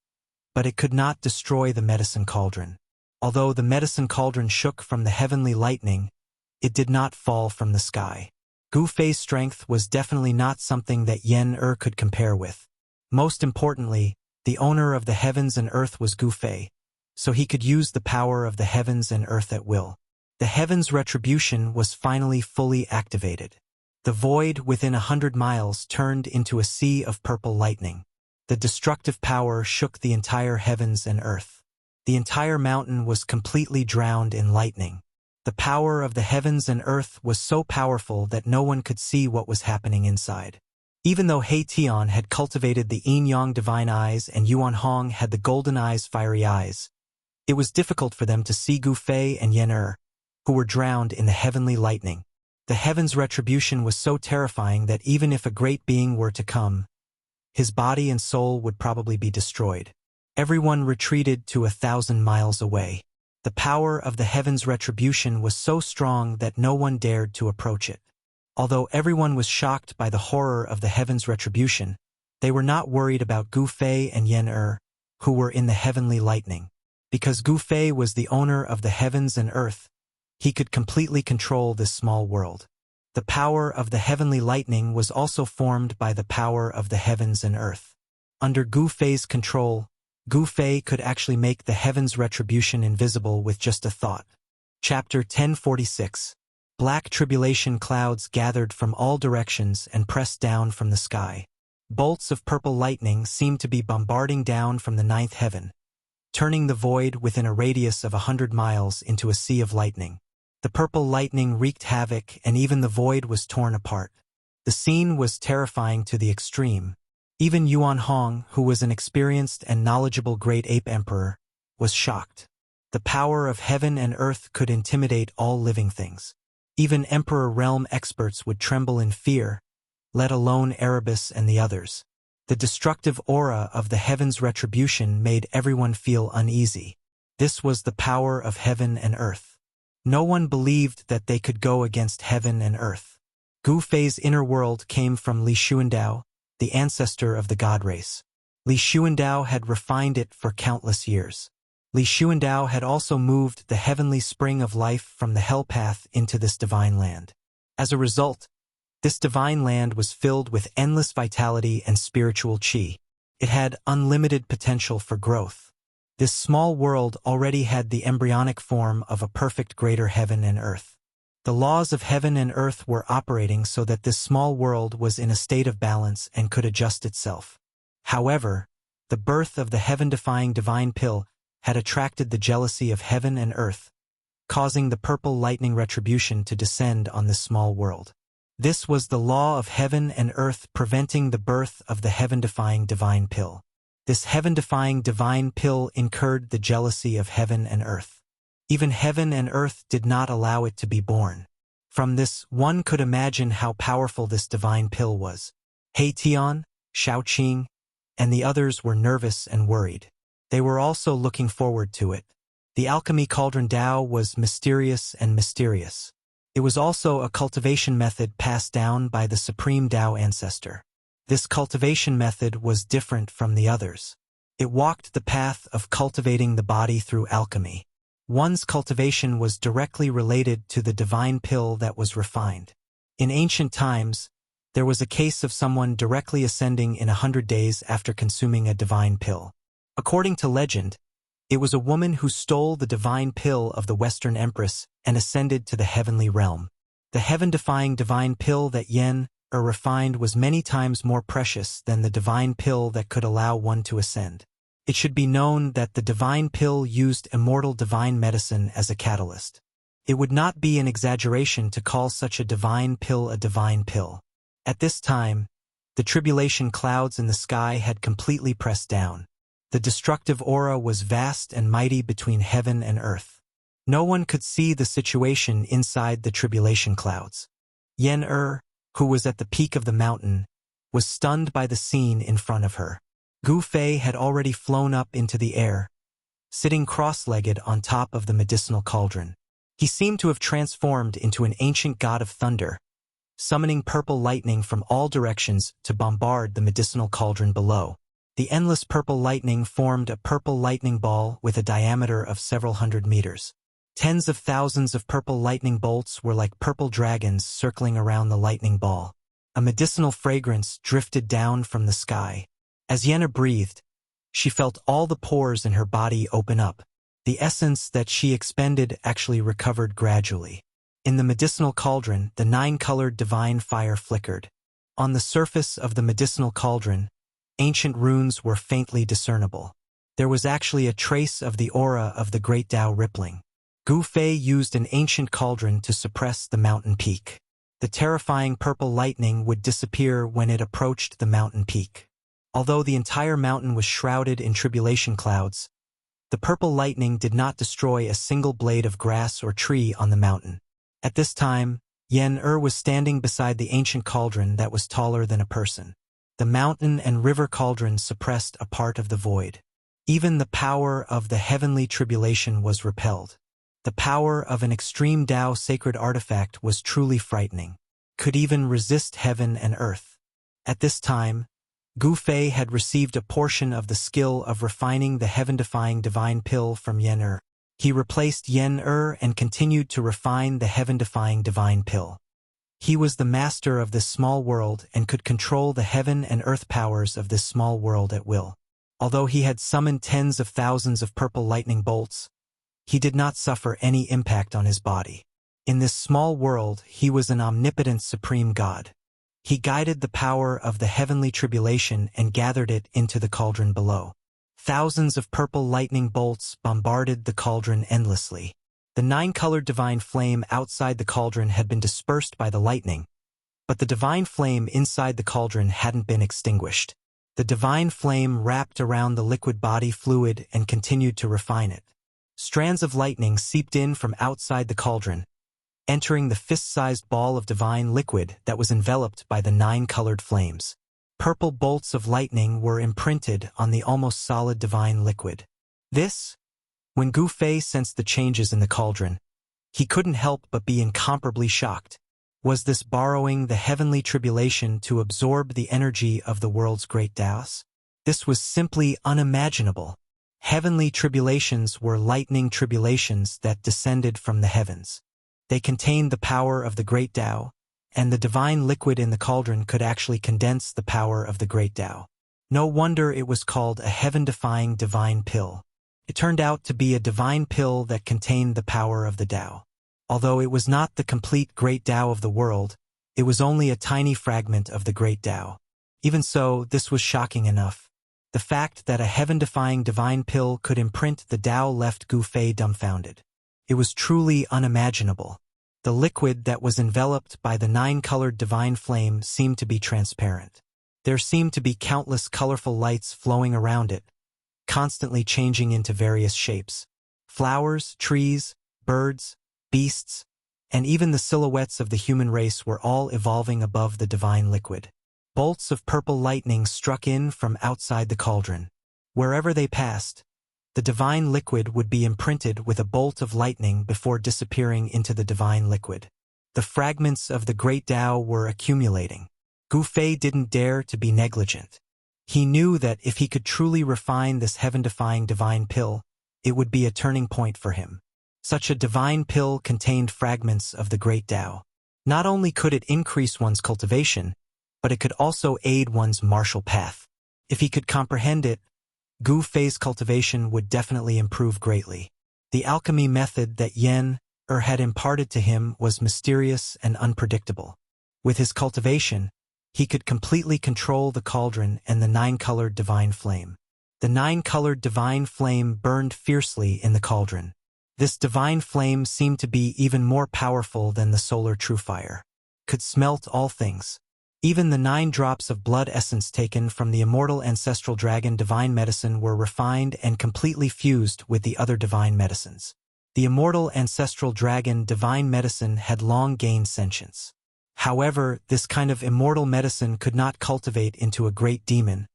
but it could not destroy the medicine cauldron. Although the medicine cauldron shook from the heavenly lightning, it did not fall from the sky. Gu Fei's strength was definitely not something that Yen could compare with. Most importantly, the owner of the heavens and earth was Gu Fei, so he could use the power of the heavens and earth at will. The heavens' retribution was finally fully activated. The void within 100 miles turned into a sea of purple lightning. The destructive power shook the entire heavens and earth. The entire mountain was completely drowned in lightning. The power of the heavens and earth was so powerful that no one could see what was happening inside. Even though He Tian had cultivated the yin-yang divine eyes and Yuan Hong had the golden eyes fiery eyes, it was difficult for them to see Gu Fei and Yen who were drowned in the heavenly lightning. The heavens' retribution was so terrifying that even if a great being were to come, his body and soul would probably be destroyed. Everyone retreated to 1,000 miles away. The power of the heavens' retribution was so strong that no one dared to approach it. Although everyone was shocked by the horror of the heavens' retribution, they were not worried about Gu Fei and Yen who were in the heavenly lightning. Because Gu Fei was the owner of the heavens and earth, he could completely control this small world. The power of the heavenly lightning was also formed by the power of the heavens and earth. Under Gu Fei's control, Gu Fei could actually make the heavens' retribution invisible with just a thought. Chapter 1046. Black tribulation clouds gathered from all directions and pressed down from the sky. Bolts of purple lightning seemed to be bombarding down from the ninth heaven, turning the void within a radius of 100 miles into a sea of lightning. The purple lightning wreaked havoc and even the void was torn apart. The scene was terrifying to the extreme. Even Yuan Hong, who was an experienced and knowledgeable great ape emperor, was shocked. The power of heaven and earth could intimidate all living things. Even Emperor Realm experts would tremble in fear, let alone Erebus and the others. The destructive aura of the heavens' retribution made everyone feel uneasy. This was the power of heaven and earth. No one believed that they could go against heaven and earth. Gu Fei's inner world came from Li Xuandao, the ancestor of the god race. Li Xuandao had refined it for countless years. Li Xuandao had also moved the heavenly spring of life from the hell path into this divine land. As a result, this divine land was filled with endless vitality and spiritual qi. It had unlimited potential for growth. This small world already had the embryonic form of a perfect greater heaven and earth. The laws of heaven and earth were operating so that this small world was in a state of balance and could adjust itself. However, the birth of the heaven-defying divine pill had attracted the jealousy of heaven and earth, causing the purple lightning retribution to descend on this small world. This was the law of heaven and earth preventing the birth of the heaven-defying divine pill. This heaven-defying divine pill incurred the jealousy of heaven and earth. Even heaven and earth did not allow it to be born. From this, one could imagine how powerful this divine pill was. He Tian, Shao Qing, and the others were nervous and worried. They were also looking forward to it. The alchemy cauldron Dao was mysterious and mysterious. It was also a cultivation method passed down by the supreme Dao ancestor. This cultivation method was different from the others. It walked the path of cultivating the body through alchemy. One's cultivation was directly related to the divine pill that was refined. In ancient times, there was a case of someone directly ascending in 100 days after consuming a divine pill. According to legend, it was a woman who stole the divine pill of the Western Empress and ascended to the heavenly realm. The heaven-defying divine pill that Yen refined was many times more precious than the divine pill that could allow one to ascend. It should be known that the divine pill used immortal divine medicine as a catalyst. It would not be an exaggeration to call such a divine pill a divine pill. At this time, the tribulation clouds in the sky had completely pressed down. The destructive aura was vast and mighty between heaven and earth. No one could see the situation inside the tribulation clouds. Yen who was at the peak of the mountain, was stunned by the scene in front of her. Gu Fei had already flown up into the air, sitting cross-legged on top of the medicinal cauldron. He seemed to have transformed into an ancient god of thunder, summoning purple lightning from all directions to bombard the medicinal cauldron below. The endless purple lightning formed a purple lightning ball with a diameter of several hundred meters. Tens of thousands of purple lightning bolts were like purple dragons circling around the lightning ball. A medicinal fragrance drifted down from the sky. As Yenna breathed, she felt all the pores in her body open up. The essence that she expended actually recovered gradually. In the medicinal cauldron, the 9-colored divine fire flickered. On the surface of the medicinal cauldron, ancient runes were faintly discernible. There was actually a trace of the aura of the great Tao rippling. Gu Fei used an ancient cauldron to suppress the mountain peak. The terrifying purple lightning would disappear when it approached the mountain peak. Although the entire mountain was shrouded in tribulation clouds, the purple lightning did not destroy a single blade of grass or tree on the mountain. At this time, Yen was standing beside the ancient cauldron that was taller than a person. The mountain and river cauldron suppressed a part of the void. Even the power of the heavenly tribulation was repelled. The power of an extreme Tao sacred artifact was truly frightening, could even resist heaven and earth. At this time, Gu Fei had received a portion of the skill of refining the heaven-defying divine pill from Yen. He replaced Yen and continued to refine the heaven-defying divine pill. He was the master of this small world and could control the heaven and earth powers of this small world at will. Although he had summoned tens of thousands of purple lightning bolts, he did not suffer any impact on his body. In this small world, he was an omnipotent supreme god. He guided the power of the heavenly tribulation and gathered it into the cauldron below. Thousands of purple lightning bolts bombarded the cauldron endlessly. The 9-colored divine flame outside the cauldron had been dispersed by the lightning, but the divine flame inside the cauldron hadn't been extinguished. The divine flame wrapped around the liquid body fluid and continued to refine it. Strands of lightning seeped in from outside the cauldron, entering the fist-sized ball of divine liquid that was enveloped by the 9-colored flames. Purple bolts of lightning were imprinted on the almost solid divine liquid. When Gu Fei sensed the changes in the cauldron, he couldn't help but be incomparably shocked. Was this borrowing the heavenly tribulation to absorb the energy of the world's great Taos? This was simply unimaginable. Heavenly tribulations were lightning tribulations that descended from the heavens. They contained the power of the great Tao, and the divine liquid in the cauldron could actually condense the power of the great Tao. No wonder it was called a heaven-defying divine pill. It turned out to be a divine pill that contained the power of the Tao. Although it was not the complete great Tao of the world, it was only a tiny fragment of the great Tao. Even so, this was shocking enough. The fact that a heaven-defying divine pill could imprint the Tao left Gu Fei dumbfounded. It was truly unimaginable. The liquid that was enveloped by the 9-colored divine flame seemed to be transparent. There seemed to be countless colorful lights flowing around it, constantly changing into various shapes. Flowers, trees, birds, beasts, and even the silhouettes of the human race were all evolving above the divine liquid. Bolts of purple lightning struck in from outside the cauldron. Wherever they passed, the divine liquid would be imprinted with a bolt of lightning before disappearing into the divine liquid. The fragments of the great Tao were accumulating. Gu Fei didn't dare to be negligent. He knew that if he could truly refine this heaven-defying divine pill, it would be a turning point for him. Such a divine pill contained fragments of the great Tao. Not only could it increase one's cultivation, but it could also aid one's martial path. If he could comprehend it, Gu Fei's cultivation would definitely improve greatly. The alchemy method that Yen had imparted to him was mysterious and unpredictable. With his cultivation, he could completely control the cauldron and the 9-colored divine flame. The 9-colored divine flame burned fiercely in the cauldron. This divine flame seemed to be even more powerful than the solar true fire. Could smelt all things. Even the 9 drops of blood essence taken from the immortal ancestral dragon divine medicine were refined and completely fused with the other divine medicines. The immortal ancestral dragon divine medicine had long gained sentience. However, this kind of immortal medicine could not cultivate into a great demon,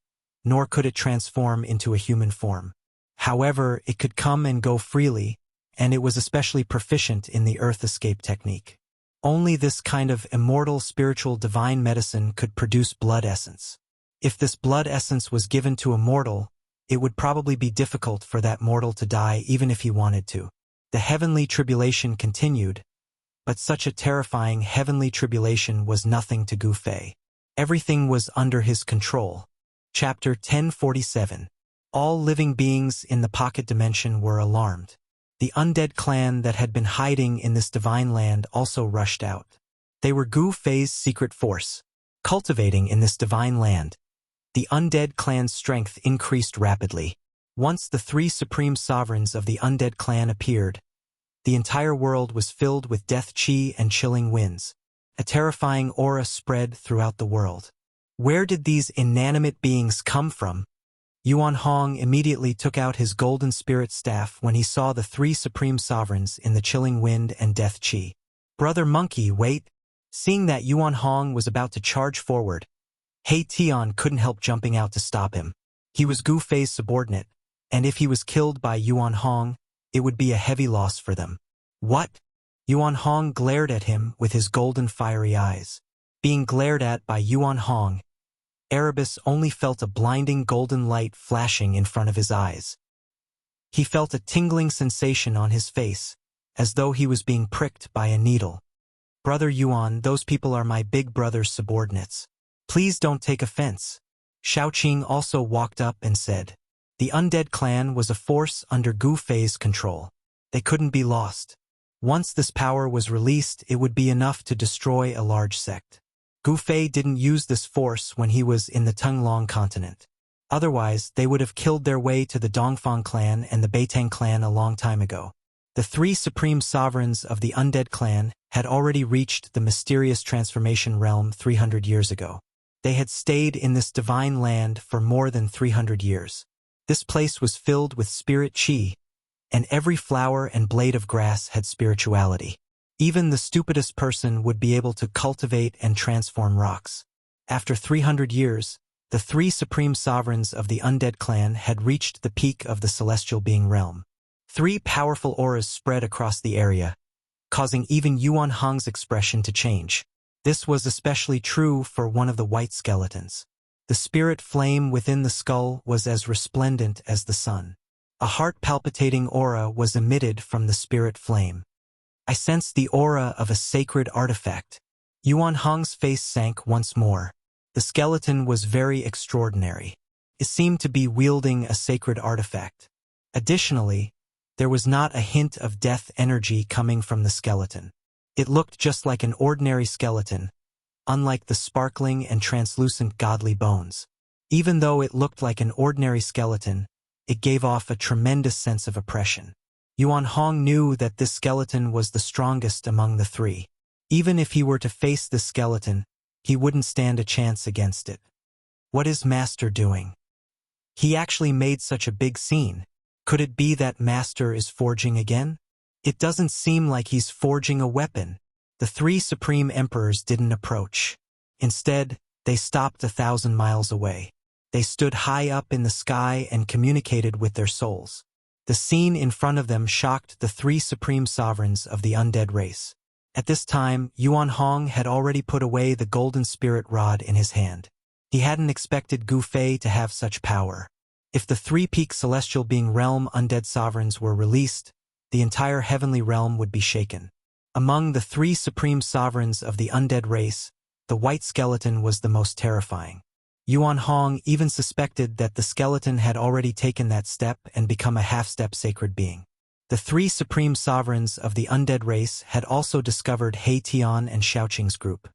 nor could it transform into a human form. However, it could come and go freely, and it was especially proficient in the earth escape technique. Only this kind of immortal spiritual divine medicine could produce blood essence. If this blood essence was given to a mortal, it would probably be difficult for that mortal to die even if he wanted to. The heavenly tribulation continued, but such a terrifying heavenly tribulation was nothing to Gu Fei. Everything was under his control. Chapter 1047. All living beings in the pocket dimension were alarmed. The undead clan that had been hiding in this divine land also rushed out. They were Gu Fei's secret force, cultivating in this divine land. The undead clan's strength increased rapidly. Once the three supreme sovereigns of the undead clan appeared, the entire world was filled with death chi and chilling winds. A terrifying aura spread throughout the world. Where did these inanimate beings come from? Yuan Hong immediately took out his golden spirit staff when he saw the three supreme sovereigns in the chilling wind and death chi. Brother Monkey, wait! Seeing that Yuan Hong was about to charge forward, He Tian couldn't help jumping out to stop him. He was Gu Fei's subordinate, and if he was killed by Yuan Hong, it would be a heavy loss for them. What? Yuan Hong glared at him with his golden fiery eyes. Being glared at by Yuan Hong, Erebus only felt a blinding golden light flashing in front of his eyes. He felt a tingling sensation on his face, as though he was being pricked by a needle. Brother Yuan, those people are my big brother's subordinates. Please don't take offense. Shaoqing also walked up and said, the undead clan was a force under Gu Fei's control. They couldn't be lost. Once this power was released, it would be enough to destroy a large sect. Gu Fei didn't use this force when he was in the Tunglong continent. Otherwise, they would have killed their way to the Dongfang clan and the Beitang clan a long time ago. The three supreme sovereigns of the undead clan had already reached the mysterious transformation realm 300 years ago. They had stayed in this divine land for more than 300 years. This place was filled with spirit chi, and every flower and blade of grass had spirituality. Even the stupidest person would be able to cultivate and transform rocks. After 300 years, the three supreme sovereigns of the undead clan had reached the peak of the celestial being realm. Three powerful auras spread across the area, causing even Yuan Hong's expression to change. This was especially true for one of the white skeletons. The spirit flame within the skull was as resplendent as the sun. A heart-palpitating aura was emitted from the spirit flame. I sensed the aura of a sacred artifact. Yuan Hong's face sank once more. The skeleton was very extraordinary. It seemed to be wielding a sacred artifact. Additionally, there was not a hint of death energy coming from the skeleton. It looked just like an ordinary skeleton, unlike the sparkling and translucent godly bones. Even though it looked like an ordinary skeleton, it gave off a tremendous sense of oppression. Yuan Hong knew that this skeleton was the strongest among the three. Even if he were to face this skeleton, he wouldn't stand a chance against it. What is Master doing? He actually made such a big scene. Could it be that Master is forging again? It doesn't seem like he's forging a weapon. The three supreme emperors didn't approach. Instead, they stopped 1,000 miles away. They stood high up in the sky and communicated with their souls. The scene in front of them shocked the three supreme sovereigns of the undead race. At this time, Yuan Hong had already put away the golden spirit rod in his hand. He hadn't expected Gu Fei to have such power. If the three-peak celestial being realm undead sovereigns were released, the entire heavenly realm would be shaken. Among the three supreme sovereigns of the undead race, the white skeleton was the most terrifying. Yuan Hong even suspected that the skeleton had already taken that step and become a half-step sacred being. The three supreme sovereigns of the undead race had also discovered He Tian and Shaoqing's group.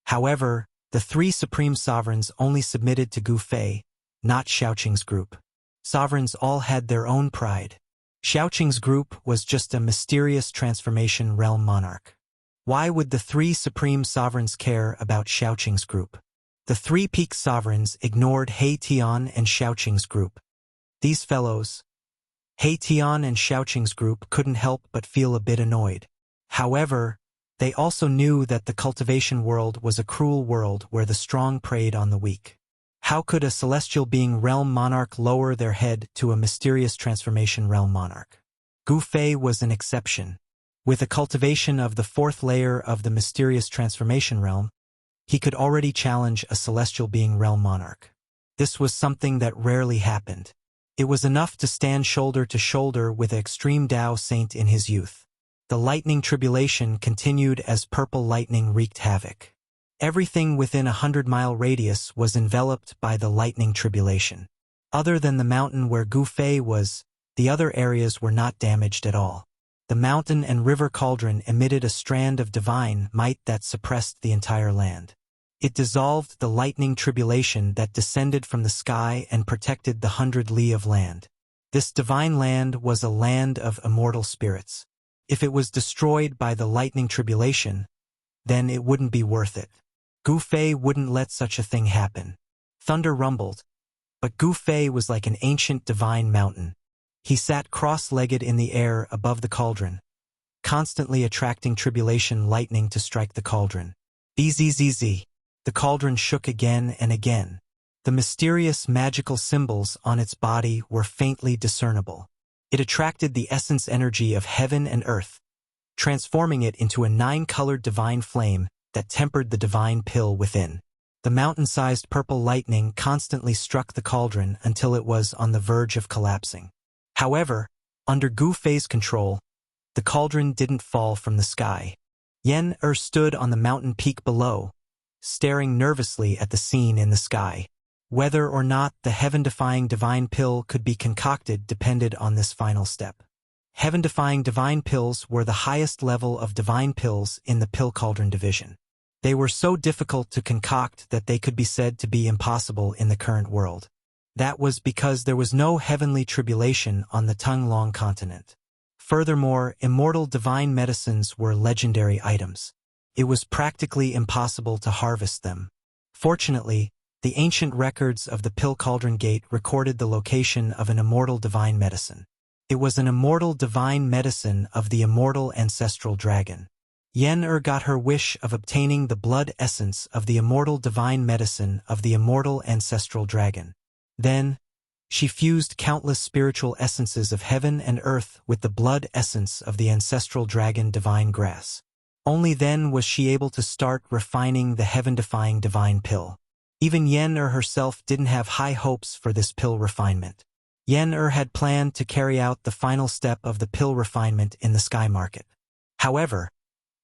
However, the three supreme sovereigns only submitted to Gu Fei, not Shaoqing's group. Sovereigns all had their own pride. Shaoqing's group was just a mysterious transformation realm monarch. Why would the three supreme sovereigns care about Shaoqing's group? The three peak sovereigns ignored He Tian and Shaoqing's group. These fellows, He Tian and Shaoqing's group, couldn't help but feel a bit annoyed. However, they also knew that the cultivation world was a cruel world where the strong preyed on the weak. How could a celestial being realm monarch lower their head to a mysterious transformation realm monarch? Gu Fei was an exception. With a cultivation of the fourth layer of the mysterious transformation realm, he could already challenge a celestial being realm monarch. This was something that rarely happened. It was enough to stand shoulder to shoulder with an extreme Tao saint in his youth. The lightning tribulation continued as purple lightning wreaked havoc. Everything within 100-mile radius was enveloped by the lightning tribulation. Other than the mountain where Gu Fei was, the other areas were not damaged at all. The mountain and river cauldron emitted a strand of divine might that suppressed the entire land. It dissolved the lightning tribulation that descended from the sky and protected the 100 li of land. This divine land was a land of immortal spirits. If it was destroyed by the lightning tribulation, then it wouldn't be worth it. Gu Fei wouldn't let such a thing happen. Thunder rumbled, but Gu Fei was like an ancient divine mountain. He sat cross-legged in the air above the cauldron, constantly attracting tribulation lightning to strike the cauldron. Bzzz. The cauldron shook again and again. The mysterious magical symbols on its body were faintly discernible. It attracted the essence energy of heaven and earth, transforming it into a 9-colored divine flame that tempered the divine pill within. The mountain-sized purple lightning constantly struck the cauldron until it was on the verge of collapsing. However, under Gu Fei's control, the cauldron didn't fall from the sky. Yen stood on the mountain peak below, staring nervously at the scene in the sky. Whether or not the heaven-defying divine pill could be concocted depended on this final step. Heaven-defying divine pills were the highest level of divine pills in the pill cauldron division. They were so difficult to concoct that they could be said to be impossible in the current world. That was because there was no heavenly tribulation on the Tung-Long continent. Furthermore, immortal divine medicines were legendary items. It was practically impossible to harvest them. Fortunately, the ancient records of the Pill Cauldron Gate recorded the location of an immortal divine medicine. It was an immortal divine medicine of the immortal ancestral dragon. Yen got her wish of obtaining the blood essence of the immortal divine medicine of the immortal ancestral dragon. Then, she fused countless spiritual essences of heaven and earth with the blood essence of the ancestral dragon divine grass. Only then was she able to start refining the heaven-defying divine pill. Even Yen herself didn't have high hopes for this pill refinement. Yen had planned to carry out the final step of the pill refinement in the sky market. However,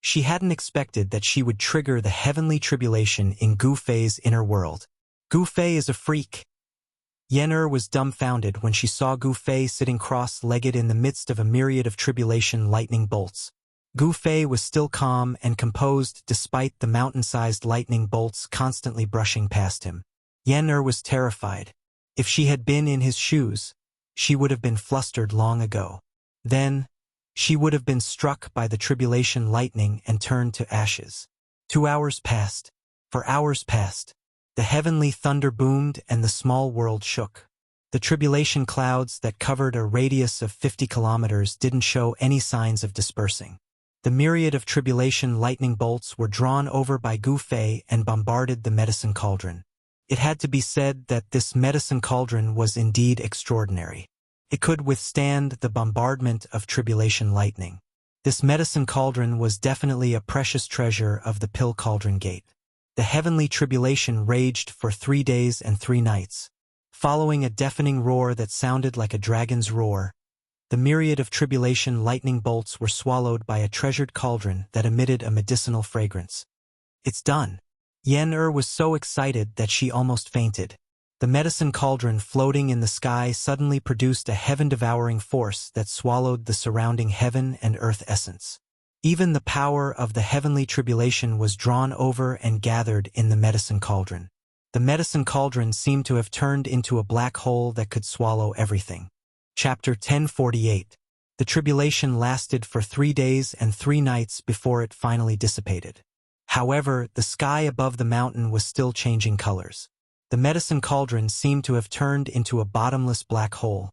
she hadn't expected that she would trigger the heavenly tribulation in Gu Fei's inner world. Gu Fei is a freak. Yen was dumbfounded when she saw Gu Fei sitting cross-legged in the midst of a myriad of tribulation lightning bolts. Gu Fei was still calm and composed despite the mountain-sized lightning bolts constantly brushing past him. Yen was terrified. If she had been in his shoes, she would have been flustered long ago. Then, she would have been struck by the tribulation lightning and turned to ashes. 2 hours passed. 4 hours passed. The heavenly thunder boomed and the small world shook. The tribulation clouds that covered a radius of 50 kilometers didn't show any signs of dispersing. The myriad of tribulation lightning bolts were drawn over by Gu Fei and bombarded the medicine cauldron. It had to be said that this medicine cauldron was indeed extraordinary. It could withstand the bombardment of tribulation lightning. This medicine cauldron was definitely a precious treasure of the Pill Cauldron Gate. The heavenly tribulation raged for 3 days and 3 nights. Following a deafening roar that sounded like a dragon's roar, the myriad of tribulation lightning bolts were swallowed by a treasured cauldron that emitted a medicinal fragrance. It's done. Yen was so excited that she almost fainted. The medicine cauldron floating in the sky suddenly produced a heaven-devouring force that swallowed the surrounding heaven and earth essence. Even the power of the heavenly tribulation was drawn over and gathered in the medicine cauldron. The medicine cauldron seemed to have turned into a black hole that could swallow everything. Chapter 1048. The tribulation lasted for 3 days and 3 nights before it finally dissipated. However, the sky above the mountain was still changing colors. The medicine cauldron seemed to have turned into a bottomless black hole,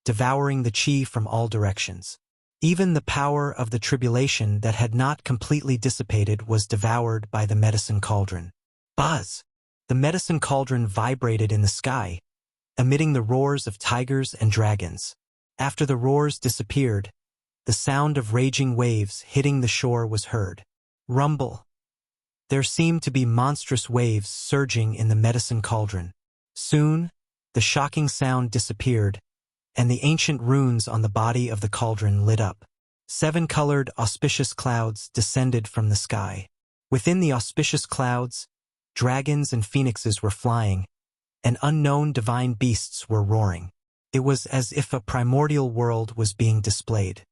devouring the chi from all directions. Even the power of the tribulation that had not completely dissipated was devoured by the medicine cauldron. Buzz! The medicine cauldron vibrated in the sky, emitting the roars of tigers and dragons. After the roars disappeared, the sound of raging waves hitting the shore was heard. Rumble. There seemed to be monstrous waves surging in the medicine cauldron. Soon, the shocking sound disappeared, and the ancient runes on the body of the cauldron lit up. 7-colored, auspicious clouds descended from the sky. Within the auspicious clouds, dragons and phoenixes were flying, and unknown divine beasts were roaring. It was as if a primordial world was being displayed.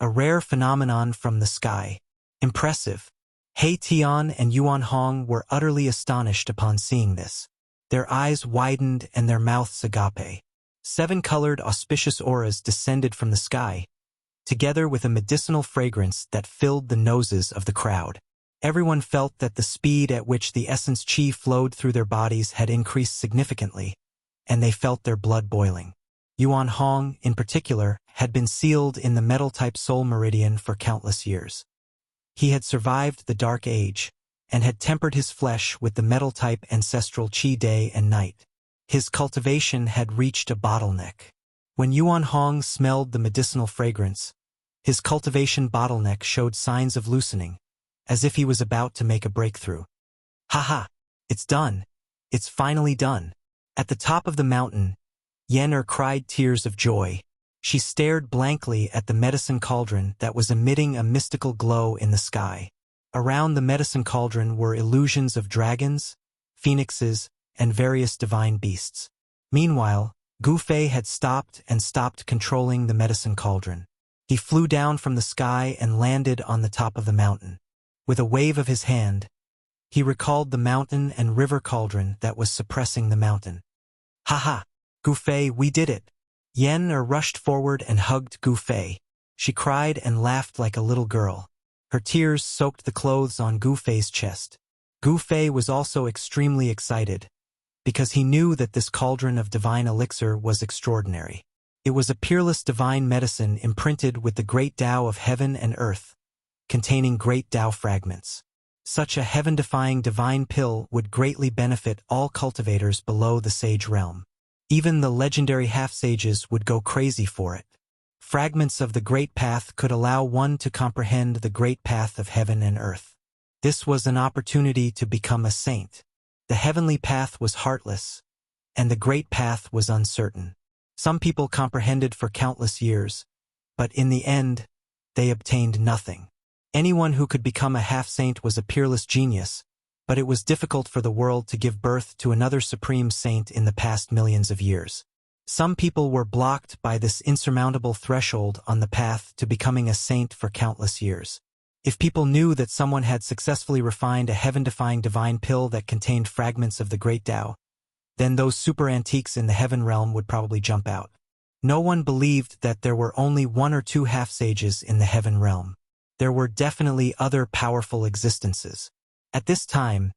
A rare phenomenon from the sky. Impressive. He Tian and Yuan Hong were utterly astonished upon seeing this. Their eyes widened and their mouths agape. 7-colored auspicious auras descended from the sky, together with a medicinal fragrance that filled the noses of the crowd. Everyone felt that the speed at which the essence qi flowed through their bodies had increased significantly, and they felt their blood boiling. Yuan Hong, in particular, had been sealed in the metal-type soul meridian for countless years. He had survived the Dark Age, and had tempered his flesh with the metal-type ancestral qi day and night. His cultivation had reached a bottleneck. When Yuan Hong smelled the medicinal fragrance, his cultivation bottleneck showed signs of loosening, as if he was about to make a breakthrough. "Ha! It's done! It's finally done!" At the top of the mountain, Yen cried tears of joy. She stared blankly at the medicine cauldron that was emitting a mystical glow in the sky. Around the medicine cauldron were illusions of dragons, phoenixes, and various divine beasts. Meanwhile, Gu Fei had stopped controlling the medicine cauldron. He flew down from the sky and landed on the top of the mountain. With a wave of his hand, he recalled the mountain and river cauldron that was suppressing the mountain. "Ha! Gu Fei, we did it!" Yen rushed forward and hugged Gu Fei. She cried and laughed like a little girl. Her tears soaked the clothes on Gu Fei's chest. Gu Fei was also extremely excited, because he knew that this cauldron of divine elixir was extraordinary. It was a peerless divine medicine imprinted with the great Tao of heaven and earth, containing great Tao fragments. Such a heaven-defying divine pill would greatly benefit all cultivators below the sage realm. Even the legendary half-sages would go crazy for it. Fragments of the Great Path could allow one to comprehend the Great Path of heaven and earth. This was an opportunity to become a saint. The heavenly path was heartless, and the Great Path was uncertain. Some people comprehended for countless years, but in the end, they obtained nothing. Anyone who could become a half-saint was a peerless genius, but it was difficult for the world to give birth to another supreme saint in the past millions of years. Some people were blocked by this insurmountable threshold on the path to becoming a saint for countless years. If people knew that someone had successfully refined a heaven-defying divine pill that contained fragments of the great Tao, then those super antiques in the heaven realm would probably jump out. No one believed that there were only 1 or 2 half-sages in the heaven realm. There were definitely other powerful existences. At this time,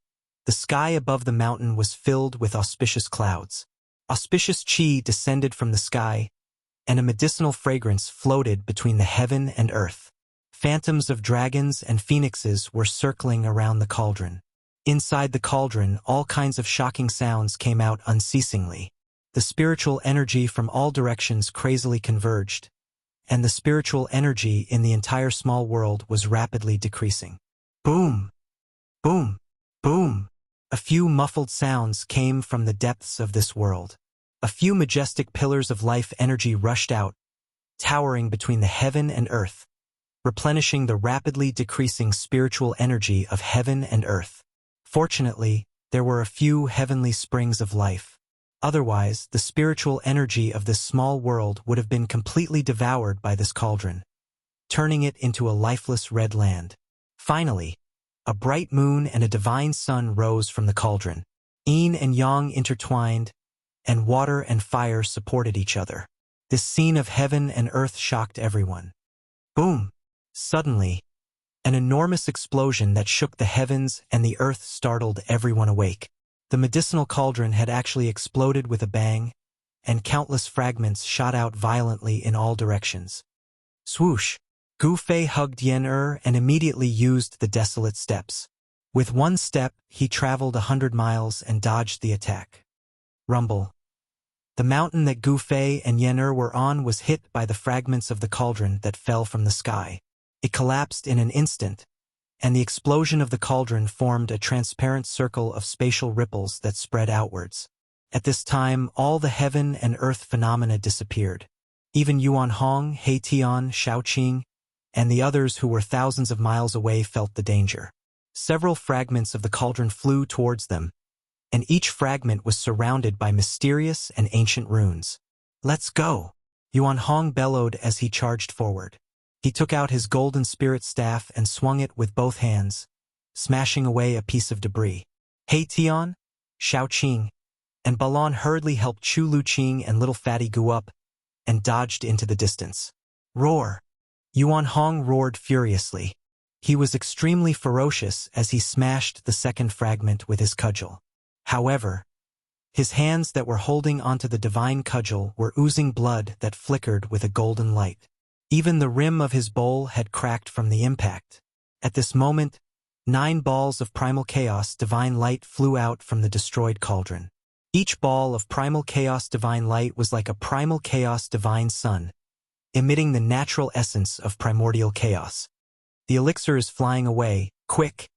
the sky above the mountain was filled with auspicious clouds. Auspicious qi descended from the sky, and a medicinal fragrance floated between the heaven and earth. Phantoms of dragons and phoenixes were circling around the cauldron. Inside the cauldron, all kinds of shocking sounds came out unceasingly. The spiritual energy from all directions crazily converged, and the spiritual energy in the entire small world was rapidly decreasing. Boom! Boom! Boom! A few muffled sounds came from the depths of this world. A few majestic pillars of life energy rushed out, towering between the heaven and earth, replenishing the rapidly decreasing spiritual energy of heaven and earth. Fortunately, there were a few heavenly springs of life. Otherwise, the spiritual energy of this small world would have been completely devoured by this cauldron, turning it into a lifeless red land. Finally, a bright moon and a divine sun rose from the cauldron. Yin and yang intertwined, and water and fire supported each other. This scene of heaven and earth shocked everyone. Boom! Suddenly, an enormous explosion that shook the heavens and the earth startled everyone awake. The medicinal cauldron had actually exploded with a bang, and countless fragments shot out violently in all directions. Swoosh! Gu Fei hugged Yen and immediately used the desolate steps. With one step, he traveled 100 miles and dodged the attack. Rumble. The mountain that Gu Fei and Yen were on was hit by the fragments of the cauldron that fell from the sky. It collapsed in an instant, and the explosion of the cauldron formed a transparent circle of spatial ripples that spread outwards. At this time, all the heaven and earth phenomena disappeared. Even Yuan Hong, He Tian, Shaoqing, and the others who were thousands of miles away felt the danger. Several fragments of the cauldron flew towards them, and each fragment was surrounded by mysterious and ancient runes. "Let's go!" Yuan Hong bellowed as he charged forward. He took out his golden spirit staff and swung it with both hands, smashing away a piece of debris. He Tian, Shaoqing, and Balon hurriedly helped Chu Luqing and little Fatty Gu up and dodged into the distance. Roar! Yuan Hong roared furiously. He was extremely ferocious as he smashed the second fragment with his cudgel. However, his hands that were holding onto the divine cudgel were oozing blood that flickered with a golden light. Even the rim of his bowl had cracked from the impact. At this moment, 9 balls of primal chaos divine light flew out from the destroyed cauldron. Each ball of primal chaos divine light was like a primal chaos divine sun, emitting the natural essence of primordial chaos. "The elixir is flying away, quick!"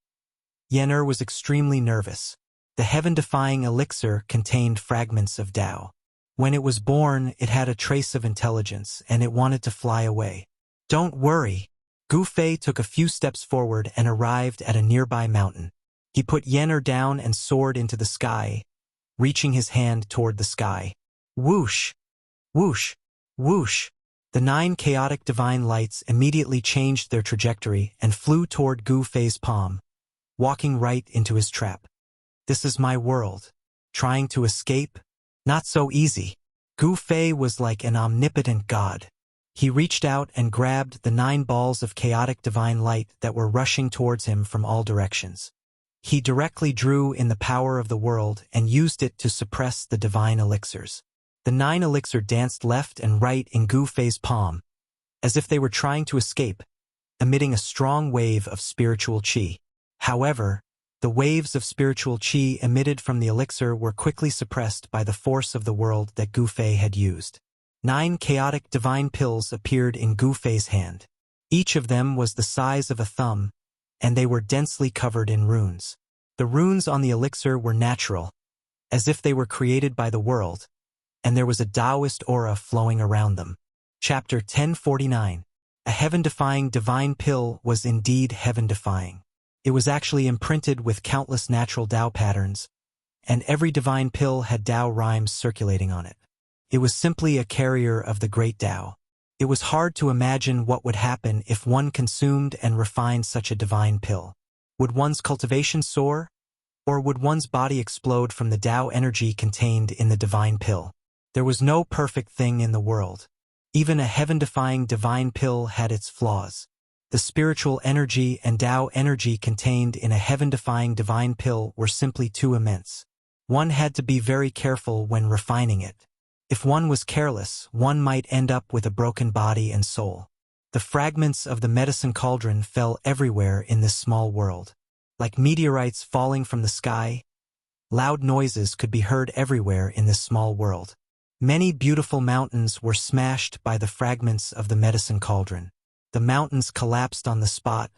Yen was extremely nervous. The heaven-defying elixir contained fragments of Tao. When it was born, it had a trace of intelligence, and it wanted to fly away. "Don't worry." Gu Fei took a few steps forward and arrived at a nearby mountain. He put Yen down and soared into the sky, reaching his hand toward the sky. Whoosh! Whoosh! Whoosh! The 9 chaotic divine lights immediately changed their trajectory and flew toward Gu Fei's palm, walking right into his trap. "This is my world. Trying to escape? Not so easy." Gu Fei was like an omnipotent god. He reached out and grabbed the 9 balls of chaotic divine light that were rushing towards him from all directions. He directly drew in the power of the world and used it to suppress the divine elixirs. The 9 elixir danced left and right in Gu Fei's palm, as if they were trying to escape, emitting a strong wave of spiritual qi. However, the waves of spiritual qi emitted from the elixir were quickly suppressed by the force of the world that Gu Fei had used. 9 chaotic divine pills appeared in Gu Fei's hand. Each of them was the size of a thumb, and they were densely covered in runes. The runes on the elixir were natural, as if they were created by the world, and there was a Taoist aura flowing around them. Chapter 1049. A heaven-defying divine pill was indeed heaven-defying. It was actually imprinted with countless natural Tao patterns, and every divine pill had Tao rhymes circulating on it. It was simply a carrier of the great Tao. It was hard to imagine what would happen if one consumed and refined such a divine pill. Would one's cultivation soar? Or would one's body explode from the Tao energy contained in the divine pill? There was no perfect thing in the world. Even a heaven-defying divine pill had its flaws. The spiritual energy and Tao energy contained in a heaven-defying divine pill were simply too immense. One had to be very careful when refining it. If one was careless, one might end up with a broken body and soul. The fragments of the medicine cauldron fell everywhere in this small world. Like meteorites falling from the sky, loud noises could be heard everywhere in this small world. Many beautiful mountains were smashed by the fragments of the medicine cauldron. The mountains collapsed on the spot,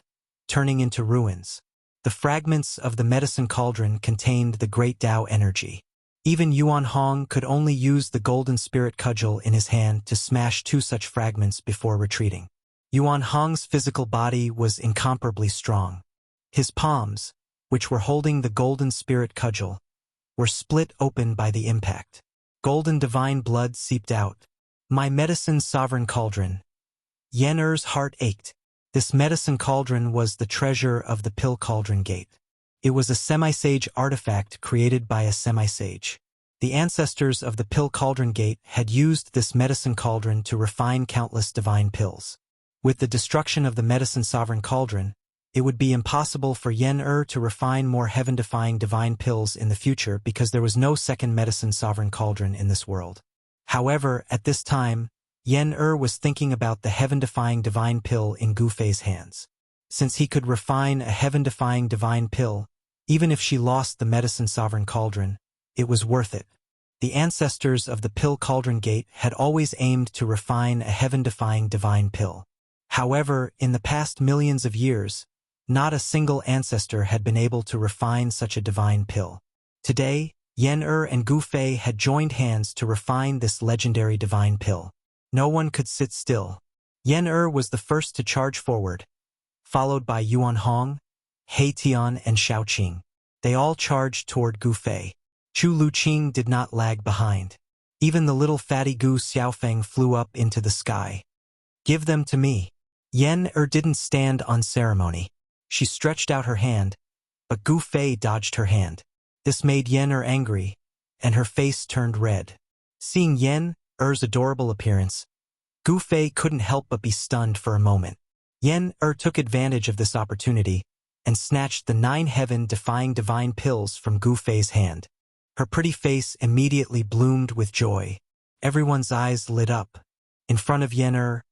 turning into ruins. The fragments of the medicine cauldron contained the great Tao energy. Even Yuan Hong could only use the golden spirit cudgel in his hand to smash 2 such fragments before retreating. Yuan Hong's physical body was incomparably strong. His palms, which were holding the golden spirit cudgel, were split open by the impact. Golden divine blood seeped out. My medicine sovereign cauldron. Yen's heart ached. This medicine cauldron was the treasure of the Pill Cauldron Gate. It was a semi-sage artifact created by a semi-sage. The ancestors of the Pill Cauldron Gate had used this medicine cauldron to refine countless divine pills. With the destruction of the medicine sovereign cauldron, it would be impossible for Yen to refine more heaven-defying divine pills in the future because there was no second medicine sovereign cauldron in this world. However, at this time, Yen was thinking about the heaven-defying divine pill in Gu Fei's hands. Since he could refine a heaven-defying divine pill, even if she lost the medicine sovereign cauldron, it was worth it. The ancestors of the Pill Cauldron Gate had always aimed to refine a heaven-defying divine pill. However, in the past millions of years, not a single ancestor had been able to refine such a divine pill. Today, Yen and Gu Fei had joined hands to refine this legendary divine pill. No one could sit still. Yen was the first to charge forward, followed by Yuan Hong, He Tian, and Xiao Qing. They all charged toward Gu Fei. Chu Luqing did not lag behind. Even the little fatty Gu Xiaofeng flew up into the sky. "Give them to me." Yen didn't stand on ceremony. She stretched out her hand, but Gu Fei dodged her hand. This made Yen angry, and her face turned red. Seeing Yen's adorable appearance, Gu Fei couldn't help but be stunned for a moment. Yen took advantage of this opportunity and snatched the 9 heaven-defying divine pills from Gu Fei's hand. Her pretty face immediately bloomed with joy. Everyone's eyes lit up. In front of Yen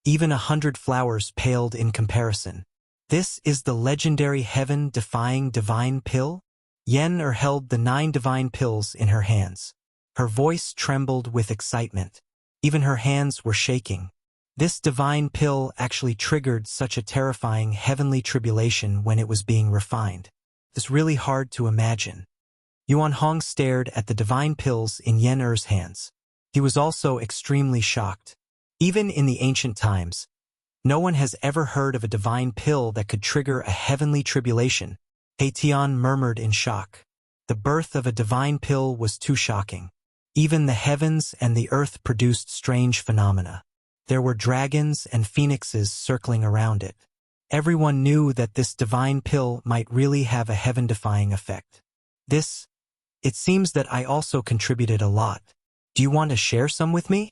even 100 flowers paled in comparison. This is the legendary heaven-defying divine pill? Yen held the 9 divine pills in her hands. Her voice trembled with excitement. Even her hands were shaking. This divine pill actually triggered such a terrifying heavenly tribulation when it was being refined. It's really hard to imagine. Yuan Hong stared at the divine pills in Yen's hands. He was also extremely shocked. Even in the ancient times, no one has ever heard of a divine pill that could trigger a heavenly tribulation. He Tian murmured in shock. The birth of a divine pill was too shocking. Even the heavens and the earth produced strange phenomena. There were dragons and phoenixes circling around it. Everyone knew that this divine pill might really have a heaven-defying effect. It seems that I also contributed a lot. Do you want to share some with me?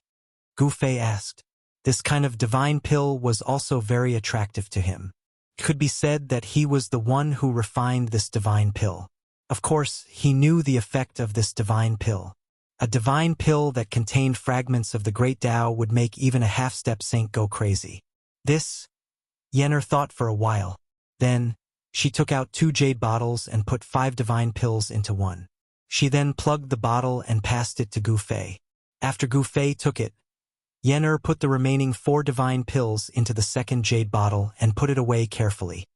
Gu Fei asked. This kind of divine pill was also very attractive to him. It could be said that he was the one who refined this divine pill. Of course, he knew the effect of this divine pill. A divine pill that contained fragments of the great Tao would make even a half-step saint go crazy. Yen thought for a while. Then, she took out 2 jade bottles and put 5 divine pills into one. She then plugged the bottle and passed it to Gu Fei. After Gu Fei took it, Yen put the remaining 4 divine pills into the second jade bottle and put it away carefully.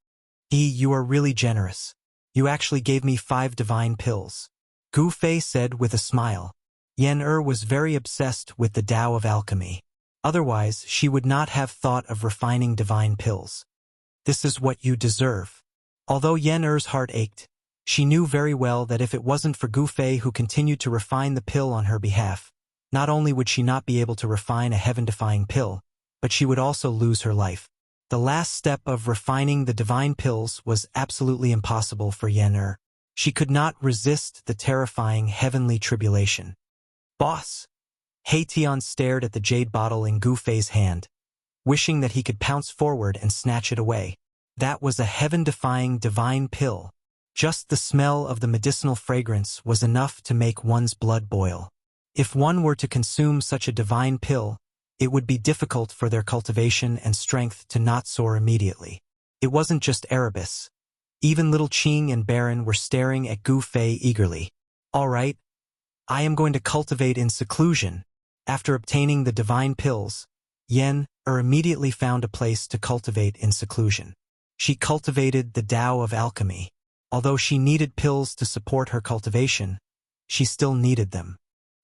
You are really generous. You actually gave me 5 divine pills. Gu Fei said with a smile. Yen was very obsessed with the Tao of alchemy. Otherwise, she would not have thought of refining divine pills. This is what you deserve. Although Yen's heart ached, she knew very well that if it wasn't for Gu Fei who continued to refine the pill on her behalf, not only would she not be able to refine a heaven-defying pill, but she would also lose her life. The last step of refining the divine pills was absolutely impossible for Yen. She could not resist the terrifying heavenly tribulation. Boss! He Tian stared at the jade bottle in Gu Fei's hand, wishing that he could pounce forward and snatch it away. That was a heaven-defying divine pill. Just the smell of the medicinal fragrance was enough to make one's blood boil. If one were to consume such a divine pill, it would be difficult for their cultivation and strength to not soar immediately. It wasn't just Erebus. Even little Qing and Baron were staring at Gu Fei eagerly. All right, I am going to cultivate in seclusion. After obtaining the divine pills, Yen immediately found a place to cultivate in seclusion. She cultivated the Tao of alchemy. Although she needed pills to support her cultivation, she still needed them.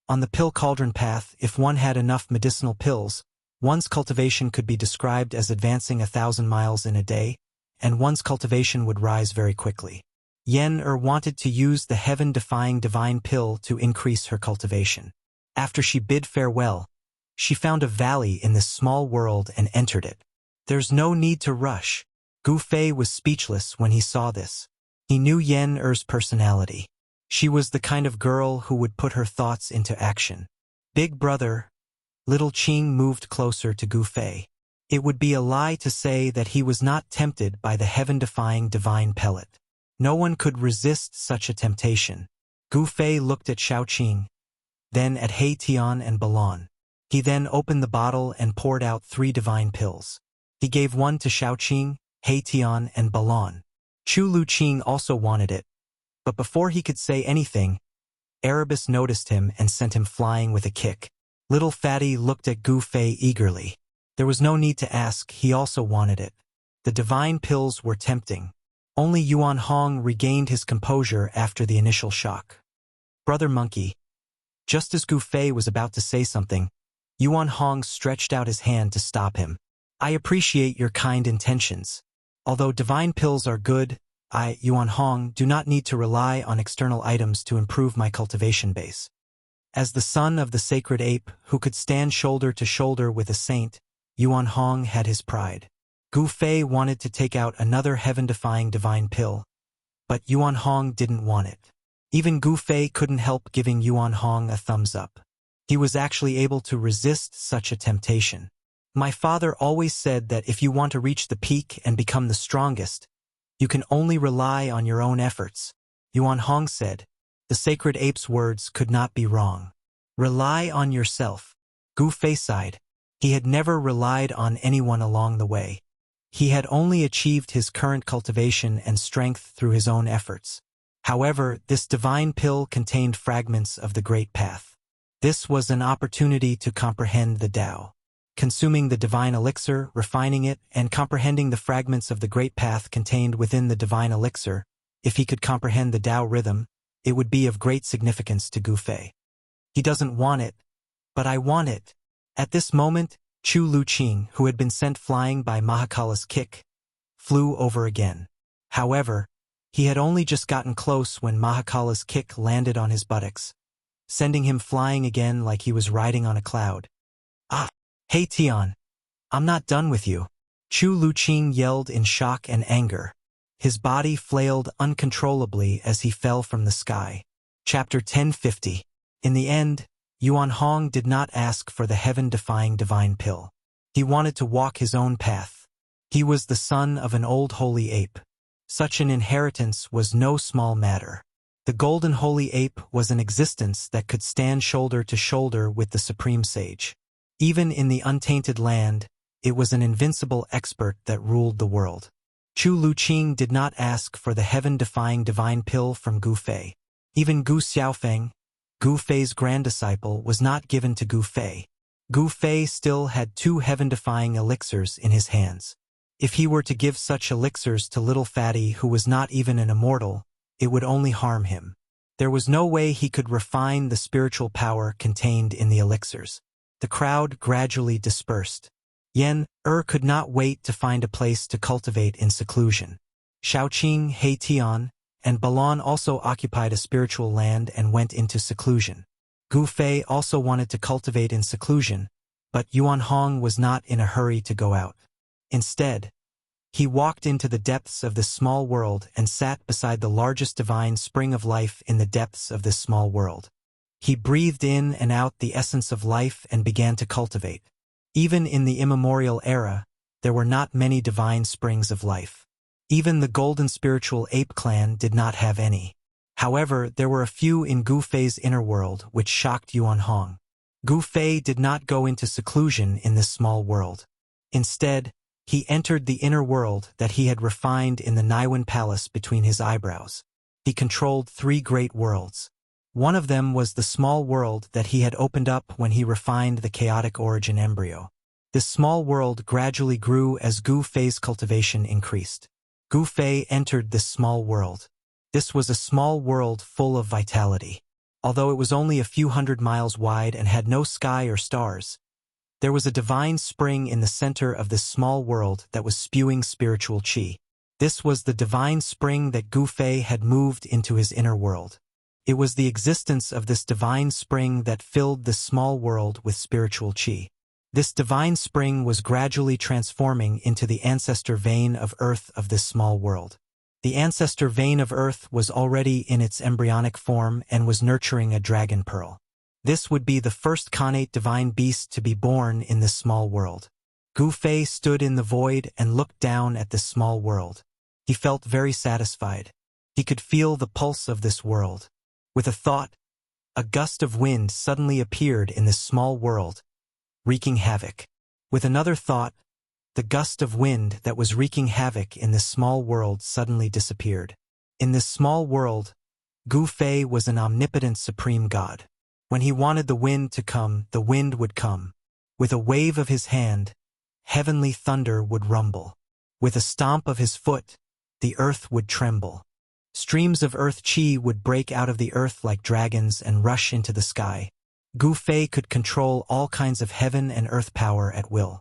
On the pill cauldron path, if one had enough medicinal pills, one's cultivation could be described as advancing 1,000 miles in a day, and one's cultivation would rise very quickly. Yen wanted to use the heaven-defying divine pill to increase her cultivation. After she bid farewell, she found a valley in this small world and entered it. There's no need to rush. Gu Fei was speechless when he saw this. He knew Yen's personality. She was the kind of girl who would put her thoughts into action. Big brother, little Qing moved closer to Gu Fei. It would be a lie to say that he was not tempted by the heaven-defying divine pellet. No one could resist such a temptation. Gu Fei looked at Xiao Qing, then at He Tian and Balon. He then opened the bottle and poured out 3 divine pills. He gave one to Xiao Qing, He Tian, and Balon. Chu Luqing also wanted it, but before he could say anything, Erebus noticed him and sent him flying with a kick. Little Fatty looked at Gu Fei eagerly. There was no need to ask, he also wanted it. The divine pills were tempting. Only Yuan Hong regained his composure after the initial shock. Brother Monkey. Just as Gu Fei was about to say something, Yuan Hong stretched out his hand to stop him. I appreciate your kind intentions. Although divine pills are good, I, Yuan Hong, do not need to rely on external items to improve my cultivation base. As the son of the sacred ape who could stand shoulder to shoulder with a saint, Yuan Hong had his pride. Gu Fei wanted to take out another heaven-defying divine pill, but Yuan Hong didn't want it. Even Gu Fei couldn't help giving Yuan Hong a thumbs up. He was actually able to resist such a temptation. My father always said that if you want to reach the peak and become the strongest, you can only rely on your own efforts. Yuan Hong said. The sacred ape's words could not be wrong. Rely on yourself. Gu Fei sighed. He had never relied on anyone along the way. He had only achieved his current cultivation and strength through his own efforts. However, this divine pill contained fragments of the Great Path. This was an opportunity to comprehend the Tao. Consuming the divine elixir, refining it, and comprehending the fragments of the Great Path contained within the divine elixir, if he could comprehend the Tao rhythm, it would be of great significance to Gu Fei. He doesn't want it, but I want it. At this moment, Chu Luqing, who had been sent flying by Mahakala's kick, flew over again. However, he had only just gotten close when Mahakala's kick landed on his buttocks, sending him flying again like he was riding on a cloud. Ah! Hey Tian! I'm not done with you! Chu Luqing yelled in shock and anger. His body flailed uncontrollably as he fell from the sky. Chapter 1050. In the end, Yuan Hong did not ask for the heaven-defying divine pill. He wanted to walk his own path. He was the son of an old holy ape. Such an inheritance was no small matter. The golden holy ape was an existence that could stand shoulder to shoulder with the supreme sage. Even in the untainted land, it was an invincible expert that ruled the world. Chu Luqing did not ask for the heaven-defying divine pill from Gu Fei. Even Gu Xiaofeng, Gu Fei's grand-disciple, was not given to Gu Fei. Gu Fei still had 2 heaven-defying elixirs in his hands. If he were to give such elixirs to little fatty who was not even an immortal, it would only harm him. There was no way he could refine the spiritual power contained in the elixirs. The crowd gradually dispersed. Yen could not wait to find a place to cultivate in seclusion. Shaoqing, He Tian, and Balan also occupied a spiritual land and went into seclusion. Gu Fei also wanted to cultivate in seclusion, but Yuan Hong was not in a hurry to go out. Instead, he walked into the depths of this small world and sat beside the largest divine spring of life in the depths of this small world. He breathed in and out the essence of life and began to cultivate. Even in the immemorial era, there were not many divine springs of life. Even the golden spiritual ape clan did not have any. However, there were a few in Gu Fei's inner world which shocked Yuan Hong. Gu Fei did not go into seclusion in this small world. Instead, he entered the inner world that he had refined in the Naiwan Palace between his eyebrows. He controlled 3 great worlds. One of them was the small world that he had opened up when he refined the chaotic origin embryo. This small world gradually grew as Gu Fei's cultivation increased. Gu Fei entered this small world. This was a small world full of vitality. Although it was only a few hundred miles wide and had no sky or stars, there was a divine spring in the center of this small world that was spewing spiritual qi. This was the divine spring that Gu Fei had moved into his inner world. It was the existence of this divine spring that filled this small world with spiritual qi. This divine spring was gradually transforming into the ancestor vein of earth of this small world. The ancestor vein of earth was already in its embryonic form and was nurturing a dragon pearl. This would be the first connate divine beast to be born in this small world. Gu Fei stood in the void and looked down at this small world. He felt very satisfied. He could feel the pulse of this world. With a thought, a gust of wind suddenly appeared in this small world, wreaking havoc. With another thought, the gust of wind that was wreaking havoc in this small world suddenly disappeared. In this small world, Gu Fei was an omnipotent supreme god. When he wanted the wind to come, the wind would come. With a wave of his hand, heavenly thunder would rumble. With a stomp of his foot, the earth would tremble. Streams of earth chi would break out of the earth like dragons and rush into the sky. Gu Fei could control all kinds of heaven and earth power at will.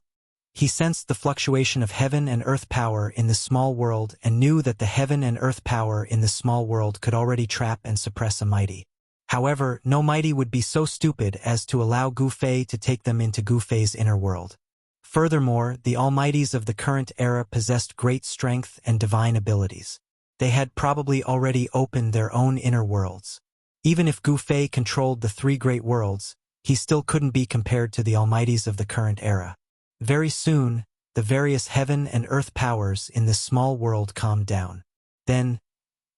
He sensed the fluctuation of heaven and earth power in the small world and knew that the heaven and earth power in the small world could already trap and suppress a mighty. However, no mighty would be so stupid as to allow Gu Fei to take them into Gu Fei's inner world. Furthermore, the almighties of the current era possessed great strength and divine abilities. They had probably already opened their own inner worlds. Even if Gu Fei controlled the three great worlds, he still couldn't be compared to the almighties of the current era. Very soon, the various heaven and earth powers in this small world calmed down. Then,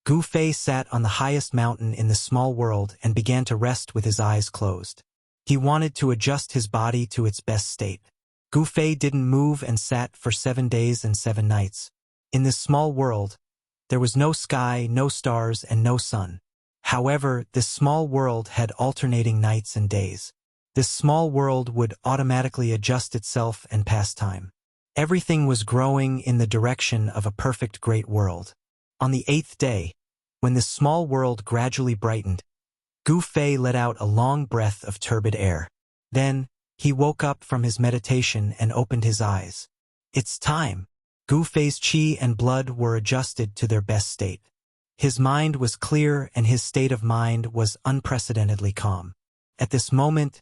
Gu Fei sat on the highest mountain in the small world and began to rest with his eyes closed. He wanted to adjust his body to its best state. Gu Fei didn't move and sat for 7 days and 7 nights. In this small world, there was no sky, no stars, and no sun. However, this small world had alternating nights and days. This small world would automatically adjust itself and pass time. Everything was growing in the direction of a perfect great world. On the 8th day, when this small world gradually brightened, Gu Fei let out a long breath of turbid air. Then, he woke up from his meditation and opened his eyes. It's time. Gu Fei's qi and blood were adjusted to their best state. His mind was clear and his state of mind was unprecedentedly calm. At this moment,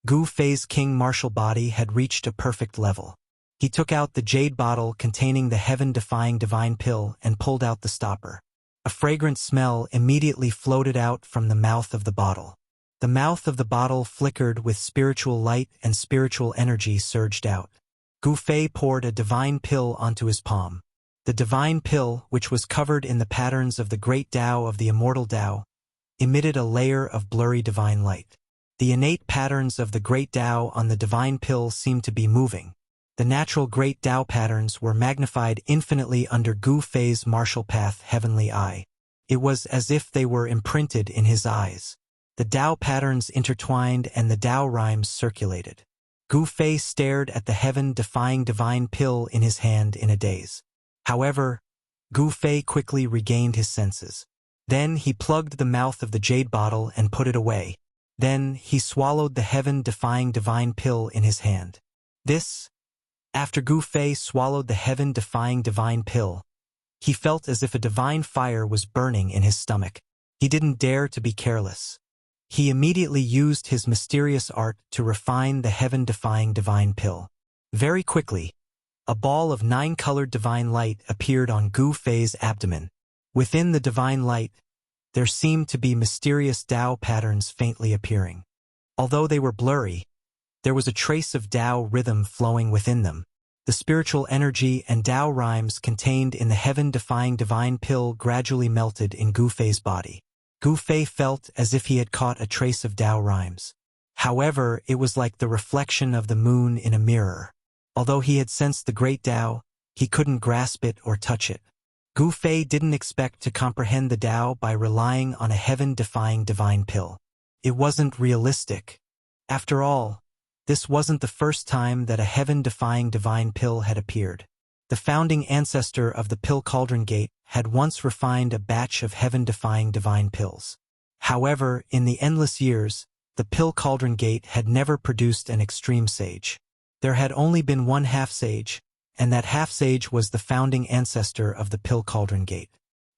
Gu Fei's king martial body had reached a perfect level. He took out the jade bottle containing the heaven-defying divine pill and pulled out the stopper. A fragrant smell immediately floated out from the mouth of the bottle. The mouth of the bottle flickered with spiritual light and spiritual energy surged out. Gu Fei poured a divine pill onto his palm. The divine pill, which was covered in the patterns of the great Tao of the Immortal Tao, emitted a layer of blurry divine light. The innate patterns of the great Tao on the divine pill seemed to be moving. The natural great Tao patterns were magnified infinitely under Gu Fei's martial path heavenly eye. It was as if they were imprinted in his eyes. The Tao patterns intertwined and the Tao rhymes circulated. Gu Fei stared at the heaven-defying divine pill in his hand in a daze. However, Gu Fei quickly regained his senses. Then he plugged the mouth of the jade bottle and put it away. Then he swallowed the heaven-defying divine pill in his hand. After Gu Fei swallowed the heaven-defying divine pill, he felt as if a divine fire was burning in his stomach. He didn't dare to be careless. He immediately used his mysterious art to refine the heaven-defying divine pill. Very quickly, a ball of 9-colored divine light appeared on Gu Fei's abdomen. Within the divine light, there seemed to be mysterious Tao patterns faintly appearing. Although they were blurry, there was a trace of Tao rhythm flowing within them. The spiritual energy and Tao rhymes contained in the heaven-defying divine pill gradually melted in Gu Fei's body. Gu Fei felt as if he had caught a trace of Tao rhymes. However, it was like the reflection of the moon in a mirror. Although he had sensed the great Tao, he couldn't grasp it or touch it. Gu Fei didn't expect to comprehend the Tao by relying on a heaven-defying divine pill. It wasn't realistic. After all, this wasn't the first time that a heaven-defying divine pill had appeared. The founding ancestor of the Pill Cauldron Gate had once refined a batch of heaven-defying divine pills. However, in the endless years, the Pill Cauldron Gate had never produced an extreme sage. There had only been one half-sage, and that half-sage was the founding ancestor of the Pill Cauldron Gate.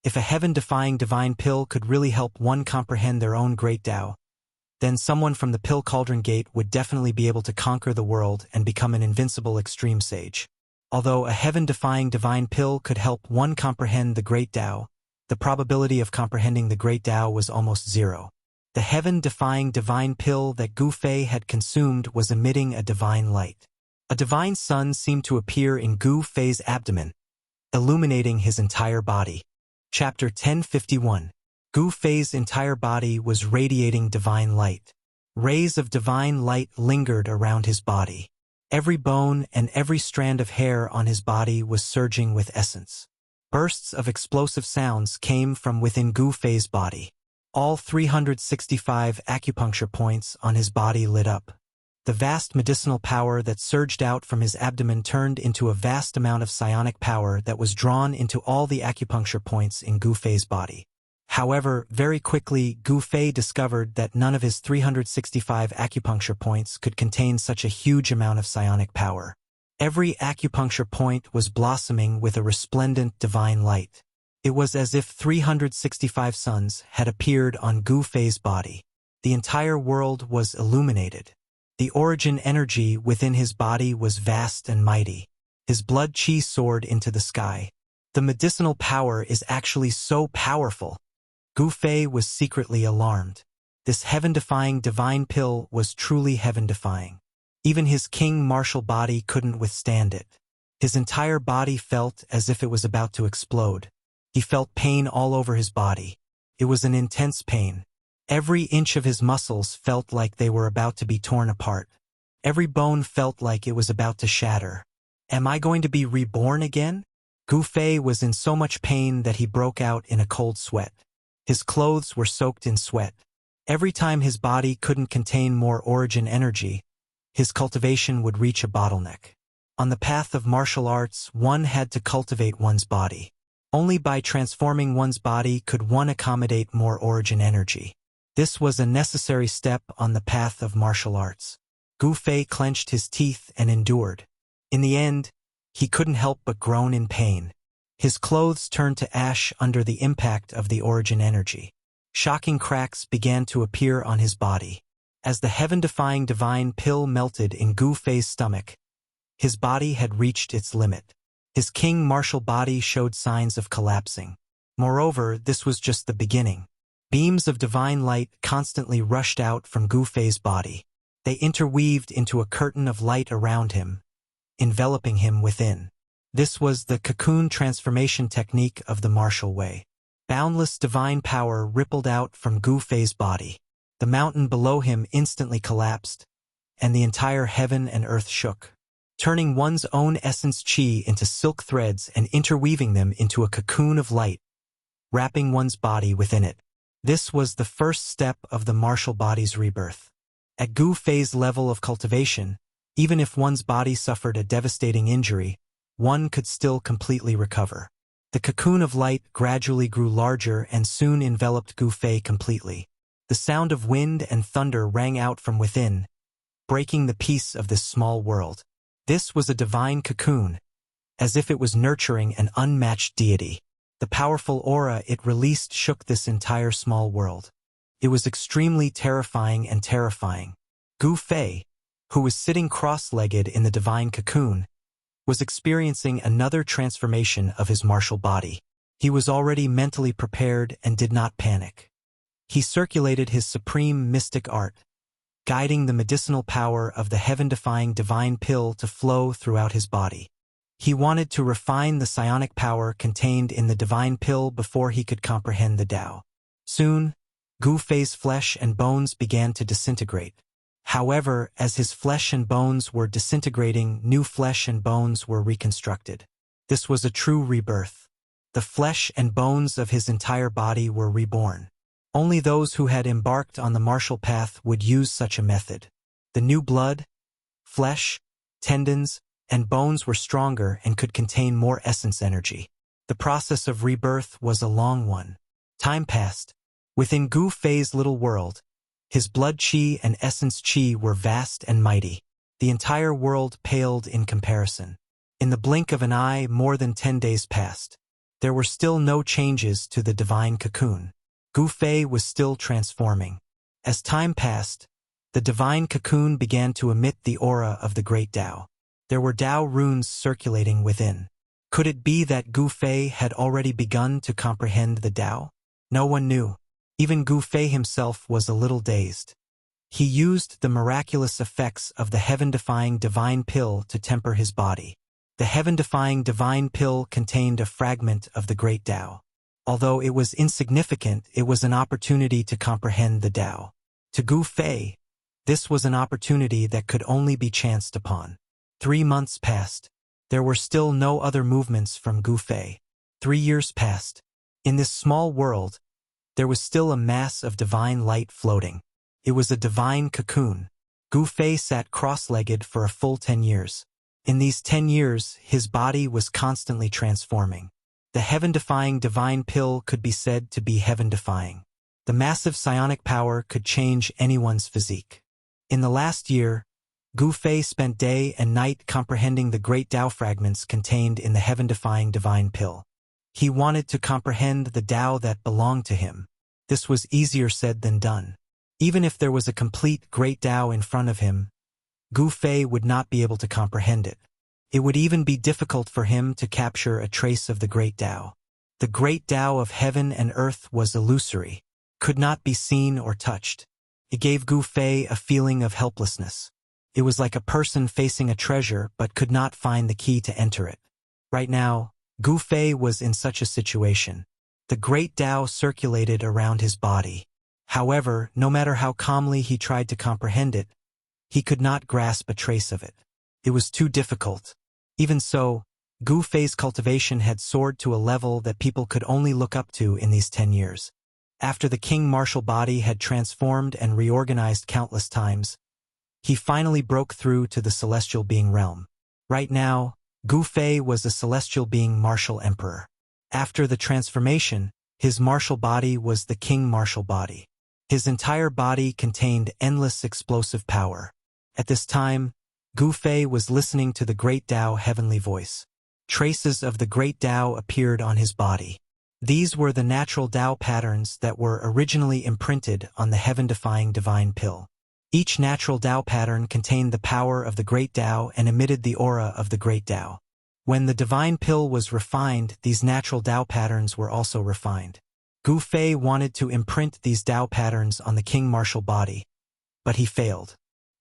If a heaven-defying divine pill could really help one comprehend their own great Tao, then someone from the Pill Cauldron Gate would definitely be able to conquer the world and become an invincible extreme sage. Although a heaven-defying divine pill could help one comprehend the great Tao, the probability of comprehending the great Tao was almost zero. The heaven-defying divine pill that Gu Fei had consumed was emitting a divine light. A divine sun seemed to appear in Gu Fei's abdomen, illuminating his entire body. Chapter 1051. Gu Fei's entire body was radiating divine light. Rays of divine light lingered around his body. Every bone and every strand of hair on his body was surging with essence. Bursts of explosive sounds came from within Gu Fei's body. All 365 acupuncture points on his body lit up. The vast medicinal power that surged out from his abdomen turned into a vast amount of psionic power that was drawn into all the acupuncture points in Gu Fei's body. However, very quickly, Gu Fei discovered that none of his 365 acupuncture points could contain such a huge amount of psionic power. Every acupuncture point was blossoming with a resplendent divine light. It was as if 365 suns had appeared on Gu Fei's body. The entire world was illuminated. The origin energy within his body was vast and mighty. His blood qi soared into the sky. The medicinal power is actually so powerful. Gu Fei was secretly alarmed. This heaven-defying divine pill was truly heaven-defying. Even his king martial body couldn't withstand it. His entire body felt as if it was about to explode. He felt pain all over his body. It was an intense pain. Every inch of his muscles felt like they were about to be torn apart. Every bone felt like it was about to shatter. Am I going to be reborn again? Gu Fei was in so much pain that he broke out in a cold sweat. His clothes were soaked in sweat. Every time his body couldn't contain more origin energy, his cultivation would reach a bottleneck. On the path of martial arts, one had to cultivate one's body. Only by transforming one's body could one accommodate more origin energy. This was a necessary step on the path of martial arts. Gu Fei clenched his teeth and endured. In the end, he couldn't help but groan in pain. His clothes turned to ash under the impact of the origin energy. Shocking cracks began to appear on his body. As the heaven-defying divine pill melted in Gu Fei's stomach, his body had reached its limit. His king martial body showed signs of collapsing. Moreover, this was just the beginning. Beams of divine light constantly rushed out from Gu Fei's body. They interweaved into a curtain of light around him, enveloping him within. This was the cocoon transformation technique of the martial way. Boundless divine power rippled out from Gu Fei's body. The mountain below him instantly collapsed, and the entire heaven and earth shook. Turning one's own essence qi into silk threads and interweaving them into a cocoon of light, wrapping one's body within it. This was the first step of the martial body's rebirth. At Gu Fei's level of cultivation, even if one's body suffered a devastating injury, one could still completely recover. The cocoon of light gradually grew larger and soon enveloped Gu Fei completely. The sound of wind and thunder rang out from within, breaking the peace of this small world. This was a divine cocoon, as if it was nurturing an unmatched deity. The powerful aura it released shook this entire small world. It was extremely terrifying and terrifying. Gu Fei, who was sitting cross-legged in the divine cocoon, was experiencing another transformation of his martial body. He was already mentally prepared and did not panic. He circulated his supreme mystic art, guiding the medicinal power of the heaven-defying divine pill to flow throughout his body. He wanted to refine the psionic power contained in the divine pill before he could comprehend the Tao. Soon, Gu Fei's flesh and bones began to disintegrate. However, as his flesh and bones were disintegrating, new flesh and bones were reconstructed. This was a true rebirth. The flesh and bones of his entire body were reborn. Only those who had embarked on the martial path would use such a method. The new blood, flesh, tendons, and bones were stronger and could contain more essence energy. The process of rebirth was a long one. Time passed. Within Gu Fei's little world, his blood qi and essence qi were vast and mighty. The entire world paled in comparison. In the blink of an eye, more than 10 days passed. There were still no changes to the divine cocoon. Gu Fei was still transforming. As time passed, the divine cocoon began to emit the aura of the great Tao. There were Tao runes circulating within. Could it be that Gu Fei had already begun to comprehend the Tao? No one knew. Even Gu Fei himself was a little dazed. He used the miraculous effects of the heaven-defying divine pill to temper his body. The heaven-defying divine pill contained a fragment of the great Tao. Although it was insignificant, it was an opportunity to comprehend the Tao. To Gu Fei, this was an opportunity that could only be chanced upon. 3 months passed. There were still no other movements from Gu Fei. 3 years passed. In this small world, there was still a mass of divine light floating. It was a divine cocoon. Gu Fei sat cross-legged for a full 10 years. In these 10 years, his body was constantly transforming. The heaven-defying divine pill could be said to be heaven-defying. The massive psionic power could change anyone's physique. In the last year, Gu Fei spent day and night comprehending the great Tao fragments contained in the heaven-defying divine pill. He wanted to comprehend the Tao that belonged to him. This was easier said than done. Even if there was a complete great Tao in front of him, Gu Fei would not be able to comprehend it. It would even be difficult for him to capture a trace of the great Tao. The great Tao of heaven and earth was illusory, could not be seen or touched. It gave Gu Fei a feeling of helplessness. It was like a person facing a treasure but could not find the key to enter it. Right now, Gu Fei was in such a situation. The great Tao circulated around his body. However, no matter how calmly he tried to comprehend it, he could not grasp a trace of it. It was too difficult. Even so, Gu Fei's cultivation had soared to a level that people could only look up to in these 10 years. After the king martial body had transformed and reorganized countless times, he finally broke through to the celestial being realm. Right now, Gu Fei was a celestial being martial emperor. After the transformation, his martial body was the king martial body. His entire body contained endless explosive power. At this time, Gu Fei was listening to the great Tao heavenly voice. Traces of the great Tao appeared on his body. These were the natural Tao patterns that were originally imprinted on the heaven-defying divine pill. Each natural Tao pattern contained the power of the great Tao and emitted the aura of the great Tao. When the divine pill was refined, these natural Tao patterns were also refined. Gu Fei wanted to imprint these Tao patterns on the king martial body, but he failed.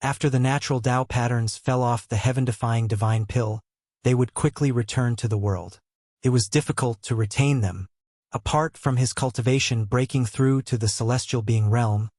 After the natural Tao patterns fell off the heaven-defying divine pill, they would quickly return to the world. It was difficult to retain them. Apart from his cultivation breaking through to the celestial being realm,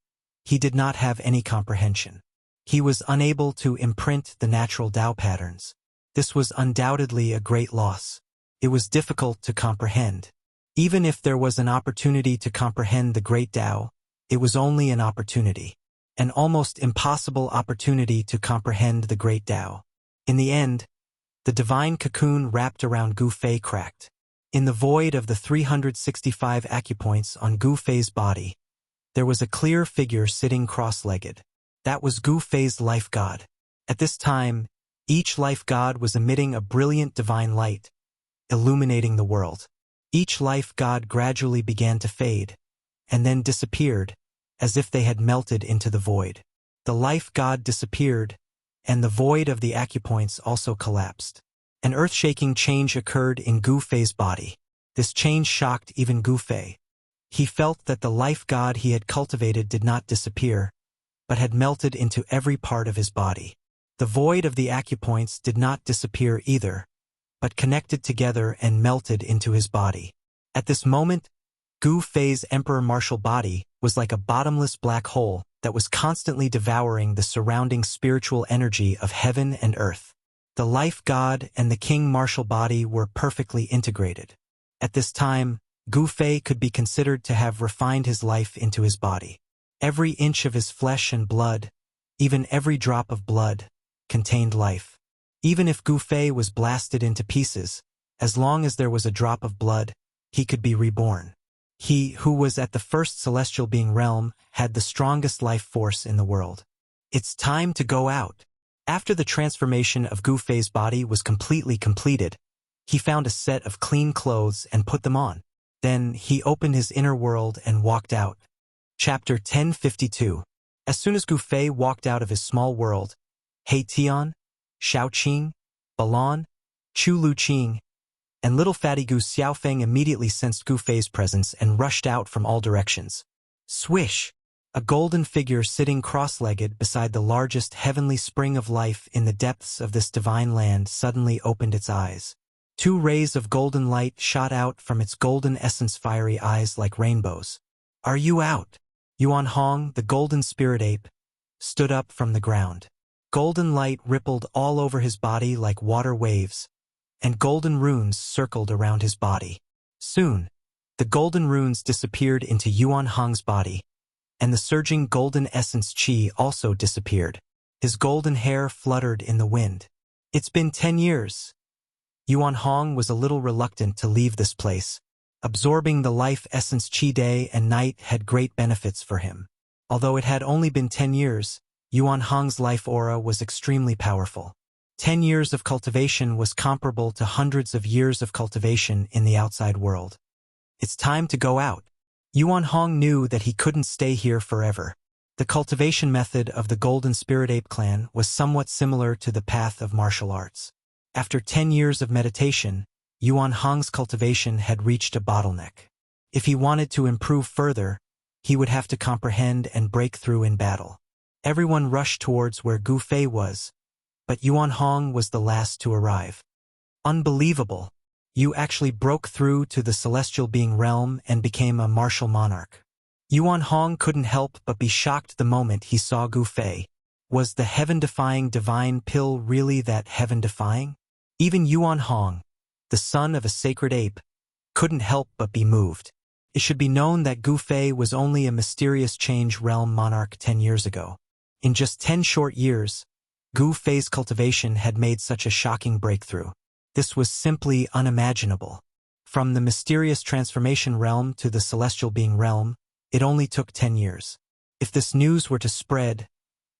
he did not have any comprehension. He was unable to imprint the natural Tao patterns. This was undoubtedly a great loss. It was difficult to comprehend. Even if there was an opportunity to comprehend the great Tao, it was only an opportunity. An almost impossible opportunity to comprehend the great Tao. In the end, the divine cocoon wrapped around Gu Fei cracked. In the void of the 365 acupoints on Gu Fei's body, there was a clear figure sitting cross-legged. That was Gu Fei's life god. At this time, each life god was emitting a brilliant divine light, illuminating the world. Each life god gradually began to fade, and then disappeared, as if they had melted into the void. The life god disappeared, and the void of the acupoints also collapsed. An earth-shaking change occurred in Gu Fei's body. This change shocked even Gu Fei. He felt that the life god he had cultivated did not disappear, but had melted into every part of his body. The void of the acupoints did not disappear either, but connected together and melted into his body. At this moment, Gu Fei's emperor martial body was like a bottomless black hole that was constantly devouring the surrounding spiritual energy of heaven and earth. The life god and the king martial body were perfectly integrated. At this time, Gu Fei could be considered to have refined his life into his body. Every inch of his flesh and blood, even every drop of blood, contained life. Even if Gu Fei was blasted into pieces, as long as there was a drop of blood, he could be reborn. He, who was at the first celestial being realm, had the strongest life force in the world. It's time to go out. After the transformation of Gu Fei's body was completely completed, he found a set of clean clothes and put them on. Then he opened his inner world and walked out. Chapter 1052. As soon as Gu Fei walked out of his small world, He Tian, Shao Qing, Balan, Chu Lu Qing, and little fatty Gu Xiaofeng immediately sensed Gu Fei's presence and rushed out from all directions. Swish! A golden figure sitting cross-legged beside the largest heavenly spring of life in the depths of this divine land suddenly opened its eyes. 2 rays of golden light shot out from its golden essence fiery eyes like rainbows. Are you out? Yuan Hong, the golden spirit ape, stood up from the ground. Golden light rippled all over his body like water waves, and golden runes circled around his body. Soon, the golden runes disappeared into Yuan Hong's body, and the surging golden essence qi also disappeared. His golden hair fluttered in the wind. It's been 10 years. Yuan Hong was a little reluctant to leave this place. Absorbing the life essence Qi day and night had great benefits for him. Although it had only been 10 years, Yuan Hong's life aura was extremely powerful. 10 years of cultivation was comparable to hundreds of years of cultivation in the outside world. It's time to go out. Yuan Hong knew that he couldn't stay here forever. The cultivation method of the Golden Spirit Ape clan was somewhat similar to the path of martial arts. After 10 years of meditation, Yuan Hong's cultivation had reached a bottleneck. If he wanted to improve further, he would have to comprehend and break through in battle. Everyone rushed towards where Gu Fei was, but Yuan Hong was the last to arrive. Unbelievable! You actually broke through to the celestial being realm and became a martial monarch. Yuan Hong couldn't help but be shocked the moment he saw Gu Fei. Was the heaven-defying divine pill really that heaven-defying? Even Yuan Hong, the son of a sacred ape, couldn't help but be moved. It should be known that Gu Fei was only a mysterious change realm monarch 10 years ago. In just 10 short years, Gu Fei's cultivation had made such a shocking breakthrough. This was simply unimaginable. From the mysterious transformation realm to the celestial being realm, it only took 10 years. If this news were to spread,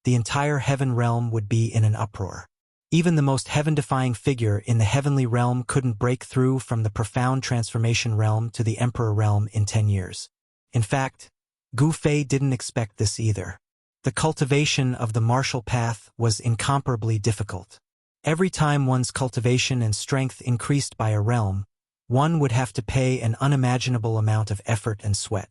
the entire heaven realm would be in an uproar. Even the most heaven-defying figure in the heavenly realm couldn't break through from the profound transformation realm to the emperor realm in 10 years. In fact, Gu Fei didn't expect this either. The cultivation of the martial path was incomparably difficult. Every time one's cultivation and strength increased by a realm, one would have to pay an unimaginable amount of effort and sweat.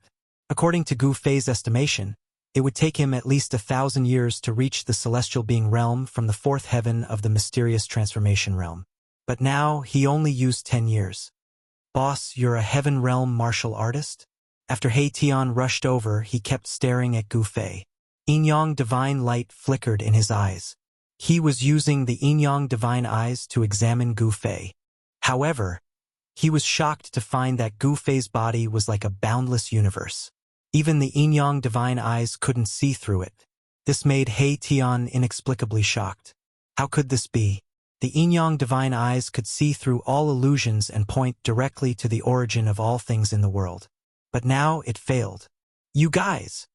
According to Gu Fei's estimation, it would take him at least 1,000 years to reach the celestial being realm from the fourth heaven of the mysterious transformation realm. But now he only used 10 years. Boss, you're a heaven realm martial artist? After He Tian rushed over, he kept staring at Gu Fei. Yin-yang divine light flickered in his eyes. He was using the yin-yang divine eyes to examine Gu Fei. However, he was shocked to find that Gu Fei's body was like a boundless universe. Even the yin-yang divine eyes couldn't see through it. This made He Tian inexplicably shocked. How could this be? The yin-yang divine eyes could see through all illusions and point directly to the origin of all things in the world. But now it failed. You guys!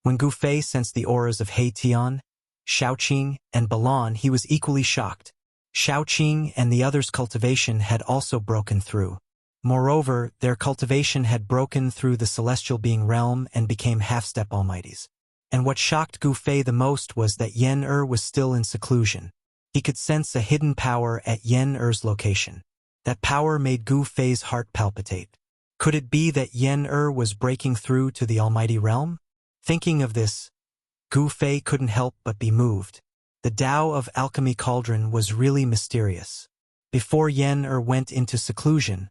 When Gu Fei sensed the auras of He Tian, Shaoqing, and Balan, he was equally shocked. Shaoqing and the others' cultivation had also broken through. Moreover, their cultivation had broken through the celestial being realm and became half-step almighties. And what shocked Gu Fei the most was that Yen was still in seclusion. He could sense a hidden power at Yen location. That power made Gu Fei's heart palpitate. Could it be that Yen was breaking through to the almighty realm? Thinking of this, Gu Fei couldn't help but be moved. The Tao of Alchemy Cauldron was really mysterious. Before Yen went into seclusion,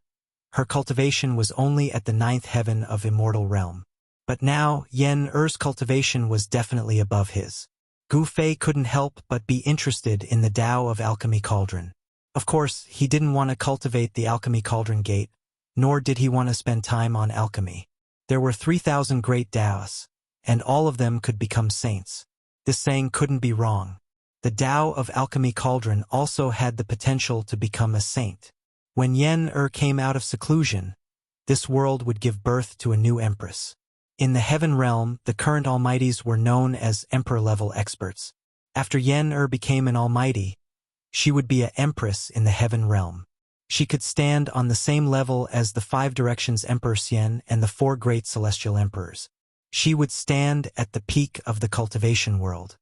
her cultivation was only at the 9th heaven of Immortal realm. But now, Yen-er's cultivation was definitely above his. Gu Fei couldn't help but be interested in the Tao of Alchemy Cauldron. Of course, he didn't want to cultivate the Alchemy Cauldron gate, nor did he want to spend time on alchemy. There were 3,000 great Taos, and all of them could become saints. This saying couldn't be wrong. The Tao of Alchemy Cauldron also had the potential to become a saint. When Yen came out of seclusion, this world would give birth to a new empress. In the heaven realm, the current almighties were known as emperor-level experts. After Yen became an almighty, she would be an empress in the heaven realm. She could stand on the same level as the 5 directions Emperor Xian and the 4 great celestial emperors. She would stand at the peak of the cultivation world.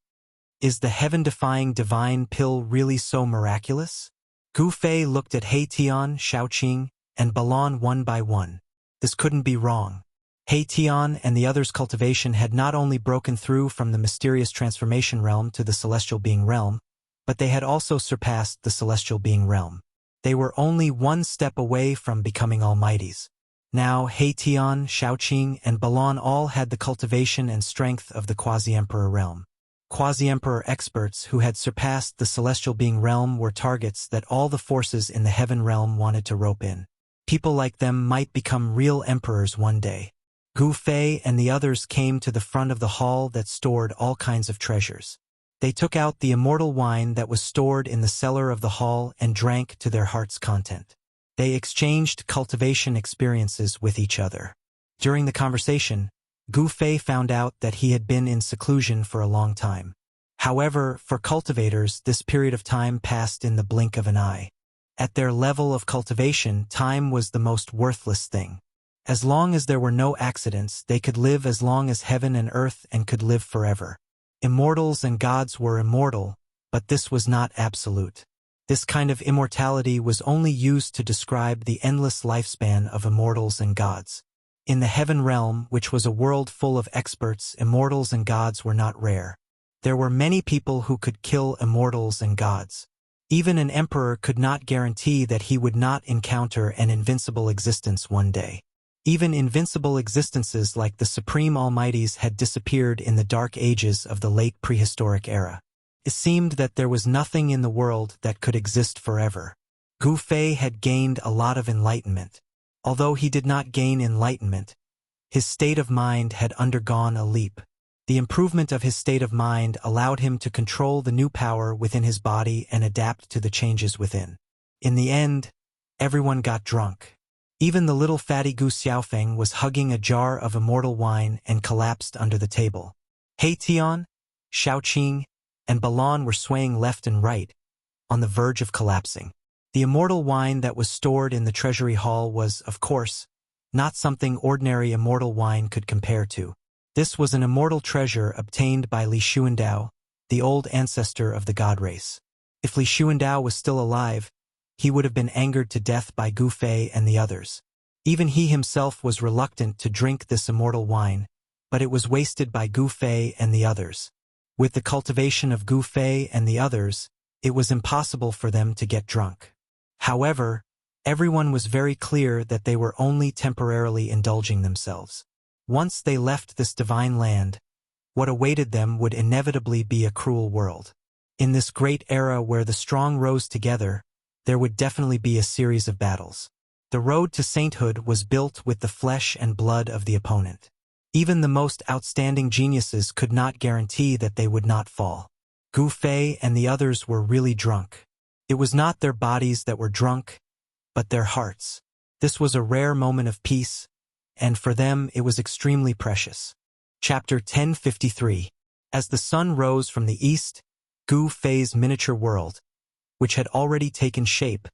Is the heaven-defying divine pill really so miraculous? Gu Fei looked at He Tian, Shaoqing, and Balan one by one. This couldn't be wrong. He Tian and the others' cultivation had not only broken through from the mysterious transformation realm to the celestial being realm, but they had also surpassed the celestial being realm. They were only one step away from becoming almighties. Now He Tian, Shaoqing, and Balan all had the cultivation and strength of the quasi-emperor realm. Quasi-emperor experts who had surpassed the celestial being realm were targets that all the forces in the heaven realm wanted to rope in. People like them might become real emperors one day. Gu Fei and the others came to the front of the hall that stored all kinds of treasures. They took out the immortal wine that was stored in the cellar of the hall and drank to their heart's content. They exchanged cultivation experiences with each other. During the conversation, Gu Fei found out that he had been in seclusion for a long time. However, for cultivators, this period of time passed in the blink of an eye. At their level of cultivation, time was the most worthless thing. As long as there were no accidents, they could live as long as heaven and earth and could live forever. Immortals and gods were immortal, but this was not absolute. This kind of immortality was only used to describe the endless lifespan of immortals and gods. In the heaven realm, which was a world full of experts, immortals and gods were not rare. There were many people who could kill immortals and gods. Even an emperor could not guarantee that he would not encounter an invincible existence one day. Even invincible existences like the Supreme Almighties had disappeared in the dark ages of the late prehistoric era. It seemed that there was nothing in the world that could exist forever. Gu Fei had gained a lot of enlightenment. Although he did not gain enlightenment, his state of mind had undergone a leap. The improvement of his state of mind allowed him to control the new power within his body and adapt to the changes within. In the end, everyone got drunk. Even the little fatty Gu Xiaofeng was hugging a jar of immortal wine and collapsed under the table. He Tian, Shaoqing, and Balan were swaying left and right, on the verge of collapsing. The immortal wine that was stored in the treasury hall was, of course, not something ordinary immortal wine could compare to. This was an immortal treasure obtained by Li Xuandao, the old ancestor of the god race. If Li Xuandao was still alive, he would have been angered to death by Gu Fei and the others. Even he himself was reluctant to drink this immortal wine, but it was wasted by Gu Fei and the others. With the cultivation of Gu Fei and the others, it was impossible for them to get drunk. However, everyone was very clear that they were only temporarily indulging themselves. Once they left this divine land, what awaited them would inevitably be a cruel world. In this great era where the strong rose together, there would definitely be a series of battles. The road to sainthood was built with the flesh and blood of the opponent. Even the most outstanding geniuses could not guarantee that they would not fall. Gu Fei and the others were really drunk. It was not their bodies that were drunk, but their hearts. This was a rare moment of peace, and for them it was extremely precious. Chapter 1053. As the sun rose from the east, Gu Fei's miniature world, which had already taken shape,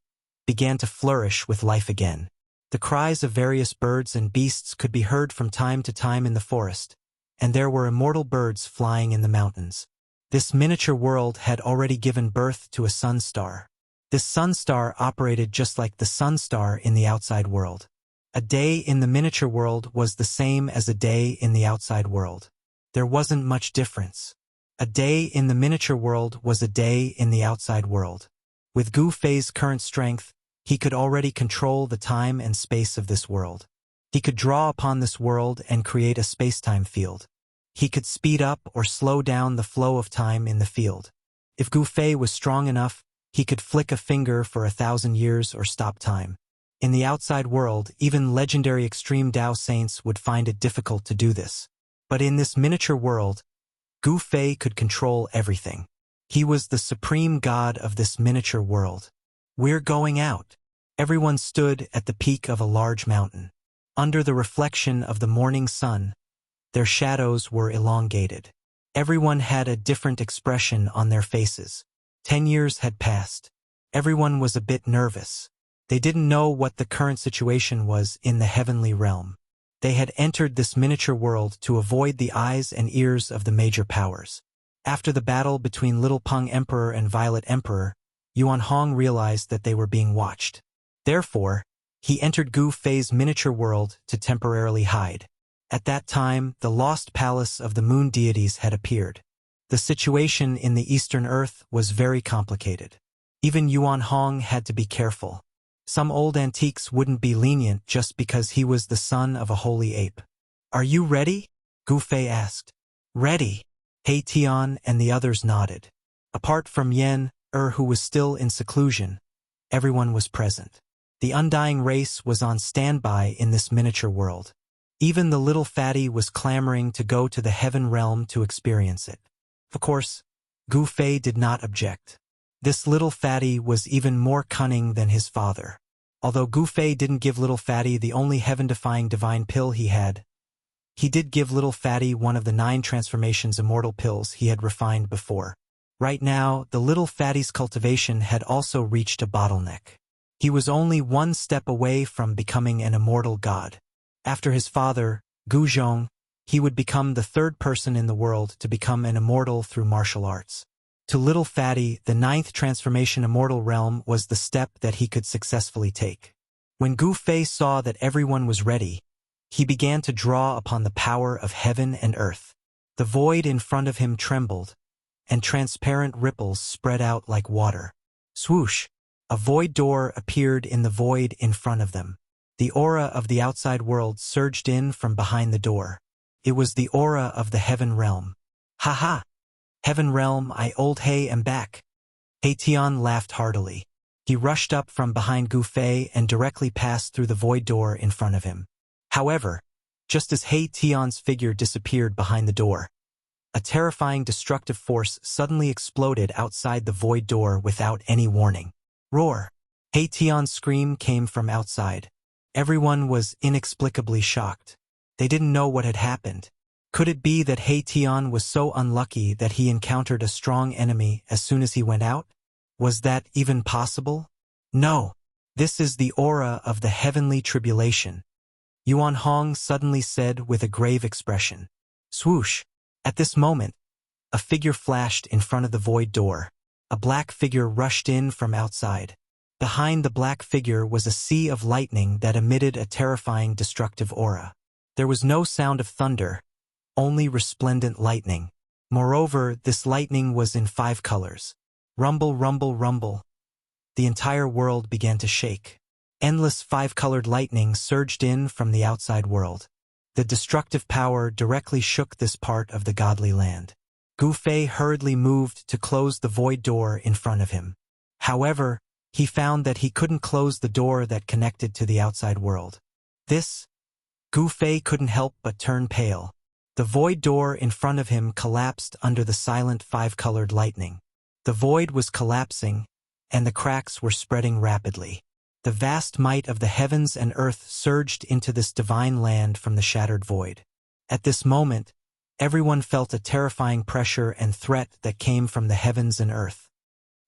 began to flourish with life again. The cries of various birds and beasts could be heard from time to time in the forest, and there were immortal birds flying in the mountains. This miniature world had already given birth to a sun star. This sun star operated just like the sun star in the outside world. A day in the miniature world was the same as a day in the outside world. There wasn't much difference. A day in the miniature world was a day in the outside world. With Gu Fei's current strength, he could already control the time and space of this world. He could draw upon this world and create a space-time field. He could speed up or slow down the flow of time in the field. If Gu Fei was strong enough, he could flick a finger for 1,000 years or stop time. In the outside world, even legendary extreme Dao saints would find it difficult to do this. But in this miniature world, Gu Fei could control everything. He was the supreme god of this miniature world. We're going out. Everyone stood at the peak of a large mountain. Under the reflection of the morning sun, their shadows were elongated. Everyone had a different expression on their faces. 10 years had passed. Everyone was a bit nervous. They didn't know what the current situation was in the heavenly realm. They had entered this miniature world to avoid the eyes and ears of the major powers. After the battle between Little Peng Emperor and Violet Emperor, Yuan Hong realized that they were being watched. Therefore, he entered Gu Fei's miniature world to temporarily hide. At that time, the lost palace of the moon deities had appeared. The situation in the Eastern Earth was very complicated. Even Yuan Hong had to be careful. Some old antiques wouldn't be lenient just because he was the son of a holy ape. "Are you ready?" Gu Fei asked. "Ready." He Tian and the others nodded. Apart from Yen, who was still in seclusion, everyone was present. The undying race was on standby in this miniature world. Even the little fatty was clamoring to go to the heaven realm to experience it. Of course, Gu Fei did not object. This little fatty was even more cunning than his father. Although Gu Fei didn't give little fatty the only heaven-defying divine pill he had, he did give little fatty one of the 9 transformations immortal pills he had refined before. Right now, the little fatty's cultivation had also reached a bottleneck. He was only one step away from becoming an immortal god. After his father, Gu Zhong, he would become the 3rd person in the world to become an immortal through martial arts. To little fatty, the 9th transformation immortal realm was the step that he could successfully take. When Gu Fei saw that everyone was ready, he began to draw upon the power of heaven and earth. The void in front of him trembled, and transparent ripples spread out like water. Swoosh! A void door appeared in the void in front of them. The aura of the outside world surged in from behind the door. It was the aura of the heaven realm. Ha ha! Heaven realm, I old Hei am back. Hei Tian laughed heartily. He rushed up from behind Gu Fei and directly passed through the void door in front of him. However, just as Hei Tian's figure disappeared behind the door, a terrifying destructive force suddenly exploded outside the void door without any warning. Roar! Hei Tian's scream came from outside. Everyone was inexplicably shocked. They didn't know what had happened. Could it be that Hei Tian was so unlucky that he encountered a strong enemy as soon as he went out? Was that even possible? No. This is the aura of the heavenly tribulation, Yuan Hong suddenly said with a grave expression. Swoosh! At this moment, a figure flashed in front of the void door. A black figure rushed in from outside. Behind the black figure was a sea of lightning that emitted a terrifying destructive aura. There was no sound of thunder, only resplendent lightning. Moreover, this lightning was in 5 colors. Rumble, rumble, rumble. The entire world began to shake. Endless 5-colored lightning surged in from the outside world. The destructive power directly shook this part of the godly land. Gu Fei hurriedly moved to close the void door in front of him. However, he found that he couldn't close the door that connected to the outside world. Gu Fei couldn't help but turn pale. The void door in front of him collapsed under the silent 5-colored lightning. The void was collapsing, and the cracks were spreading rapidly. The vast might of the heavens and earth surged into this divine land from the shattered void. At this moment, everyone felt a terrifying pressure and threat that came from the heavens and earth.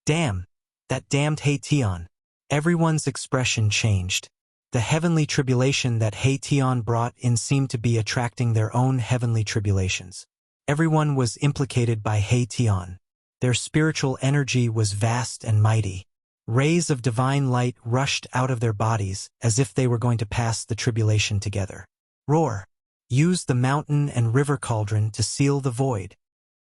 Damn! That damned Hei Tian! Everyone's expression changed. The heavenly tribulation that Hei Tian brought in seemed to be attracting their own heavenly tribulations. Everyone was implicated by Hei Tian. Their spiritual energy was vast and mighty. Rays of divine light rushed out of their bodies as if they were going to pass the tribulation together. Roar! Use the mountain and river cauldron to seal the void.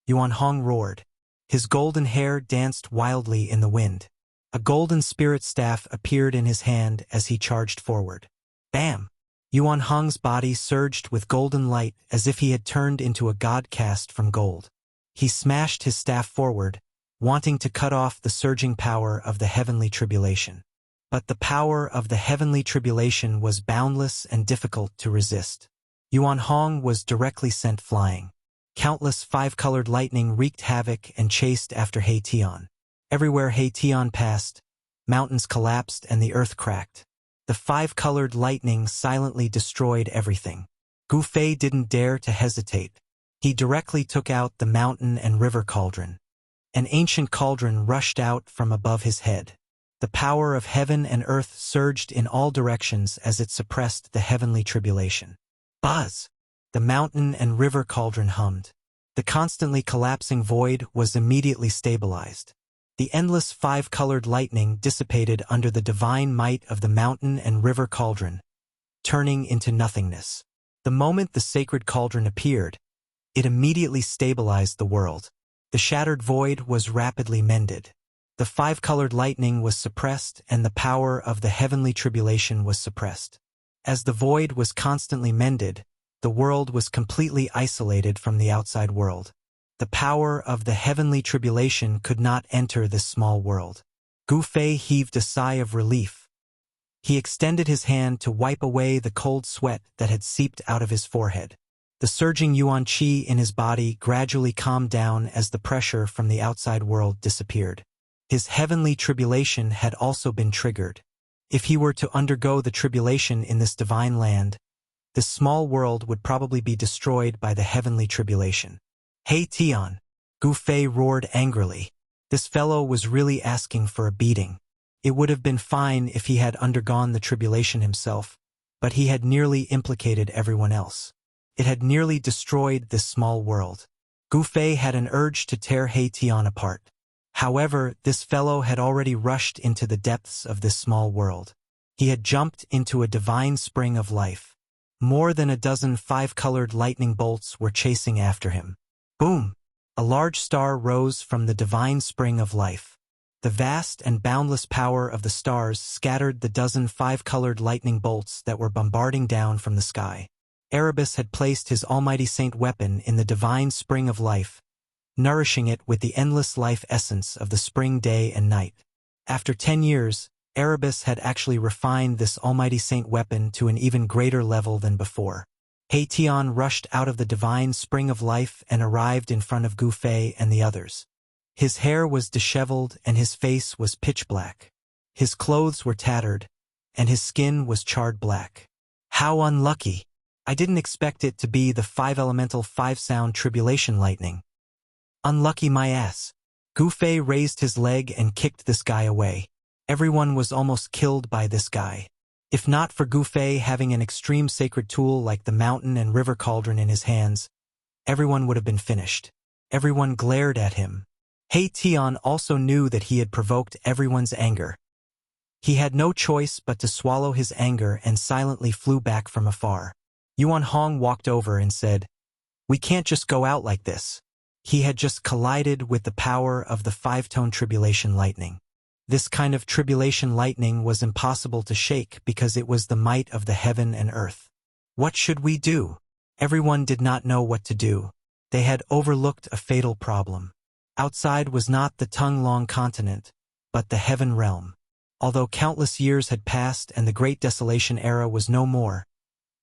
Yuan Hong roared. His golden hair danced wildly in the wind. A golden spirit staff appeared in his hand as he charged forward. Bam! Yuan Hong's body surged with golden light as if he had turned into a god cast from gold. He smashed his staff forward, wanting to cut off the surging power of the heavenly tribulation. But the power of the heavenly tribulation was boundless and difficult to resist. Yuan Hong was directly sent flying. Countless 5-colored lightning wreaked havoc and chased after Hei Tian. Everywhere Hei Tian passed, mountains collapsed and the earth cracked. The 5-colored lightning silently destroyed everything. Gu Fei didn't dare to hesitate. He directly took out the mountain and river cauldron. An ancient cauldron rushed out from above his head. The power of heaven and earth surged in all directions as it suppressed the heavenly tribulation. Buzz! The mountain and river cauldron hummed. The constantly collapsing void was immediately stabilized. The endless 5-colored lightning dissipated under the divine might of the mountain and river cauldron, turning into nothingness. The moment the sacred cauldron appeared, it immediately stabilized the world. The shattered void was rapidly mended. The 5-colored lightning was suppressed and the power of the heavenly tribulation was suppressed. As the void was constantly mended, the world was completely isolated from the outside world. The power of the heavenly tribulation could not enter this small world. Gu Fei heaved a sigh of relief. He extended his hand to wipe away the cold sweat that had seeped out of his forehead. The surging yuan qi in his body gradually calmed down as the pressure from the outside world disappeared. His heavenly tribulation had also been triggered. If he were to undergo the tribulation in this divine land, this small world would probably be destroyed by the heavenly tribulation. "Hey Tian!" Gu Fei roared angrily. This fellow was really asking for a beating. It would have been fine if he had undergone the tribulation himself, but he had nearly implicated everyone else. It had nearly destroyed this small world. Gu Fei had an urge to tear He Tian apart. However, this fellow had already rushed into the depths of this small world. He had jumped into a divine spring of life. More than a dozen five-colored lightning bolts were chasing after him. Boom! A large star rose from the divine spring of life. The vast and boundless power of the stars scattered the dozen five-colored lightning bolts that were bombarding down from the sky. Erebus had placed his almighty saint weapon in the divine spring of life, nourishing it with the endless life essence of the spring day and night. After 10 years, Erebus had actually refined this almighty saint weapon to an even greater level than before. He Tian rushed out of the divine spring of life and arrived in front of Gu Fei and the others. His hair was disheveled and his face was pitch black. His clothes were tattered, and his skin was charred black. How unlucky! I didn't expect it to be the five-elemental five-sound tribulation lightning. Unlucky my ass. Gu Fei raised his leg and kicked this guy away. Everyone was almost killed by this guy. If not for Gu Fei having an extreme sacred tool like the mountain and river cauldron in his hands, everyone would have been finished. Everyone glared at him. He Tian also knew that he had provoked everyone's anger. He had no choice but to swallow his anger and silently flew back from afar. Yuan Hong walked over and said, "We can't just go out like this." He had just collided with the power of the five-tone tribulation lightning. This kind of tribulation lightning was impossible to shake because it was the might of the heaven and earth. What should we do? Everyone did not know what to do. They had overlooked a fatal problem. Outside was not the tongue-long continent, but the heaven realm. Although countless years had passed and the Great Desolation era was no more,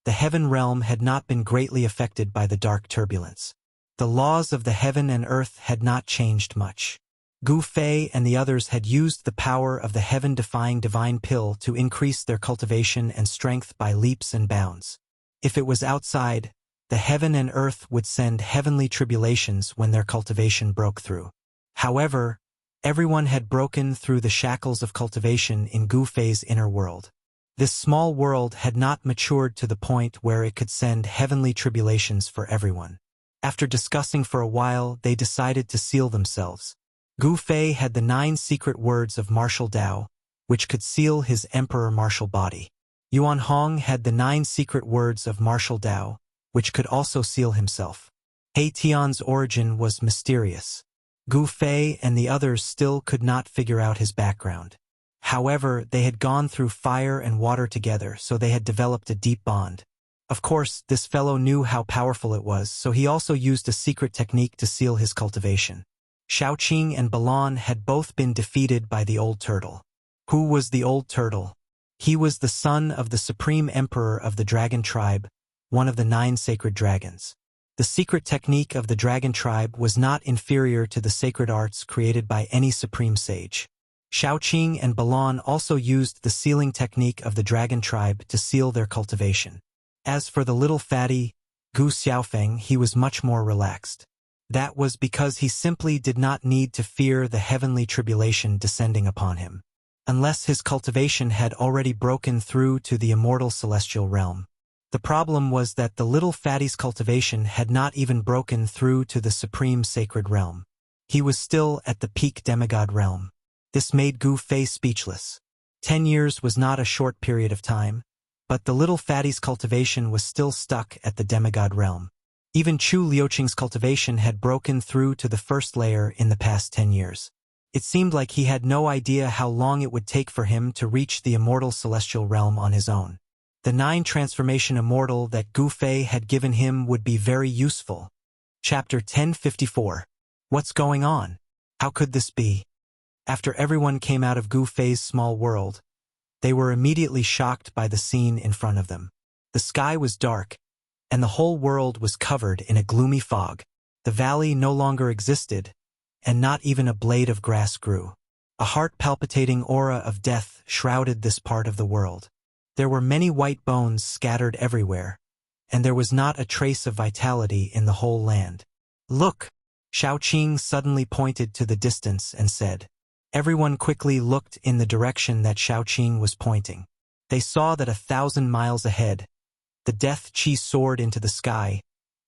the heaven realm had not been greatly affected by the dark turbulence. The laws of the heaven and earth had not changed much. Gu Fei and the others had used the power of the heaven-defying divine pill to increase their cultivation and strength by leaps and bounds. If it was outside, the heaven and earth would send heavenly tribulations when their cultivation broke through. However, everyone had broken through the shackles of cultivation in Gu Fei's inner world. This small world had not matured to the point where it could send heavenly tribulations for everyone. After discussing for a while, they decided to seal themselves. Gu Fei had the 9 secret words of martial Tao, which could seal his emperor martial body. Yuan Hong had the 9 secret words of martial Tao, which could also seal himself. He Tian's origin was mysterious. Gu Fei and the others still could not figure out his background. However, they had gone through fire and water together, so they had developed a deep bond. Of course, this fellow knew how powerful it was, so he also used a secret technique to seal his cultivation. Shaoqing and Balan had both been defeated by the old turtle. Who was the old turtle? He was the son of the supreme emperor of the dragon tribe, one of the 9 sacred dragons. The secret technique of the dragon tribe was not inferior to the sacred arts created by any supreme sage. Shaoqing and Balan also used the sealing technique of the dragon tribe to seal their cultivation. As for the little fatty, Gu Xiaofeng, he was much more relaxed. That was because he simply did not need to fear the heavenly tribulation descending upon him, unless his cultivation had already broken through to the immortal celestial realm. The problem was that the little fatty's cultivation had not even broken through to the supreme sacred realm. He was still at the peak demigod realm. This made Gu Fei speechless. 10 years was not a short period of time, but the little fatty's cultivation was still stuck at the demigod realm. Even Chu Liuqing's cultivation had broken through to the first layer in the past 10 years. It seemed like he had no idea how long it would take for him to reach the immortal celestial realm on his own. The 9 transformation immortal that Gu Fei had given him would be very useful. Chapter 1054. What's going on? How could this be? After everyone came out of Gu Fei's small world, they were immediately shocked by the scene in front of them. The sky was dark, and the whole world was covered in a gloomy fog. The valley no longer existed, and not even a blade of grass grew. A heart-palpitating aura of death shrouded this part of the world. There were many white bones scattered everywhere, and there was not a trace of vitality in the whole land. "Look!" Shaoqing suddenly pointed to the distance and said. Everyone quickly looked in the direction that Shaoqing was pointing. They saw that 1,000 miles ahead, the death chi soared into the sky,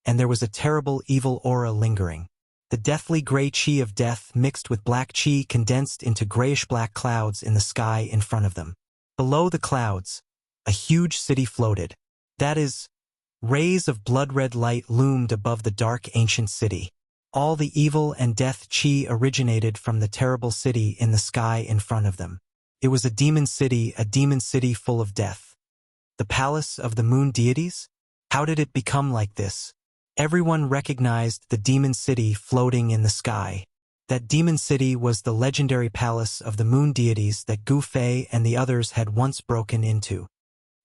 and there was a terrible evil aura lingering. The deathly gray chi of death mixed with black chi condensed into grayish-black clouds in the sky in front of them. Below the clouds, a huge city floated. That is, rays of blood-red light loomed above the dark ancient city. All the evil and death chi originated from the terrible city in the sky in front of them. It was a demon city full of death. The palace of the moon deities? How did it become like this? Everyone recognized the demon city floating in the sky. That demon city was the legendary palace of the moon deities that Gu Fei and the others had once broken into.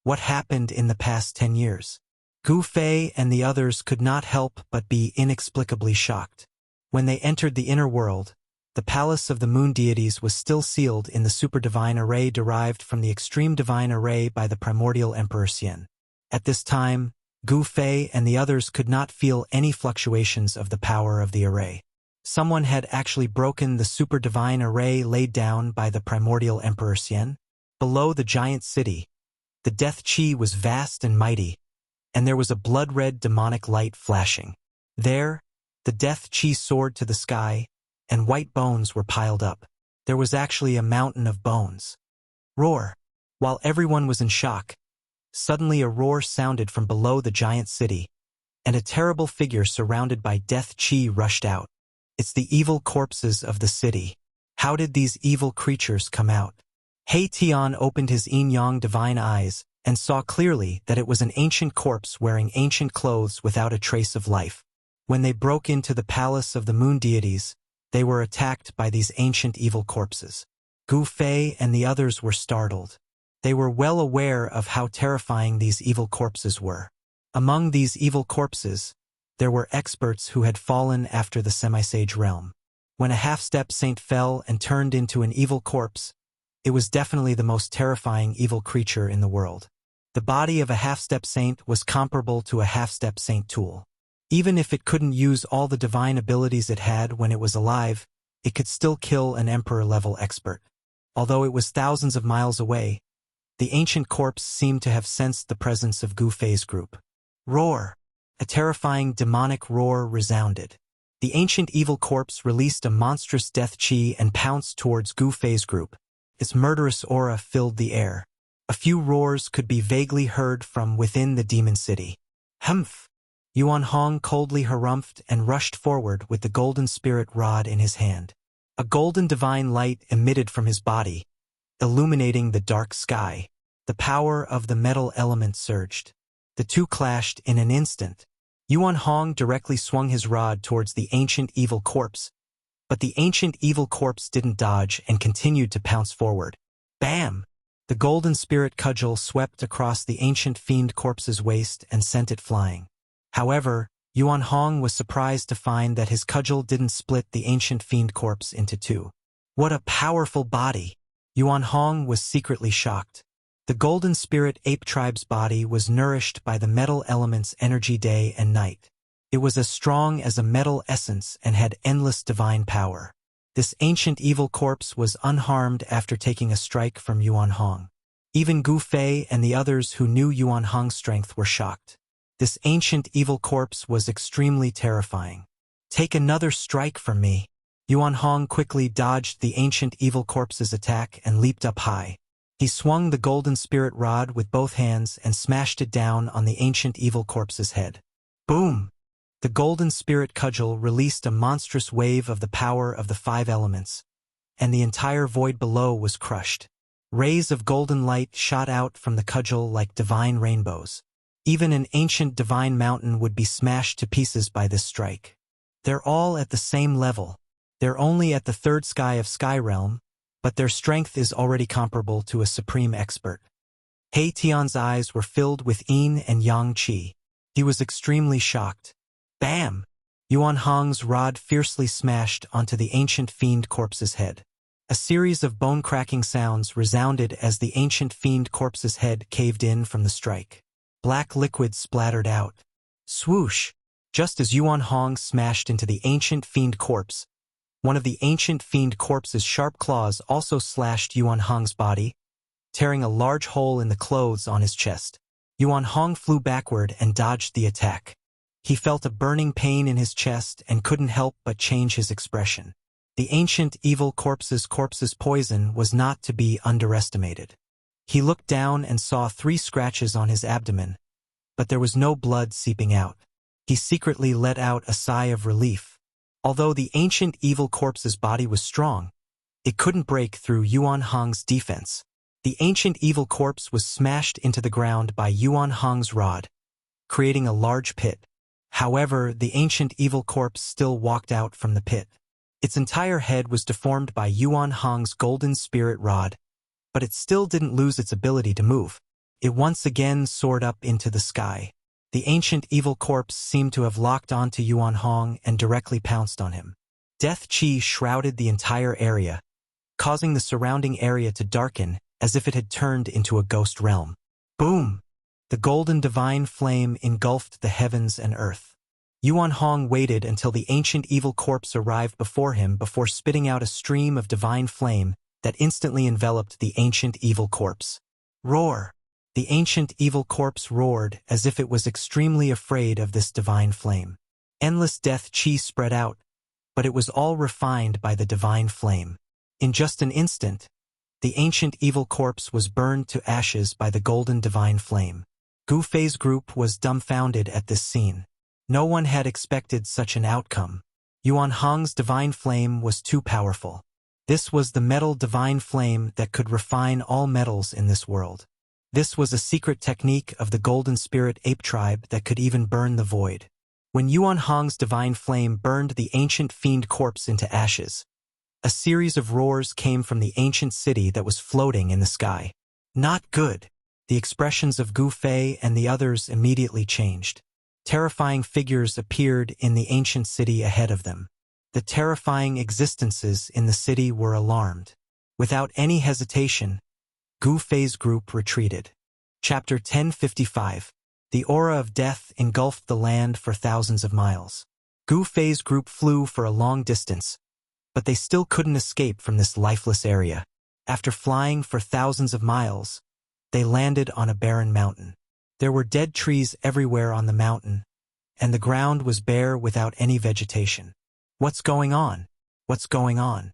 What happened in the past 10 years? Gu Fei and the others could not help but be inexplicably shocked. When they entered the inner world, the palace of the moon deities was still sealed in the super divine array derived from the extreme divine array by the primordial Emperor Xian. At this time, Gu Fei and the others could not feel any fluctuations of the power of the array. Someone had actually broken the super divine array laid down by the primordial Emperor Xian. Below the giant city, the death chi was vast and mighty, and there was a blood-red demonic light flashing. There, the death chi soared to the sky, and white bones were piled up. There was actually a mountain of bones. Roar! While everyone was in shock, suddenly a roar sounded from below the giant city, and a terrible figure surrounded by death chi rushed out. It's the evil corpses of the city. How did these evil creatures come out? He Tian opened his yin-yang divine eyes and saw clearly that it was an ancient corpse wearing ancient clothes without a trace of life. When they broke into the palace of the moon deities, they were attacked by these ancient evil corpses. Gu Fei and the others were startled. They were well aware of how terrifying these evil corpses were. Among these evil corpses, there were experts who had fallen after the semi-sage realm. When a half-step saint fell and turned into an evil corpse, it was definitely the most terrifying evil creature in the world. The body of a half-step saint was comparable to a half-step saint tool. Even if it couldn't use all the divine abilities it had when it was alive, it could still kill an emperor-level expert. Although it was thousands of miles away, the ancient corpse seemed to have sensed the presence of Gu Fei's group. Roar! A terrifying demonic roar resounded. The ancient evil corpse released a monstrous death chi and pounced towards Gu Fei's group. Its murderous aura filled the air. A few roars could be vaguely heard from within the demon city. Humph! Yuan Hong coldly harumphed and rushed forward with the golden spirit rod in his hand. A golden divine light emitted from his body, illuminating the dark sky. The power of the metal element surged. The two clashed in an instant. Yuan Hong directly swung his rod towards the ancient evil corpse, but the ancient evil corpse didn't dodge and continued to pounce forward. Bam! The golden spirit cudgel swept across the ancient fiend corpse's waist and sent it flying. However, Yuan Hong was surprised to find that his cudgel didn't split the ancient fiend corpse into two. What a powerful body! Yuan Hong was secretly shocked. The golden spirit ape tribe's body was nourished by the metal element's energy day and night. It was as strong as a metal essence and had endless divine power. This ancient evil corpse was unharmed after taking a strike from Yuan Hong. Even Gu Fei and the others who knew Yuan Hong's strength were shocked. This ancient evil corpse was extremely terrifying. Take another strike from me. Yuan Hong quickly dodged the ancient evil corpse's attack and leaped up high. He swung the golden spirit rod with both hands and smashed it down on the ancient evil corpse's head. Boom! The golden spirit cudgel released a monstrous wave of the power of the 5 elements, and the entire void below was crushed. Rays of golden light shot out from the cudgel like divine rainbows. Even an ancient divine mountain would be smashed to pieces by this strike. They're all at the same level. They're only at the 3rd sky of Sky Realm, but their strength is already comparable to a supreme expert. He Tian's eyes were filled with yin and yang qi. He was extremely shocked. Bam! Yuan Hong's rod fiercely smashed onto the ancient fiend corpse's head. A series of bone-cracking sounds resounded as the ancient fiend corpse's head caved in from the strike. Black liquid splattered out. Swoosh! Just as Yuan Hong smashed into the ancient fiend corpse, one of the ancient fiend corpse's sharp claws also slashed Yuan Hong's body, tearing a large hole in the clothes on his chest. Yuan Hong flew backward and dodged the attack. He felt a burning pain in his chest and couldn't help but change his expression. The ancient evil corpse's poison was not to be underestimated. He looked down and saw 3 scratches on his abdomen, but there was no blood seeping out. He secretly let out a sigh of relief. Although the ancient evil corpse's body was strong, it couldn't break through Yuan Hong's defense. The ancient evil corpse was smashed into the ground by Yuan Hong's rod, creating a large pit. However, the ancient evil corpse still walked out from the pit. Its entire head was deformed by Yuan Hong's golden spirit rod, but it still didn't lose its ability to move. It once again soared up into the sky. The ancient evil corpse seemed to have locked onto Yuan Hong and directly pounced on him. Death Qi shrouded the entire area, causing the surrounding area to darken as if it had turned into a ghost realm. Boom! The golden divine flame engulfed the heavens and earth. Yuan Hong waited until the ancient evil corpse arrived before him before spitting out a stream of divine flame that instantly enveloped the ancient evil corpse. Roar! The ancient evil corpse roared as if it was extremely afraid of this divine flame. Endless death Qi spread out, but it was all refined by the divine flame. In just an instant, the ancient evil corpse was burned to ashes by the golden divine flame. Gu Fei's group was dumbfounded at this scene. No one had expected such an outcome. Yuan Hong's divine flame was too powerful. This was the metal divine flame that could refine all metals in this world. This was a secret technique of the golden spirit ape tribe that could even burn the void. When Yuan Hong's divine flame burned the ancient fiend corpse into ashes, a series of roars came from the ancient city that was floating in the sky. Not good. The expressions of Gu Fei and the others immediately changed. Terrifying figures appeared in the ancient city ahead of them. The terrifying existences in the city were alarmed. Without any hesitation, Gu Fei's group retreated. Chapter 1055. The aura of death engulfed the land for thousands of miles. Gu Fei's group flew for a long distance, but they still couldn't escape from this lifeless area. After flying for thousands of miles, they landed on a barren mountain. There were dead trees everywhere on the mountain, and the ground was bare without any vegetation. What's going on? What's going on?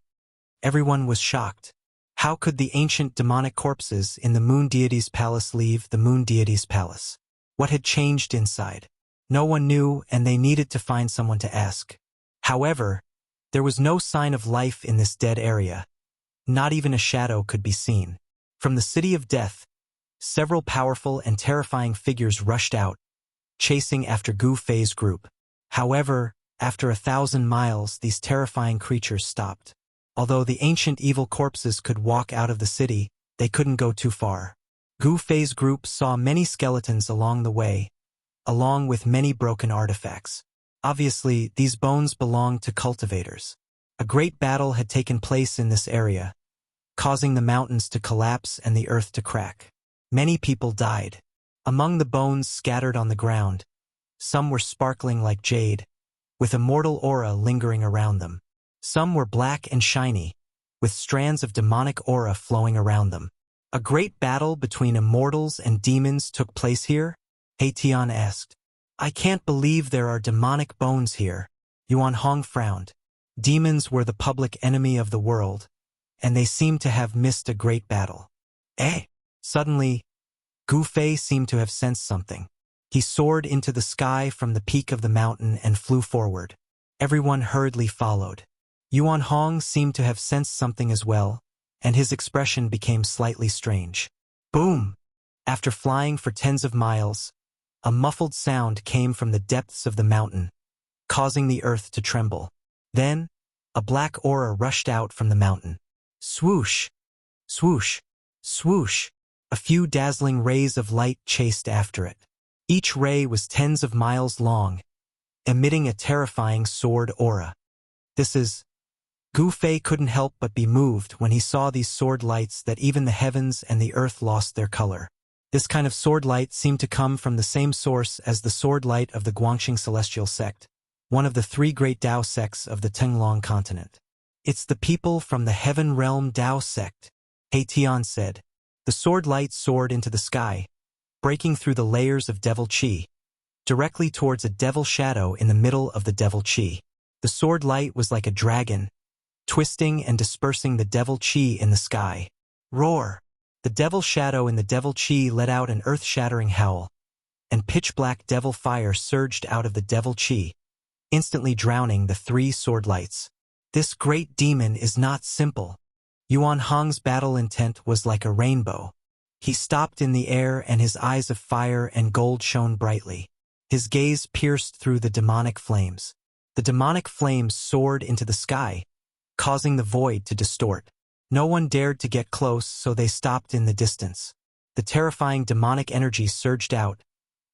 Everyone was shocked. How could the ancient demonic corpses in the moon deity's palace leave the moon deity's palace? What had changed inside? No one knew, and they needed to find someone to ask. However, there was no sign of life in this dead area. Not even a shadow could be seen. From the city of death, several powerful and terrifying figures rushed out, chasing after Gu Fei's group. However, after 1,000 miles, these terrifying creatures stopped. Although the ancient evil corpses could walk out of the city, they couldn't go too far. Gu Fei's group saw many skeletons along the way, along with many broken artifacts. Obviously, these bones belonged to cultivators. A great battle had taken place in this area, causing the mountains to collapse and the earth to crack. Many people died. Among the bones scattered on the ground, some were sparkling like jade, with immortal aura lingering around them. Some were black and shiny, with strands of demonic aura flowing around them. A great battle between immortals and demons took place here? Tian asked. I can't believe there are demonic bones here. Yuan Hong frowned. Demons were the public enemy of the world, and they seemed to have missed a great battle. Suddenly, Gu Fei seemed to have sensed something. He soared into the sky from the peak of the mountain and flew forward. Everyone hurriedly followed. Yuan Hong seemed to have sensed something as well, and his expression became slightly strange. Boom! After flying for tens of miles, a muffled sound came from the depths of the mountain, causing the earth to tremble. Then, a black aura rushed out from the mountain. Swoosh! Swoosh! Swoosh! A few dazzling rays of light chased after it. Each ray was tens of miles long, emitting a terrifying sword aura. Gu Fei couldn't help but be moved when he saw these sword lights that even the heavens and the earth lost their color. This kind of sword light seemed to come from the same source as the sword light of the Guangxing Celestial Sect, one of the three great Tao sects of the Tenglong continent. It's the people from the Heaven Realm Tao sect, He Tian said. The sword light soared into the sky, breaking through the layers of devil chi, directly towards a devil shadow in the middle of the devil chi. The sword light was like a dragon, twisting and dispersing the devil chi in the sky. Roar! The devil shadow in the devil chi let out an earth-shattering howl, and pitch-black devil fire surged out of the devil chi, instantly drowning the three sword lights. This great demon is not simple. Yuan Hong's battle intent was like a rainbow. He stopped in the air and his eyes of fire and gold shone brightly. His gaze pierced through the demonic flames. The demonic flames soared into the sky, causing the void to distort. No one dared to get close, so they stopped in the distance. The terrifying demonic energy surged out,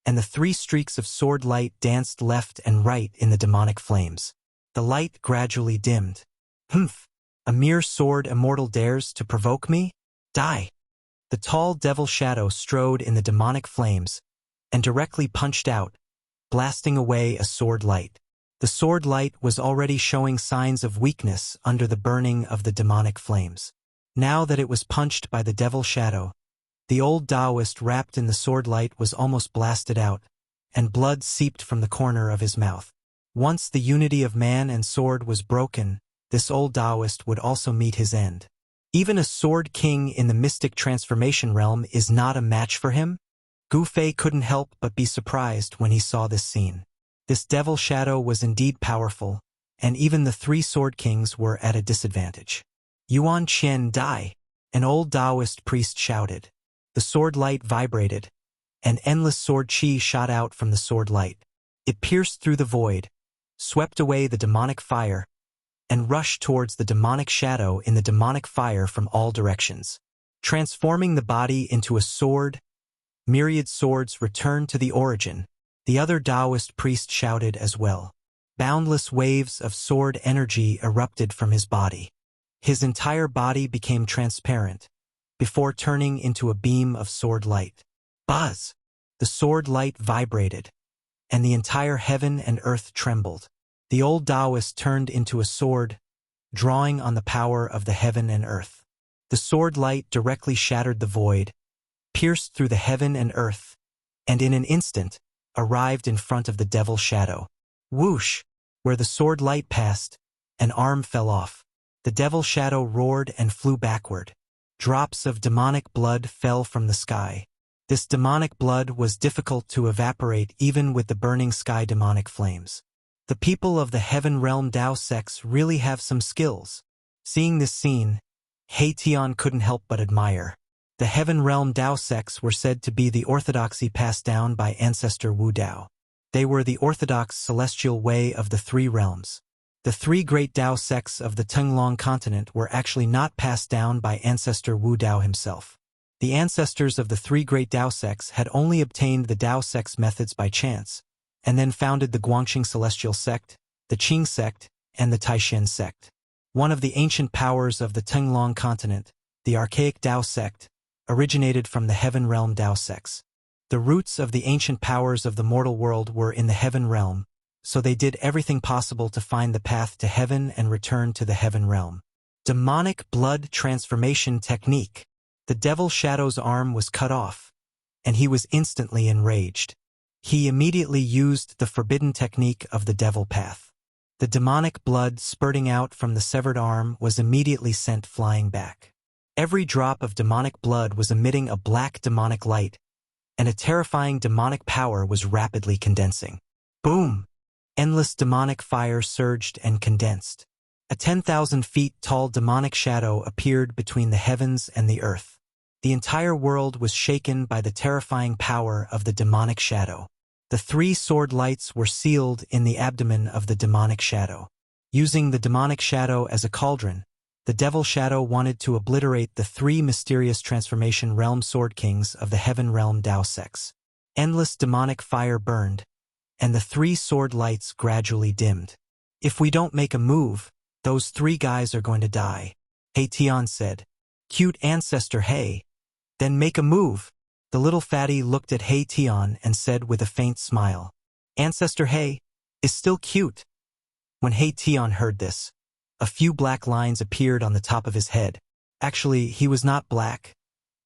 and the three streaks of sword light danced left and right in the demonic flames. The light gradually dimmed. Humph! A mere sword immortal dares to provoke me? Die! The tall devil shadow strode in the demonic flames and directly punched out, blasting away a sword light. The sword light was already showing signs of weakness under the burning of the demonic flames. Now that it was punched by the devil shadow, the old Taoist wrapped in the sword light was almost blasted out, and blood seeped from the corner of his mouth. Once the unity of man and sword was broken, this old Taoist would also meet his end. Even a sword king in the mystic transformation realm is not a match for him? Gu Fei couldn't help but be surprised when he saw this scene. This devil shadow was indeed powerful, and even the three sword kings were at a disadvantage. Yuan Qian die, an old Taoist priest shouted. The sword light vibrated, and endless sword chi shot out from the sword light. It pierced through the void, swept away the demonic fire, and rushed towards the demonic shadow in the demonic fire from all directions. Transforming the body into a sword, myriad swords returned to the origin. The other Taoist priest shouted as well. Boundless waves of sword energy erupted from his body. His entire body became transparent, before turning into a beam of sword light. Buzz! The sword light vibrated, and the entire heaven and earth trembled. The old Taoist turned into a sword, drawing on the power of the heaven and earth. The sword light directly shattered the void, pierced through the heaven and earth, and in an instant, arrived in front of the devil shadow. Whoosh! Where the sword light passed, an arm fell off. The devil shadow roared and flew backward. Drops of demonic blood fell from the sky. This demonic blood was difficult to evaporate even with the burning sky demonic flames. The people of the Heaven Realm Tao sects really have some skills. Seeing this scene, He Tian couldn't help but admire. The Heaven Realm Tao sects were said to be the orthodoxy passed down by ancestor Wu Dao. They were the orthodox celestial way of the three realms. The three great Tao sects of the Tenglong continent were actually not passed down by ancestor Wu Dao himself. The ancestors of the three great Tao sects had only obtained the Tao sects methods by chance, and then founded the Guangxing Celestial Sect, the Qing Sect, and the Taishan Sect. One of the ancient powers of the Tenglong continent, the archaic Tao sect, originated from the Heaven Realm Tao sects. The roots of the ancient powers of the mortal world were in the Heaven Realm, so they did everything possible to find the path to heaven and return to the Heaven Realm. Demonic blood transformation technique. The devil shadow's arm was cut off, and he was instantly enraged. He immediately used the forbidden technique of the devil path. The demonic blood spurting out from the severed arm was immediately sent flying back. Every drop of demonic blood was emitting a black demonic light, and a terrifying demonic power was rapidly condensing. Boom! Endless demonic fire surged and condensed. A 10,000 feet tall demonic shadow appeared between the heavens and the earth. The entire world was shaken by the terrifying power of the demonic shadow. The three sword lights were sealed in the abdomen of the demonic shadow. Using the demonic shadow as a cauldron, the devil shadow wanted to obliterate the three mysterious transformation realm sword kings of the Heaven Realm Tao sects. Endless demonic fire burned, and the 3 sword lights gradually dimmed. "If we don't make a move, those 3 guys are going to die," Hey Tian said. "Cute ancestor Hey. Then make a move." The little fatty looked at Hey Tian and said with a faint smile, "Ancestor Hey is still cute." When Hey Tian heard this, a few black lines appeared on the top of his head. Actually, he was not black,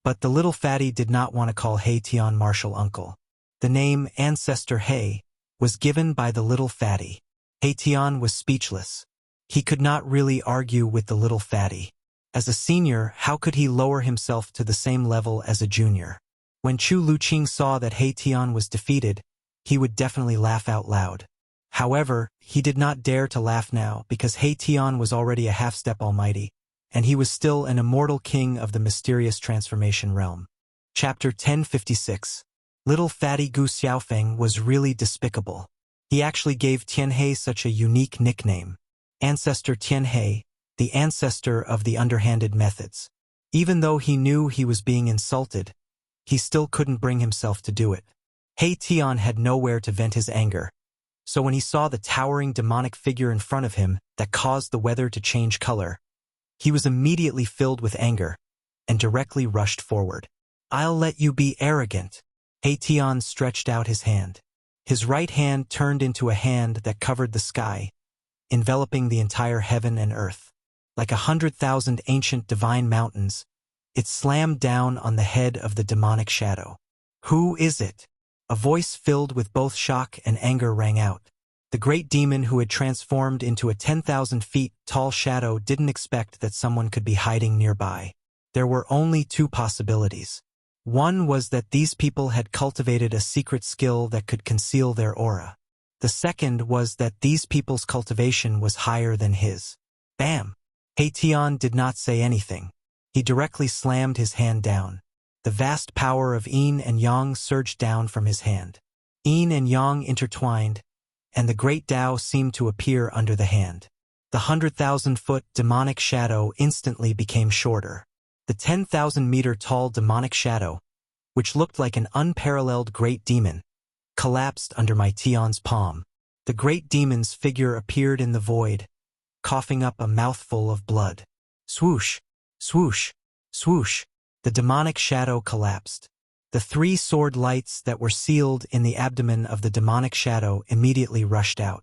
but the little fatty did not want to call Hey Tian martial uncle. The name Ancestor Hey was given by the little fatty. Hey Tian was speechless. He could not really argue with the little fatty. As a senior, how could he lower himself to the same level as a junior? When Chu Luqing saw that Hey Tian was defeated, he would definitely laugh out loud. However, he did not dare to laugh now because Hey Tian was already a half-step almighty, and he was still an immortal king of the mysterious transformation realm. Chapter 1056. Little fatty Gu Xiaofeng was really despicable. He actually gave Tianhe such a unique nickname. Ancestor Tianhe, the ancestor of the underhanded methods. Even though he knew he was being insulted, he still couldn't bring himself to do it. Hey Tian had nowhere to vent his anger, so when he saw the towering demonic figure in front of him that caused the weather to change color, he was immediately filled with anger and directly rushed forward. "I'll let you be arrogant." Hey Tian stretched out his hand. His right hand turned into a hand that covered the sky, enveloping the entire heaven and earth. Like 100,000 ancient divine mountains, it slammed down on the head of the demonic shadow. "Who is it?" A voice filled with both shock and anger rang out. The great demon who had transformed into a 10,000 feet tall shadow didn't expect that someone could be hiding nearby. There were only 2 possibilities. One was that these people had cultivated a secret skill that could conceal their aura. The second was that these people's cultivation was higher than his. Bam! Hey Tian did not say anything. He directly slammed his hand down. The vast power of yin and yang surged down from his hand. Yin and yang intertwined, and the great Tao seemed to appear under the hand. The 100,000-foot demonic shadow instantly became shorter. The 10,000-meter-tall demonic shadow, which looked like an unparalleled great demon, collapsed under my Tian's palm. The great demon's figure appeared in the void, coughing up a mouthful of blood. Swoosh, swoosh, swoosh. The demonic shadow collapsed. The 3 sword lights that were sealed in the abdomen of the demonic shadow immediately rushed out.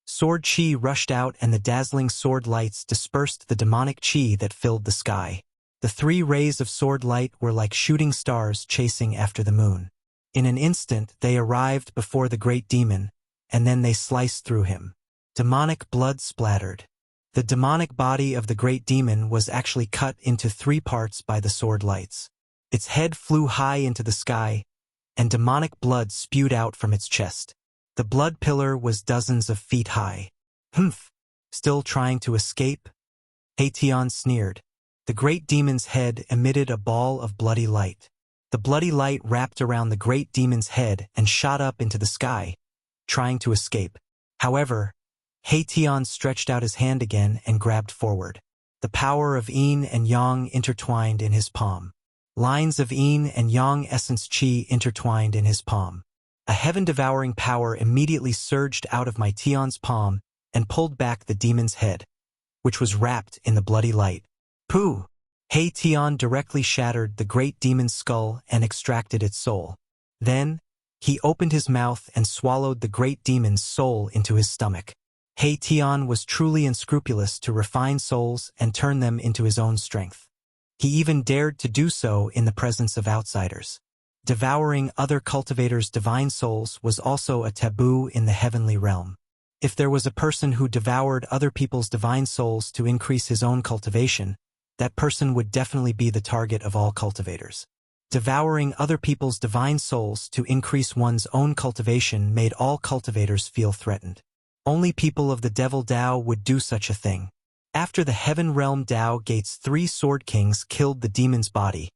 Sword chi rushed out and the dazzling sword lights dispersed the demonic chi that filled the sky. The 3 rays of sword light were like shooting stars chasing after the moon. In an instant, they arrived before the great demon, and then they sliced through him. Demonic blood splattered. The demonic body of the great demon was actually cut into 3 parts by the sword lights. Its head flew high into the sky, and demonic blood spewed out from its chest. The blood pillar was dozens of feet high. "Humph! Still trying to escape?" Hey Tian sneered. The great demon's head emitted a ball of bloody light. The bloody light wrapped around the great demon's head and shot up into the sky, trying to escape. However, Hey Tian stretched out his hand again and grabbed forward. The power of yin and yang intertwined in his palm. Lines of yin and yang essence chi intertwined in his palm. A heaven-devouring power immediately surged out of my Tian's palm and pulled back the demon's head, which was wrapped in the bloody light. Pooh! Hey Tian directly shattered the great demon's skull and extracted its soul. Then, he opened his mouth and swallowed the great demon's soul into his stomach. Hey Tian was truly unscrupulous to refine souls and turn them into his own strength. He even dared to do so in the presence of outsiders. Devouring other cultivators' divine souls was also a taboo in the heavenly realm. If there was a person who devoured other people's divine souls to increase his own cultivation, that person would definitely be the target of all cultivators. Devouring other people's divine souls to increase one's own cultivation made all cultivators feel threatened. Only people of the Devil Tao would do such a thing. After the Heaven Realm Tao Gate's 3 Sword Kings killed the demon's body,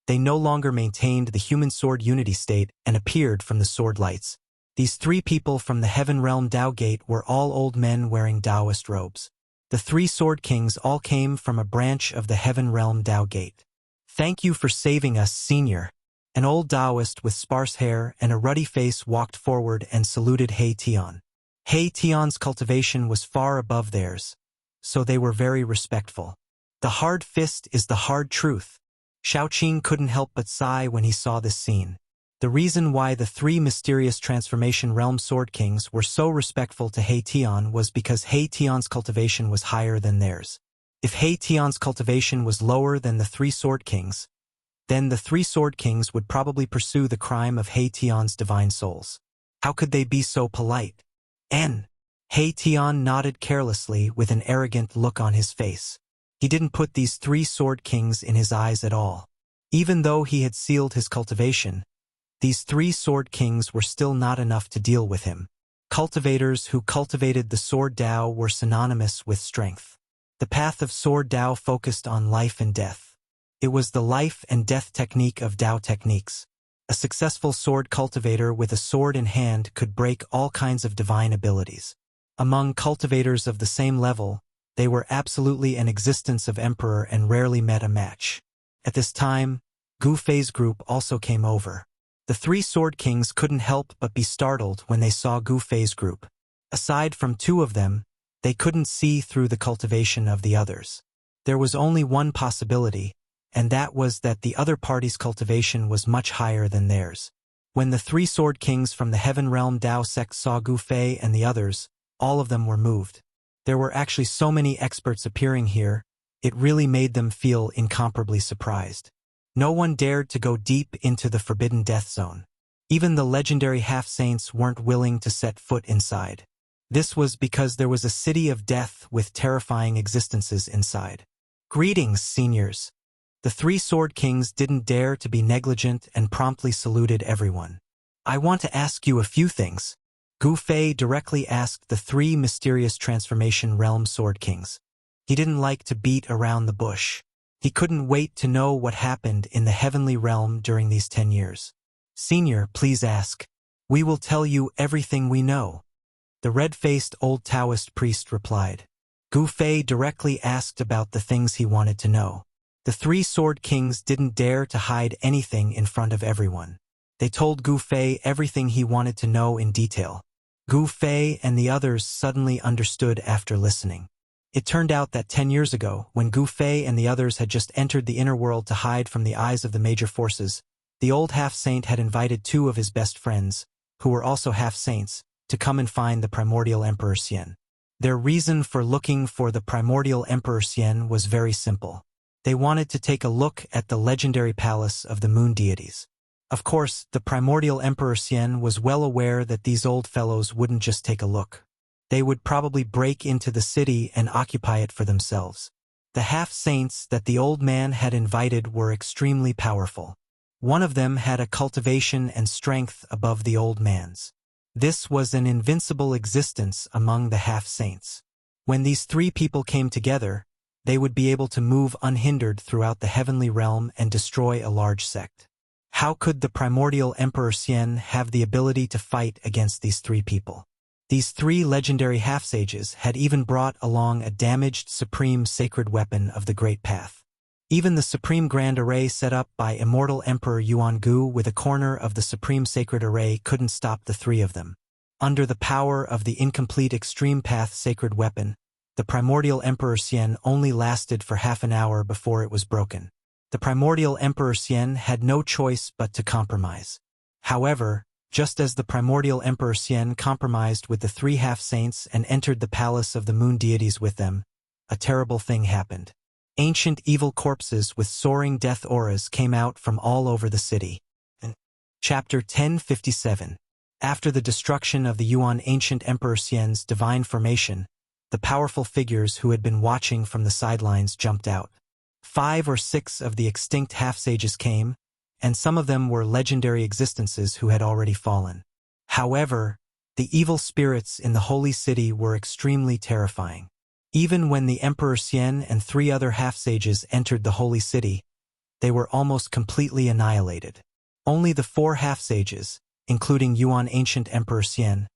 they no longer maintained the human sword unity state and appeared from the sword lights. These 3 people from the Heaven Realm Tao Gate were all old men wearing Taoist robes. The 3 Sword Kings all came from a branch of the Heaven Realm Tao Gate. "Thank you for saving us, Senior," An old Taoist with sparse hair and a ruddy face walked forward and saluted He Tian. He Tian's cultivation was far above theirs, so they were very respectful. The hard fist is the hard truth. Shaoqing couldn't help but sigh when he saw this scene. The reason why the three mysterious transformation realm sword kings were so respectful to He Tian was because He Tian's cultivation was higher than theirs. If He Tian's cultivation was lower than the three sword kings, then the three sword kings would probably pursue the crime of He Tian's divine souls. How could they be so polite? He Tian nodded carelessly with an arrogant look on his face. He didn't put these three sword kings in his eyes at all. Even though he had sealed his cultivation, these three sword kings were still not enough to deal with him. Cultivators who cultivated the sword Dao were synonymous with strength. The path of sword Dao focused on life and death. It was the life and death technique of Dao techniques. A successful sword cultivator with a sword in hand could break all kinds of divine abilities. Among cultivators of the same level, they were absolutely an existence of emperor and rarely met a match. At this time, Gu Fei's group also came over. The three sword kings couldn't help but be startled when they saw Gu Fei's group. Aside from two of them, they couldn't see through the cultivation of the others. There was only one possibility, and that was that the other party's cultivation was much higher than theirs. When the three sword kings from the Heaven Realm Dao sect saw Gu Fei and the others, all of them were moved. There were actually so many experts appearing here, it really made them feel incomparably surprised. No one dared to go deep into the forbidden death zone. Even the legendary half-saints weren't willing to set foot inside. This was because there was a city of death with terrifying existences inside. Greetings, seniors. The three sword kings didn't dare to be negligent and promptly saluted everyone. I want to ask you a few things. Gu Fei directly asked the three mysterious transformation realm sword kings. He didn't like to beat around the bush. He couldn't wait to know what happened in the heavenly realm during these 10 years. Senior, please ask. We will tell you everything we know. The red-faced old Taoist priest replied. Gu Fei directly asked about the things he wanted to know. The three sword kings didn't dare to hide anything in front of everyone. They told Gu Fei everything he wanted to know in detail. Gu Fei and the others suddenly understood after listening. It turned out that 10 years ago, when Gu Fei and the others had just entered the inner world to hide from the eyes of the major forces, the old half-saint had invited two of his best friends, who were also half-saints, to come and find the primordial Emperor Xian. Their reason for looking for the primordial Emperor Xian was very simple. They wanted to take a look at the legendary palace of the moon deities. Of course, the primordial Emperor Xian was well aware that these old fellows wouldn't just take a look. They would probably break into the city and occupy it for themselves. The half-saints that the old man had invited were extremely powerful. One of them had a cultivation and strength above the old man's. This was an invincible existence among the half-saints. When these three people came together, they would be able to move unhindered throughout the heavenly realm and destroy a large sect. How could the primordial Emperor Xian have the ability to fight against these three people? These three legendary half-sages had even brought along a damaged supreme sacred weapon of the Great Path. Even the supreme grand array set up by Immortal Emperor Yuan Gu with a corner of the supreme sacred array couldn't stop the three of them. Under the power of the incomplete extreme path sacred weapon, the primordial Emperor Xian only lasted for half an hour before it was broken. The primordial Emperor Xian had no choice but to compromise. However, just as the primordial Emperor Xian compromised with the three half-saints and entered the palace of the moon deities with them, a terrible thing happened. Ancient evil corpses with soaring death auras came out from all over the city. Chapter 1057. After the destruction of the Yuan ancient Emperor Xian's divine formation, the powerful figures who had been watching from the sidelines jumped out. 5 or 6 of the extinct half-sages came, and some of them were legendary existences who had already fallen. However, the evil spirits in the holy city were extremely terrifying. Even when the Emperor Xian and 3 other half-sages entered the holy city, they were almost completely annihilated. Only the 4 half-sages, including Yuan ancient Emperor Xian,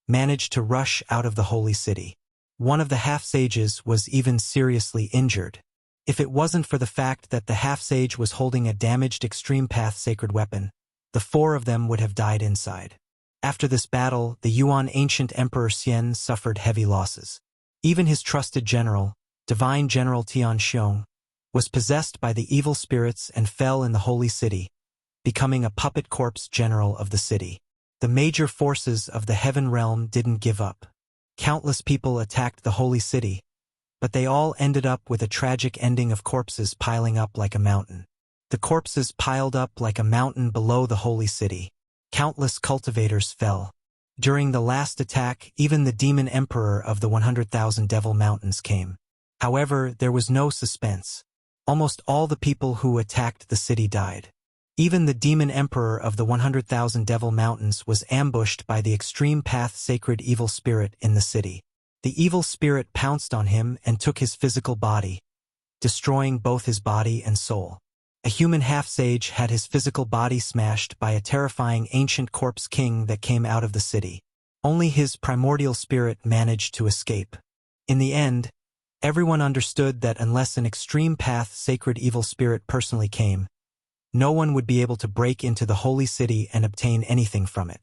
managed to rush out of the holy city. One of the half-sages was even seriously injured. If it wasn't for the fact that the half-sage was holding a damaged Extreme Path sacred weapon, the four of them would have died inside. After this battle, the Yuan ancient Emperor Xian suffered heavy losses. Even his trusted general, Divine General Tian Xiong, was possessed by the evil spirits and fell in the holy city, becoming a puppet corpse general of the city. The major forces of the heaven realm didn't give up. Countless people attacked the holy city, but they all ended up with a tragic ending of corpses piling up like a mountain. The corpses piled up like a mountain below the holy city. Countless cultivators fell. During the last attack, even the demon emperor of the 100,000 Devil Mountains came. However, there was no suspense. Almost all the people who attacked the city died. Even the demon emperor of the 100,000 Devil Mountains was ambushed by the Extreme Path sacred evil spirit in the city. The evil spirit pounced on him and took his physical body, destroying both his body and soul. A human half-sage had his physical body smashed by a terrifying ancient corpse king that came out of the city. Only his primordial spirit managed to escape. In the end, everyone understood that unless an Extreme Path sacred evil spirit personally came, no one would be able to break into the holy city and obtain anything from it.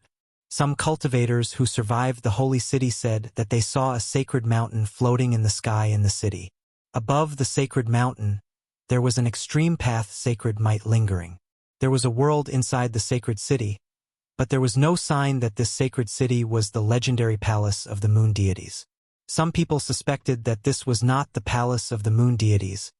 Some cultivators who survived the holy city said that they saw a sacred mountain floating in the sky in the city. Above the sacred mountain, there was an Extreme Path sacred might lingering. There was a world inside the sacred city, but there was no sign that this sacred city was the legendary palace of the moon deities. Some people suspected that this was not the palace of the moon deities,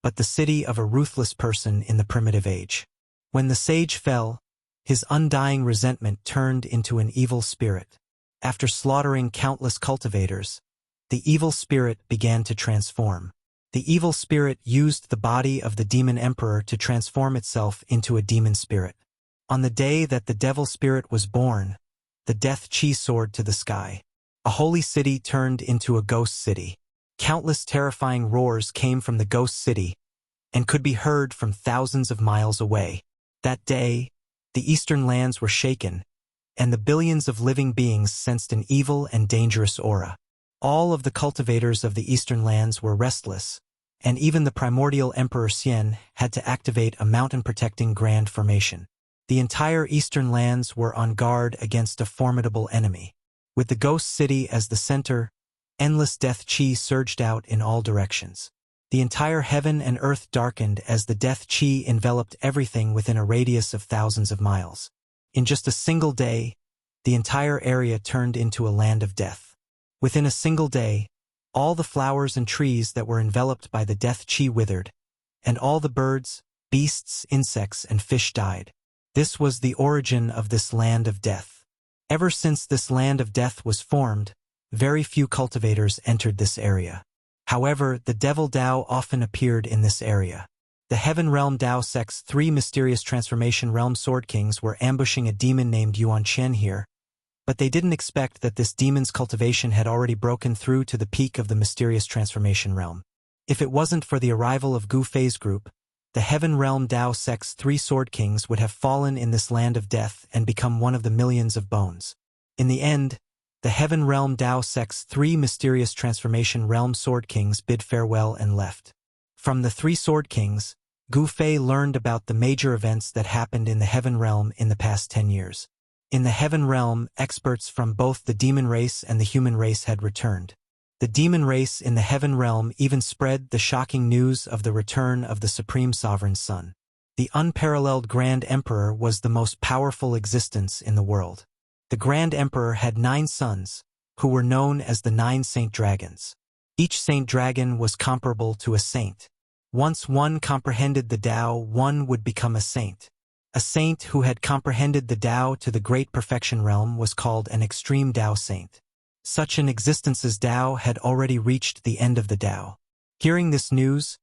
but the city of a ruthless person in the primitive age. When the sage fell, his undying resentment turned into an evil spirit. After slaughtering countless cultivators, the evil spirit began to transform. The evil spirit used the body of the demon emperor to transform itself into a demon spirit. On the day that the devil spirit was born, the death chi soared to the sky. A holy city turned into a ghost city. Countless terrifying roars came from the ghost city and could be heard from thousands of miles away. That day, the eastern lands were shaken, and the billions of living beings sensed an evil and dangerous aura. All of the cultivators of the eastern lands were restless, and even the primordial Emperor Xian had to activate a mountain-protecting grand formation. The entire eastern lands were on guard against a formidable enemy. With the ghost city as the center, endless death chi surged out in all directions. The entire heaven and earth darkened as the death chi enveloped everything within a radius of thousands of miles. In just a single day, the entire area turned into a land of death. Within a single day, all the flowers and trees that were enveloped by the death chi withered, and all the birds, beasts, insects, and fish died. This was the origin of this land of death. Ever since this land of death was formed, very few cultivators entered this area. However, the Devil Dao often appeared in this area. The Heaven Realm Dao Sect's 3 mysterious transformation realm sword kings were ambushing a demon named Yuan Chen here, but they didn't expect that this demon's cultivation had already broken through to the peak of the mysterious transformation realm. If it wasn't for the arrival of Gu Fei's group, the Heaven Realm Dao Sect's 3 sword kings would have fallen in this land of death and become one of the millions of bones. In the end, the Heaven Realm Dao Sect's 3 mysterious transformation realm sword kings bid farewell and left. From the 3 sword kings, Gu Fei learned about the major events that happened in the Heaven Realm in the past 10 years. In the Heaven Realm, experts from both the demon race and the human race had returned. The demon race in the Heaven Realm even spread the shocking news of the return of the Supreme Sovereign Son. The unparalleled Grand Emperor was the most powerful existence in the world. The Grand Emperor had 9 sons, who were known as the 9 Saint Dragons. Each Saint Dragon was comparable to a saint. Once one comprehended the Tao, one would become a saint. A saint who had comprehended the Tao to the Great Perfection Realm was called an Extreme Tao Saint. Such an existence's Tao had already reached the end of the Tao. Hearing this news,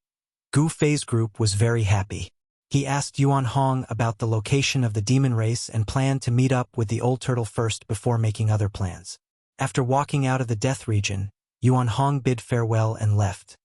Gu Fei's group was very happy. He asked Yuan Hong about the location of the demon race and planned to meet up with the old turtle first before making other plans. After walking out of the death region, Yuan Hong bid farewell and left.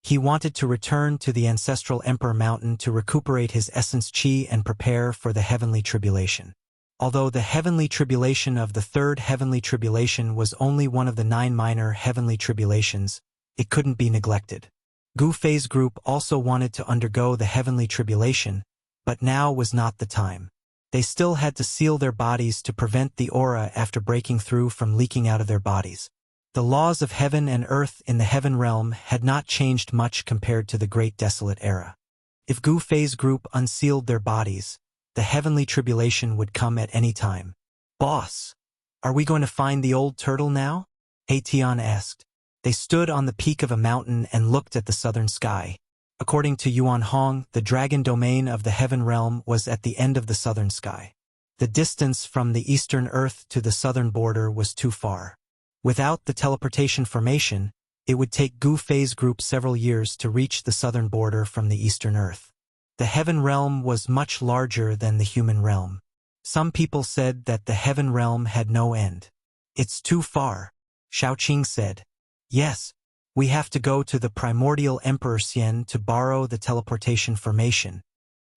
He wanted to return to the ancestral Emperor Mountain to recuperate his essence chi and prepare for the heavenly tribulation. Although the heavenly tribulation of the 3rd heavenly tribulation was only one of the 9 minor heavenly tribulations, it couldn't be neglected. Gu Fei's group also wanted to undergo the heavenly tribulation, but now was not the time. They still had to seal their bodies to prevent the aura after breaking through from leaking out of their bodies. The laws of heaven and earth in the heaven realm had not changed much compared to the Great Desolate Era. If Gu Fei's group unsealed their bodies, the heavenly tribulation would come at any time. "Boss, are we going to find the old turtle now?" He Tian asked. They stood on the peak of a mountain and looked at the southern sky. According to Yuan Hong, the dragon domain of the heaven realm was at the end of the southern sky. The distance from the eastern earth to the southern border was too far. Without the teleportation formation, it would take Gu Fei's group several years to reach the southern border from the eastern earth. The heaven realm was much larger than the human realm. Some people said that the heaven realm had no end. "It's too far," Shaoqing said. "Yes, we have to go to the primordial Emperor Xian to borrow the teleportation formation,"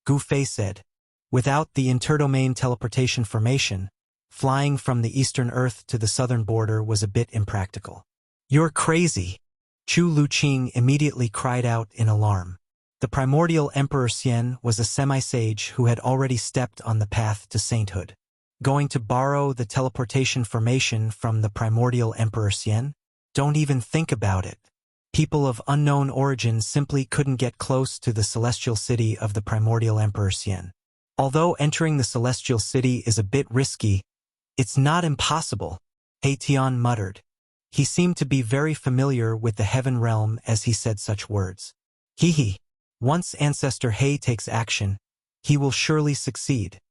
Gu Fei said. Without the interdomain teleportation formation, flying from the eastern earth to the southern border was a bit impractical. "You're crazy!" Chu Luqing immediately cried out in alarm. The primordial Emperor Xian was a semi-sage who had already stepped on the path to sainthood. Going to borrow the teleportation formation from the primordial Emperor Xian? Don't even think about it. People of unknown origin simply couldn't get close to the celestial city of the primordial Emperor Xian. Although entering the celestial city is a bit risky, it's not impossible, He Tian muttered. He seemed to be very familiar with the heaven realm as he said such words. Hee. Once Ancestor He takes action, he will surely succeed.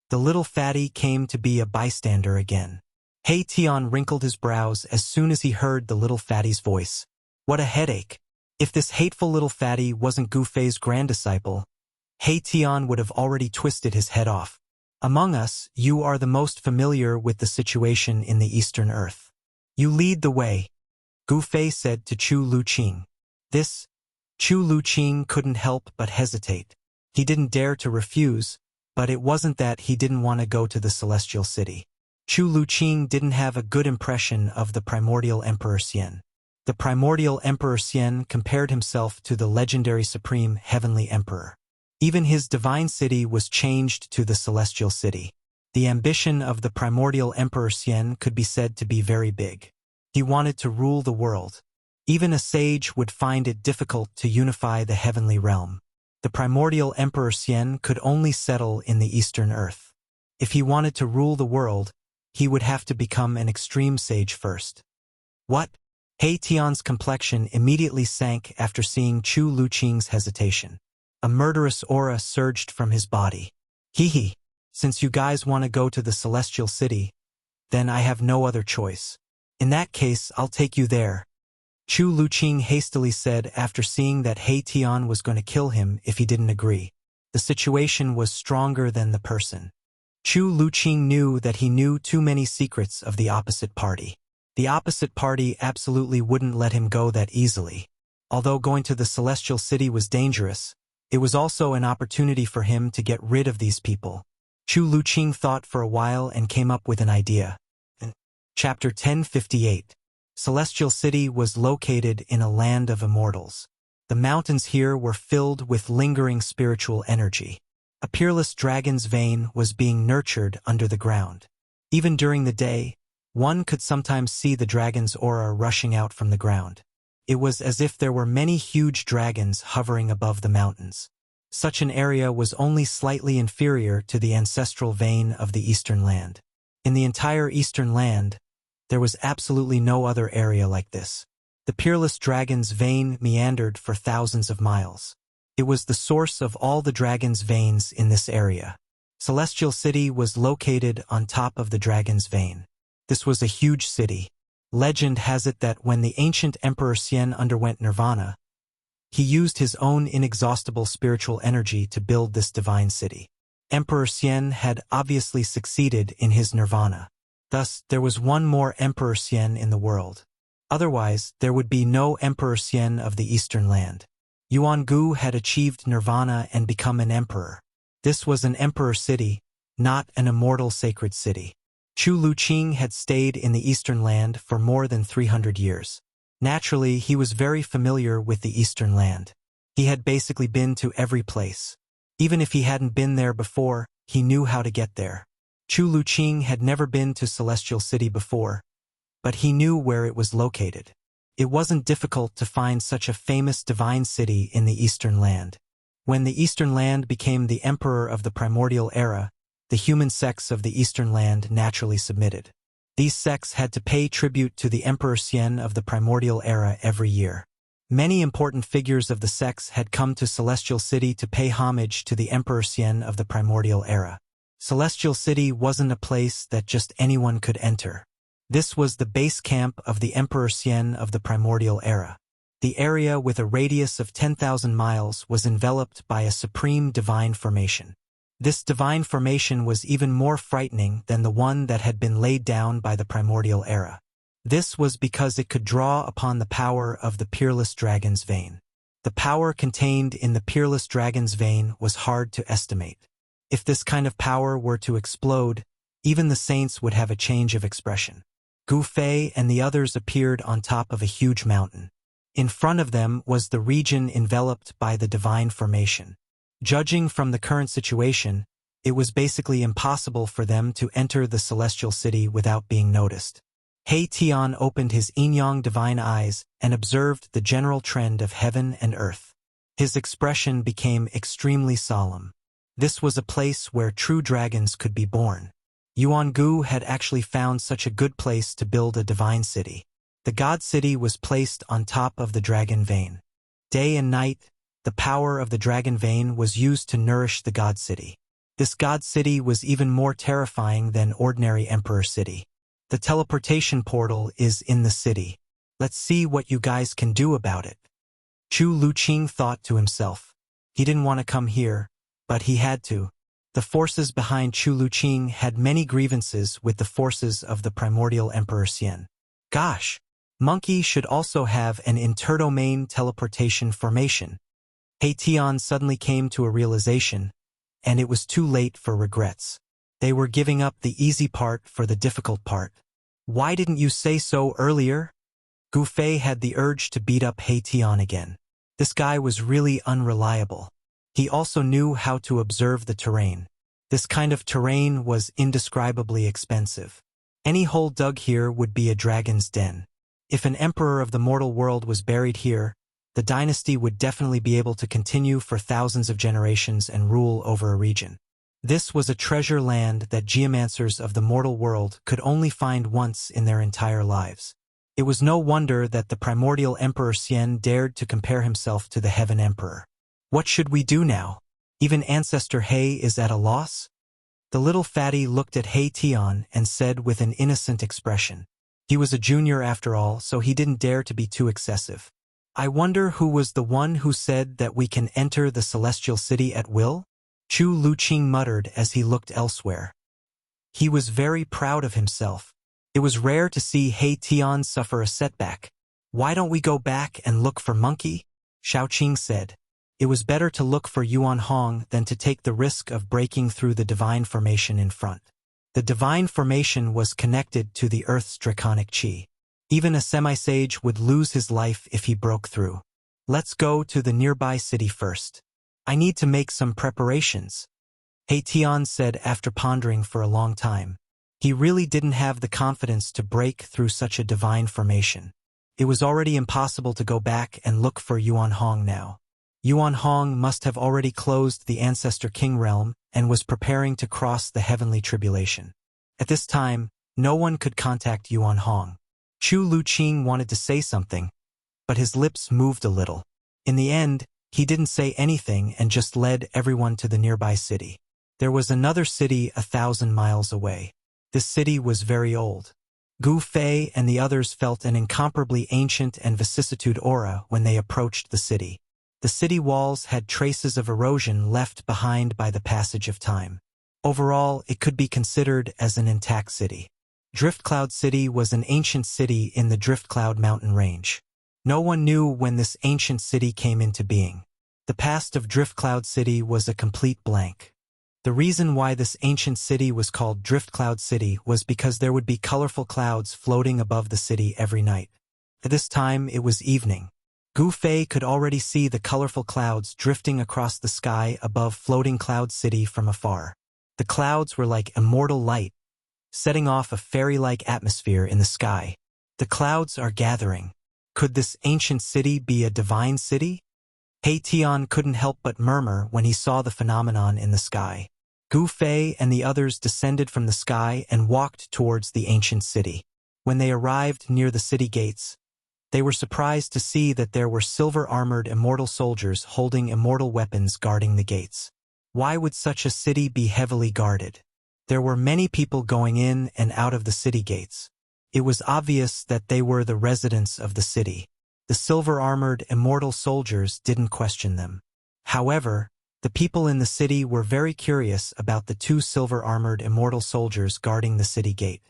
The little fatty came to be a bystander again. He Tian wrinkled his brows as soon as he heard the little fatty's voice. What a headache. If this hateful little fatty wasn't Gu Fei's granddisciple, He Tian would have already twisted his head off. Among us, you are the most familiar with the situation in the Eastern Earth. You lead the way, Gu Fei said to Chu Luqing. Chu Luqing couldn't help but hesitate. He didn't dare to refuse, but it wasn't that he didn't want to go to the Celestial City. Chu Luqing didn't have a good impression of the primordial Emperor Xian. The primordial Emperor Xian compared himself to the legendary Supreme Heavenly Emperor. Even his divine city was changed to the Celestial City. The ambition of the primordial Emperor Xian could be said to be very big. He wanted to rule the world. Even a sage would find it difficult to unify the heavenly realm. The primordial Emperor Xian could only settle in the Eastern Earth. If he wanted to rule the world, he would have to become an extreme sage first. What? He Tian's complexion immediately sank after seeing Chu Luqing's hesitation. A murderous aura surged from his body. Hee. Since you guys want to go to the Celestial City, then I have no other choice. In that case, I'll take you there, Chu Luqing hastily said after seeing that He Tian was going to kill him if he didn't agree. The situation was stronger than the person. Chu Luqing knew that he knew too many secrets of the opposite party. The opposite party absolutely wouldn't let him go that easily. Although going to the Celestial City was dangerous, it was also an opportunity for him to get rid of these people. Chu Luqing thought for a while and came up with an idea. Chapter 1058. Celestial City was located in a land of immortals. The mountains here were filled with lingering spiritual energy. A peerless dragon's vein was being nurtured under the ground. Even during the day, one could sometimes see the dragon's aura rushing out from the ground. It was as if there were many huge dragons hovering above the mountains. Such an area was only slightly inferior to the ancestral vein of the Eastern Land. In the entire Eastern Land, there was absolutely no other area like this. The peerless dragon's vein meandered for thousands of miles. It was the source of all the dragon's veins in this area. Celestial City was located on top of the dragon's vein. This was a huge city. Legend has it that when the ancient Emperor Xian underwent nirvana, he used his own inexhaustible spiritual energy to build this divine city. Emperor Xian had obviously succeeded in his nirvana. Thus, there was one more Emperor Xian in the world. Otherwise, there would be no Emperor Xian of the Eastern Land. Yuan Gu had achieved nirvana and become an emperor. This was an emperor city, not an immortal sacred city. Chu Luqing had stayed in the Eastern Land for more than 300 years. Naturally, he was very familiar with the Eastern Land. He had basically been to every place. Even if he hadn't been there before, he knew how to get there. Chu Luqing had never been to Celestial City before, but he knew where it was located. It wasn't difficult to find such a famous divine city in the Eastern Land. When the Eastern Land became the emperor of the primordial era, the human sects of the Eastern Land naturally submitted. These sects had to pay tribute to the Emperor Xian of the primordial era every year. Many important figures of the sects had come to Celestial City to pay homage to the Emperor Xian of the primordial era. Celestial City wasn't a place that just anyone could enter. This was the base camp of the Emperor Xian of the primordial era. The area with a radius of 10,000 miles was enveloped by a supreme divine formation. This divine formation was even more frightening than the one that had been laid down by the primordial era. This was because it could draw upon the power of the peerless dragon's vein. The power contained in the peerless dragon's vein was hard to estimate. If this kind of power were to explode, even the saints would have a change of expression. Gu Fei and the others appeared on top of a huge mountain. In front of them was the region enveloped by the divine formation. Judging from the current situation, it was basically impossible for them to enter the Celestial City without being noticed. He Tian opened his yin-yang divine eyes and observed the general trend of heaven and earth. His expression became extremely solemn. This was a place where true dragons could be born. Yuan Gu had actually found such a good place to build a divine city. The God City was placed on top of the dragon vein. Day and night, the power of the dragon vein was used to nourish the God City. This God City was even more terrifying than ordinary Emperor City. The teleportation portal is in the city. Let's see what you guys can do about it. Chu Luqing thought to himself. He didn't want to come here, but he had to. The forces behind Chu Luqing had many grievances with the forces of the primordial Emperor Xian. Gosh, Monkey should also have an interdomain teleportation formation. He Tian suddenly came to a realization, and it was too late for regrets. They were giving up the easy part for the difficult part. Why didn't you say so earlier? Gu Fei had the urge to beat up He Tian again. This guy was really unreliable. He also knew how to observe the terrain. This kind of terrain was indescribably expensive. Any hole dug here would be a dragon's den. If an emperor of the mortal world was buried here, the dynasty would definitely be able to continue for thousands of generations and rule over a region. This was a treasure land that geomancers of the mortal world could only find once in their entire lives. It was no wonder that the primordial Emperor Xian dared to compare himself to the Heaven Emperor. What should we do now? Even Ancestor He is at a loss? The little fatty looked at He Tian and said with an innocent expression. He was a junior after all, so he didn't dare to be too excessive. I wonder who was the one who said that we can enter the Celestial City at will? Chu Luqing muttered as he looked elsewhere. He was very proud of himself. It was rare to see He Tian suffer a setback. Why don't we go back and look for Monkey? Shaoqing said. It was better to look for Yuan Hong than to take the risk of breaking through the divine formation in front. The divine formation was connected to the Earth's draconic chi. Even a semi-sage would lose his life if he broke through. Let's go to the nearby city first. I need to make some preparations. He Tian said after pondering for a long time. He really didn't have the confidence to break through such a divine formation. It was already impossible to go back and look for Yuan Hong now. Yuan Hong must have already closed the Ancestor King realm and was preparing to cross the heavenly tribulation. At this time, no one could contact Yuan Hong. Chu Luqing wanted to say something, but his lips moved a little. In the end, he didn't say anything and just led everyone to the nearby city. There was another city 1,000 miles away. This city was very old. Gu Fei and the others felt an incomparably ancient and vicissitude aura when they approached the city. The city walls had traces of erosion left behind by the passage of time. Overall, it could be considered as an intact city. Driftcloud City was an ancient city in the Driftcloud mountain range. No one knew when this ancient city came into being. The past of Driftcloud City was a complete blank. The reason why this ancient city was called Driftcloud City was because there would be colorful clouds floating above the city every night. At this time it was evening. Gu Fei could already see the colorful clouds drifting across the sky above floating Cloud City from afar. The clouds were like immortal light, setting off a fairy-like atmosphere in the sky. The clouds are gathering. Could this ancient city be a divine city? He Tian couldn't help but murmur when he saw the phenomenon in the sky. Gu Fei and the others descended from the sky and walked towards the ancient city. When they arrived near the city gates, they were surprised to see that there were silver-armored immortal soldiers holding immortal weapons guarding the gates. Why would such a city be heavily guarded? There were many people going in and out of the city gates. It was obvious that they were the residents of the city. The silver-armored immortal soldiers didn't question them. However, the people in the city were very curious about the two silver-armored immortal soldiers guarding the city gate.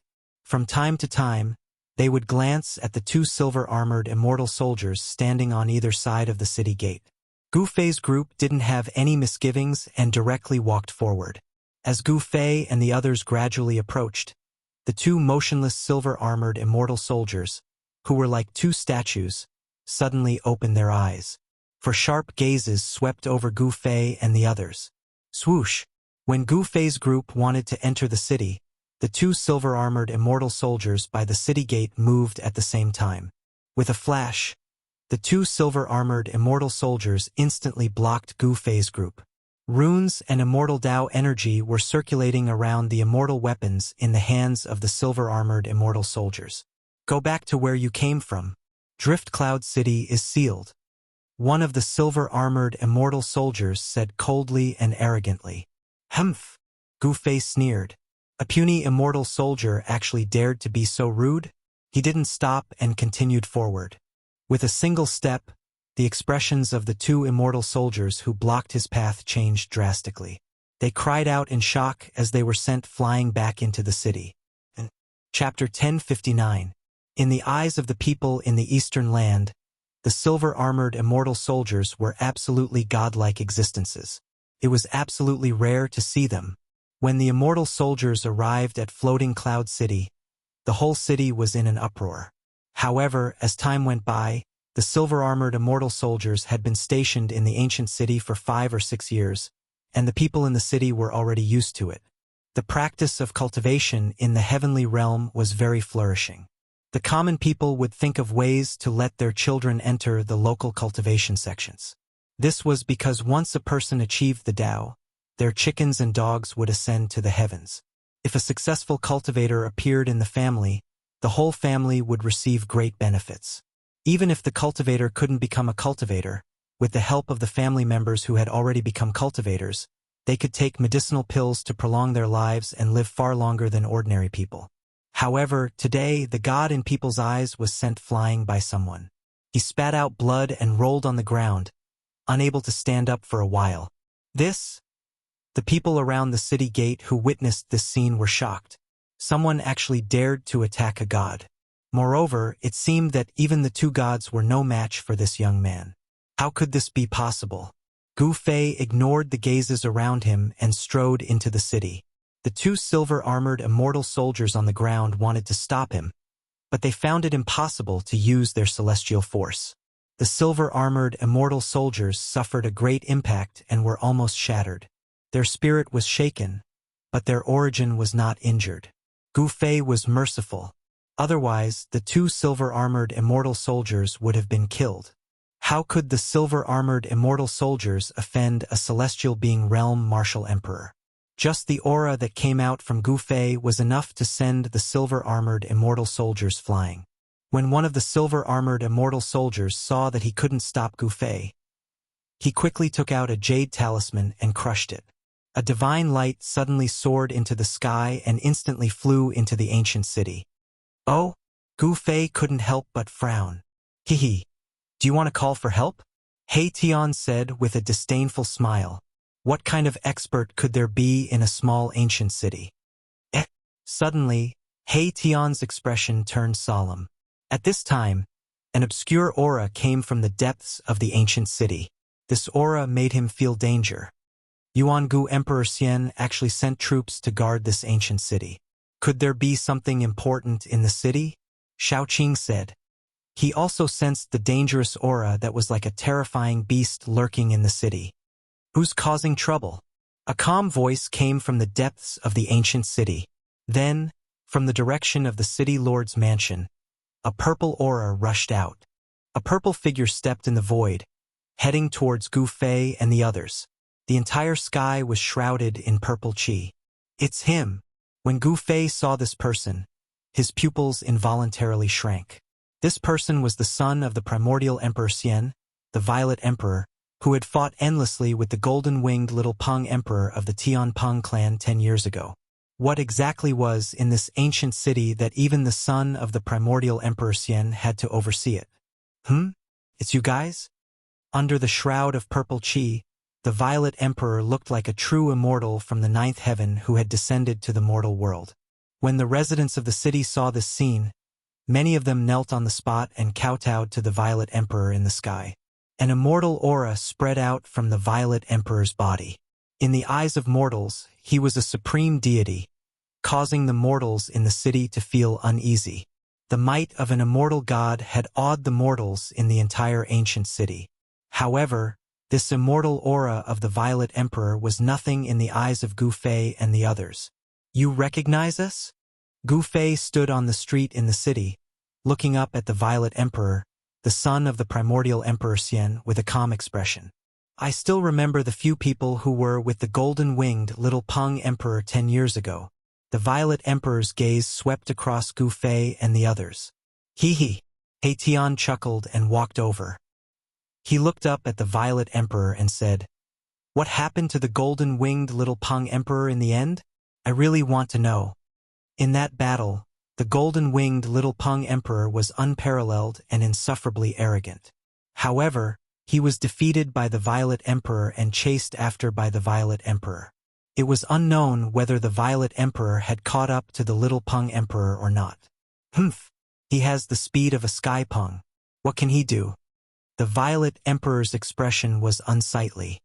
From time to time, they would glance at the two silver-armored immortal soldiers standing on either side of the city gate. Gu Fei's group didn't have any misgivings and directly walked forward. As Gu Fei and the others gradually approached, the two motionless silver-armored immortal soldiers, who were like two statues, suddenly opened their eyes. For sharp gazes swept over Gu Fei and the others. Swoosh! When Gu Fei's group wanted to enter the city, the two silver-armored immortal soldiers by the city gate moved at the same time. With a flash, the two silver-armored immortal soldiers instantly blocked Gu Fei's group. Runes and immortal Dao energy were circulating around the immortal weapons in the hands of the silver-armored immortal soldiers. Go back to where you came from. Drift Cloud City is sealed. One of the silver-armored immortal soldiers said coldly and arrogantly. Humph! Gu Fei sneered. A puny immortal soldier actually dared to be so rude? He didn't stop and continued forward. With a single step, the expressions of the two immortal soldiers who blocked his path changed drastically. They cried out in shock as they were sent flying back into the city. Chapter 1059. In the eyes of the people in the Eastern Land, the silver-armored immortal soldiers were absolutely godlike existences. It was absolutely rare to see them. When the immortal soldiers arrived at floating Cloud City, the whole city was in an uproar. However, as time went by, the silver-armored immortal soldiers had been stationed in the ancient city for 5 or 6 years, and the people in the city were already used to it. The practice of cultivation in the heavenly realm was very flourishing. The common people would think of ways to let their children enter the local cultivation sections. This was because once a person achieved the Tao, their chickens and dogs would ascend to the heavens. If a successful cultivator appeared in the family, the whole family would receive great benefits. Even if the cultivator couldn't become a cultivator, with the help of the family members who had already become cultivators, they could take medicinal pills to prolong their lives and live far longer than ordinary people. However, today, the god in people's eyes was sent flying by someone. He spat out blood and rolled on the ground, unable to stand up for a while. The people around the city gate who witnessed this scene were shocked. Someone actually dared to attack a god. Moreover, it seemed that even the two gods were no match for this young man. How could this be possible? Gu Fei ignored the gazes around him and strode into the city. The two silver-armored immortal soldiers on the ground wanted to stop him, but they found it impossible to use their celestial force. The silver-armored immortal soldiers suffered a great impact and were almost shattered. Their spirit was shaken, but their origin was not injured. Gu Fei was merciful. Otherwise, the two silver-armored immortal soldiers would have been killed. How could the silver-armored immortal soldiers offend a celestial being realm martial emperor? Just the aura that came out from Gu Fei was enough to send the silver-armored immortal soldiers flying. When one of the silver-armored immortal soldiers saw that he couldn't stop Gu Fei, he quickly took out a jade talisman and crushed it. A divine light suddenly soared into the sky and instantly flew into the ancient city. Oh, Gu Fei couldn't help but frown. Hee. Do you want to call for help? He Tian said with a disdainful smile. What kind of expert could there be in a small ancient city? Suddenly, He Tian's expression turned solemn. At this time, an obscure aura came from the depths of the ancient city. This aura made him feel danger. Yuangu Emperor Xian actually sent troops to guard this ancient city. Could there be something important in the city? Xiao Qing said. He also sensed the dangerous aura that was like a terrifying beast lurking in the city. Who's causing trouble? A calm voice came from the depths of the ancient city. Then, from the direction of the city lord's mansion, a purple aura rushed out. A purple figure stepped in the void, heading towards Gu Fei and the others. The entire sky was shrouded in purple chi. It's him. When Gu Fei saw this person, his pupils involuntarily shrank. This person was the son of the primordial Emperor Xian, the Violet Emperor, who had fought endlessly with the golden-winged little Peng Emperor of the Tian Peng clan 10 years ago. What exactly was in this ancient city that even the son of the primordial Emperor Xian had to oversee it? It's you guys? Under the shroud of purple chi, the Violet Emperor looked like a true immortal from the ninth heaven who had descended to the mortal world. When the residents of the city saw this scene, many of them knelt on the spot and kowtowed to the Violet Emperor in the sky. An immortal aura spread out from the Violet Emperor's body. In the eyes of mortals, he was a supreme deity, causing the mortals in the city to feel uneasy. The might of an immortal god had awed the mortals in the entire ancient city. However, this immortal aura of the Violet Emperor was nothing in the eyes of Gu Fei and the others. You recognize us? Gu Fei stood on the street in the city, looking up at the Violet Emperor, the son of the primordial Emperor Xian, with a calm expression. I still remember the few people who were with the golden-winged little Peng Emperor 10 years ago. The Violet Emperor's gaze swept across Gu Fei and the others. Hee. He Tian chuckled and walked over. He looked up at the Violet Emperor and said, "What happened to the golden-winged little Peng Emperor in the end? I really want to know." In that battle, the golden-winged little Peng Emperor was unparalleled and insufferably arrogant. However, he was defeated by the Violet Emperor and chased after by the Violet Emperor. It was unknown whether the Violet Emperor had caught up to the little Peng Emperor or not. He has the speed of a sky Peng. What can he do? The Violet Emperor's expression was unsightly.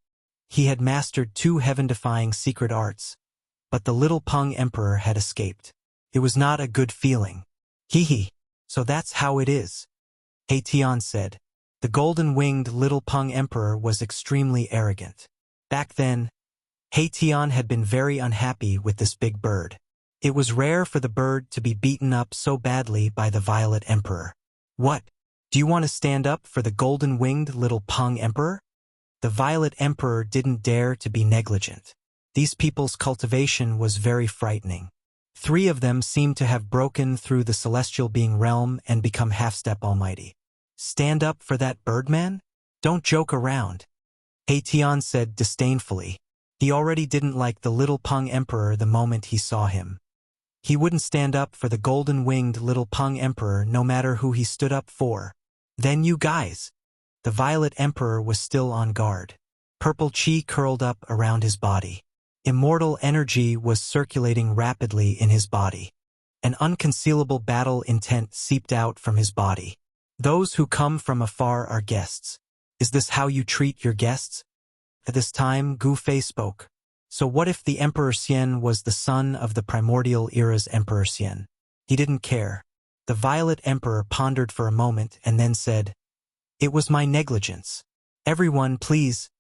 He had mastered 2 heaven-defying secret arts, but the little Peng Emperor had escaped. It was not a good feeling. So that's how it is, He Tian said. The golden-winged little Peng Emperor was extremely arrogant. Back then, He Tian had been very unhappy with this big bird. It was rare for the bird to be beaten up so badly by the Violet Emperor. What? Do you want to stand up for the golden-winged little Peng Emperor? The Violet Emperor didn't dare to be negligent. These people's cultivation was very frightening. 3 of them seemed to have broken through the celestial being realm and become half-step almighty. Stand up for that birdman? Don't joke around, He Tian said disdainfully. He already didn't like the little Peng Emperor the moment he saw him. He wouldn't stand up for the golden-winged little Peng Emperor no matter who he stood up for. Then you guys. The Violet Emperor was still on guard. Purple chi curled up around his body. Immortal energy was circulating rapidly in his body. An unconcealable battle intent seeped out from his body. Those who come from afar are guests. Is this how you treat your guests? At this time, Gu Fei spoke. So what if the Emperor Xian was the son of the primordial era's Emperor Xian? He didn't care. The Violet Emperor pondered for a moment and then said, "It was my negligence. Everyone, please,"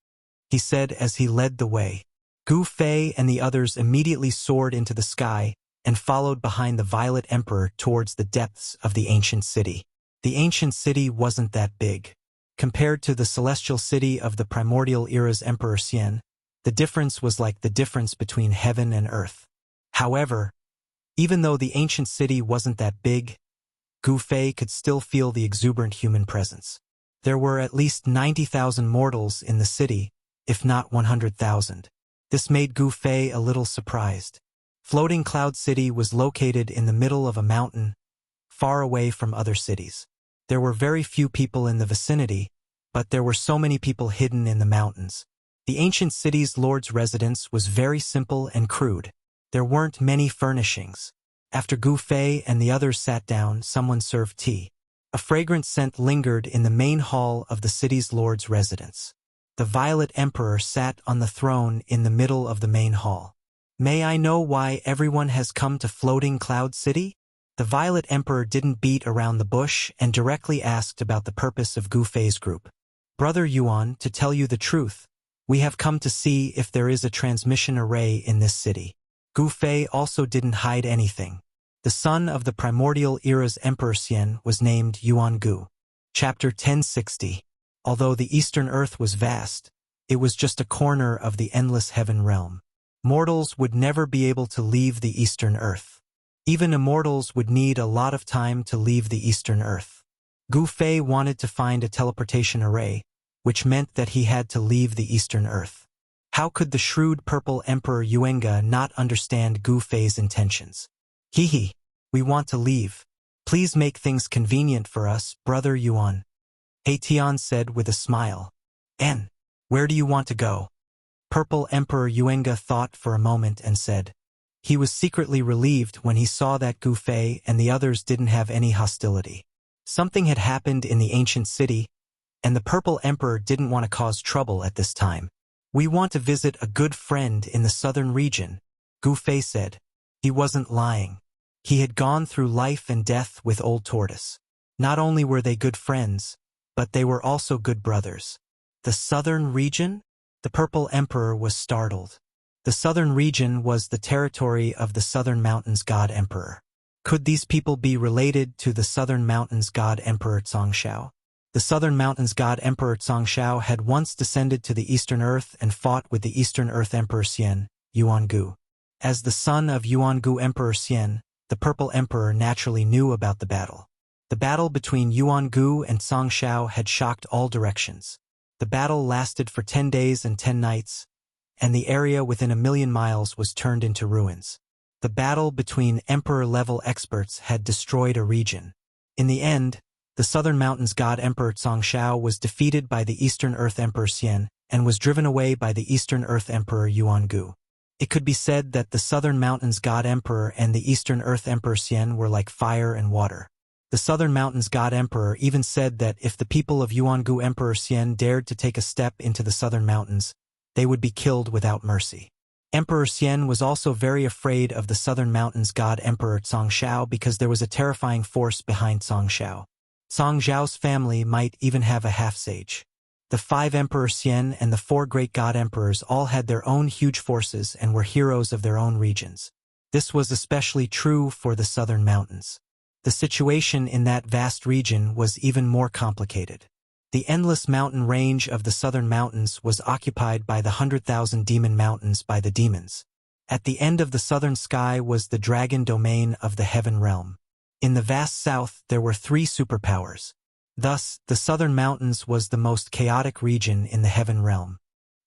he said as he led the way. Gu Fei and the others immediately soared into the sky and followed behind the Violet Emperor towards the depths of the ancient city. The ancient city wasn't that big. Compared to the celestial city of the primordial era's Emperor Xian, the difference was like the difference between heaven and earth. However, even though the ancient city wasn't that big, Gu Fei could still feel the exuberant human presence. There were at least 90,000 mortals in the city, if not 100,000. This made Gu Fei a little surprised. Floating Cloud City was located in the middle of a mountain, far away from other cities. There were very few people in the vicinity, but there were so many people hidden in the mountains. The ancient city's lord's residence was very simple and crude. There weren't many furnishings. After Gu Fei and the others sat down, someone served tea. A fragrant scent lingered in the main hall of the city's lord's residence. The Violet Emperor sat on the throne in the middle of the main hall. "May I know why everyone has come to Floating Cloud City?" The Violet Emperor didn't beat around the bush and directly asked about the purpose of Gu Fei's group. Brother Yuan, to tell you the truth, we have come to see if there is a transmission array in this city. Gu Fei also didn't hide anything. The son of the primordial era's Emperor Xian was named Yuan Gu. Chapter 1060. Although the Eastern Earth was vast, it was just a corner of the endless heaven realm. Mortals would never be able to leave the Eastern Earth. Even immortals would need a lot of time to leave the Eastern Earth. Gu Fei wanted to find a teleportation array, which meant that he had to leave the Eastern Earth. How could the shrewd purple Emperor Yuenga not understand Gu Fei's intentions? Hee, we want to leave. Please make things convenient for us, Brother Yuan. He Tian said with a smile. "En, where do you want to go?" Purple Emperor Yuenga thought for a moment and said. He was secretly relieved when he saw that Gu Fei and the others didn't have any hostility. Something had happened in the ancient city, and the Purple Emperor didn't want to cause trouble at this time. "We want to visit a good friend in the southern region," Gu Fei said. He wasn't lying. He had gone through life and death with Old Tortoise. Not only were they good friends, but they were also good brothers. The southern region? The Purple Emperor was startled. The southern region was the territory of the Southern Mountains God Emperor. Could these people be related to the Southern Mountains God Emperor Zhongxiao? The Southern Mountains God Emperor Zhongxiao had once descended to the Eastern Earth and fought with the Eastern Earth Emperor Xian, Yuangu. As the son of Yuangu Emperor Xian, the Purple Emperor naturally knew about the battle. The battle between Yuangu and Zhongxiao had shocked all directions. The battle lasted for 10 days and 10 nights, and the area within 1,000,000 miles was turned into ruins. The battle between Emperor-level experts had destroyed a region. In the end, the Southern Mountains God Emperor Zhongxiao was defeated by the Eastern Earth Emperor Xian and was driven away by the Eastern Earth Emperor Yuangu. It could be said that the Southern Mountains God Emperor and the Eastern Earth Emperor Xian were like fire and water. The Southern Mountains God Emperor even said that if the people of Yuangu Emperor Xian dared to take a step into the Southern Mountains, they would be killed without mercy. Emperor Xian was also very afraid of the Southern Mountains God Emperor Zhongxiao because there was a terrifying force behind Zhongxiao. Zhongxiao's family might even have a half-sage. The 5 Emperor Xian and the 4 great God Emperors all had their own huge forces and were heroes of their own regions. This was especially true for the Southern Mountains. The situation in that vast region was even more complicated. The endless mountain range of the Southern Mountains was occupied by the 100,000 demon mountains by the demons. At the end of the southern sky was the dragon domain of the heaven realm. In the vast south there were 3 superpowers. Thus, the Southern Mountains was the most chaotic region in the heaven realm.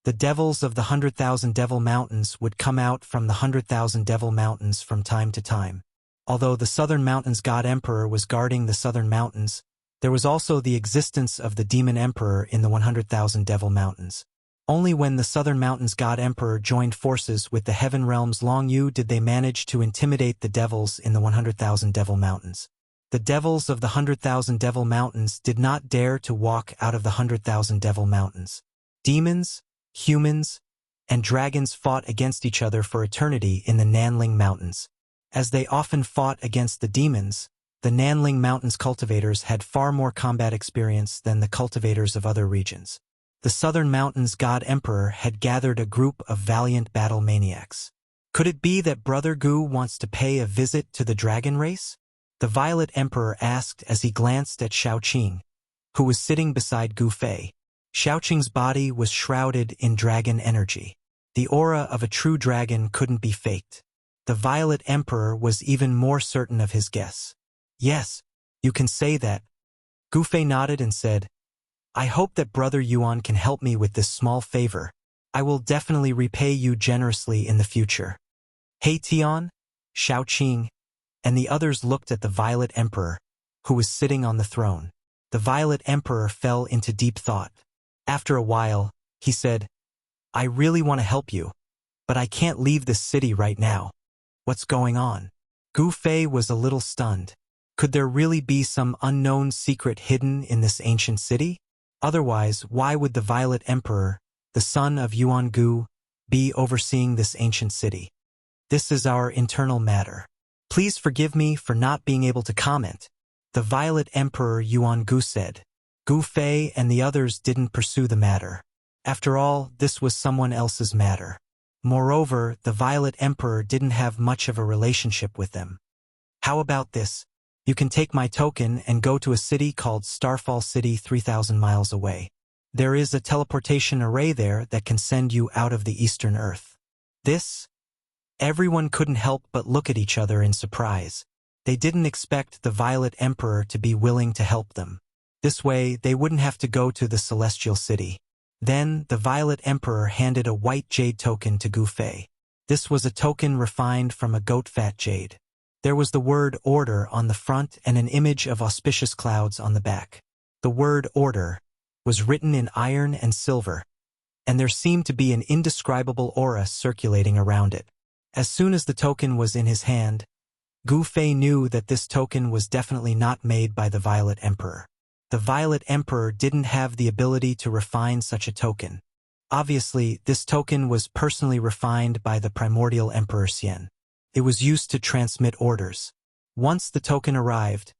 The devils of the 100,000 devil mountains would come out from the 100,000 devil mountains from time to time. Although the Southern Mountains God Emperor was guarding the Southern Mountains, there was also the existence of the Demon Emperor in the 100,000 Devil Mountains. Only when the Southern Mountains God Emperor joined forces with the Heaven Realm's Long Yu did they manage to intimidate the devils in the 100,000 Devil Mountains. The devils of the 100,000 Devil Mountains did not dare to walk out of the 100,000 Devil Mountains. Demons, humans, and dragons fought against each other for eternity in the Nanling Mountains. As they often fought against the demons, the Nanling Mountains cultivators had far more combat experience than the cultivators of other regions. The Southern Mountains God Emperor had gathered a group of valiant battle maniacs. Could it be that Brother Gu wants to pay a visit to the dragon race? The Violet Emperor asked as he glanced at Shaoqing, who was sitting beside Gu Fei. Shaoqing's body was shrouded in dragon energy. The aura of a true dragon couldn't be faked. The Violet Emperor was even more certain of his guess. "Yes, you can say that." Gu Fei nodded and said, "I hope that Brother Yuan can help me with this small favor. I will definitely repay you generously in the future." He Tian, Shaoqing, and the others looked at the Violet Emperor, who was sitting on the throne. The Violet Emperor fell into deep thought. After a while, he said, "I really want to help you, but I can't leave this city right now. What's going on?" Gu Fei was a little stunned. Could there really be some unknown secret hidden in this ancient city? Otherwise, why would the Violet Emperor, the son of Yuangu, be overseeing this ancient city? "This is our internal matter. Please forgive me for not being able to comment, the Violet Emperor Yuan Gu said. Gu Fei and the others didn't pursue the matter. After all, this was someone else's matter. Moreover, the Violet Emperor didn't have much of a relationship with them. How about this? You can take my token and go to a city called Starfall City 3,000 miles away. There is a teleportation array there that can send you out of the Eastern Earth. This? Everyone couldn't help but look at each other in surprise. They didn't expect the Violet Emperor to be willing to help them. This way, they wouldn't have to go to the Celestial City. Then, the Violet Emperor handed a white jade token to Gu Fei. This was a token refined from a goat-fat jade. There was the word order on the front and an image of auspicious clouds on the back. The word order was written in iron and silver, and there seemed to be an indescribable aura circulating around it. As soon as the token was in his hand, Gu Fei knew that this token was definitely not made by the Violet Emperor. The Violet Emperor didn't have the ability to refine such a token. Obviously, this token was personally refined by the Primordial Emperor Xian. It was used to transmit orders. Once the token arrived,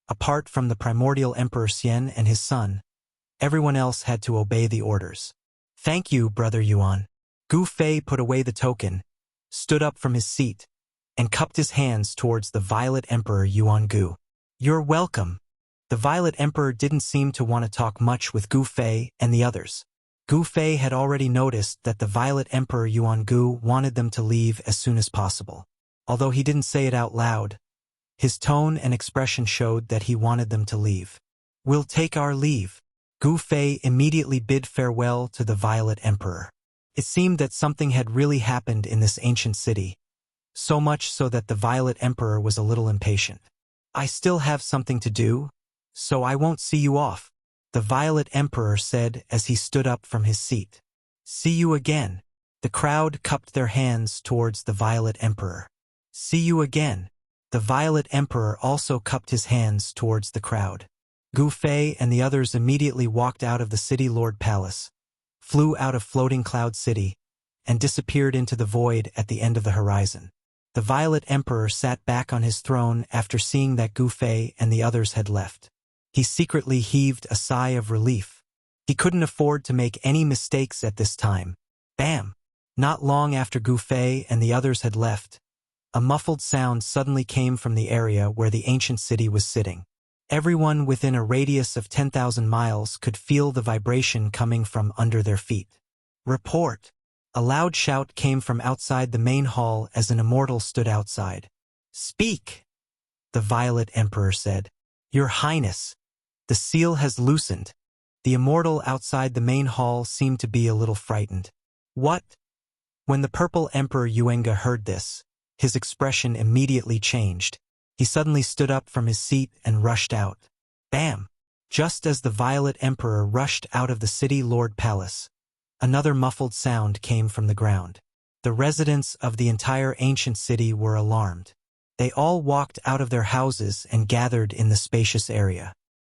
apart from the Primordial Emperor Xian and his son, everyone else had to obey the orders. Thank you, Brother Yuan. Gu Fei put away the token, stood up from his seat, and cupped his hands towards the Violet Emperor Yuan Gu. You're welcome. The Violet Emperor didn't seem to want to talk much with Gu Fei and the others. Gu Fei had already noticed that the Violet Emperor Yuan Gu wanted them to leave as soon as possible. Although he didn't say it out loud, his tone and expression showed that he wanted them to leave. We'll take our leave. Gu Fei immediately bid farewell to the Violet Emperor. It seemed that something had really happened in this ancient city, so much so that the Violet Emperor was a little impatient. I still have something to do, so I won't see you off, the Violet Emperor said as he stood up from his seat. See you again. The crowd cupped their hands towards the Violet Emperor. See you again. The Violet Emperor also cupped his hands towards the crowd. Gu Fei and the others immediately walked out of the City Lord Palace, flew out of Floating Cloud City, and disappeared into the void at the end of the horizon. The Violet Emperor sat back on his throne after seeing that Gu Fei and the others had left. He secretly heaved a sigh of relief. He couldn't afford to make any mistakes at this time. Bam! Not long after Gu Fei and the others had left, a muffled sound suddenly came from the area where the ancient city was sitting. Everyone within a radius of 10,000 miles could feel the vibration coming from under their feet. Report! A loud shout came from outside the main hall as an immortal stood outside. Speak! The Violet Emperor said. Your Highness, the seal has loosened. The immortal outside the main hall seemed to be a little frightened. What? When the Purple Emperor Yuenga heard this, his expression immediately changed. He suddenly stood up from his seat and rushed out. Bam! Just as the Violet Emperor rushed out of the City Lord Palace, another muffled sound came from the ground. The residents of the entire ancient city were alarmed. They all walked out of their houses and gathered in the spacious area.